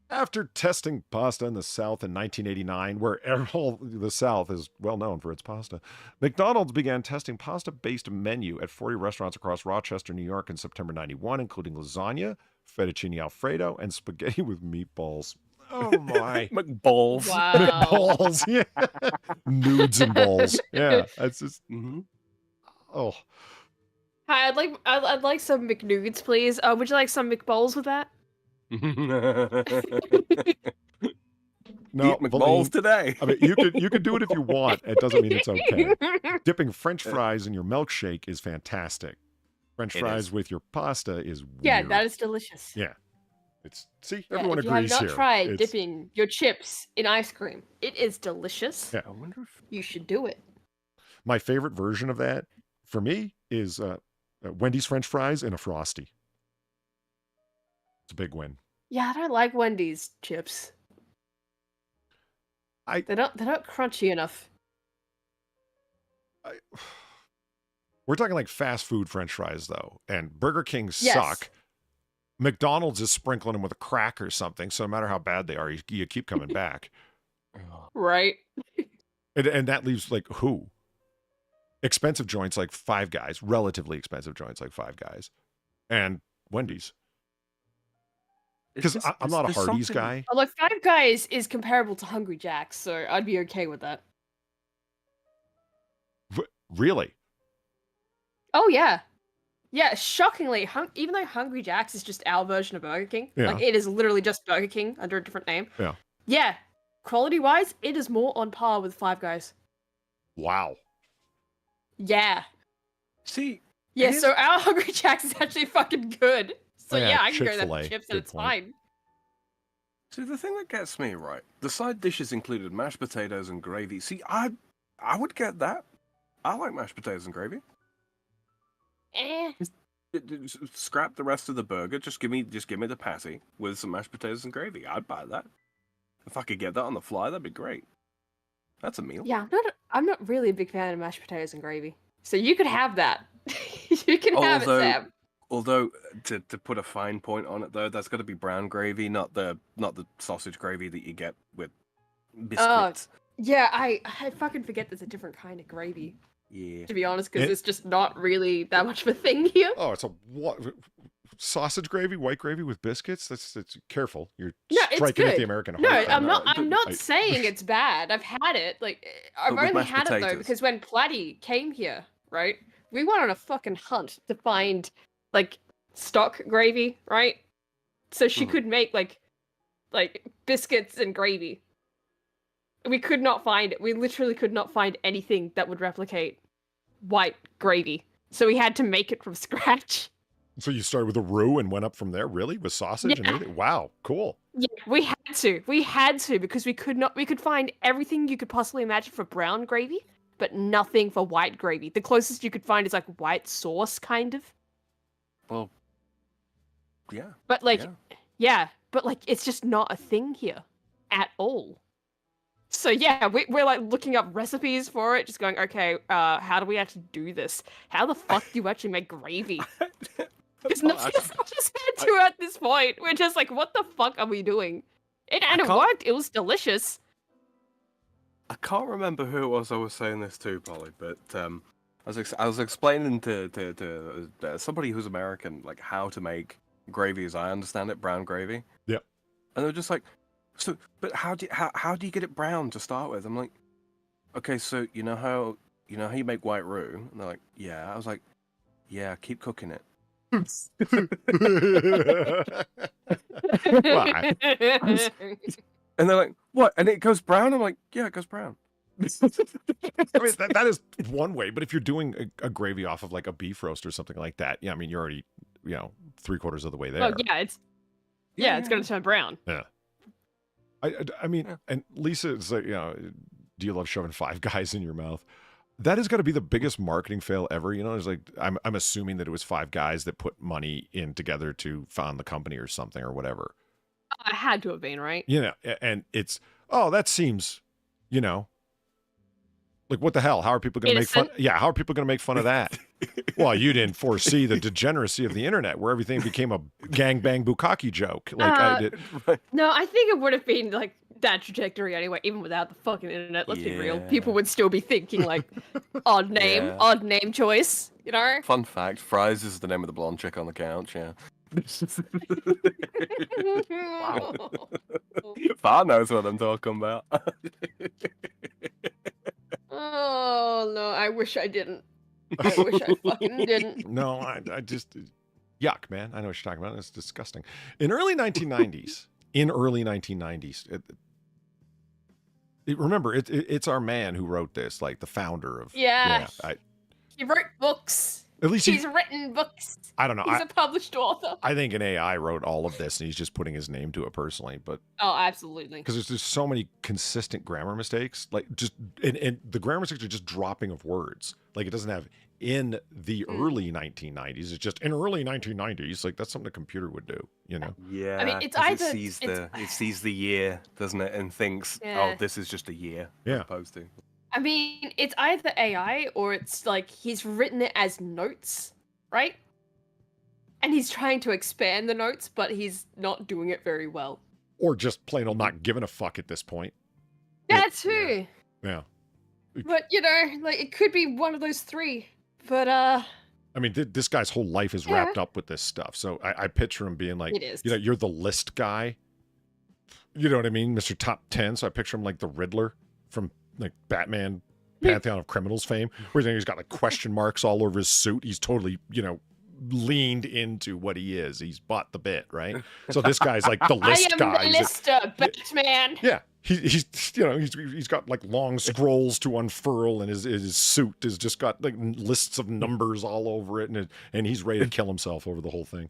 After testing pasta in the South in 1989, where all the South is well known for its pasta, McDonald's began testing pasta-based menu at 40 restaurants across Rochester, New York in September 91, including lasagna, fettuccine alfredo, and spaghetti with meatballs. Oh my. McBalls. Wow. McBalls, yeah. Nudes and balls. Yeah, that's just... Oh. Hi, I'd like some McNuggets, please. Would you like some McBowls with that? No, Eat McBalls today. I mean, you could do it if you want. It doesn't mean it's okay. Dipping French fries in your milkshake is fantastic. French fries with your pasta is weird. Yeah, that is delicious. Yeah. Everyone if agrees you have here. not tried dipping your chips in ice cream, it is delicious. Yeah. I wonder if you should do it. My favorite version of that, for me, is Wendy's French fries in a Frosty. It's a big win. Yeah, I don't like Wendy's chips. They're not crunchy enough. We're talking like fast food French fries though, and Burger King suck. McDonald's is sprinkling them with a crack or something, so no matter how bad they are, you keep coming back. Right. And that leaves like who? Expensive joints like Five Guys, relatively expensive joints like Five Guys, and Wendy's. Because I'm not a Hardee's guy. Although Five Guys is comparable to Hungry Jack's, so I'd be okay with that. Really? Oh, yeah. Yeah, shockingly, even though Hungry Jack's is just our version of Burger King, like it is literally just Burger King under a different name. Yeah. Yeah, quality-wise, it is more on par with Five Guys. Wow. Yeah. See. Yeah, so our Hungry Jack's is actually fucking good. So yeah, I can go there Chick-fil-A. for chips Good and it's point. fine. See, the thing that gets me, right, the side dishes included mashed potatoes and gravy. See, I would get that. I like mashed potatoes and gravy. Scrap the rest of the burger. Just give me the patty with some mashed potatoes and gravy. I'd buy that. If I could get that on the fly, that'd be great. That's a meal. Yeah, I'm not really a big fan of mashed potatoes and gravy. So you could have that. You can have it, Sam. Although to put a fine point on it though, that's got to be brown gravy, not the sausage gravy that you get with biscuits. Yeah, I fucking forget there's a different kind of gravy. Yeah. To be honest, because it's just not really that much of a thing here. Oh, it's a what? Sausage gravy, white gravy with biscuits. That's careful. You're it's striking at good. the American No, heart. I'm not saying it's bad. I've had it. Like I've But with only mashed had it though potatoes. because when Platty came here, right? We went on a fucking hunt to find like stock gravy, right? So she could make like biscuits and gravy. We could not find it. We literally could not find anything that would replicate white gravy. So we had to make it from scratch. So you started with a roux and went up from there, really, with sausage and everything. Wow, cool. Yeah, we had to. We had to because we could find everything you could possibly imagine for brown gravy, but nothing for white gravy. The closest you could find is like white sauce, kind of. Well, Yeah. But like, yeah, but like, it's just not a thing here at all. So yeah, we're like looking up recipes for it, just going, okay, how do we actually do this? How the fuck do you actually make gravy? Because nothing's just had to at this point. We're just like, what the fuck are we doing? And it worked. It was delicious. I can't remember who it was I was saying this to, Polly, but I was explaining to somebody who's American, like, how to make gravy as I understand it, brown gravy. Yep. And they're just like, so, but how do you get it brown to start with? I'm like, okay, so you know how you make white roux? And they're like, yeah. I was like, yeah, keep cooking it. Why? And they're like, what? And it goes brown? I'm like, yeah, it goes brown. I mean, that is one way, but if you're doing a gravy off of like a beef roast or something like that, yeah, I mean, you're already, 3/4 of the way there. Oh, yeah, it's going to turn brown. Yeah. I mean, and Lisa is like, do you love shoving Five Guys in your mouth? That has got to be the biggest marketing fail ever. It's like, I'm assuming that it was Five Guys that put money in together to found the company or something or whatever. I had to have been, right? And it's, that seems, like, what the hell? How are people going to make fun? Yeah, how are people going to make fun of that? Well, you didn't foresee the degeneracy of the internet, where everything became a gangbang bukkake joke. Like I did. No, I think it would have been like that trajectory anyway, even without the fucking internet. Let's be real. People would still be thinking like odd name choice. Fun fact: Fries is the name of the blonde chick on the couch. Yeah. Wow. Far knows what I'm talking about. Oh no, I wish I didn't. I wish I fucking didn't. No, I just yuck, man. I know what you're talking about. It's disgusting. In early 1990s, remember, it's our man who wrote this, like the founder of. He wrote books. At least he's written books. I don't know. He's a published author. I think an AI wrote all of this, and he's just putting his name to it personally. But oh, absolutely. Because there's just so many consistent grammar mistakes, like just and the grammar mistakes are just dropping of words. Like it doesn't have in the early 1990s. It's just in early 1990s. Like that's something a computer would do, Yeah. I mean, it's either it sees the year, doesn't it, and thinks, oh, this is just a year. Yeah. As opposed to. I mean, it's either AI or it's like he's written it as notes, right? And he's trying to expand the notes, but he's not doing it very well. Or just plain old not giving a fuck at this point. That too. Yeah. But, like it could be one of those three. But, I mean, this guy's whole life is wrapped up with this stuff. So I picture him being like, it is. You're the list guy. You know what I mean? Mr. Top 10. So I picture him like the Riddler from like Batman Pantheon of Criminals fame, where he's got like question marks all over his suit. He's totally, leaned into what he is. He's bought the bit, right? So this guy's like the list guy. I am the lister, Batman. Yeah. He's got like long scrolls to unfurl, and his suit has just got like lists of numbers all over it, and he's ready to kill himself over the whole thing.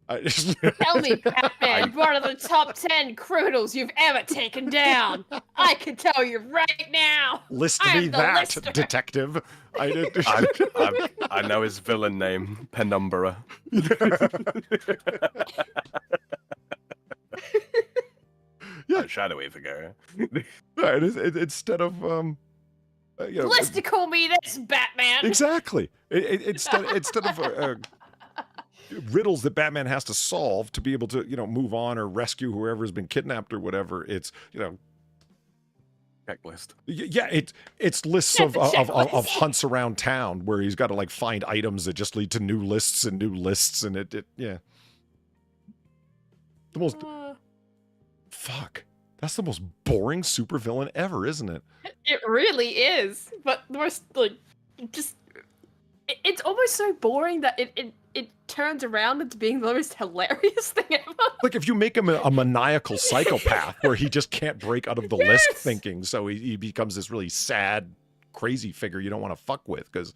Tell me, Batman, one of the top 10 criminals you've ever taken down. I can tell you right now. List me that, lister. Detective. I know his villain name, Penumbra. Yeah, shadowy figure. Right, instead of listicle me this, Batman. Exactly. Instead of riddles that Batman has to solve to be able to, move on or rescue whoever has been kidnapped or whatever. It's, checklist. Yeah, it's lists of hunts around town where he's got to like find items that just lead to new lists, and yeah. The most fuck. That's the most boring supervillain ever, isn't it? It really is. But the most it's almost so boring that it turns around into being the most hilarious thing ever. Like if you make him a maniacal psychopath where he just can't break out of the list thinking, so he becomes this really sad, crazy figure you don't want to fuck with because,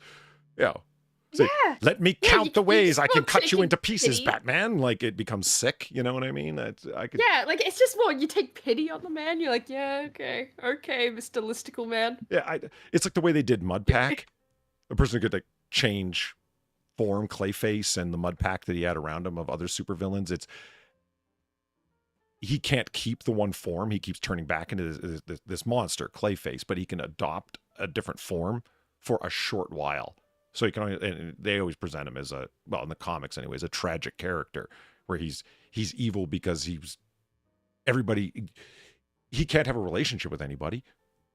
let me count the ways I can cut you into pieces, Batman. Like it becomes sick, you know what I mean? Yeah, like it's just more you take pity on the man. You're like, yeah, okay, Mr. Listicle Man. Yeah, it's like the way they did Mud Pack. A person could like change form, Clayface, and the mud pack that he had around him of other supervillains, he can't keep the one form. He keeps turning back into this monster, Clayface, but he can adopt a different form for a short while. So he can only, and they always present him as in the comics anyways, a tragic character where he's evil because he can't have a relationship with anybody.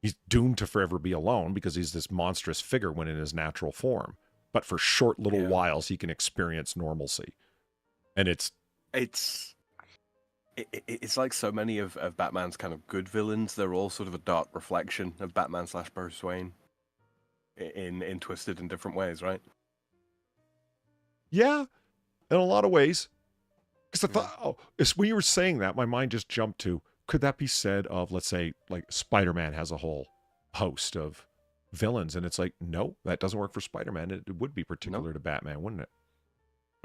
He's doomed to forever be alone because he's this monstrous figure when in his natural form. But for short little whiles, he can experience normalcy. And it's like so many of Batman's kind of good villains. They're all sort of a dark reflection of Batman / Bruce Wayne in twisted in different ways, right? Yeah, in a lot of ways. Because I thought, when you were saying that, my mind just jumped to, could that be said of, let's say, like Spider-Man has a whole host of villains, and it's like, no, that doesn't work for Spider-Man. It would be particular to Batman, wouldn't it?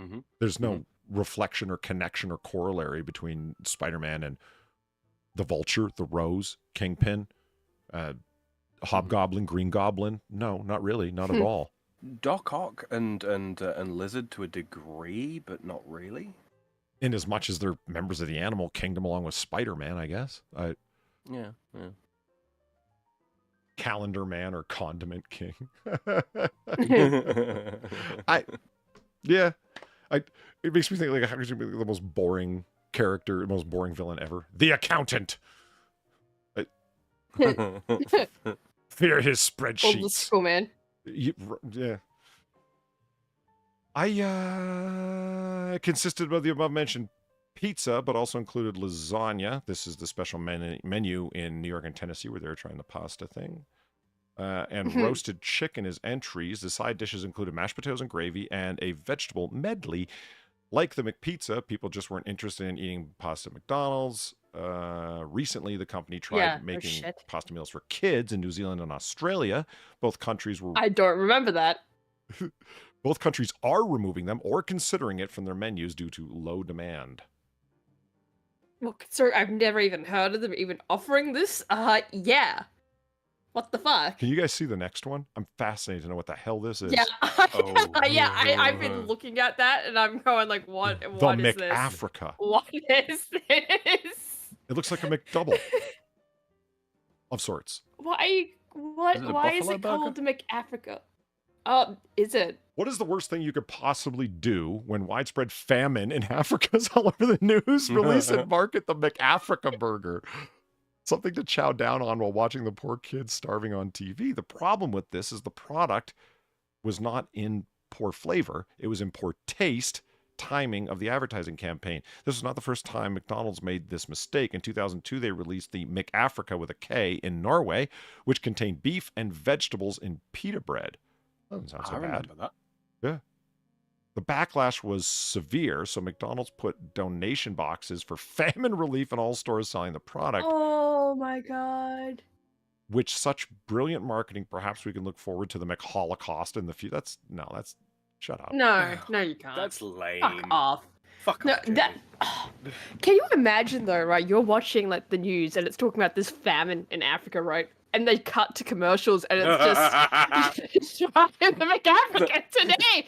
Mm-hmm. There's no reflection or connection or corollary between Spider-Man and the Vulture, the Rose, Kingpin, Hobgoblin, Green Goblin. No, not really, not at all. Doc Ock and Lizard to a degree, but not really. In as much as they're members of the animal kingdom along with Spider-Man, I guess. Yeah. Calendar Man or Condiment King. It makes me think, like, how could you be the most boring character, the most boring villain ever? The Accountant. Fear his spreadsheets. Old school man. Yeah. It consisted of the above-mentioned pizza, but also included lasagna. This is the special menu in New York and Tennessee where they were trying the pasta thing. And roasted chicken as entries. The side dishes included mashed potatoes and gravy and a vegetable medley. Like the McPizza, people just weren't interested in eating pasta at McDonald's. Recently, the company tried making pasta meals for kids in New Zealand and Australia. Both countries were... I don't remember that. Both countries are removing them or considering it from their menus due to low demand. Well, sir, I've never even heard of them even offering this. Yeah. What the fuck? Can you guys see the next one? I'm fascinated to know what the hell this is. Yeah, I've been looking at that and I'm going like, what is this? Africa. What is this? It looks like a McDouble of sorts. Why is it called the McAfrica? Is it? What is the worst thing you could possibly do when widespread famine in Africa is all over the news? Release and market the McAfrica burger. Something to chow down on while watching the poor kids starving on TV. The problem with this is the product was not in poor flavor. It was in poor taste, timing of the advertising campaign. This was not the first time McDonald's made this mistake. In 2002, they released the McAfrica with a K in Norway, which contained beef and vegetables in pita bread. Doesn't sound so bad. I remember that. Yeah. The backlash was severe, so McDonald's put donation boxes for famine relief in all stores selling the product. Oh my god. Which such brilliant marketing, perhaps we can look forward to the McHolocaust in the future. Shut up. No, you can't. That's lame. Fuck off. Fuck no, off. Can you imagine though, right? You're watching like the news and it's talking about this famine in Africa, right? And they cut to commercials and it's just the McAfrica today.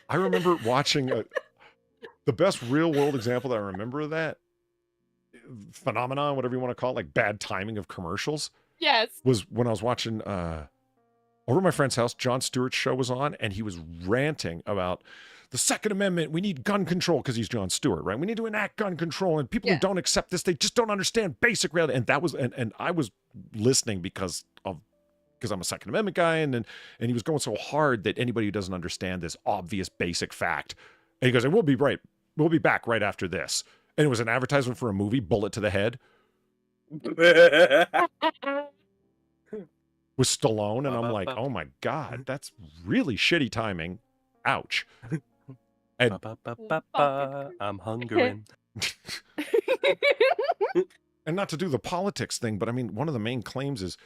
I remember watching the best real world example that I remember of that phenomenon, whatever you want to call it, like bad timing of commercials. Yes. Was when I was watching over at my friend's house, Jon Stewart's show was on, and he was ranting about the Second Amendment. We need gun control because he's Jon Stewart, right? We need to enact gun control, and people who don't accept this, they just don't understand basic reality. And that was, and I was listening because I'm a Second Amendment guy, and he was going so hard that anybody who doesn't understand this obvious basic fact, and he goes, "And we'll be back right after this." And it was an advertisement for a movie, Bullet to the Head. With Stallone, and I'm like, oh my god, that's really shitty timing. Ouch. And I'm hungering. And not to do the politics thing, but I mean, one of the main claims is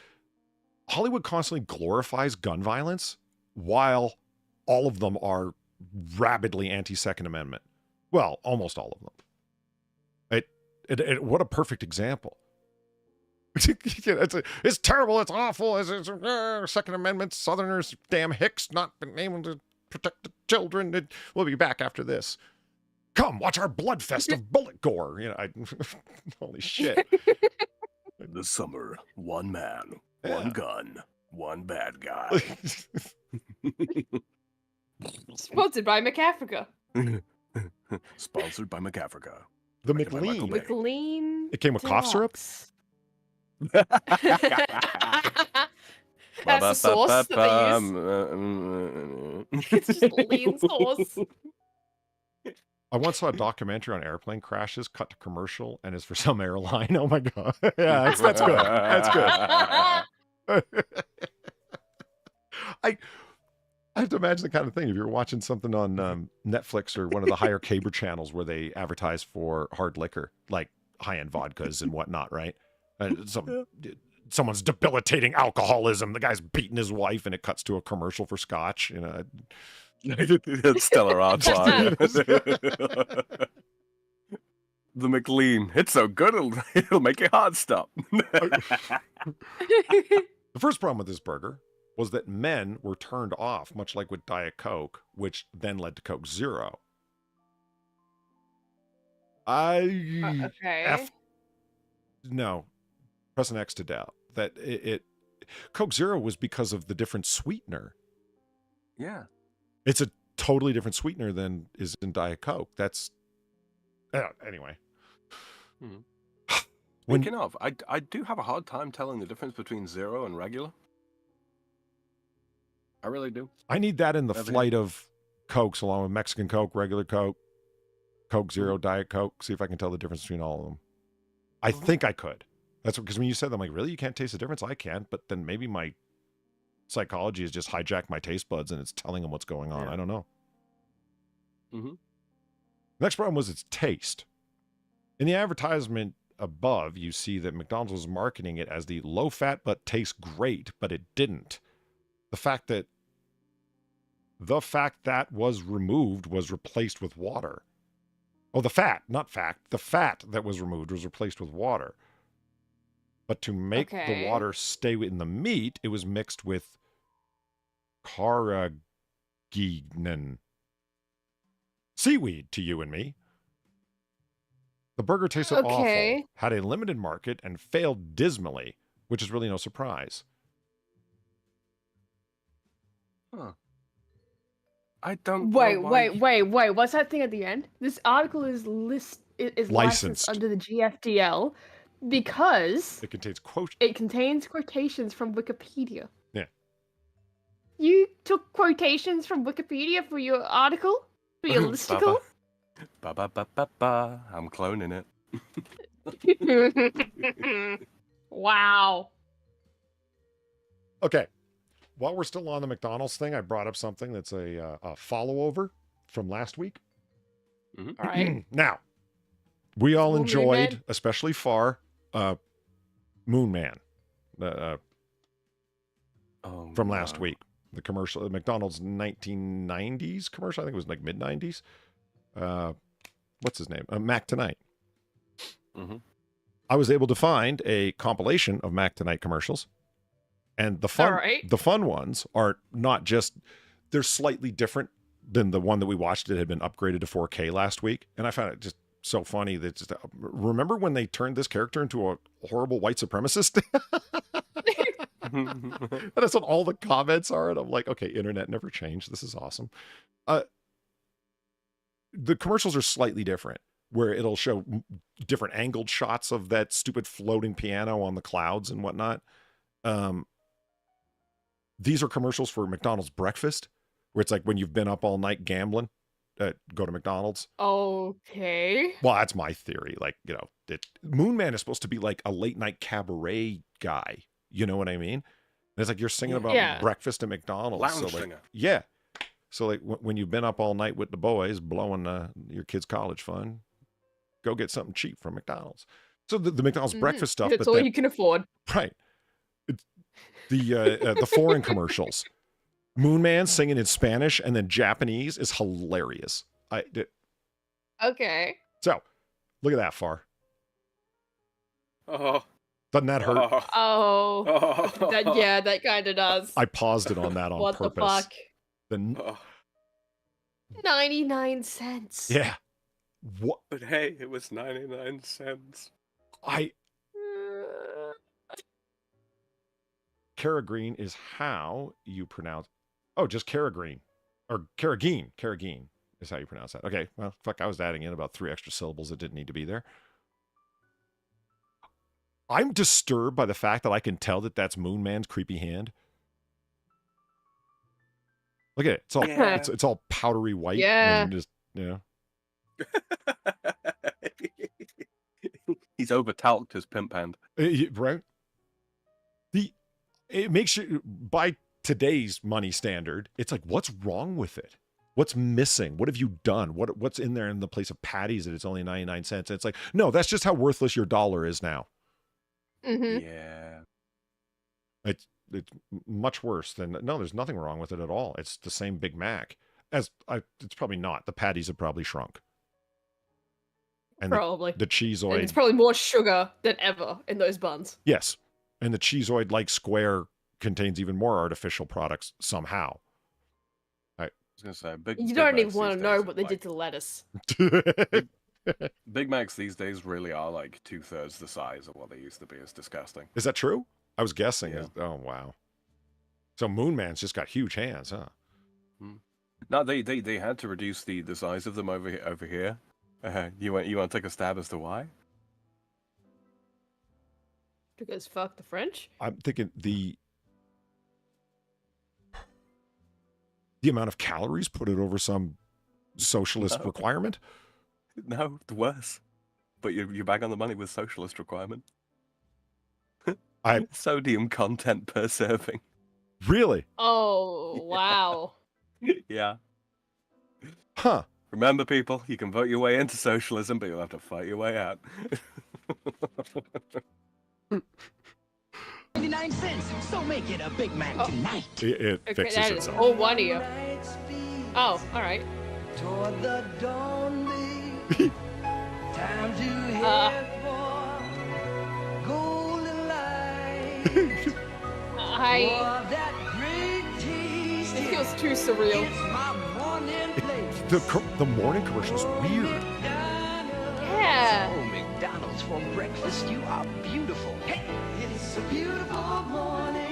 Hollywood constantly glorifies gun violence while all of them are rabidly anti-Second Amendment. Well, almost all of them. What a perfect example. It's terrible. It's awful. Second Amendment, Southerners, damn Hicks, not been able to protect the children. We'll be back after this. Come, watch our bloodfest of bullet gore. Holy shit. This summer, one man, one gun, one bad guy. Sponsored by McAfrica. Sponsored by McAfrica. The McLean. McLean. It came with cough syrup? That's the sauce that they use. It's just lean sauce. I once saw a documentary on airplane crashes, cut to commercial, and is for some airline. Oh my god! Yeah, that's good. That's good. I have to imagine the kind of thing if you're watching something on Netflix or one of the higher cable channels where they advertise for hard liquor, like high-end vodkas and whatnot, right? Someone's debilitating alcoholism. The guy's beating his wife, and it cuts to a commercial for scotch. That's Stella Artois. The McLean. It's so good, it'll make your heart stop. The first problem with this burger was that men were turned off, much like with Diet Coke, which then led to Coke Zero. Okay. No. Press an X to doubt. That Coke Zero was because of the different sweetener. Yeah. It's a totally different sweetener than is in Diet Coke. That's anyway. Speaking of, I do have a hard time telling the difference between zero and regular. I really do. I need that in the flight of Cokes, along with Mexican Coke, regular Coke, Coke Zero, Diet Coke. See if I can tell the difference between all of them. I think I could. That's because when you said that, I'm like, really? You can't taste the difference? I can't. But then maybe my psychology has just hijacked my taste buds and it's telling them what's going on. I don't know. Next problem was its taste. In the advertisement above, you see that McDonald's was marketing it as the low fat but tastes great, but it didn't. The fact that was removed was replaced with water. Oh, the fat, not fact. The fat that was removed was replaced with water. But to make the water stay in the meat, it was mixed with carrageenan. Seaweed to you and me. The burger tasted awful, had a limited market, and failed dismally, which is really no surprise. Huh. I don't Wait. What's that thing at the end? This article is licensed under the GFDL because it contains quotations from Wikipedia. Yeah. You took quotations from Wikipedia for your article? For your listicle? I'm cloning it. Wow. Okay. While we're still on the McDonald's thing, I brought up something that's a follow-over from last week. All right. Now, we all enjoyed, especially Far, Moon Man from last week. The commercial, the McDonald's 1990s commercial. I think it was like mid-90s. What's his name? Mac Tonight. I was able to find a compilation of Mac Tonight commercials. And the fun ones are not just, they're slightly different than the one that we watched that had been upgraded to 4K last week. And I found it just so funny that just, remember when they turned this character into a horrible white supremacist? And that's what all the comments are. And I'm like, okay, internet never changed. This is awesome. The commercials are slightly different, where it'll show different angled shots of that stupid floating piano on the clouds and whatnot. These are commercials for McDonald's breakfast, where it's like when you've been up all night gambling, go to McDonald's. Okay. Well, that's my theory. Like, Moon Man is supposed to be like a late night cabaret guy. You know what I mean? And it's like you're singing about breakfast at McDonald's. Lounge singer. Yeah. So like when you've been up all night with the boys blowing your kids' college fund, go get something cheap from McDonald's. So the McDonald's breakfast stuff. That's all you can afford. Right. It's the foreign commercials. Moon Man singing in Spanish and then Japanese is hilarious. Okay. So look at that, Far. Oh. Doesn't that hurt? Oh. That kind of does. I paused it on that on what purpose. What the fuck? 99 cents. Yeah. What? But hey, it was 99 cents. Carrageen is how you pronounce... Oh, just Carrageen. Or Carrageen. Carrageen is how you pronounce that. Okay, well, fuck, I was adding in about 3 extra syllables that didn't need to be there. I'm disturbed by the fact that I can tell that that's Moon Man's creepy hand. Look at it. It's all, it's all powdery white. Yeah. And just, He's over-talked his pimp hand. Right? It makes you, by today's money standard, it's like, what's wrong with it? What's missing? What have you done? What's in there in the place of patties that it's only 99 cents? It's like, no, that's just how worthless your dollar is now. Mm-hmm. Yeah. It's much worse than, no, there's nothing wrong with it at all. It's the same Big Mac. It's probably not. The patties have probably shrunk. And probably. The cheeseoid. And it's probably more sugar than ever in those buns. Yes. And the cheeseoid-like square contains even more artificial products somehow. I was going to say, you don't even want to know what they did to the lettuce. Big Macs these days really are like 2/3 the size of what they used to be. It's disgusting. Is that true? I was guessing. Yeah. Oh, wow. So Moon Man's just got huge hands, huh? No, they had to reduce the size of them over here. You want to take a stab as to why? Because fuck the French? I'm thinking the amount of calories, put it over some socialist requirement? No, the worse. But you're back on the money with socialist requirement. Sodium content per serving. Really? Oh, wow. Yeah. Huh. Remember, people, you can vote your way into socialism, but you'll have to fight your way out. 99 cents, so make it a Big Mac tonight. It fixes that is itself. all one of you. Oh, all right. Toward the dawn, time to head for golden light. It feels too surreal. The morning commercial's weird. Yeah. Oh, McDonald's for breakfast, you are beautiful. Hey, it's a beautiful morning.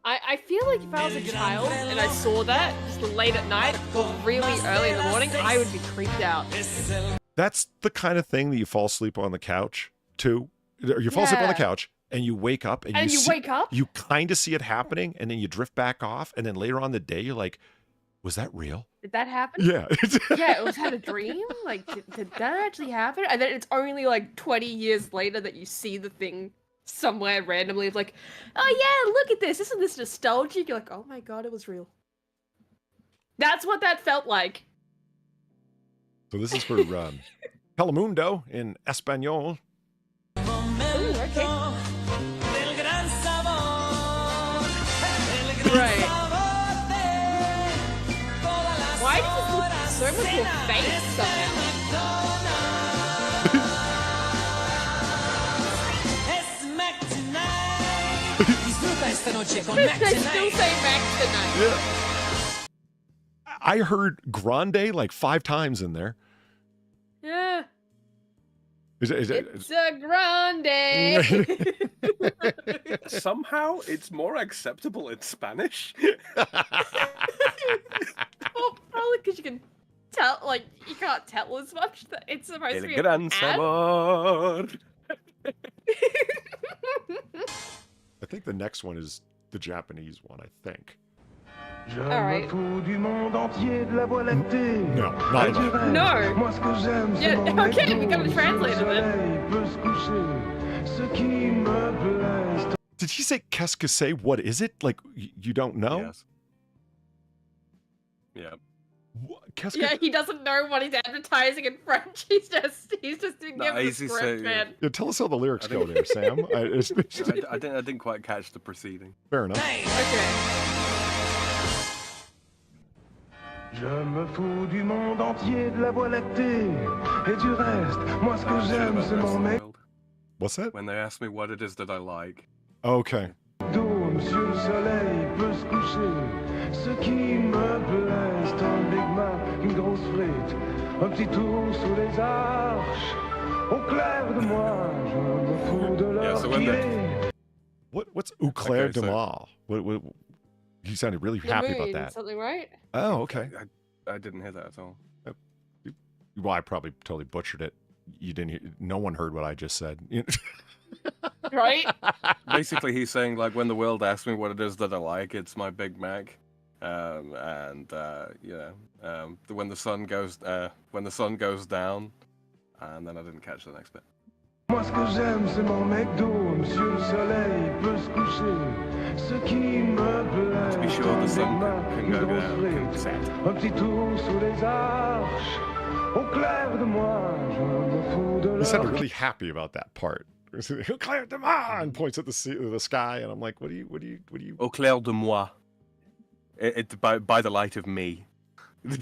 I feel like if I was a child and I saw that just late at night or really early in the morning, I would be creeped out. That's the kind of thing that you fall asleep on the couch too. Or you fall asleep on the couch and you wake up and you wake up? You kind of see it happening and then you drift back off and then later on the day you're like, was that real? Did that happen? Yeah. Yeah, it was had a dream? Like, did that actually happen? And then it's only like 20 years later that you see the thing somewhere randomly. It's like, oh yeah, look at this. Isn't this nostalgic? You're like, oh my god, it was real. That's what that felt like. So this is for Telemundo in Espanol. Ooh, okay. Right. Why does it look so much more fake somehow? They still say Mac tonight. Yeah. I heard Grande like 5 times in there. Yeah. It's a grande. Somehow it's more acceptable in Spanish. Well, probably because you can tell, like, you can't tell as much that it's supposed to be an gran ad. sabor. I think the next one is the Japanese one, I think. All right. No, not at all. No. Yeah, okay, we gotta translate it then. Did he say qu'est-ce que c'est? What is it? Like, you don't know? Yes. Yeah. Yeah, he doesn't know what he's advertising in French. He's just doing No, the easy script, say, man. Yeah, tell us how the lyrics go there, Sam. I didn't quite catch the proceeding. Fair enough. Okay. Je me fous du monde entier, de la voie lactée et du reste. Moi, ce que j'aime, c'est mon mec. What's that? When they ask me what it is that I like. Okay. Monsieur le soleil peut se coucher. Ce qui me plaît, c'est un Big Mac, une grosse frite, un petit tour sous les arches. Au clair de moi, je me fous de leur What's Au clair de moi? What, you sounded really happy about that. Something, right? Oh, okay. I didn't hear that at all. Well, I probably totally butchered it. You didn't hear, no one heard what I just said. Right? Basically, he's saying, like, when the world asks me what it is that I like, it's my Big Mac. When the sun goes down, and then I didn't catch the next bit. Moi, ce que j'aime, c'est mon McDo. Monsieur le soleil peut se coucher. Ce qui me plaît, to be sure the sun can go down, can set. un petit tour sous les arches. Au clair de moi, je me fous de leur He sounded really happy about that part. Au clair de moi, and points at the sky, and I'm like, what do you? Au clair de moi. By the light of me. By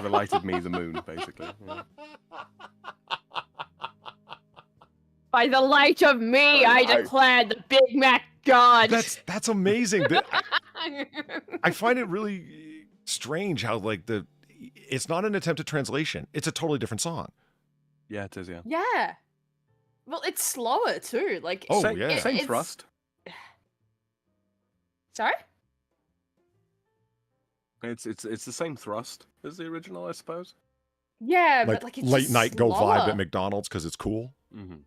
the light of me, the moon, basically. Yeah. By the light of me, I declare the Big Mac God. That's amazing. I find it really strange how it's not an attempt at translation. It's a totally different song. Yeah, it is. Yeah. Yeah. Well, it's slower too. Like same thrust. Sorry? It's the same thrust as the original, I suppose. Yeah, but it's late night slower. go vibe at McDonald's because it's cool. Mm-hmm.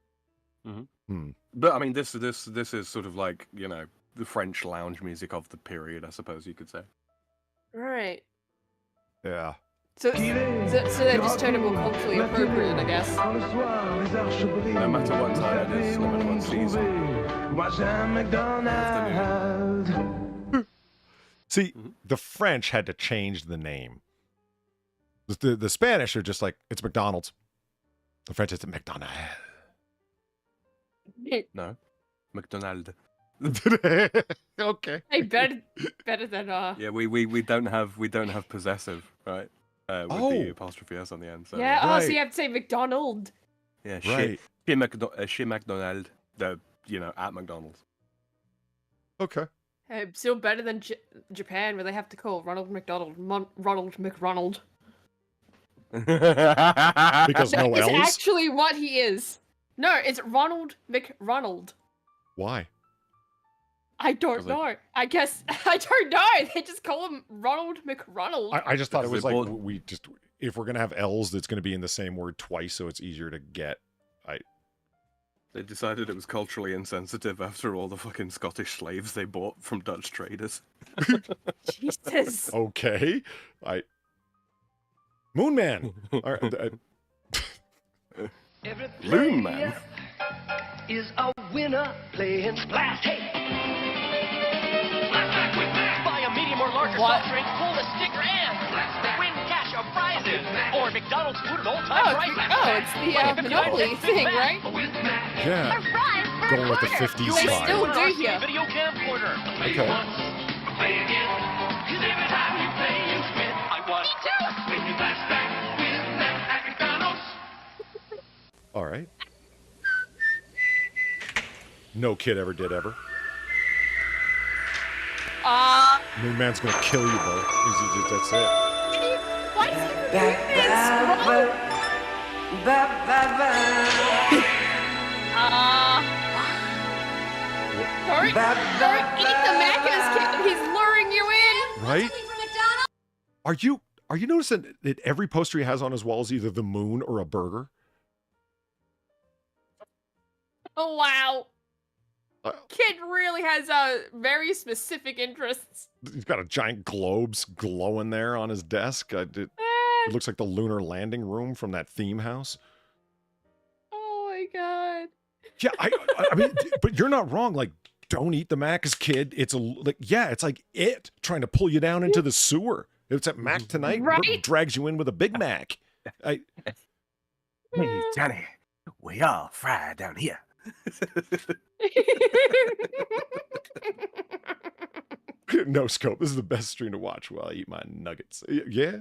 Mm-hmm. But I mean, this is sort of like, you know, the French lounge music of the period, I suppose you could say. Right. Yeah. So they're just trying to be culturally appropriate, I guess. No matter what time it is, no matter what season. See, the French had to change the name. The Spanish are just like, it's McDonald's. The French, it's McDonald's. No, McDonald. Okay. Hey, better than Yeah, we don't have possessive, right? With the apostrophe s on the end. So, yeah. Right. Oh, so you have to say McDonald. Yeah. Right. Chez McDonald. At McDonald's. Okay. Hey, still better than Japan, where they have to call Ronald McDonald Ronald McRonald. Because no It's L's? actually what he is. No, it's Ronald McRonald. Why? I don't know. I guess I don't know. They just call him Ronald McRonald. I just thought it was like if we're gonna have L's, that's gonna be in the same word twice, so it's easier to get. They decided it was culturally insensitive after all the fucking Scottish slaves they bought from Dutch traders. Jesus. Okay. Moon Man. All right, Loon Man. Is a winner playing splash. Hey! Buy a medium or larger soft drink, pull the sticker, and win cash or prizes. Or McDonald's food at all-time prices. It's the Monopoly thing, right? Yeah. Going with the 50s They vibe. still do here. Video camcorder. Okay. Play again. 'Cause every time you play, you win. I won. Me too. When you flashback, win that at McDonald's. All right. No kid ever did ever. Moon Man's gonna kill you, bro. That's it. Why is he Don't eat the Mac, he's luring you in. Right? Are you noticing that every poster he has on his wall is either the moon or a burger? Oh wow. Kid really has very specific interests. He's got a giant globes glowing there on his desk. It looks like the lunar landing room from that theme house. Oh my god. Yeah, I mean, but you're not wrong. Like, don't eat the Mac's, kid. It's it's like it trying to pull you down into the sewer. It's at Mac tonight, Right? drags you in with a Big Mac. Hey, Johnny, we all fry down here. No scope. This is the best stream to watch while I eat my nuggets. Yeah.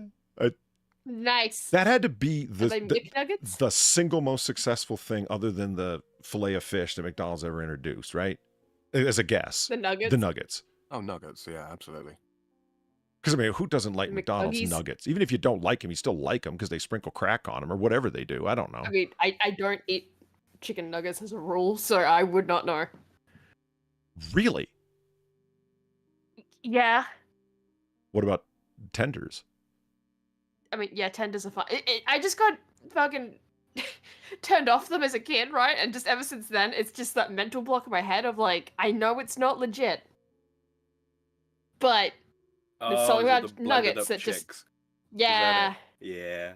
Nice. That had to be Are they McNuggets? the single most successful thing other than the fillet of fish that McDonald's ever introduced, right? As a guess. The nuggets? The nuggets. Oh, nuggets. Yeah, absolutely. Because, I mean, who doesn't like McDonald's McNuggies? nuggets? Even if you don't like them, you still like them because they sprinkle crack on them or whatever they do. I don't know. I mean, I don't eat chicken nuggets as a rule, so I would not know. Really? Yeah. What about tenders? I mean, yeah, tenders are fun. I just got fucking turned off them as a kid, right? And just ever since then, it's just that mental block in my head of like, I know it's not legit, but there's something about nuggets that just, yeah, yeah.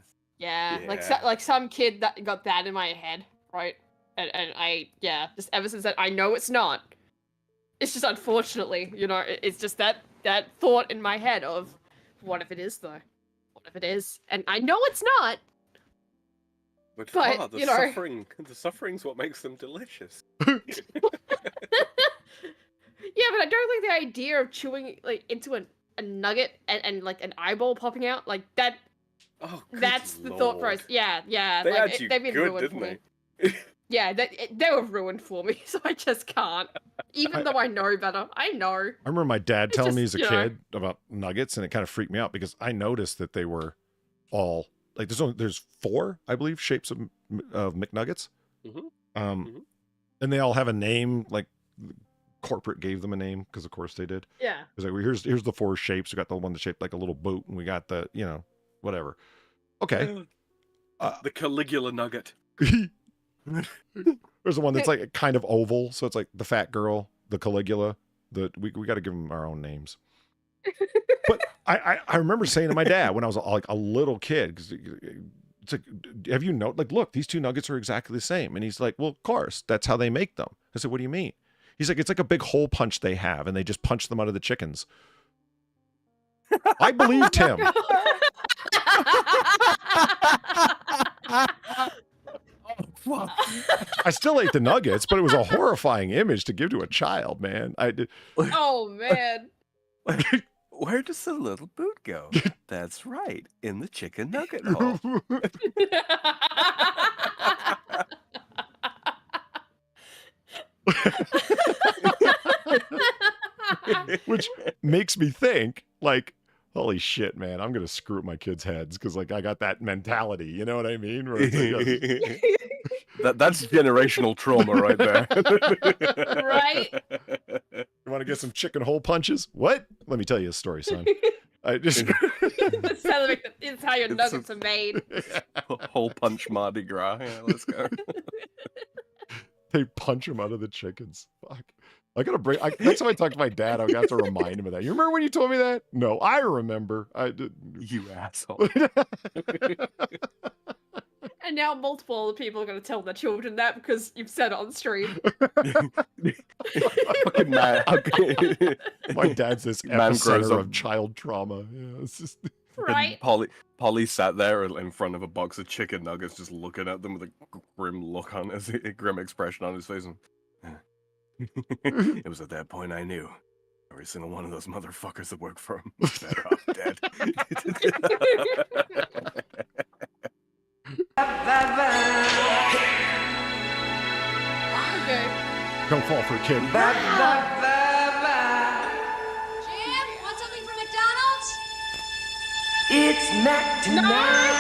Like some kid that got that in my head, right? And I, yeah, just ever since then, I know it's not. It's just unfortunately, you know, it's just that thought in my head of, what if it is though? What if it is? And I know it's not. But you know, the suffering's what makes them delicious. Yeah, but I don't like the idea of chewing like into a nugget and like an eyeball popping out like that. Oh, that's the thought process. Yeah. They like, had you they've been good, ruined didn't for me. they? Yeah, they were ruined for me, so I just can't. Even though I know better, I know. I remember my dad telling me as a you know. kid about nuggets, and it kind of freaked me out because I noticed that they were all like there's 4, I believe, shapes of McNuggets. Mm-hmm. And they all have a name. Like corporate gave them a name because of course they did. Yeah. It's like, well, here's the 4 shapes. We got the one that's shaped like a little boot, and we got the whatever. Okay. The Caligula nugget. There's the one that's like kind of oval, so it's like the fat girl, the Caligula. We got to give them our own names. But I remember saying to my dad when I was like a little kid, because it's like, have you like, look, these 2 nuggets are exactly the same, and he's like, well, of course, that's how they make them. I said, what do you mean? He's like, it's like a big hole punch they have, and they just punch them out of the chickens. I believed him. I still ate the nuggets, but it was a horrifying image to give to a child, man. I did. Oh man. Where does the little boot go? That's right, in the chicken nugget hole. Which makes me think, like, holy shit, man, I'm gonna screw up my kids' heads because, like, I got that mentality. You know what I mean? Where it's like, that's generational trauma right there. Right? You want to get some chicken hole punches? What? Let me tell you a story, son. I just It's how your nuggets are made. Hole punch Mardi Gras. Yeah, let's go. They punch him out of the chickens. Fuck. I gotta bring. Next time I talk to my dad, I'll have to remind him of that. You remember when you told me that? No, I remember. I did. You asshole. And now multiple other people are going to tell their children that because you've said it on stream. Fucking man. My dad's this epicenter of child trauma. Yeah, it's just... Right. Polly sat there in front of a box of chicken nuggets, just looking at them with a grim look on his, a grim expression on his face. And, it was at that point I knew every single one of those motherfuckers that worked for him was better off dead. Okay. Don't fall for a kid. Jim, want something from McDonald's? It's Mac tonight.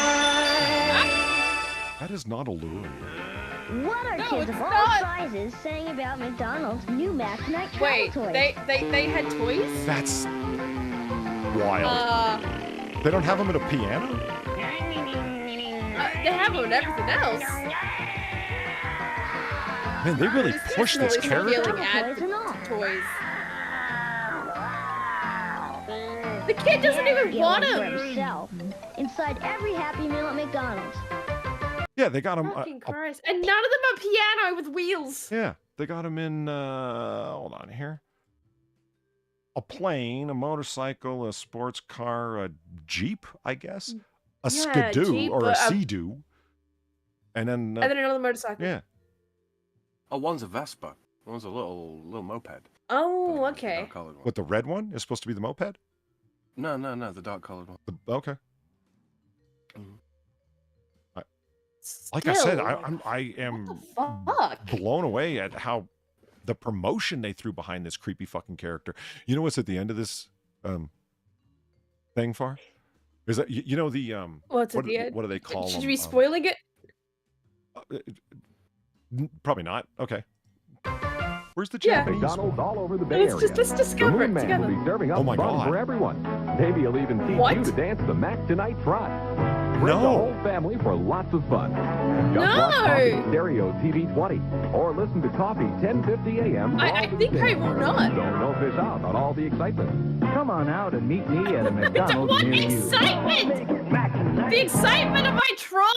That is not alluring. What are No, kids it's of all not. sizes saying about McDonald's new Mac Night travel Wait, toys? they had toys? That's wild. They don't have them at a piano? They have them and everything else. Man, they really push this Noise character. yelling at the toys. The kid doesn't even Get want one for him. himself. Inside every Happy Meal at McDonald's. Yeah, they got them. Fucking Christ. And none of them are piano with wheels. Yeah, they got them in. Hold on here. A plane, a motorcycle, a sports car, a Jeep, I guess, a Yeah, Skidoo Jeep, or a but, Sea-Doo, and then And then another motorcycle. yeah. Oh, one's a Vespa. One's a little moped. Oh, okay. Dark colored one. What, the red one is supposed to be the moped? No, the dark colored one. Okay. Like I said, Still, I am fuck? blown away at how the promotion they threw behind this creepy fucking character. You know what's at the end of this thing, Far? Is that you know the What's at the end? What do they call Should them? we be spoiling it? Probably not. Okay. Where's the Yeah. Japanese? McDonald's all over the Bay Area. Let's discover it the Moon Man together. will be serving up Oh my fun God. for everyone. Maybe he'll even teach What? you to dance the Mac Tonight Trot. Bring the No. whole family for lots of fun. No. Just watch Coffee Stereo TV 20 or listen to Coffee 10:50 a.m. I think I will not. So don't miss out on all the excitement. Come on out and meet me at a McDonald's What near you. excitement! The excitement of my trauma?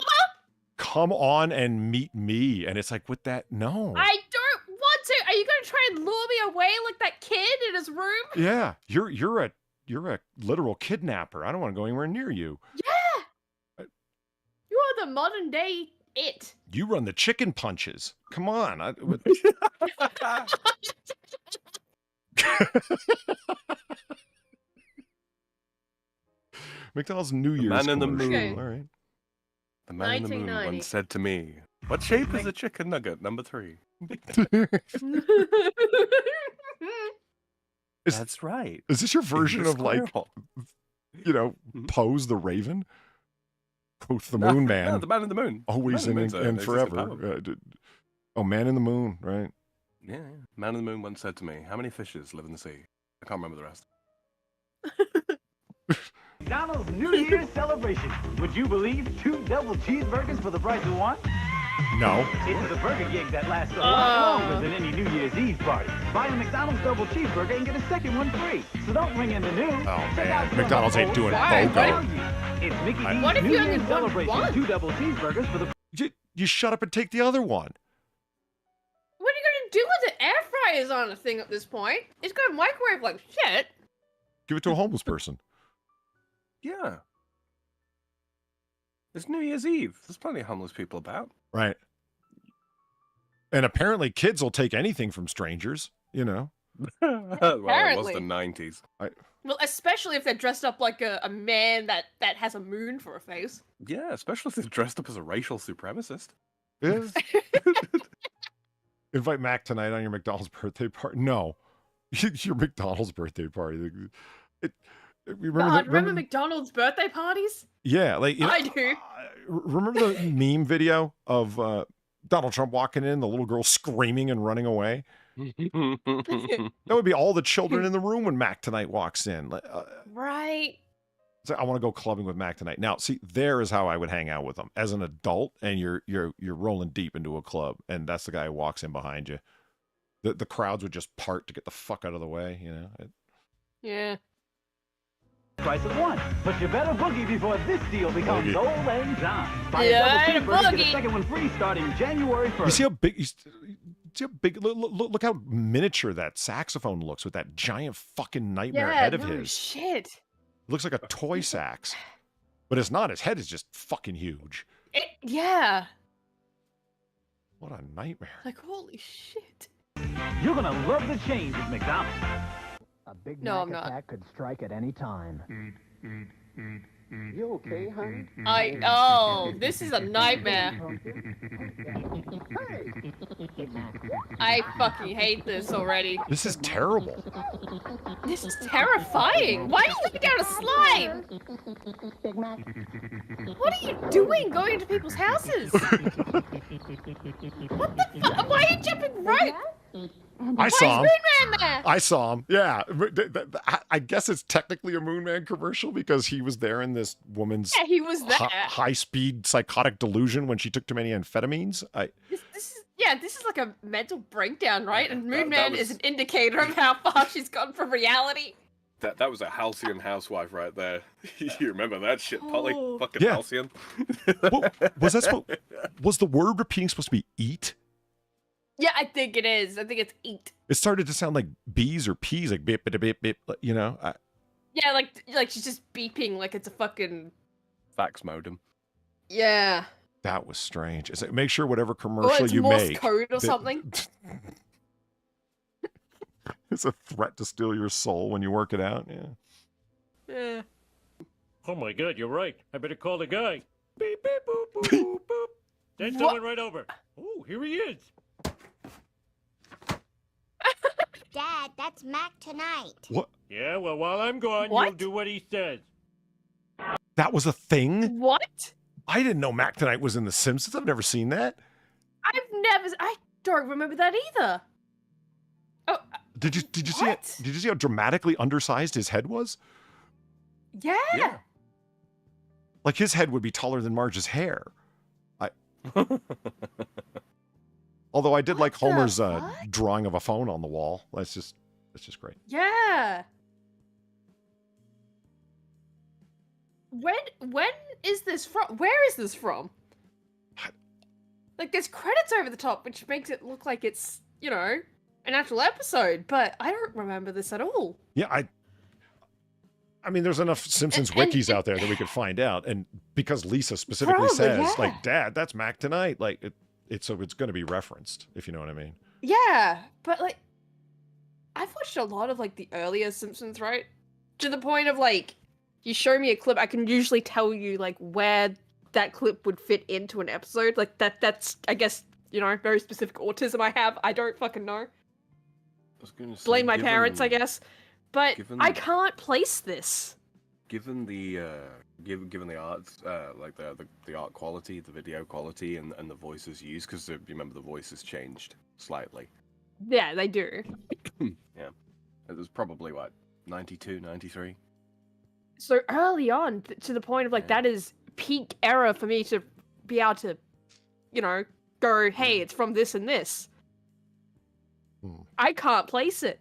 Come on and meet me. And it's like, with that, no. I don't want to. Are you going to try and lure me away like that kid in his room? Yeah, you're a literal kidnapper. I don't want to go anywhere near you. Yeah. You are the modern day it. You run the chicken punches. Come on. McDonald's New Year's Man in the commercial. Moon. All right. The man in the moon 1990. once said to me, "What shape is a chicken nugget?" Number 3. That's right. Is this your version of like, Squirrel. Pose the Raven? Quoth the No, Moon Man. no, the man in the moon. Always Man in and, the moon's and a- forever. Man in the Moon, right? Yeah, man in the moon once said to me, "How many fishes live in the sea?" I can't remember the rest. McDonald's New Year's celebration. Would you believe 2 double cheeseburgers for the price of 1? No. It's the burger gig that lasts a lot longer than any New Year's Eve party. Buy a McDonald's double cheeseburger and get a second one free. So don't ring in the new. Oh, man. McDonald's ain't doing BOGO. It's Mickey D's What if New you Year's only want celebration. one? 2 double cheeseburgers for the... You shut up and take the other one. What are you going to do with it? Air fryer's on a thing at this point. It's going to microwave like shit. Give it to a homeless person. Yeah. It's New Year's Eve. There's plenty of homeless people about. Right. And apparently kids will take anything from strangers, Well, it was Apparently. the 90s. Well, especially if they're dressed up like a man that has a moon for a face. Yeah, especially if they're dressed up as a racial supremacist. Yes. Invite Mac tonight on your McDonald's birthday party. No. Your McDonald's birthday party. Remember McDonald's birthday parties? Yeah, like I do. remember the meme video of Donald Trump walking in, the little girl screaming and running away? That would be all the children in the room when Mac tonight walks in. Right. So I want to go clubbing with Mac tonight. Now, see, there is how I would hang out with him as an adult, and you're rolling deep into a club, and that's the guy who walks in behind you. The crowds would just part to get the fuck out of the way, Yeah. Price of 1. But you better boogie before this deal becomes Boogie. old and dime. Buy Yeah, a double cheeseburger, get boogie. a second one free starting January 1st. You see how big? Look how miniature that saxophone looks with that giant fucking nightmare head of his. Shit. It looks like a toy sax, but it's not. His head is just fucking huge. Yeah. What a nightmare. Like, holy shit. You're gonna love the change at McDonald's. A Big No, Mac I'm not. attack could strike at any time. You okay, honey? This is a nightmare. I fucking hate this already. This is terrible. This is terrifying. Why are you looking down a slide? What are you doing going into people's houses? What the fuck? Why are you jumping rope? I saw him. Why is Moon Man there? I saw him. Yeah. I guess it's technically a Moon Man commercial because he was there in this woman's Yeah, he was there. high-speed psychotic delusion when she took too many amphetamines. This is like a mental breakdown, right? And Moon that Man was- is an indicator of how far she's gone from reality. That was a halcyon housewife right there. You remember that shit, Polly? Oh. Fucking Yeah. halcyon. Was the word repeating supposed to be eat? Yeah, I think it is. I think it's eat. It started to sound like bees or peas, like bip, bip, bip, bip, Yeah, like she's just beeping like it's a fucking... Fax modem. Yeah. That was strange. It's like, make sure whatever Or commercial it's you Morse make. code or that- something. It's a threat to steal your soul when you work it out. Yeah. Yeah. Oh my God, you're right. I better call the guy. Beep, beep, boop, boop, boop, boop. Send someone right over. Oh, here he is. Dad, that's Mac tonight. What? Yeah, well, while I'm gone, What? you'll do what he says. That was a thing? What? I didn't know Mac Tonight was in The Simpsons. I've never seen that. I don't remember that either. Oh, Did you see it? Did you see how dramatically undersized his head was? yeah. Like his head would be taller than Marge's hair. Although I did like Homer's drawing of a phone on the wall. That's just great. Yeah. When is this from? Where is this from? Like, there's credits over the top, which makes it look like it's, you know, an actual episode, but I don't remember this at all. Yeah, I mean, there's enough Simpsons wikis out there that we could find out, and because Lisa specifically says, like, Dad, that's Mac Tonight, like, it's going to be referenced, if you know what I mean. Yeah, but, like, I've watched a lot of, like, the earlier Simpsons, right? To the point of, like, you show me a clip, I can usually tell you, like, where that clip would fit into an episode. Like, that's, I guess, you know, very specific autism I have. I don't fucking know. Blame my parents, I guess. But I can't place this. Given the given the arts, like the art quality, the video quality, and the voices used, because you remember the voices changed slightly. Yeah, they do. Yeah, it was probably what 92, 93. So early on, to the point of like that is peak era for me to be able to, you know, go, hey, it's from this and this. I can't place it.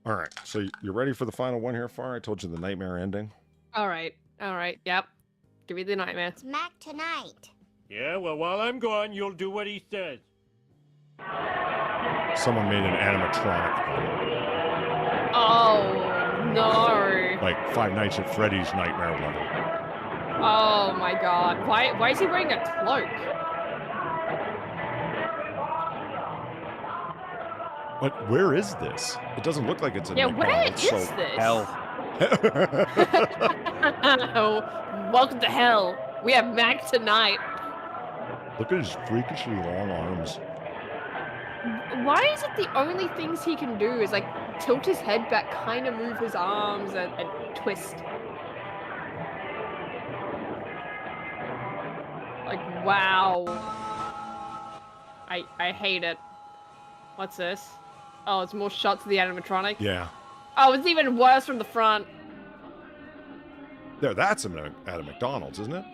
All right, so you're ready for the final one here, Far? I told you the nightmare ending. All right, yep. Give me the nightmare. It's Mac Tonight. Yeah, well, while I'm gone, you'll do what he says. Someone made an animatronic one. Oh, no. Like Five Nights at Freddy's nightmare level. Oh my god. Why is he wearing a cloak? But where is this? It doesn't look like it's in McDonald's. Where is this? Hell. Welcome to hell. We have Mac Tonight. Look at his freakishly long arms. Why is it the only things he can do is like tilt his head back, kind of move his arms and twist? Like, wow. I hate it. What's this? Oh, it's more shots of the animatronic? Yeah. Oh, it's even worse from the front. There, that's at a McDonald's, isn't it?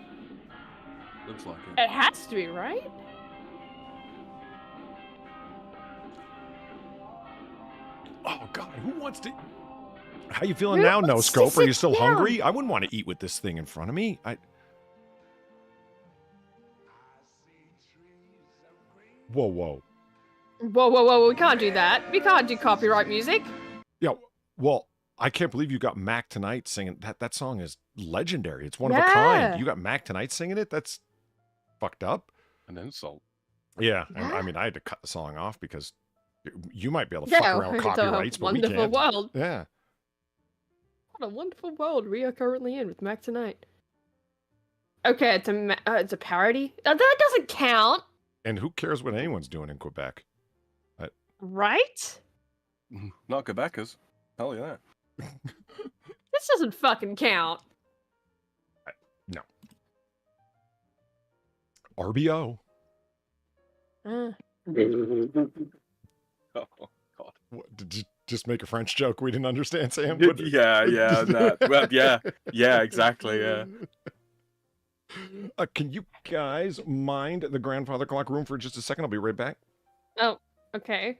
Looks like it. It has to be, right? Oh, God, who wants to... How you feeling now, No Scope? Are you still hungry? I wouldn't want to eat with this thing in front of me. Whoa. Whoa, we can't do that. We can't do copyright music. Yeah, well, I can't believe you got Mac Tonight singing. That song is legendary. It's one of a kind. You got Mac Tonight singing it? That's fucked up. An insult. Yeah, and I mean, I had to cut the song off because you might be able to fuck around with copyrights, but we can't. Wonderful world. Yeah. What a wonderful world we are currently in with Mac Tonight. Okay, it's a parody? That doesn't count. And who cares what anyone's doing in Quebec? Right? Not Quebecers. Hell yeah. This doesn't fucking count. No. RBO. Oh, God. What, did you just make a French joke we didn't understand, Sam? Yeah, exactly, yeah. Can you guys mind the grandfather clock room for just a second? I'll be right back. Oh, okay.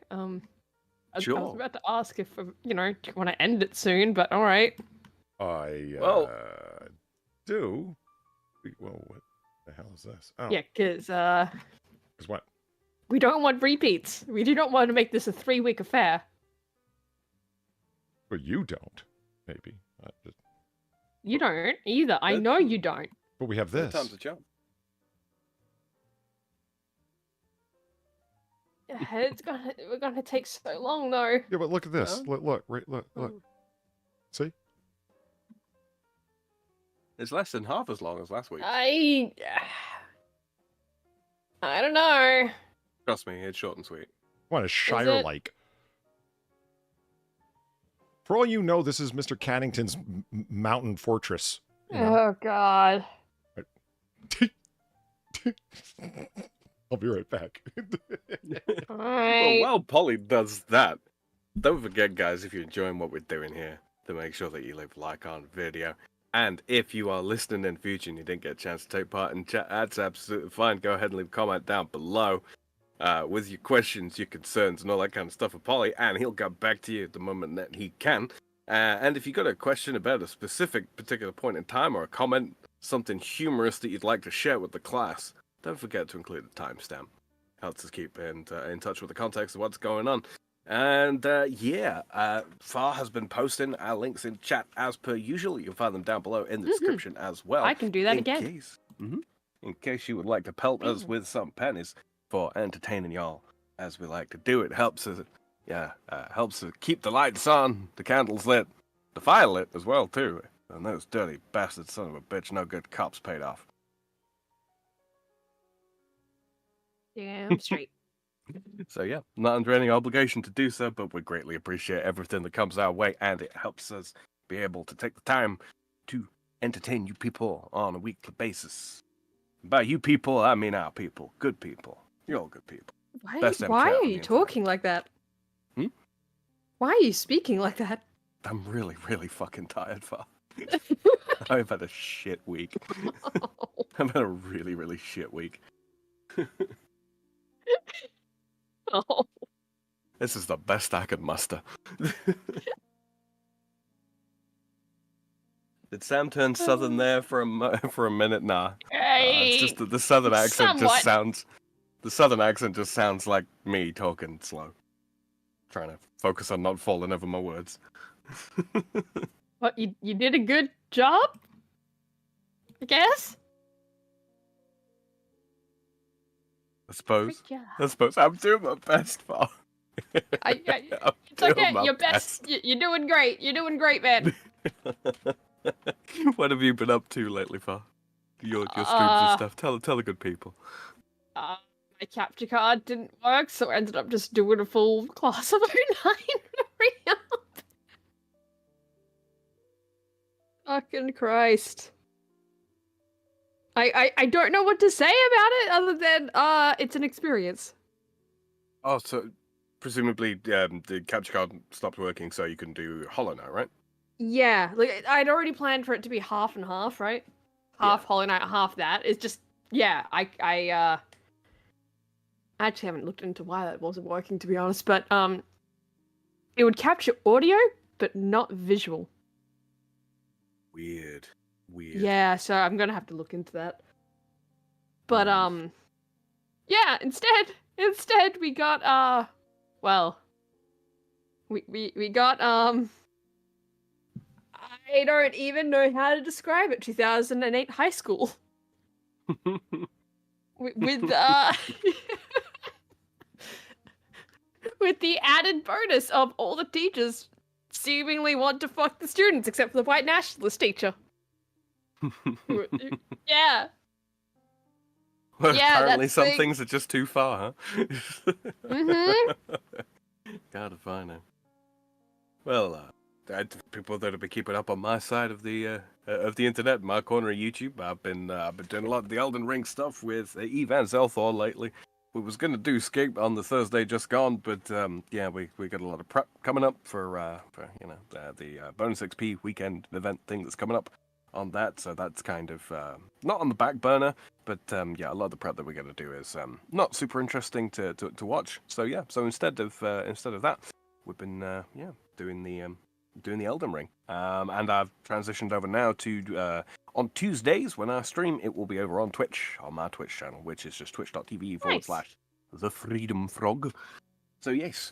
Sure. I was about to ask if, you know, do you want to end it soon, but all right. I do. Well, what the hell is this? Oh. Yeah, because Because what? We don't want repeats. We do not want to make this a 3-week affair. Well, you don't, maybe. You don't either. I know you don't. But we have this. Time's a jump. We're gonna take so long though. Yeah, but look at this. Look. See? It's less than half as long as last week. I don't know. Trust me, it's short and sweet. What a Shire-like. For all you know, this is Mr. Cannington's mountain fortress. You know? Oh, God. I'll be right back. Well, while Polly does that, don't forget, guys, if you're enjoying what we're doing here, to make sure that you leave a like on video. And if you are listening in future and you didn't get a chance to take part in chat, that's absolutely fine. Go ahead and leave a comment down below with your questions, your concerns, and all that kind of stuff for Polly, and he'll get back to you at the moment that he can. And if you've got a question about a specific particular point in time or a comment, something humorous that you'd like to share with the class, don't forget to include the timestamp. Helps us keep in touch with the context of what's going on. And Far has been posting our links in chat as per usual. You'll find them down below in the description as well. I can do that again. In case you would like to pelt us with some pennies for entertaining y'all, as we like to do. It helps us, helps us keep the lights on, the candles lit, the fire lit as well too. And those dirty bastard son of a bitch, no good cops paid off. Damn straight. So yeah, not under any obligation to do so, but we greatly appreciate everything that comes our way, and it helps us be able to take the time to entertain you people on a weekly basis. By you people, I mean our people. Good people. You're all good people. Why are you talking like that? Why are you speaking like that? I'm really, really fucking tired, Far. I've had a shit week. I've had a really, really shit week. Oh. This is the best I could muster. Did Sam turn southern there for a minute? Nah. It's just the southern accent just sounds. The southern accent just sounds like me talking slow, trying to focus on not falling over my words. What, you did a good job? I guess. I suppose I'm doing my best, Far. It's okay. Your best. You're doing great. You're doing great, man. What have you been up to lately, Far? Your streams and stuff. Tell the good people. My capture card didn't work, so I ended up just doing a full class of 09 re-up. Fucking Christ. I don't know what to say about it other than it's an experience. Oh, so presumably the capture card stopped working, so you can do Hollow Knight, right? Yeah, like I'd already planned for it to be half and half, right? Half Hollow Knight, half that. It's just I actually haven't looked into why that wasn't working, to be honest, but it would capture audio but not visual. Weird. Yeah, so I'm gonna have to look into that. But yeah, instead we got we got I don't even know how to describe it. 2008 high school. with with the added bonus of all the teachers seemingly want to fuck the students except for the white nationalist teacher. Yeah. Well, yeah, apparently some things are just too far, huh? God, if I know. Well, people that'll be keeping up on my side of the internet, my corner of YouTube. I've been doing a lot of the Elden Ring stuff with Eva and Zelthor lately. We was gonna do Escape on the Thursday just gone, but yeah, we got a lot of prep coming up for the bonus XP weekend event thing that's coming up on that. So that's kind of not on the back burner, but yeah, a lot of the prep that we're gonna do is not super interesting to watch. So yeah, so instead of that, we've been doing the Elden Ring, and I've transitioned over now to on Tuesdays when I stream. It will be over on Twitch, on my Twitch channel, which is just twitch.tv/TheFreedomFrog. So yes,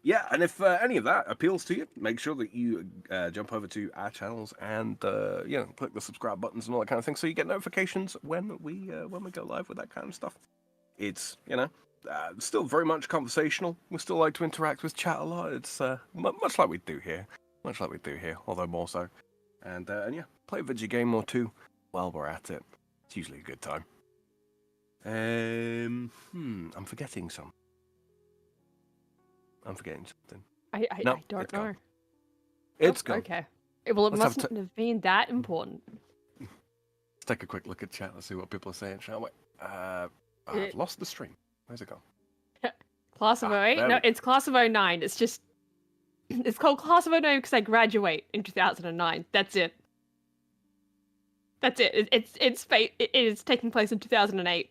yeah, and if any of that appeals to you, make sure that you jump over to our channels and click the subscribe buttons and all that kind of thing, so you get notifications when we go live with that kind of stuff. It's still very much conversational. We still like to interact with chat a lot. It's much like we do here. much like we do here, although more so. And yeah, play a video game or two while we're at it. It's usually a good time. I'm forgetting something. I don't know. It's gone. Okay. Well, it Let's have mustn't have been that important. Let's take a quick look at chat. Let's see what people are saying, shall we? I've lost the stream. Where's it gone? Class of 08? No, it's Class of 09. It's just... It's called Class of 09 because I graduate in 2009. That's it. That's it. It is taking place in 2008.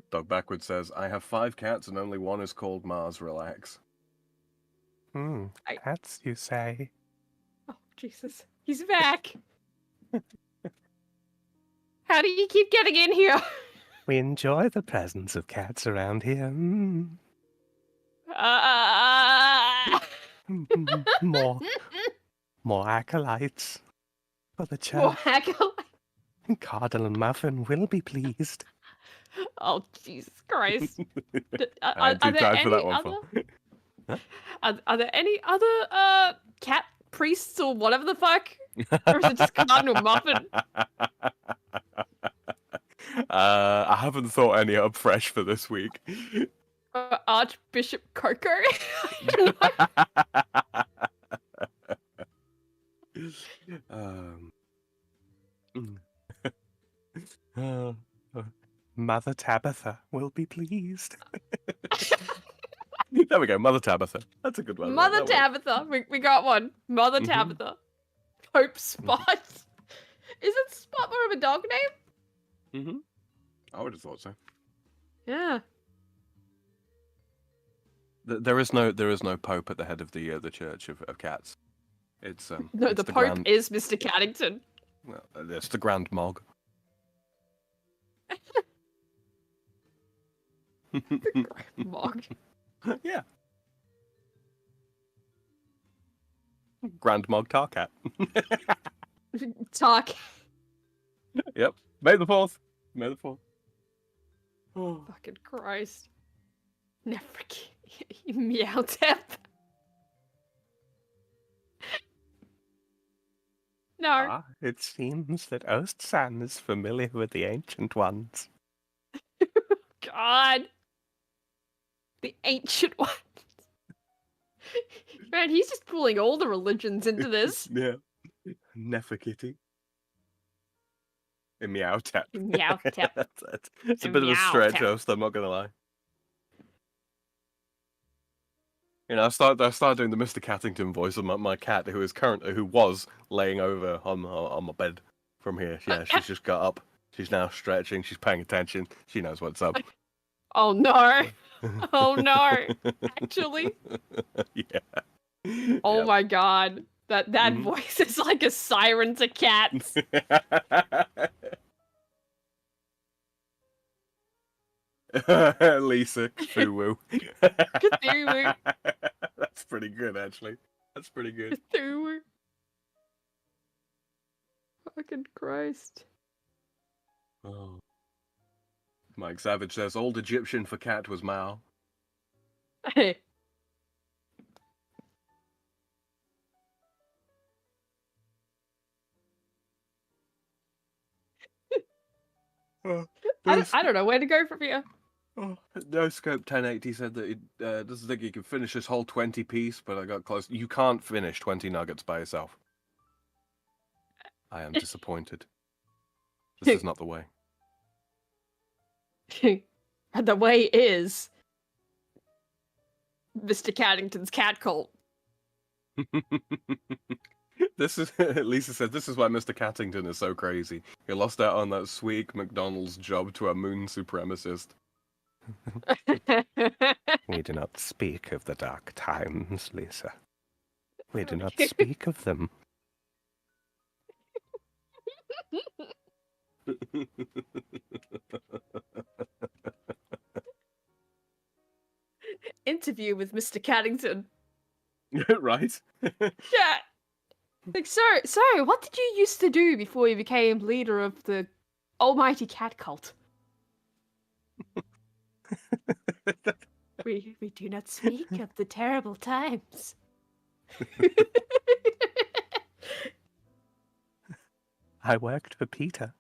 Dog Backwards says, I have 5 cats and only one is called Mars. Relax. Cats, you say? Oh, Jesus. He's back. How do you keep getting in here? We enjoy the presence of cats around here. More acolytes for the church. More acolytes? Cardinal and Muffin will be pleased. Oh, Jesus Christ. I had time for that one. Are there any other cat priests or whatever the fuck? Or is it just Cardinal Muffin? I haven't thought any up fresh for this week. Archbishop Coco? Mother Tabitha will be pleased. There we go, Mother Tabitha. That's a good one. Mother Tabitha. We got one. Mother Tabitha. Hope Spot. Isn't Spot more of a dog name? I would have thought so. Yeah. There is no Pope at the head of the Church of Cats. It's no, it's the Pope is Mr. Caddington. Well, it's the Grand Mog. The Grand Mog. Yeah. Grand Mog Tarcat. Tark. Yep. May the 4th. May the 4th. Oh. Fucking Christ. Never meow tap. No. It seems that Oast-san is familiar with the Ancient Ones. God. The Ancient Ones. Man, he's just pulling all the religions into this. Yeah. Neferkitty. In Meow Tap. Meow Tap. It's a bit of a stretch, Host, I'm not going to lie. You know, I started doing the Mr. Cattington voice of my cat, who was laying over on my bed from here. Yeah, she's just got up. She's now stretching. She's paying attention. She knows what's up. Oh no! Oh no! Actually. Yeah. Oh my God! That voice is like a siren to cats. Lisa Cthulhu. Cthulhu. That's pretty good, actually. That's pretty good. Cthulhu. Fucking Christ. Oh. Mike Savage says, old Egyptian for cat was Mao. Hey. I don't know where to go from here. Oh, no Scope 1080 said that he doesn't think he can finish this whole 20 piece, but I got close. You can't finish 20 nuggets by yourself. I am disappointed. This is not the way. The way is Mr. Caddington's cat cult. This is Lisa said. This is why Mr. Cattington is so crazy. He lost out on that sweet McDonald's job to a moon supremacist. We do not speak of the dark times, Lisa. We do not speak of them. Interview with Mr. Caddington. Right? Yeah. Like, so, what did you used to do before you became leader of the almighty cat cult? We do not speak of the terrible times. I worked for Peter.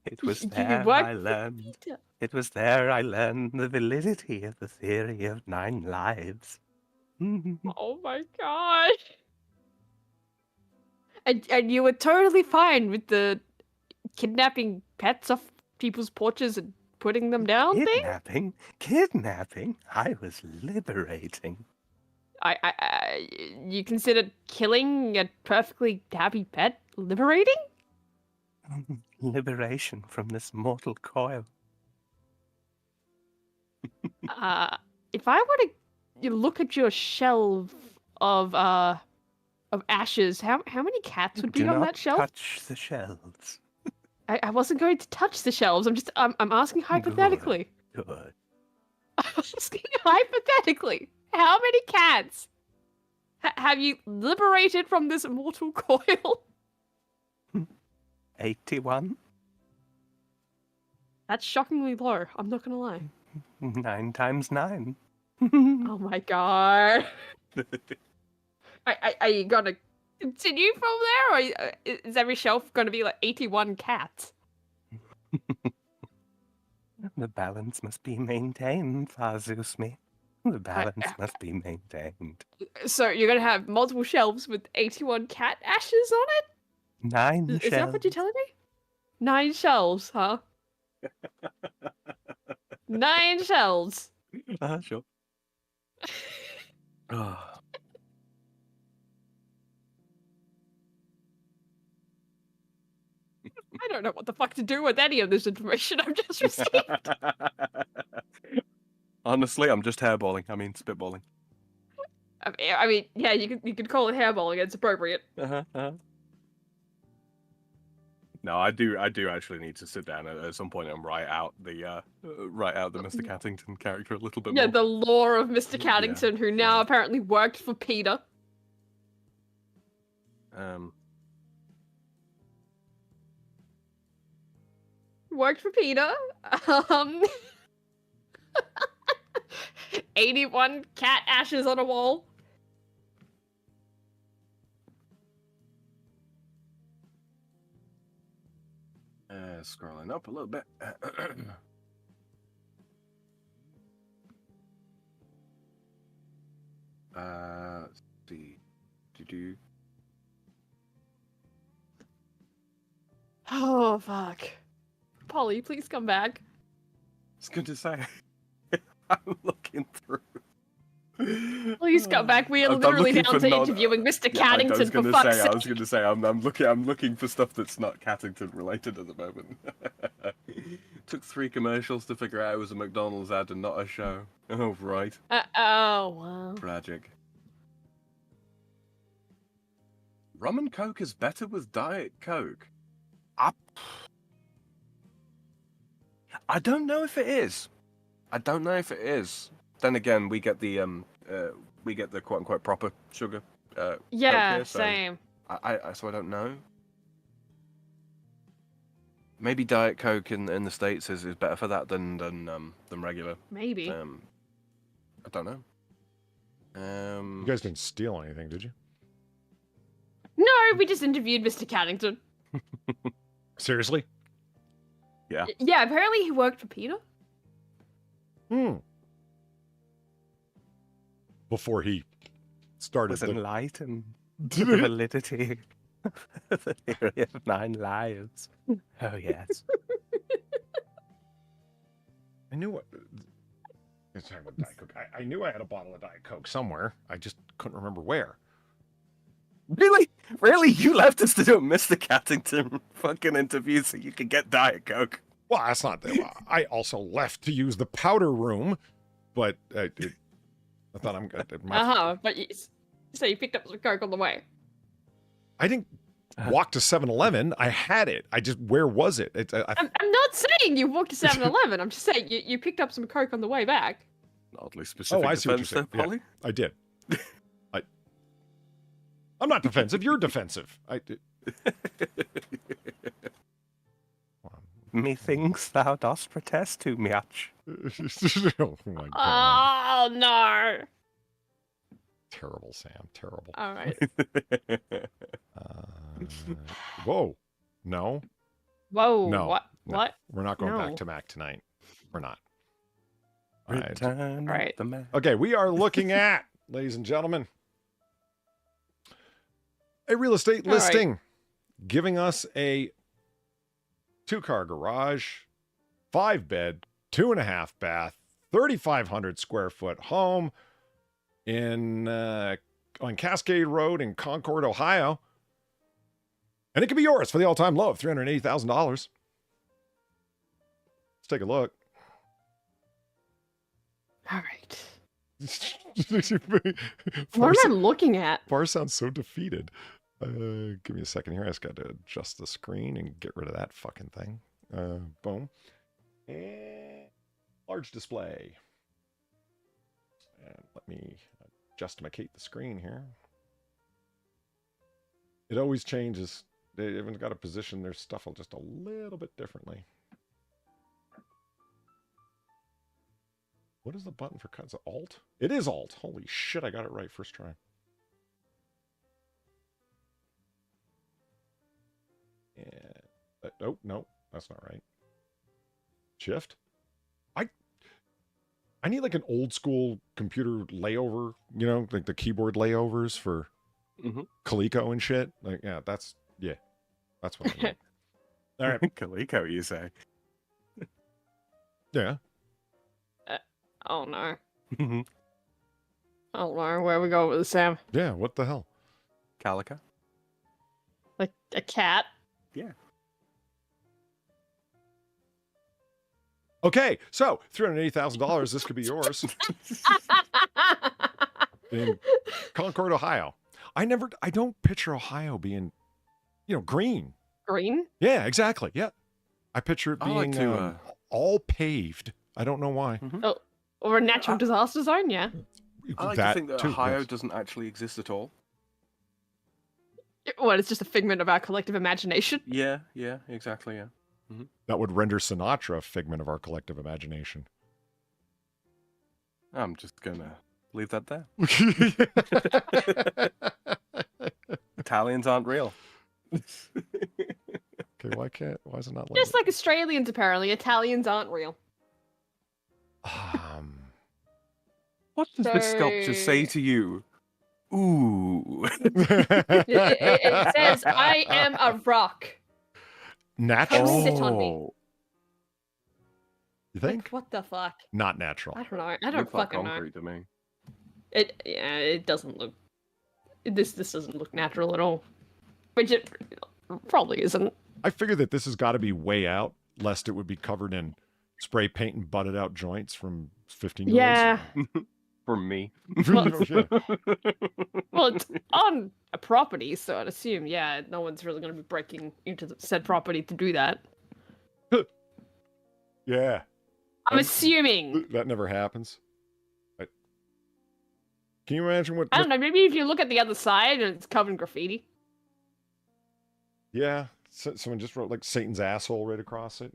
It was there I learned. It was there I learned the validity of the theory of 9 lives. Oh my gosh. And you were totally fine with the kidnapping pets off people's porches and putting them down thing? Kidnapping? I was liberating. You considered killing a perfectly happy pet liberating? Liberation from this mortal coil. If I were to look at your shelf of ashes, how many cats would be on that shelf? Touch the shelves. I wasn't going to touch the shelves. I'm asking hypothetically. Good. I'm asking hypothetically. How many cats have you liberated from this mortal coil? 81. That's shockingly low. I'm not gonna lie. 9 times 9. Oh my god. Are you gonna continue from there, or is every shelf gonna be like 81 cats? The balance must be maintained, FarZoosme. The balance must be maintained. So you're gonna have multiple shelves with 81 cat ashes on it? 9 Is shelves. that what you're telling me? 9 shelves, huh? 9 shelves. Sure. Oh. I don't know what the fuck to do with any of this information I've just received. Honestly, I'm just hairballing. I mean, spitballing. I mean, yeah, you could call it hairballing. It's appropriate. No, I do actually need to sit down at some point and write out the Mr. Cattington character a little bit more. Yeah, the lore of Mr. Cattington, who now apparently worked for Peter. Worked for Peter. 81 cat ashes on a wall. Scrolling up a little bit. Let's see. Oh, fuck. Polly, please come back. I was going to say, I'm looking through. Please come back. We are literally down to interviewing Mr. Cattington, for fuck's sake. I was going to say, I'm looking for stuff that's not Cattington related at the moment. Took 3 commercials to figure out it was a McDonald's ad and not a show. Oh, right. Oh, wow. Tragic. Rum and Coke is better with Diet Coke. I don't know if it is. Then again, we get the quote unquote proper sugar. Yeah, Coke here, so same. So I don't know. Maybe Diet Coke in the States is better for that than regular. Maybe. I don't know. You guys didn't steal anything, did you? No, we just interviewed Mr. Cattington. Seriously? Yeah. Yeah, apparently he worked for Peter. Before he started Was enlightened to the validity of the theory of 9 lives. Oh, yes. I knew what... Sorry about Diet Coke. I knew I had a bottle of Diet Coke somewhere. I just couldn't remember where. Really? Really? You left us to do a Mr. Cattington fucking interview so you could get Diet Coke? Well, that's not... I also left to use the powder room, but I thought I'm good. But so you picked up some Coke on the way. I didn't walk to 7-Eleven. I had it. Where was it? I'm not saying you walked to 7-Eleven. I'm just saying you picked up some Coke on the way back. Oddly specific. Oh, I see what you're saying. There, Polly? Yeah, I did. I'm not defensive. You're defensive. Methinks thou dost protest too much. Oh my god. Oh no. Terrible, Sam. Terrible. All right. Whoa. No. Whoa. No. What? No. What? We're not going No. back to Mac tonight. We're not. All right. Return of the Mac. Okay, we are looking at, ladies and gentlemen, a real estate listing giving us a 2-car garage, 5-bed, 2.5 bath, 3,500 square foot home in on Cascade Road in Concord, Ohio. And it could be yours for the all-time low of $380,000. Let's take a look. All right. What am I looking at? Far sounds so defeated. Give me a second here. I just got to adjust the screen and get rid of that fucking thing. Boom. And large display. And let me adjustimate the screen here. It always changes. They haven't got to position their stuff just a little bit differently. What is the button for cuts? Alt? It is Alt. Holy shit, I got it right first try. And oh no, that's not right. Shift. I need like an old school computer layover, you know, like the keyboard layovers for Coleco and shit. Like, yeah, that's what I need. All right, Coleco, you say? Yeah. Oh no. Oh no, where we go with this, Sam? Yeah, what the hell? Calico? Like a cat? Yeah. Okay, so $380,000. This could be yours in Concord, Ohio. I don't picture Ohio being, green. Green? Yeah, exactly. Yeah, I picture it being like all paved. I don't know why. Oh, or a natural disaster zone? Yeah. I like to think that Ohio doesn't actually exist at all. What? It's just a figment of our collective imagination. Yeah, exactly. Yeah. That would render Sinatra a figment of our collective imagination. I'm just gonna leave that there. Italians aren't real. Okay, why is it not like Just like Australians, apparently, Italians aren't real. What does this sculpture say to you? Ooh. It says, I am a rock. Natural? Come sit on me. You think? Like, what the fuck? Not natural. I don't know. I don't fucking know. Concrete to me. It doesn't look. This doesn't look natural at all. Which it probably isn't. I figure that this has got to be way out, lest it would be covered in spray paint and butted out joints from 15-year-olds. Yeah. From me. Well, it's on a property, so I'd assume, no one's really going to be breaking into the said property to do that. Yeah. I'm assuming. That never happens. Can you imagine what... I don't know, maybe if you look at the other side and it's covered in graffiti. Yeah. Someone just wrote, like, Satan's asshole right across it,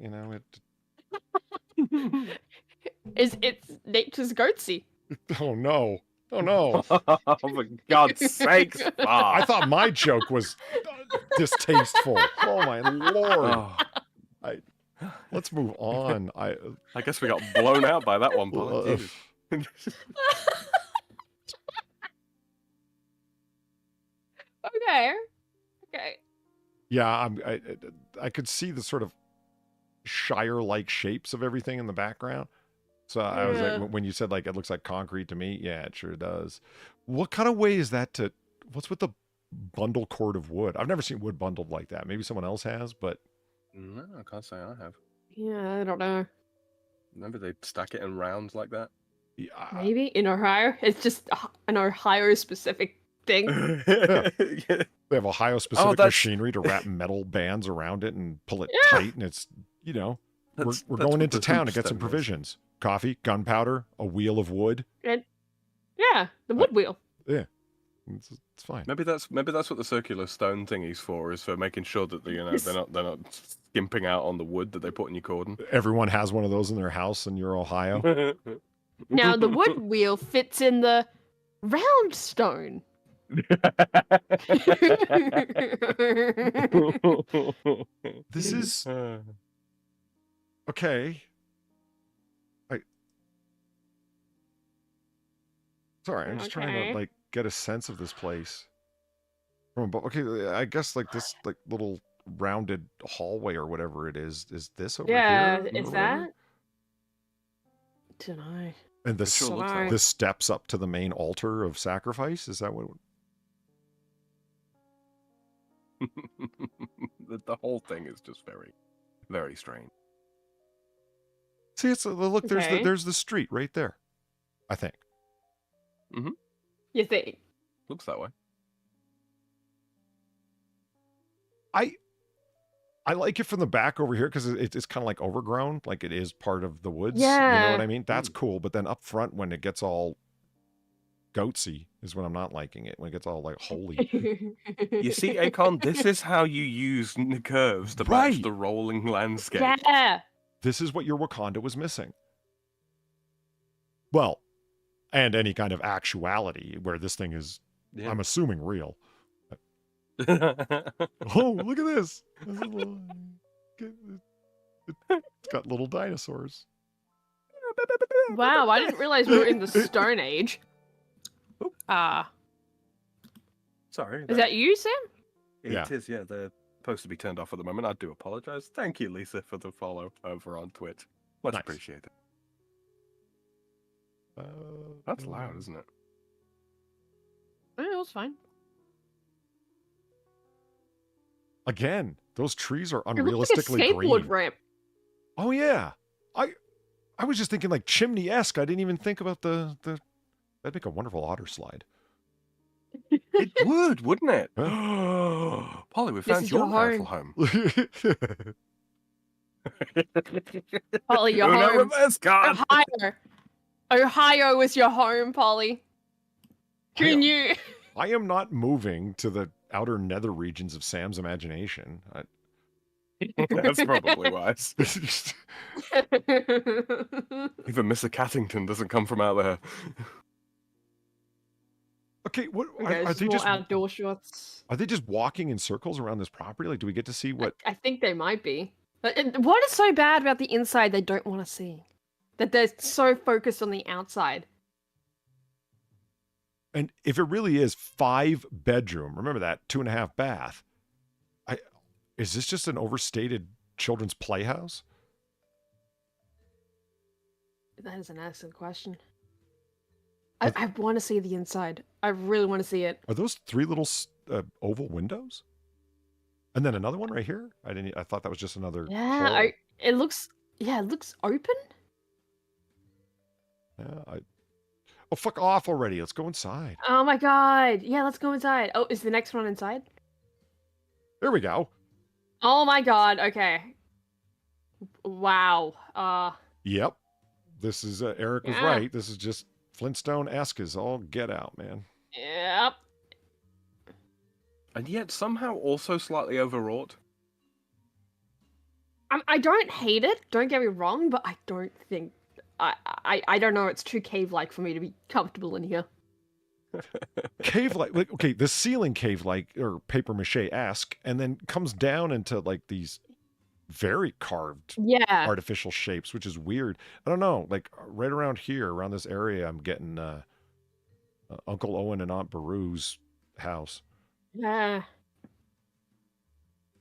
It's nature's goatsy. Oh, no. Oh, no. Oh, for God's sakes. I thought my joke was distasteful. Oh, my Lord. Oh. Let's move on. I guess we got blown out by that one. Okay. Yeah, I could see the sort of Shire-like shapes of everything in the background. So I was like, when you said like it looks like concrete to me, yeah, it sure does. What kind of way is that to? What's with the bundle cord of wood? I've never seen wood bundled like that. Maybe someone else has, but no, I can't say I have. Yeah, I don't know. Remember they stack it in rounds like that? Yeah. Maybe in Ohio, it's just an Ohio-specific thing. Yeah. They have Ohio-specific machinery to wrap metal bands around it and pull it tight, and it's we're going into town to get some provisions. Coffee, gunpowder, a wheel of wood. The wood wheel. Yeah. It's fine. Maybe that's what the circular stone thingy's for. Is for making sure that they're not skimping out on the wood that they put in your cordon. Everyone has one of those in their house in your Ohio. Now the wood wheel fits in the round stone. This is okay. Sorry, I'm just trying to like get a sense of this place. From above. Okay, I guess like this like little rounded hallway or whatever it is this over here? Yeah, is that? Don't know. And this steps up to the main altar of sacrifice? Is that what? The whole thing is just very, very strange. See, it's look. There's the street right there. I think. Mm-hmm. You think? Looks that way. I like it from the back over here because it's kind of like overgrown, like it is part of the woods. Yeah. You know what I mean? That's cool. But then up front, when it gets all goatsy, is when I'm not liking it. When it gets all like holy. You see, Akon, this is how you use the curves to match the rolling landscape. Yeah. This is what your Wakanda was missing. Well, and any kind of actuality where this thing is, I'm assuming, real. Oh, look at this. It's got little dinosaurs. Wow, I didn't realize we were in the Stone Age. Sorry. Is that you, Sam? It is, yeah. They're supposed to be turned off at the moment. I do apologize. Thank you, Lisa, for the follow over on Twitch. Much appreciated. That's loud, isn't it? Oh, it was fine. Again, those trees are It looks like a unrealistically skateboard green. ramp. Oh yeah, I was just thinking like chimney-esque. I didn't even think about the. That'd make a wonderful otter slide. It would, wouldn't it? Polly, we found your rightful home. Polly, your Uno home. reverse card. Ohio is your home, Polly. Can you? I am not moving to the outer nether regions of Sam's imagination. That's probably wise. Even Mr. Cattington doesn't come from out there. Okay, what Okay, are they small just outdoor shots? Are they just walking in circles around this property? Like, do we get to see what? I think they might be. But what is so bad about the inside they don't want to see? That they're so focused on the outside. And if it really is 5-bedroom, remember that 2.5 bath. Is this just an overstated children's playhouse? That is an excellent question. I want to see the inside. I really want to see it. Are those 3 little oval windows? And then another one right here? I thought that was just another. Yeah, hole. it looks open. Yeah, oh, fuck off already. Let's go inside. Oh my god. Yeah, let's go inside. Oh, is the next one inside? There we go. Oh my god. Okay. Wow. Yep. This is, Eric was right. This is just Flintstone-esque as all get out, man. Yep. And yet somehow also slightly overwrought. I don't hate it. Don't get me wrong, but I don't think I don't know. It's too cave-like for me to be comfortable in here. Cave-like, like, okay, the ceiling cave-like or paper mache-esque, and then comes down into like these very carved, artificial shapes, which is weird. I don't know, like right around here, around this area, I'm getting Uncle Owen and Aunt Beru's house. Yeah.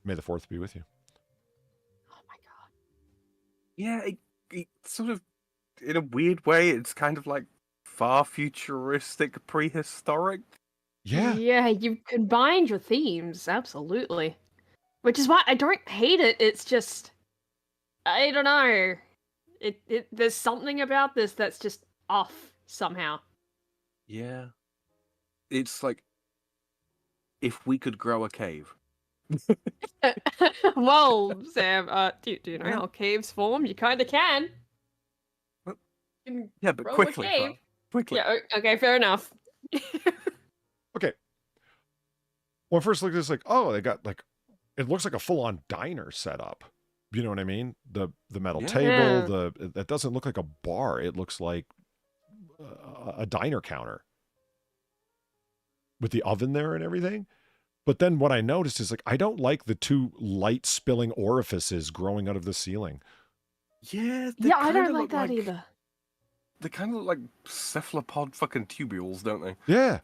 May the 4th be with you. Oh my god. Yeah, it sort of, in a weird way, it's kind of like far futuristic, prehistoric. Yeah. Yeah, you've combined your themes, absolutely. Which is why I don't hate it. It's just, I don't know. There's something about this that's just off somehow. Yeah. It's like, if we could grow a cave. Well, Sam, do you know how caves form? You kind of can. Yeah, but grow a quickly, cave. bro. Quickly. Yeah, okay, fair enough. Okay. When I first looked at this, like, oh, they got like, it looks like a full-on diner setup. You know what I mean? The metal table, that doesn't look like a bar. It looks like a diner counter with the oven there and everything. But then what I noticed is like, I don't like the two light spilling orifices growing out of the ceiling. Yeah, I don't like that either. They kind of look like cephalopod fucking tubules, don't they? Yeah.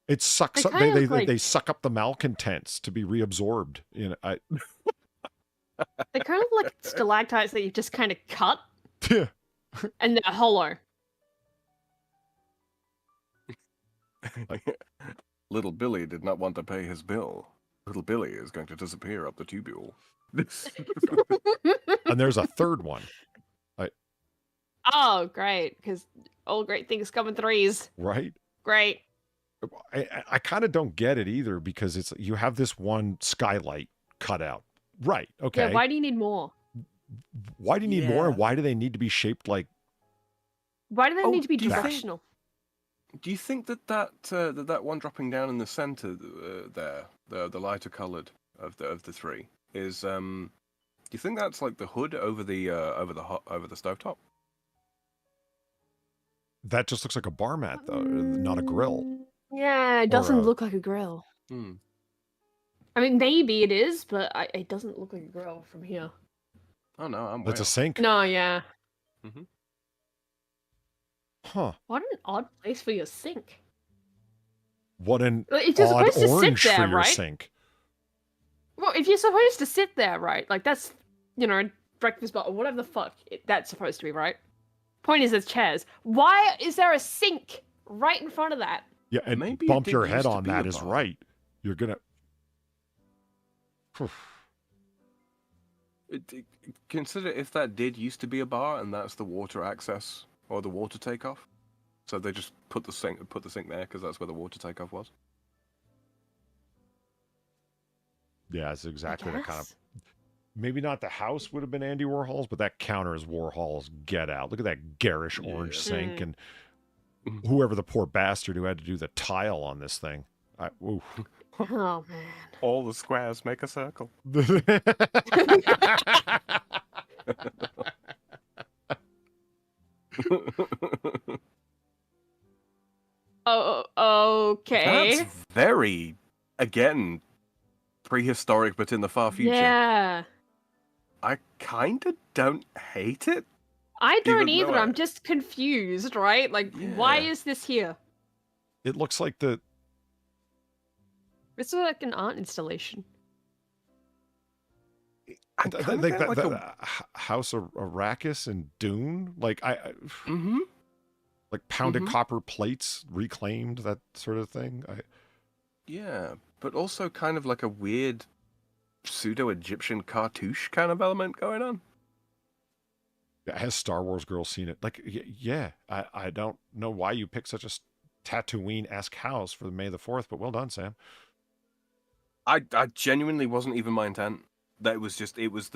It sucks up. Like, they suck up the malcontents to be reabsorbed. You know, they're kind of like stalactites that you just kind of cut. Yeah. And they're hollow. Little Billy did not want to pay his bill. Little Billy is going to disappear up the tubule. And there's a third one. Oh, great. Because all great things come in threes. Right? Great. I kind of don't get it either, because it's you have this one skylight cut out. Right. Okay. Yeah, why do you need more? Why do you need more, and why do they need to be shaped like... Why do they need to be directional? Do you think that one dropping down in the center there, the lighter colored of the three, is do you think that's like the hood over the stovetop? That just looks like a bar mat, though, not a grill. Yeah, it doesn't look like a grill. I mean, maybe it is, but it doesn't look like a grill from here. Oh no, I'm. That's a sink. No, yeah. Huh. What an odd place for your sink. What an if you're odd supposed to orange sit there, for your right? sink. Well, if you're supposed to sit there, right? Like that's, breakfast bar or whatever the fuck that's supposed to be, right? Point is, there's chairs. Why is there a sink right in front of that? Yeah, and maybe bump your head on that is right. You're gonna. Consider if that did used to be a bar, and that's the water access or the water takeoff. So they just put the sink there because that's where the water takeoff was. Yeah, it's exactly that kind of. Maybe not the house would have been Andy Warhol's, but that counter is Warhol's. Get out! Look at that garish orange sink, and whoever the poor bastard who had to do the tile on this thing. Oof. Oh man! All the squares make a circle. Oh, okay. That's very, again, prehistoric, but in the far future. Yeah. I kind of don't hate it. I don't either. I'm just confused, right? Like, why is this here? It looks like the. It's like an art installation. House of Arrakis and Dune, like like pounded copper plates reclaimed, that sort of thing. Yeah, but also kind of like a weird pseudo-Egyptian cartouche kind of element going on. Has Star Wars girls seen it? Like, yeah, I don't know why you picked such a Tatooine-esque house for May the 4th, but well done, Sam. I genuinely wasn't even my intent. That was just, it was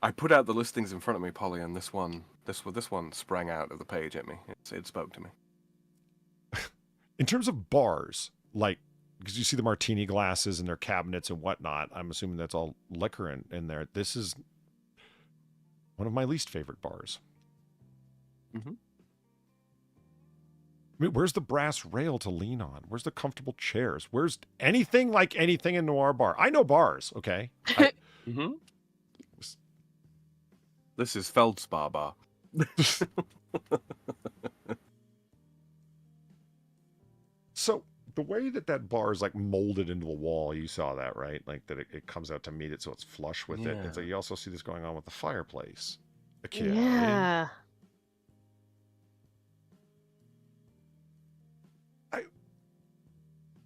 I put out the listings in front of me, Polly, and this one sprang out of the page at me. It spoke to me. In terms of bars, like, because you see the martini glasses and their cabinets and whatnot, I'm assuming that's all liquor in there. This is one of my least favorite bars. I mean, where's the brass rail to lean on? Where's the comfortable chairs? Where's anything like anything in Noir Bar? I know bars, okay? This is Feldspar Bar. So the way that bar is like molded into the wall, you saw that, right? Like that it comes out to meet it so it's flush with it. And so you also see this going on with the fireplace. Yeah.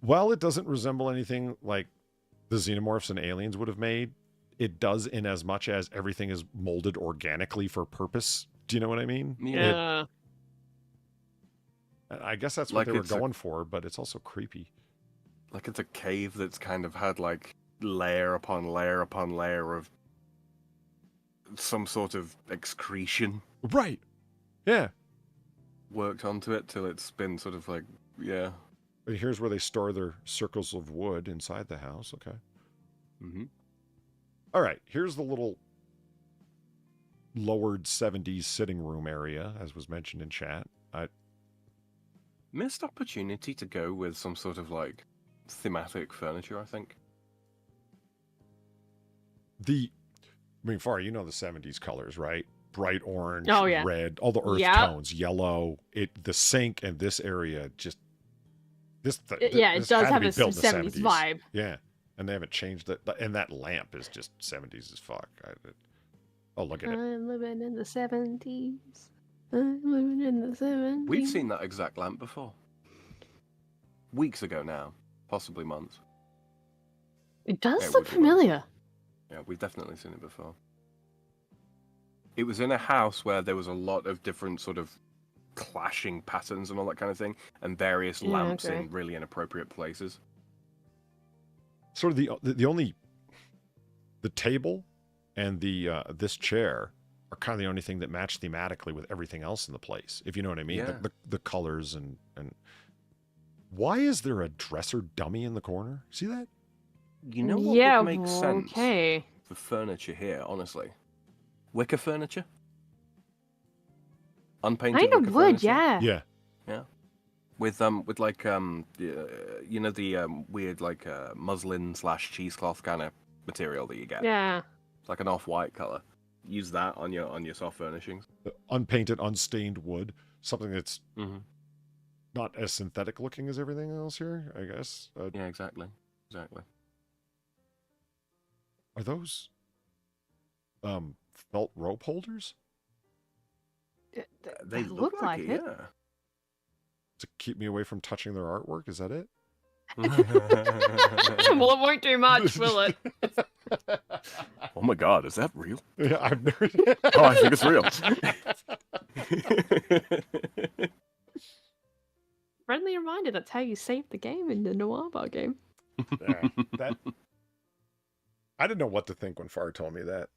While it doesn't resemble anything like the xenomorphs and aliens would have made, it does in as much as everything is molded organically for purpose. Do you know what I mean? Yeah. I guess that's what they were going for, but it's also creepy. Like it's a cave that's kind of had like layer upon layer upon layer of some sort of excretion. Right. Yeah. Worked onto it till it's been sort of like Yeah. But here's where they store their circles of wood inside the house. Okay. Mm-hmm. All right. Here's the little lowered 70s sitting room area, as was mentioned in chat. Missed opportunity to go with some sort of like thematic furniture, I think. Far, you know the 70s colors, right? Bright orange, red, all the earth tones, yellow. The sink and this area just it does have a 70s vibe. Yeah, and they haven't changed it. And that lamp is just 70s as fuck. Look at it. I'm living in the 70s. I'm living in the 70s. We've seen that exact lamp before. Weeks ago now, possibly months. It does look familiar. Yeah, we've definitely seen it before. It was in a house where there was a lot of different sort of clashing patterns and all that kind of thing, and various lamps in really inappropriate places. Sort of the table and this chair are kind of the only thing that match thematically with everything else in the place, if you know what I mean. Yeah. The colors and why is there a dresser dummy in the corner? See that? You know what would make sense for furniture here, honestly? Wicker furniture? Unpainted kind of wicker would, furniture? Yeah. Yeah. With like you know, the weird like muslin / cheesecloth kind of material that you get. Yeah. It's like an off-white color. Use that on your soft furnishings. Unpainted, unstained wood, something that's not as synthetic looking as everything else here, I guess. Yeah, exactly. Are those felt rope holders? They look like it. Yeah. To keep me away from touching their artwork, is that it? Well, it won't do much, will it? Oh my god, is that real? Yeah, I've never... Oh, I think it's real. Friendly reminder, that's how you save the game in the Noir Bar game. Yeah, I didn't know what to think when Far told me that.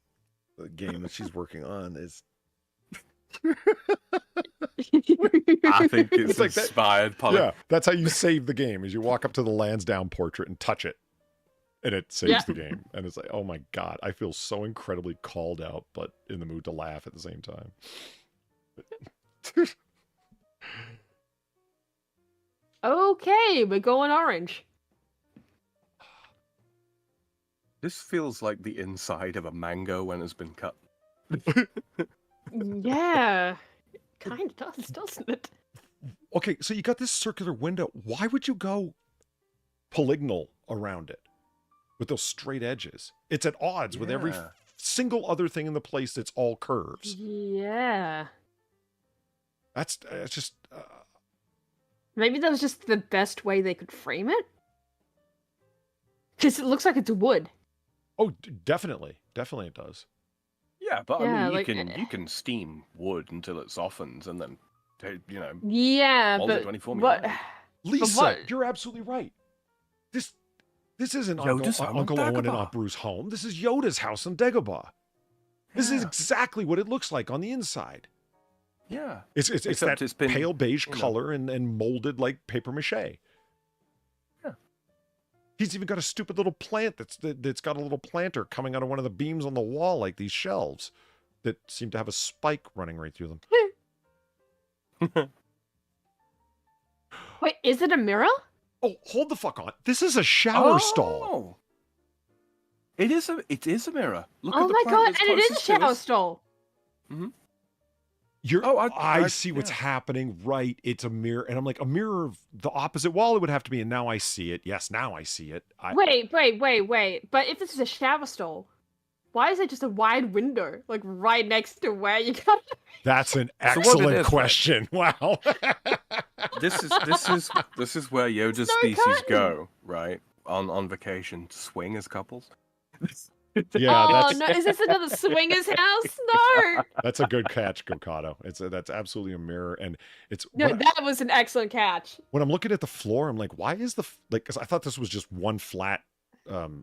The game that she's working on is... I think it's like inspired. Yeah, that's how you save the game, is you walk up to the Lansdowne portrait and touch it. And it saves the game. And it's like, oh my god, I feel so incredibly called out, but in the mood to laugh at the same time. Okay, we're going orange. This feels like the inside of a mango when it's been cut. Yeah. Kind of does, doesn't it? Okay, so you got this circular window. Why would you go polygonal around it with those straight edges? It's at odds with every single other thing in the place that's all curves. Yeah. That's just... Maybe that was just the best way they could frame it? Because it looks like it's wood. Oh, definitely. Definitely it does. Yeah, but Yeah, I mean, like- you can steam wood until it softens and then, you know, Yeah, mold it but to any form you what? like. Lisa, what- you're absolutely right. This isn't Yoda's home Uncle on Owen and Dagobah. Aunt Bruce's home. This is Yoda's house on Dagobah. This is exactly what it looks like on the inside. Yeah. It's Except that it's been, pale beige you know- color and molded like paper mache. Yeah. He's even got a stupid little plant that's got a little planter coming out of one of the beams on the wall, like these shelves that seem to have a spike running right through them. Wait, is it a mirror? Oh, hold the fuck on. This is a shower stall. It is a mirror. Look Oh at the my plant god, that's and it is a closest to shower us. stall. Mm-hmm. I see what's happening, right? It's a mirror. And I'm like, a mirror of the opposite wall it would have to be, and now I see it. Yes, now I see it. Wait. But if this is a shower stall, why is it just a wide window, like right next to where you got it? That's an So what it excellent is, question. Wow. This is where Yoda's species go, right? On vacation to swing as couples. Yeah, Oh no, is this another swinger's house? No. That's a good catch, Gokado. That's absolutely a mirror, and it's No, that was an excellent catch. when I'm looking at the floor, I'm like, why is because I thought this was just one flat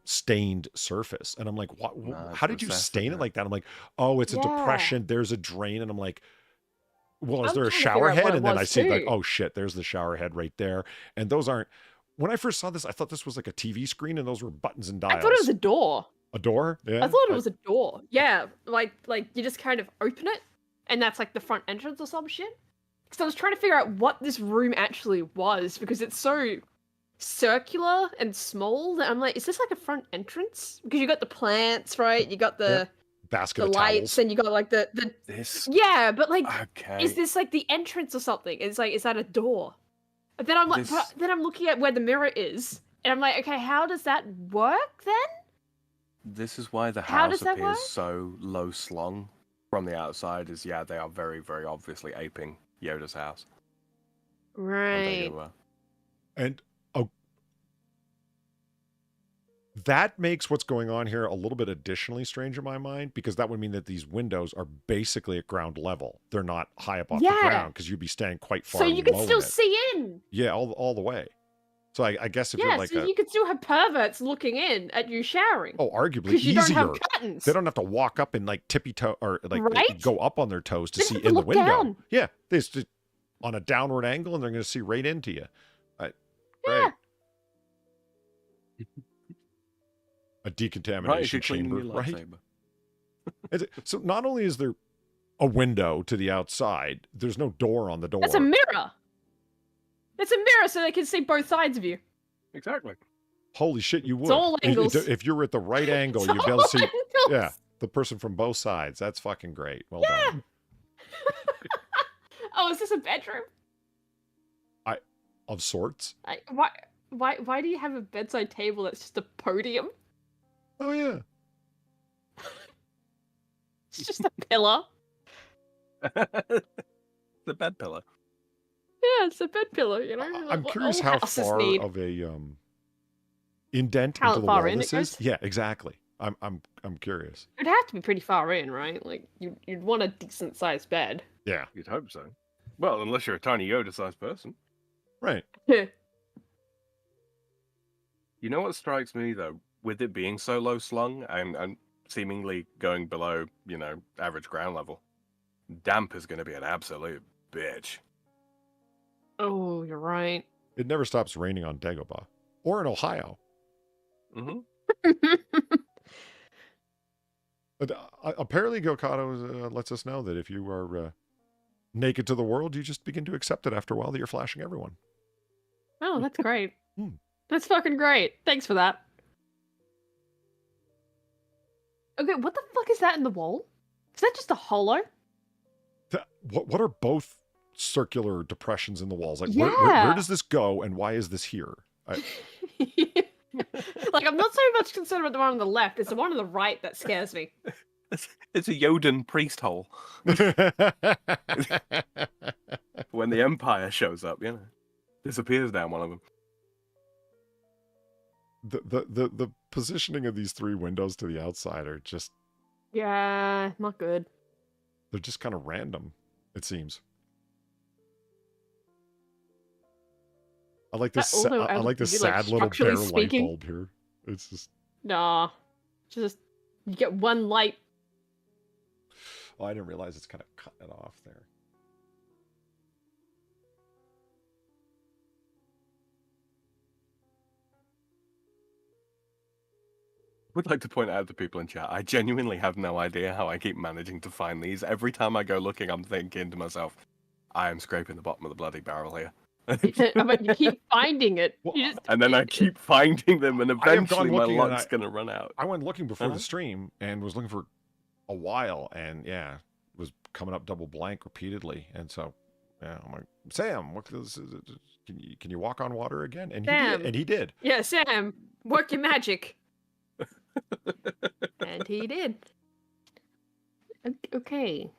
stained surface, and I'm like, No, how it's did you recessed, stain isn't it it? like that? I'm like, oh, it's a Yeah. depression. There's a drain, and I'm like, well, is I'm there a trying to figure shower out head? what it And then I was see like, too. oh shit, there's the shower head right there. And those aren't. When I first saw this, I thought this was like a TV screen, and those were buttons and dials. I thought it was a door. A door? Yeah. I thought it was a door. Yeah, like you just kind of open it, and that's like the front entrance or some shit. Because I was trying to figure out what this room actually was, because it's so circular and small that I'm like, is this like a front entrance? Because you got the plants, right? You got the basket the of lights, towels. and you got like the This. yeah, but like, Okay. is this like the entrance or something? It's like, is that a door? And then I'm like, This- but then I'm looking at where the mirror is, and I'm like, okay, how does that work then? This is why the How house does that appears work? so low slung from the outside. Is yeah, they are very, very obviously aping Yoda's house. And they Right. do, And oh, that makes what's going on here a little bit additionally strange in my mind, because that would mean that these windows are basically at ground level. They're not high up off the Yeah. ground, because you'd be standing quite far So you can low still in it. see in. Yeah, all the way. So I guess if Yeah, you're like so you could still have perverts looking in at you showering. oh, arguably because you easier. don't have curtains. They don't have to walk up and like tippy toe or like Right? go up on their toes to They just see have to in the look window. down. Yeah, they just on a downward angle, and they're going to see right into you. Right. A Right, decontamination you're cleaning chamber, your right? lightsaber. So not only is there a window to the outside, there's no door on the door. That's a mirror. It's a mirror, so they can see both sides of you. Exactly. Holy shit, you would. all angles. If you were at the right angle, It's you'd be able to all see angles. yeah, the person from both sides. That's fucking great. Well done. Oh, is this a bedroom? Of sorts. Why do you have a bedside table that's just a podium? Oh yeah. It's just a pillar. The bed pillow. Yeah, it's a bed pillar, you know? I'm What curious all how houses far need. of a indent How into the far wall in this it is. goes? Yeah, exactly. I'm curious. It'd have to be pretty far in, right? Like, you'd want a decent sized bed. Yeah. You'd hope so. Well, unless you're a tiny Yoda-sized person. Right. You know what strikes me, though? With it being so low slung and seemingly going below, average ground level, damp is going to be an absolute bitch. Oh, you're right. It never stops raining on Dagobah or in Ohio. Mm-hmm. But apparently, Gokado lets us know that if you are naked to the world, you just begin to accept it after a while that you're flashing everyone. Oh, that's great. That's fucking great. Thanks for that. Okay, what the fuck is that in the wall? Is that just a hollow? What are both circular depressions in the walls? Like, where Yeah. does this go, and why is this here? Like, I'm not so much concerned about the one on the left. It's the one on the right that scares me. It's a Yodan priest hole. When the Empire shows up, disappears down one of them. The positioning of these three windows to the outside are just Yeah, not good. they're just kind of random, it seems. I like this. although I like this you, like, sad little bare structurally light speaking- bulb here. It's just. Nah. Just, you get one light. Oh, I didn't realize it's kind of cutting it off there. Would like to point out to people in chat, I genuinely have no idea how I keep managing to find these. Every time I go looking, I'm thinking to myself, I am scraping the bottom of the bloody barrel here. But you keep finding it. You just, And then I keep finding them, and I have gone eventually my looking and luck's going to run out. I went looking before Uh-huh. the stream and was looking for a while, and yeah, was coming up double blank repeatedly, and so yeah, I'm like, Sam, can you walk on water again? And he Sam. did, and he did. Yeah, Sam, work your magic. And he did. Okay.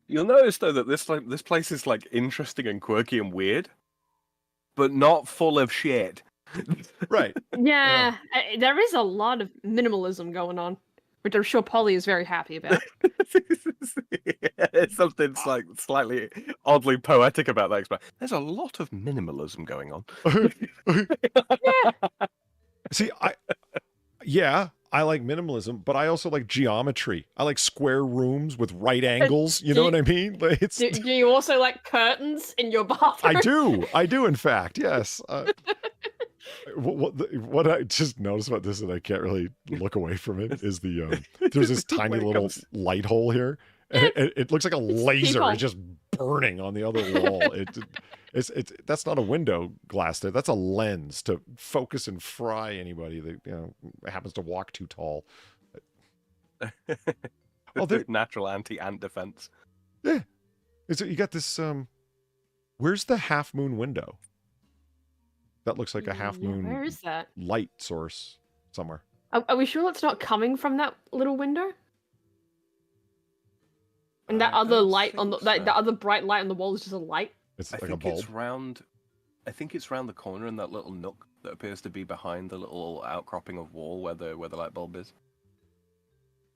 You'll notice though that this place is like interesting and quirky and weird, but not full of shit. Right. Yeah, there is a lot of minimalism going on, which I'm sure Polly is very happy about. There's something like slightly oddly poetic about that expression. There's a lot of minimalism going on. See, I like minimalism, but I also like geometry. I like square rooms with right angles. You know what I mean? Like, it's... do you also like curtains in your bathroom? I do, in fact, yes. What I just noticed about this, and I can't really look away from it, is there's this tiny little light hole here, and it looks like a laser. It's just burning on the other wall. It's that's not a window glass there. That's a lens to focus and fry anybody that happens to walk too tall. Well, they're natural anti-ant defense. Yeah, you got this. Where's the half moon window? That looks like a half moon. Where is that? Light source somewhere. Are we sure it's not coming from that little window? And that other light on that other bright light on the wall is just a light. It's like a bulb. I think it's round the corner in that little nook that appears to be behind the little outcropping of wall where the light bulb is.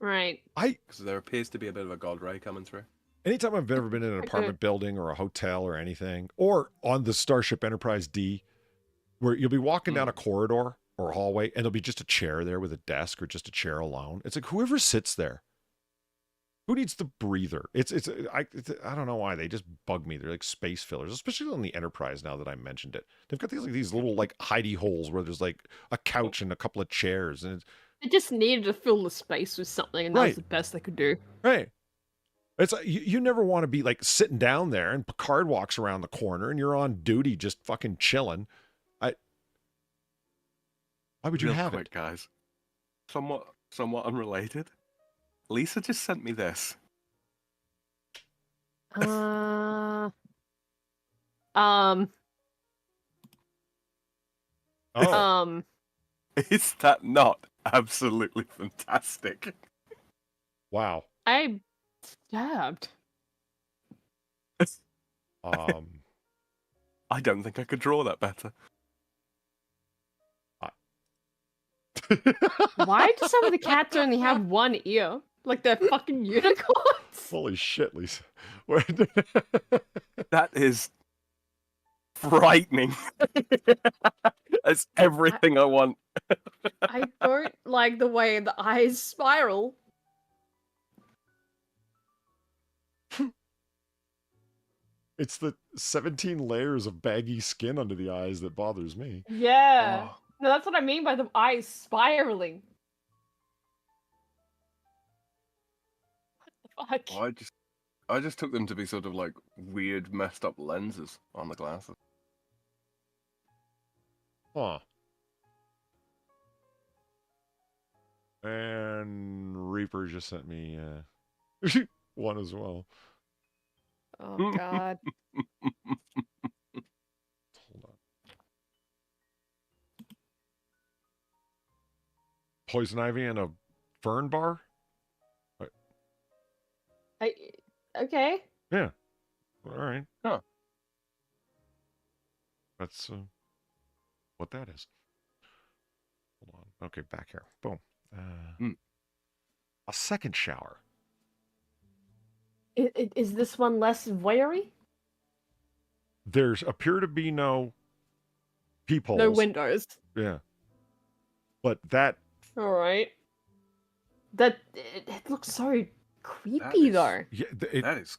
Right. Because there appears to be a bit of a god ray coming through. Anytime I've ever been in an apartment building or a hotel or anything, or on the Starship Enterprise D, where you'll be walking down a corridor or a hallway, and there'll be just a chair there with a desk or just a chair alone. It's like, whoever sits there, who needs the breather? I don't know why they just bug me. They're like space fillers, especially on the Enterprise. Now that I mentioned it, they've got these little like hidey holes where there's like a couch and a couple of chairs, and they just needed to fill the space with something, and that was the best they could do. Right. It's like, you never want to be like sitting down there, and Picard walks around the corner, and you're on duty just fucking chilling. Why would you have it, guys? Somewhat unrelated. Lisa just sent me this. Oh. Is that not absolutely fantastic? Wow. I'm stabbed. I don't think I could draw that better. Why do some of the cats only have one ear? Like they're fucking unicorns? Holy shit, Lisa. That is frightening. That's everything I want. I don't like the way the eyes spiral. It's the 17 layers of baggy skin under the eyes that bothers me. Yeah. No, that's what I mean by the eyes spiraling. What the fuck? I just took them to be sort of like weird, messed up lenses on the glasses. Huh. And Reaper just sent me one as well. Oh god. Poison ivy and a fern bar? Okay. Yeah. All right. Huh. That's what that is. Hold on. Okay, back here. Boom. A second shower. Is this one less voyeury? There's appear to be no peepholes. No windows. Yeah. But that... All right. It looks so creepy, though. Yeah, that is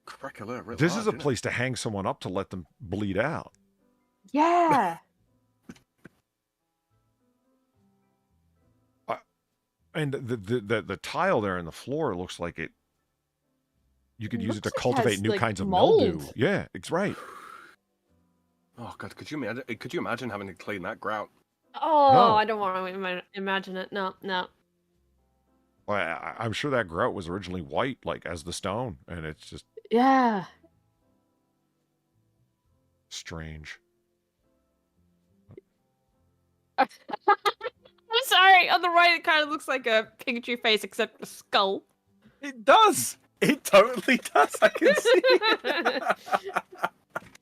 crackler. Really this large, is a place to hang someone up to let them bleed out. Yeah. And the tile there in the floor looks like it. You could use it to cultivate new kinds of mildew. Yeah, it's right. Oh god, could you imagine having to clean that grout? Oh, No. I don't want to imagine it. No. Well, I'm sure that grout was originally white, like as the stone, and it's just Yeah. strange. I'm sorry. On the right, it kind of looks like a Pikachu face, except a skull. It does. It totally does. I can see it.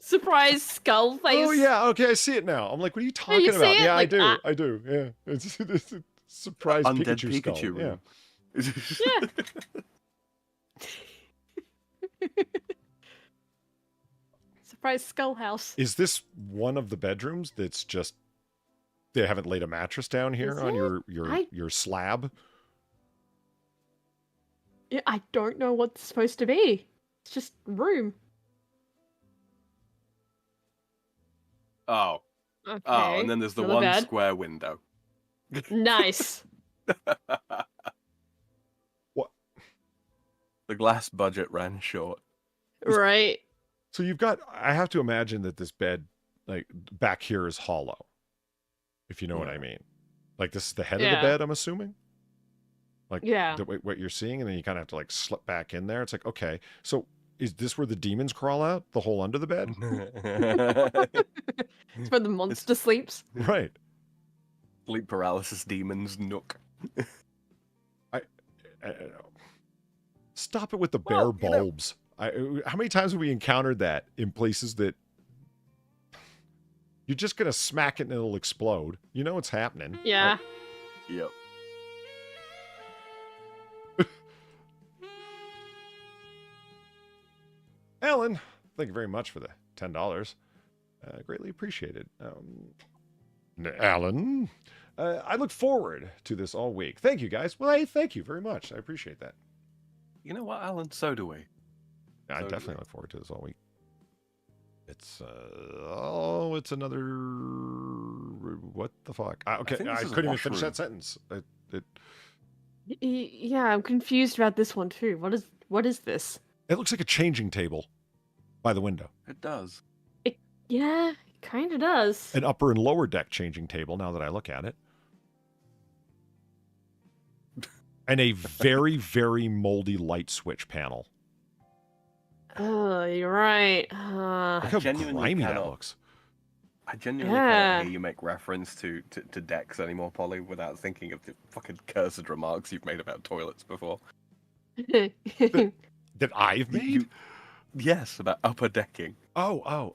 Surprise skull face. Oh yeah, okay, I see it now. I'm like, what are you talking you see about? it? Yeah, Like, I do. Yeah, it's a surprise Undead Pikachu skull. Pikachu Yeah. room. Yeah. Surprise skull house. Is this one of the bedrooms that's just They haven't laid a mattress down here on your slab. Yeah, I don't know what it's supposed to be. It's just room. Oh. Okay. Oh, and then there's the another one bed. square window. Nice. What? The glass budget ran short. Right. So you've got, I have to imagine that this bed, like, back here is hollow. If you know what I mean. Like, this is the head of the bed, I'm assuming? Like, what you're seeing, and then you kind of have to, like, slip back in there. It's like, okay, so is this where the demons crawl out? The hole under the bed? It's where the monster sleeps. Right. Sleep paralysis demons nook. I stop it with the bare bulbs. How many times have we encountered that in places that you're just going to smack it and it'll explode? You know what's happening. Yeah. Yep. Alan, thank you very much for the $10. Greatly appreciated. Alan, I look forward to this all week. Thank you, guys. Well, hey, thank you very much. I appreciate that. You know what, Alan? So do we. I definitely look forward to this all week. It's it's another what the fuck? Okay, I couldn't even finish that sentence. Yeah, I'm confused about this one too. What is this? It looks like a changing table by the window. It does. It kind of does. An upper and lower deck changing table. Now that I look at it, and a very very moldy light switch panel. Oh, you're right. Look how grimy that looks. I genuinely can't hear you make reference to decks anymore, Polly, without thinking of the fucking cursed remarks you've made about toilets before. That I've made? Yes, about upper decking. Oh.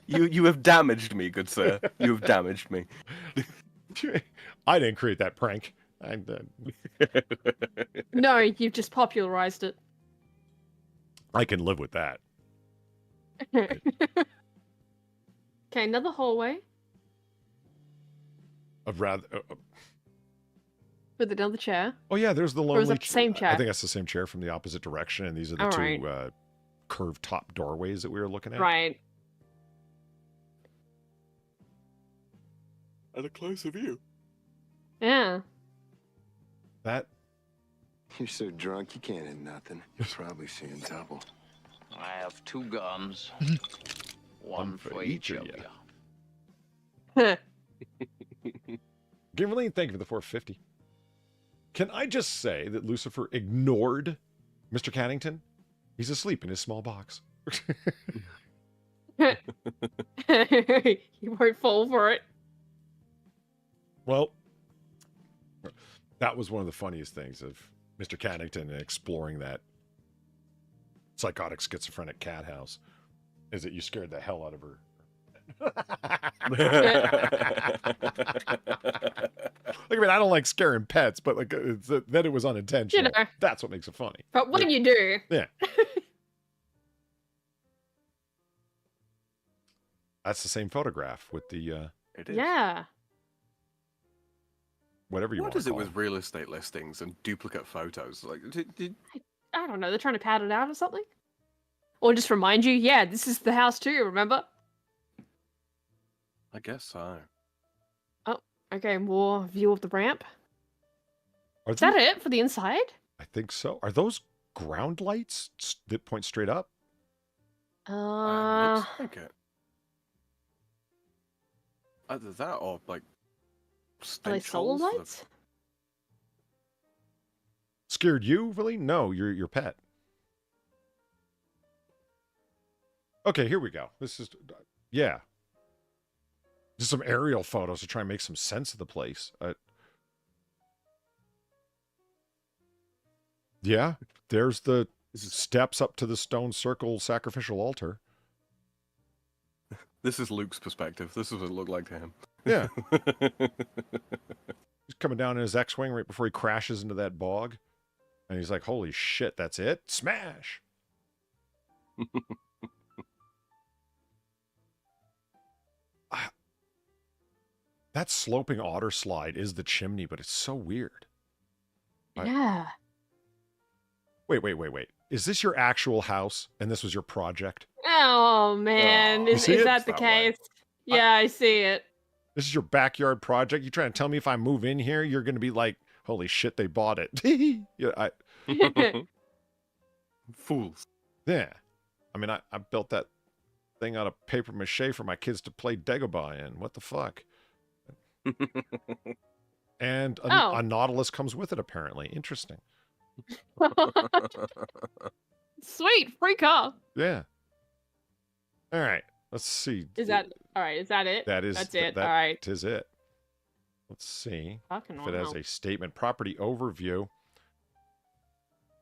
You have damaged me, good sir. You have damaged me. I didn't create that prank. No, you've just popularized it. I can live with that. Okay, another hallway. Of rather. With another chair. Oh yeah, there's the lonely. Or is that the same chair? I think that's the same chair from the opposite direction, and these are the two curved top doorways that we were looking at. Right. At a closer view. Yeah. You're so drunk you can't hit nothing. You're probably seeing double. I have 2 guns. One for each of you. Kimberly, thank you for the 450. Can I just say that Lucifer ignored Mr. Cannington? He's asleep in his small box. You won't fall for it. Well, that was one of the funniest things of Mr. Cannington and exploring that psychotic schizophrenic cat house, is that you scared the hell out of her. I mean, I don't like scaring pets, but like that it was unintentional. You know. That's what makes it funny. But when you do. Yeah. That's the same photograph with the It is. Yeah. Whatever you want. What is it with real estate listings and duplicate photos? Like, I don't know. They're trying to pad it out or something? Or just remind you, yeah, this is the house too, remember? I guess so. Oh, okay. More view of the ramp. Is that it for the inside? I think so. Are those ground lights that point straight up? Looks like it. Either that or like Are they solar holes lights? Scared you, really? No, your pet. Okay, here we go. This is, yeah. Just some aerial photos to try and make some sense of the place. Yeah, there's the steps up to the stone circle sacrificial altar. This is Luke's perspective. This is what it looked like to him. Yeah. He's coming down in his X-Wing right before he crashes into that bog. And he's like, holy shit, that's it? Smash! That sloping otter slide is the chimney, but it's so weird. Yeah. Wait. Is this your actual house and this was your project? Oh, man. Is that the case? Yeah, I see it. This is your backyard project? You trying to tell me if I move in here, you're going to be like, holy shit, they bought it. Yeah, Fools. Yeah. I mean, I built that thing out of paper mache for my kids to play Dagobah in. What the fuck? And a Nautilus comes with it, apparently. Interesting. Sweet, free car. Yeah. All right. Let's see. Is that all right? Is that it? That's it. All right. That is it. Let's see Fucking if it has wow. a statement. Property overview.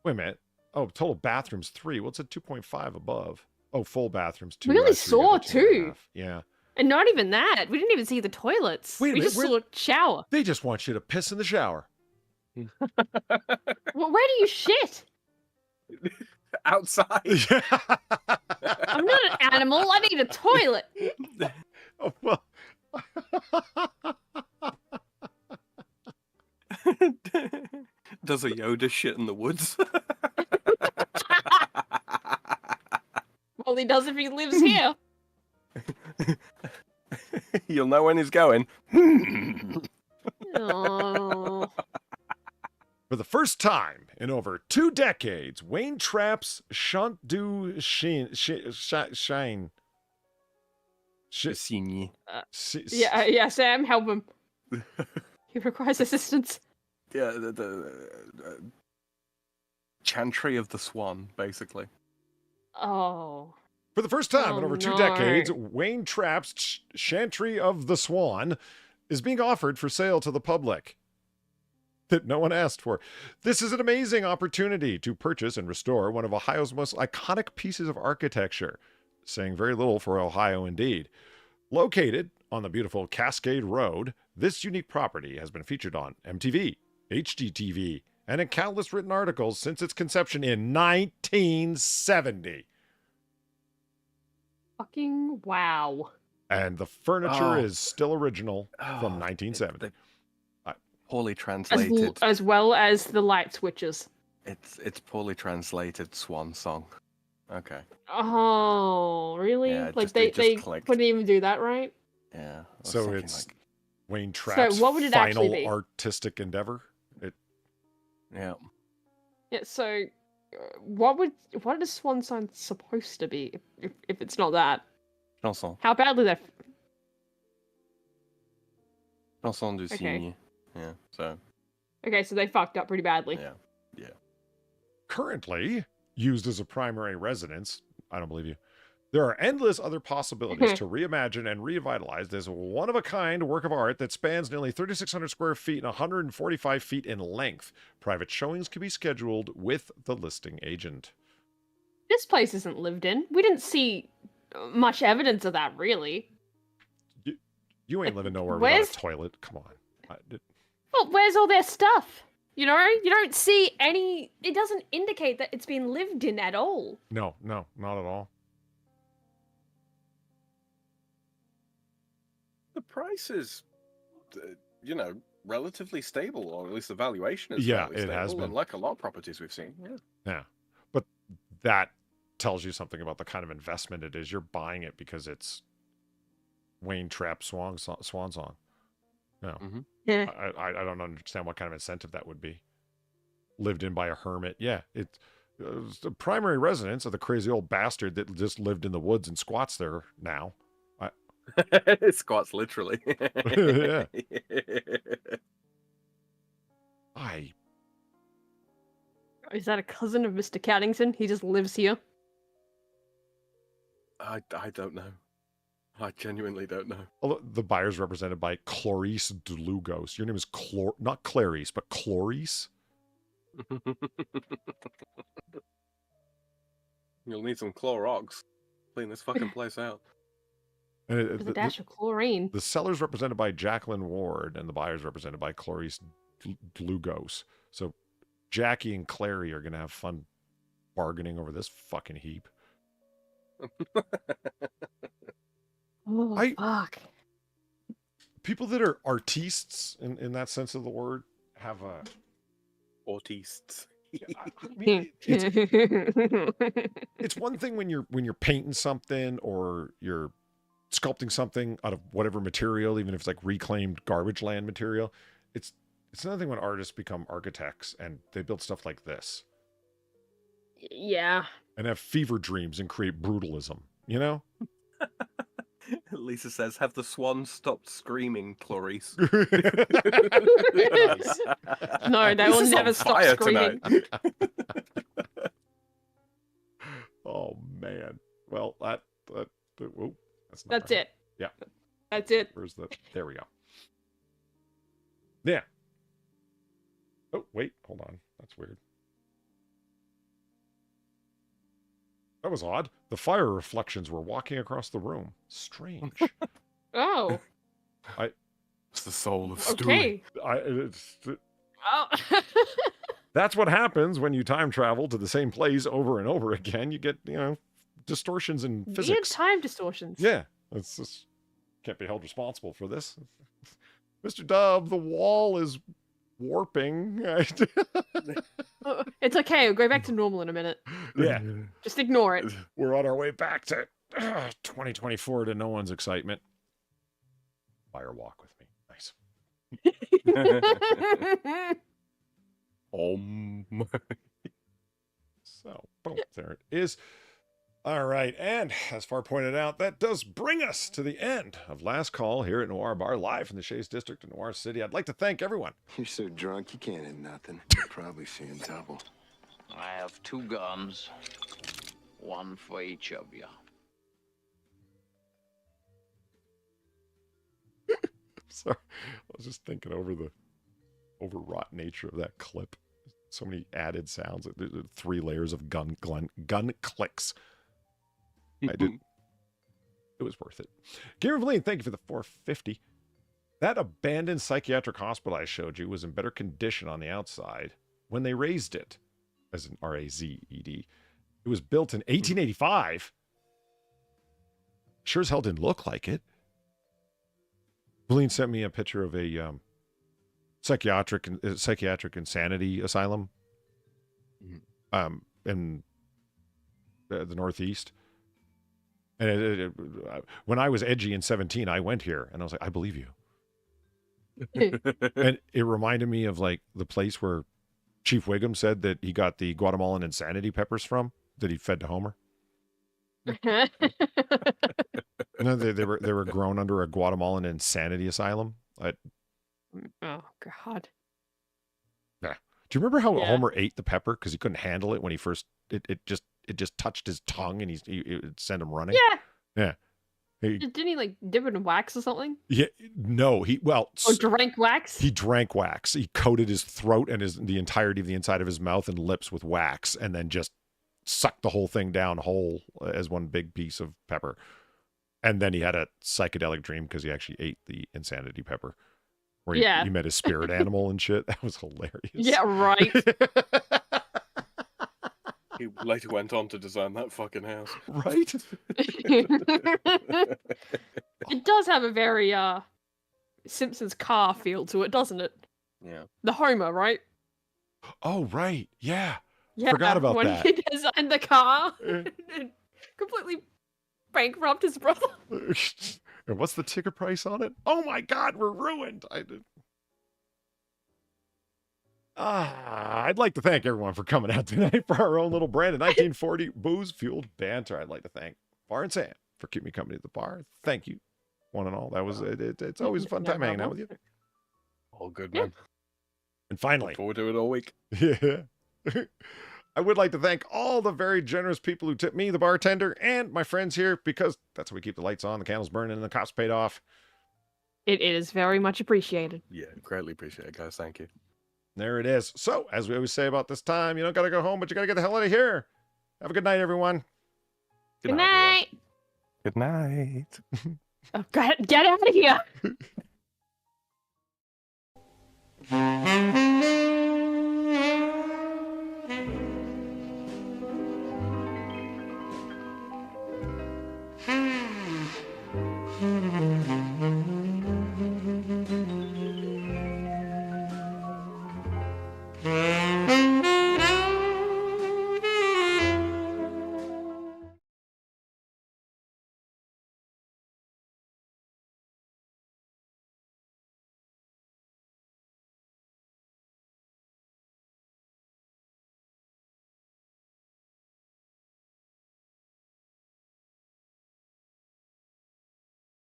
Wait a minute. Oh, total bathrooms 3. What's a 2.5 above? Oh, full bathrooms 2. We only saw 2. Yeah. And not even that. We didn't even see the toilets. Wait a we minute, just saw a shower. They just want you to piss in the shower. Well, where do you shit? Outside. I'm not an animal. I need a toilet. Oh, well. Does a Yoda shit in the woods? Well, he does if he lives here. You'll know when he's going. Oh. For the first time in over 2 decades, Wayne Trapp's Shine. Yeah, Sam, help him. He requires assistance. Yeah, the Chantry of the Swan, basically. Oh. For the first time in over 2 decades, Wayne Trapp's Chantry of the Swan is being offered for sale to the public. That no one asked for. This is an amazing opportunity to purchase and restore one of Ohio's most iconic pieces of architecture, saying very little for Ohio indeed. Located on the beautiful Cascade Road, this unique property has been featured on MTV, HGTV, and in countless written articles since its conception in 1970. Fucking wow. And the furniture is still original from 1970. Poorly translated. As well as the light switches. It's poorly translated swan song. Okay. Oh, really? Yeah, like just- they it just clicked. couldn't even do that right? Yeah. I was So thinking, it's like, Wayne Trapp's what would it actually final be? artistic endeavor. Yeah. Yeah, so what is Swan Song supposed to be if it's not that? Chanson. How badly they Chanson du Okay. cygne. Yeah. So. Okay, so they fucked up pretty badly. Yeah. Yeah. Currently used as a primary residence. I don't believe you. There are endless other possibilities to reimagine and revitalize this one-of-a-kind work of art that spans nearly 3,600 square feet and 145 feet in length. Private showings can be scheduled with the listing agent. This place isn't lived in. We didn't see much evidence of that, really. You ain't living nowhere Where's- without a toilet. Come on. Well, where's all their stuff? You know, you don't see any. It doesn't indicate that it's been lived in at all. No, not at all. The price is, relatively stable, or at least the valuation is Yeah, fairly it stable, has been. unlike a lot of properties we've seen. Yeah. Yeah. But that tells you something about the kind of investment it is. You're buying it because it's Wayne Trapp Swan Song. No. Yeah. I don't understand what kind of incentive that would be. Lived in by a hermit. Yeah. It's the primary residence of the crazy old bastard that just lived in the woods and squats there now. Squats, literally. Yeah. Is that a cousin of Mr. Caddington? He just lives here. I don't know. I genuinely don't know. Although the buyer's represented by Clarice Delugos. Your name is not Clarice, but Clarice? You'll need some Clorox. Clean this fucking place out. And With a dash of chlorine. The seller's represented by Jacqueline Ward, and the buyer's represented by Clarice Delugos. So Jackie and Clary are going to have fun bargaining over this fucking heap. Oh, fuck. people that are artistes in that sense of the word have a artistes. It's one thing when you're painting something or you're sculpting something out of whatever material, even if it's like reclaimed garbage land material. It's another thing when artists become architects and they build stuff like this. Yeah. And have fever dreams and create brutalism, you know? Lisa says, have the swan stopped screaming, Clarice? No, they will never stop screaming. Oh, man. Well, that's it. Yeah. That's it. Where's the... There we go. Yeah. Oh, wait. Hold on. That's weird. That was odd. The fire reflections were walking across the room. Strange. Oh. It's the soul of Stewie. Okay. Oh. That's what happens when you time travel to the same place over and over again. You get, distortions in physics. Weird time distortions. Yeah. It's just can't be held responsible for this. Mr. Dove, the wall is warping. It's okay. We'll go back to normal in a minute. Yeah. Just ignore it. We're on our way back to 2024 to no one's excitement. Fire walk with me. Nice. So, boom, there it is. All right, and as Far pointed out, that does bring us to the end of Last Call here at Noir Bar, live from the Shays District in Noir City. I'd like to thank everyone. You're so drunk, you can't hit nothing. You're probably seeing double. I have 2 guns, 1 for each of you. Sorry, I was just thinking over the overwrought nature of that clip. So many added sounds. 3 layers of gun clicks. I did. It was worth it. Gary Valine, thank you for the 450. That abandoned psychiatric hospital I showed you was in better condition on the outside when they raised it, as in R-A-Z-E-D. It was built in 1885. Sure as hell didn't look like it. Valine sent me a picture of a psychiatric insanity asylum in the Northeast. And when I was edgy and 17, I went here and I was like, I believe you. And it reminded me of like the place where Chief Wiggum said that he got the Guatemalan insanity peppers from that he fed to Homer. No, they were grown under a Guatemalan insanity asylum. Oh God. Yeah. Do you remember how Homer ate the pepper because he couldn't handle it when he first it just touched his tongue and it sent him running? Yeah. Yeah. Didn't he like dip it in wax or something? Yeah. No. Or drank wax? He drank wax. He coated his throat and the entirety of the inside of his mouth and lips with wax, and then just sucked the whole thing down whole as one big piece of pepper. And then he had a psychedelic dream because he actually ate the insanity pepper. Where he met his spirit animal and shit. That was hilarious. Yeah, right. He later went on to design that fucking house. Right? It does have a very Simpsons car feel to it, doesn't it? Yeah. The Homer, right? Oh, right. Yeah. Yeah. Forgot about when that. He designed the car and completely bankrupt his brother. And what's the ticket price on it? Oh my God, we're ruined. I'd like to thank everyone for coming out tonight for our own little brand of 1940 booze-fueled banter. I'd like to thank Far and Sam for keeping me company at the bar. Thank you, one and all. That was it's always a fun time hanging out with you. All good, man. And finally, look forward to it all week. Yeah. I would like to thank all the very generous people who tipped me, the bartender, and my friends here, because that's how we keep the lights on, the candles burning, and the cops paid off. It is very much appreciated. Yeah, greatly appreciate it, guys. Thank you. There it is. So, as we always say about this time, you don't got to go home, but you got to get the hell out of here. Have a good night, everyone. Good night. Good night. Oh, God, get out of here.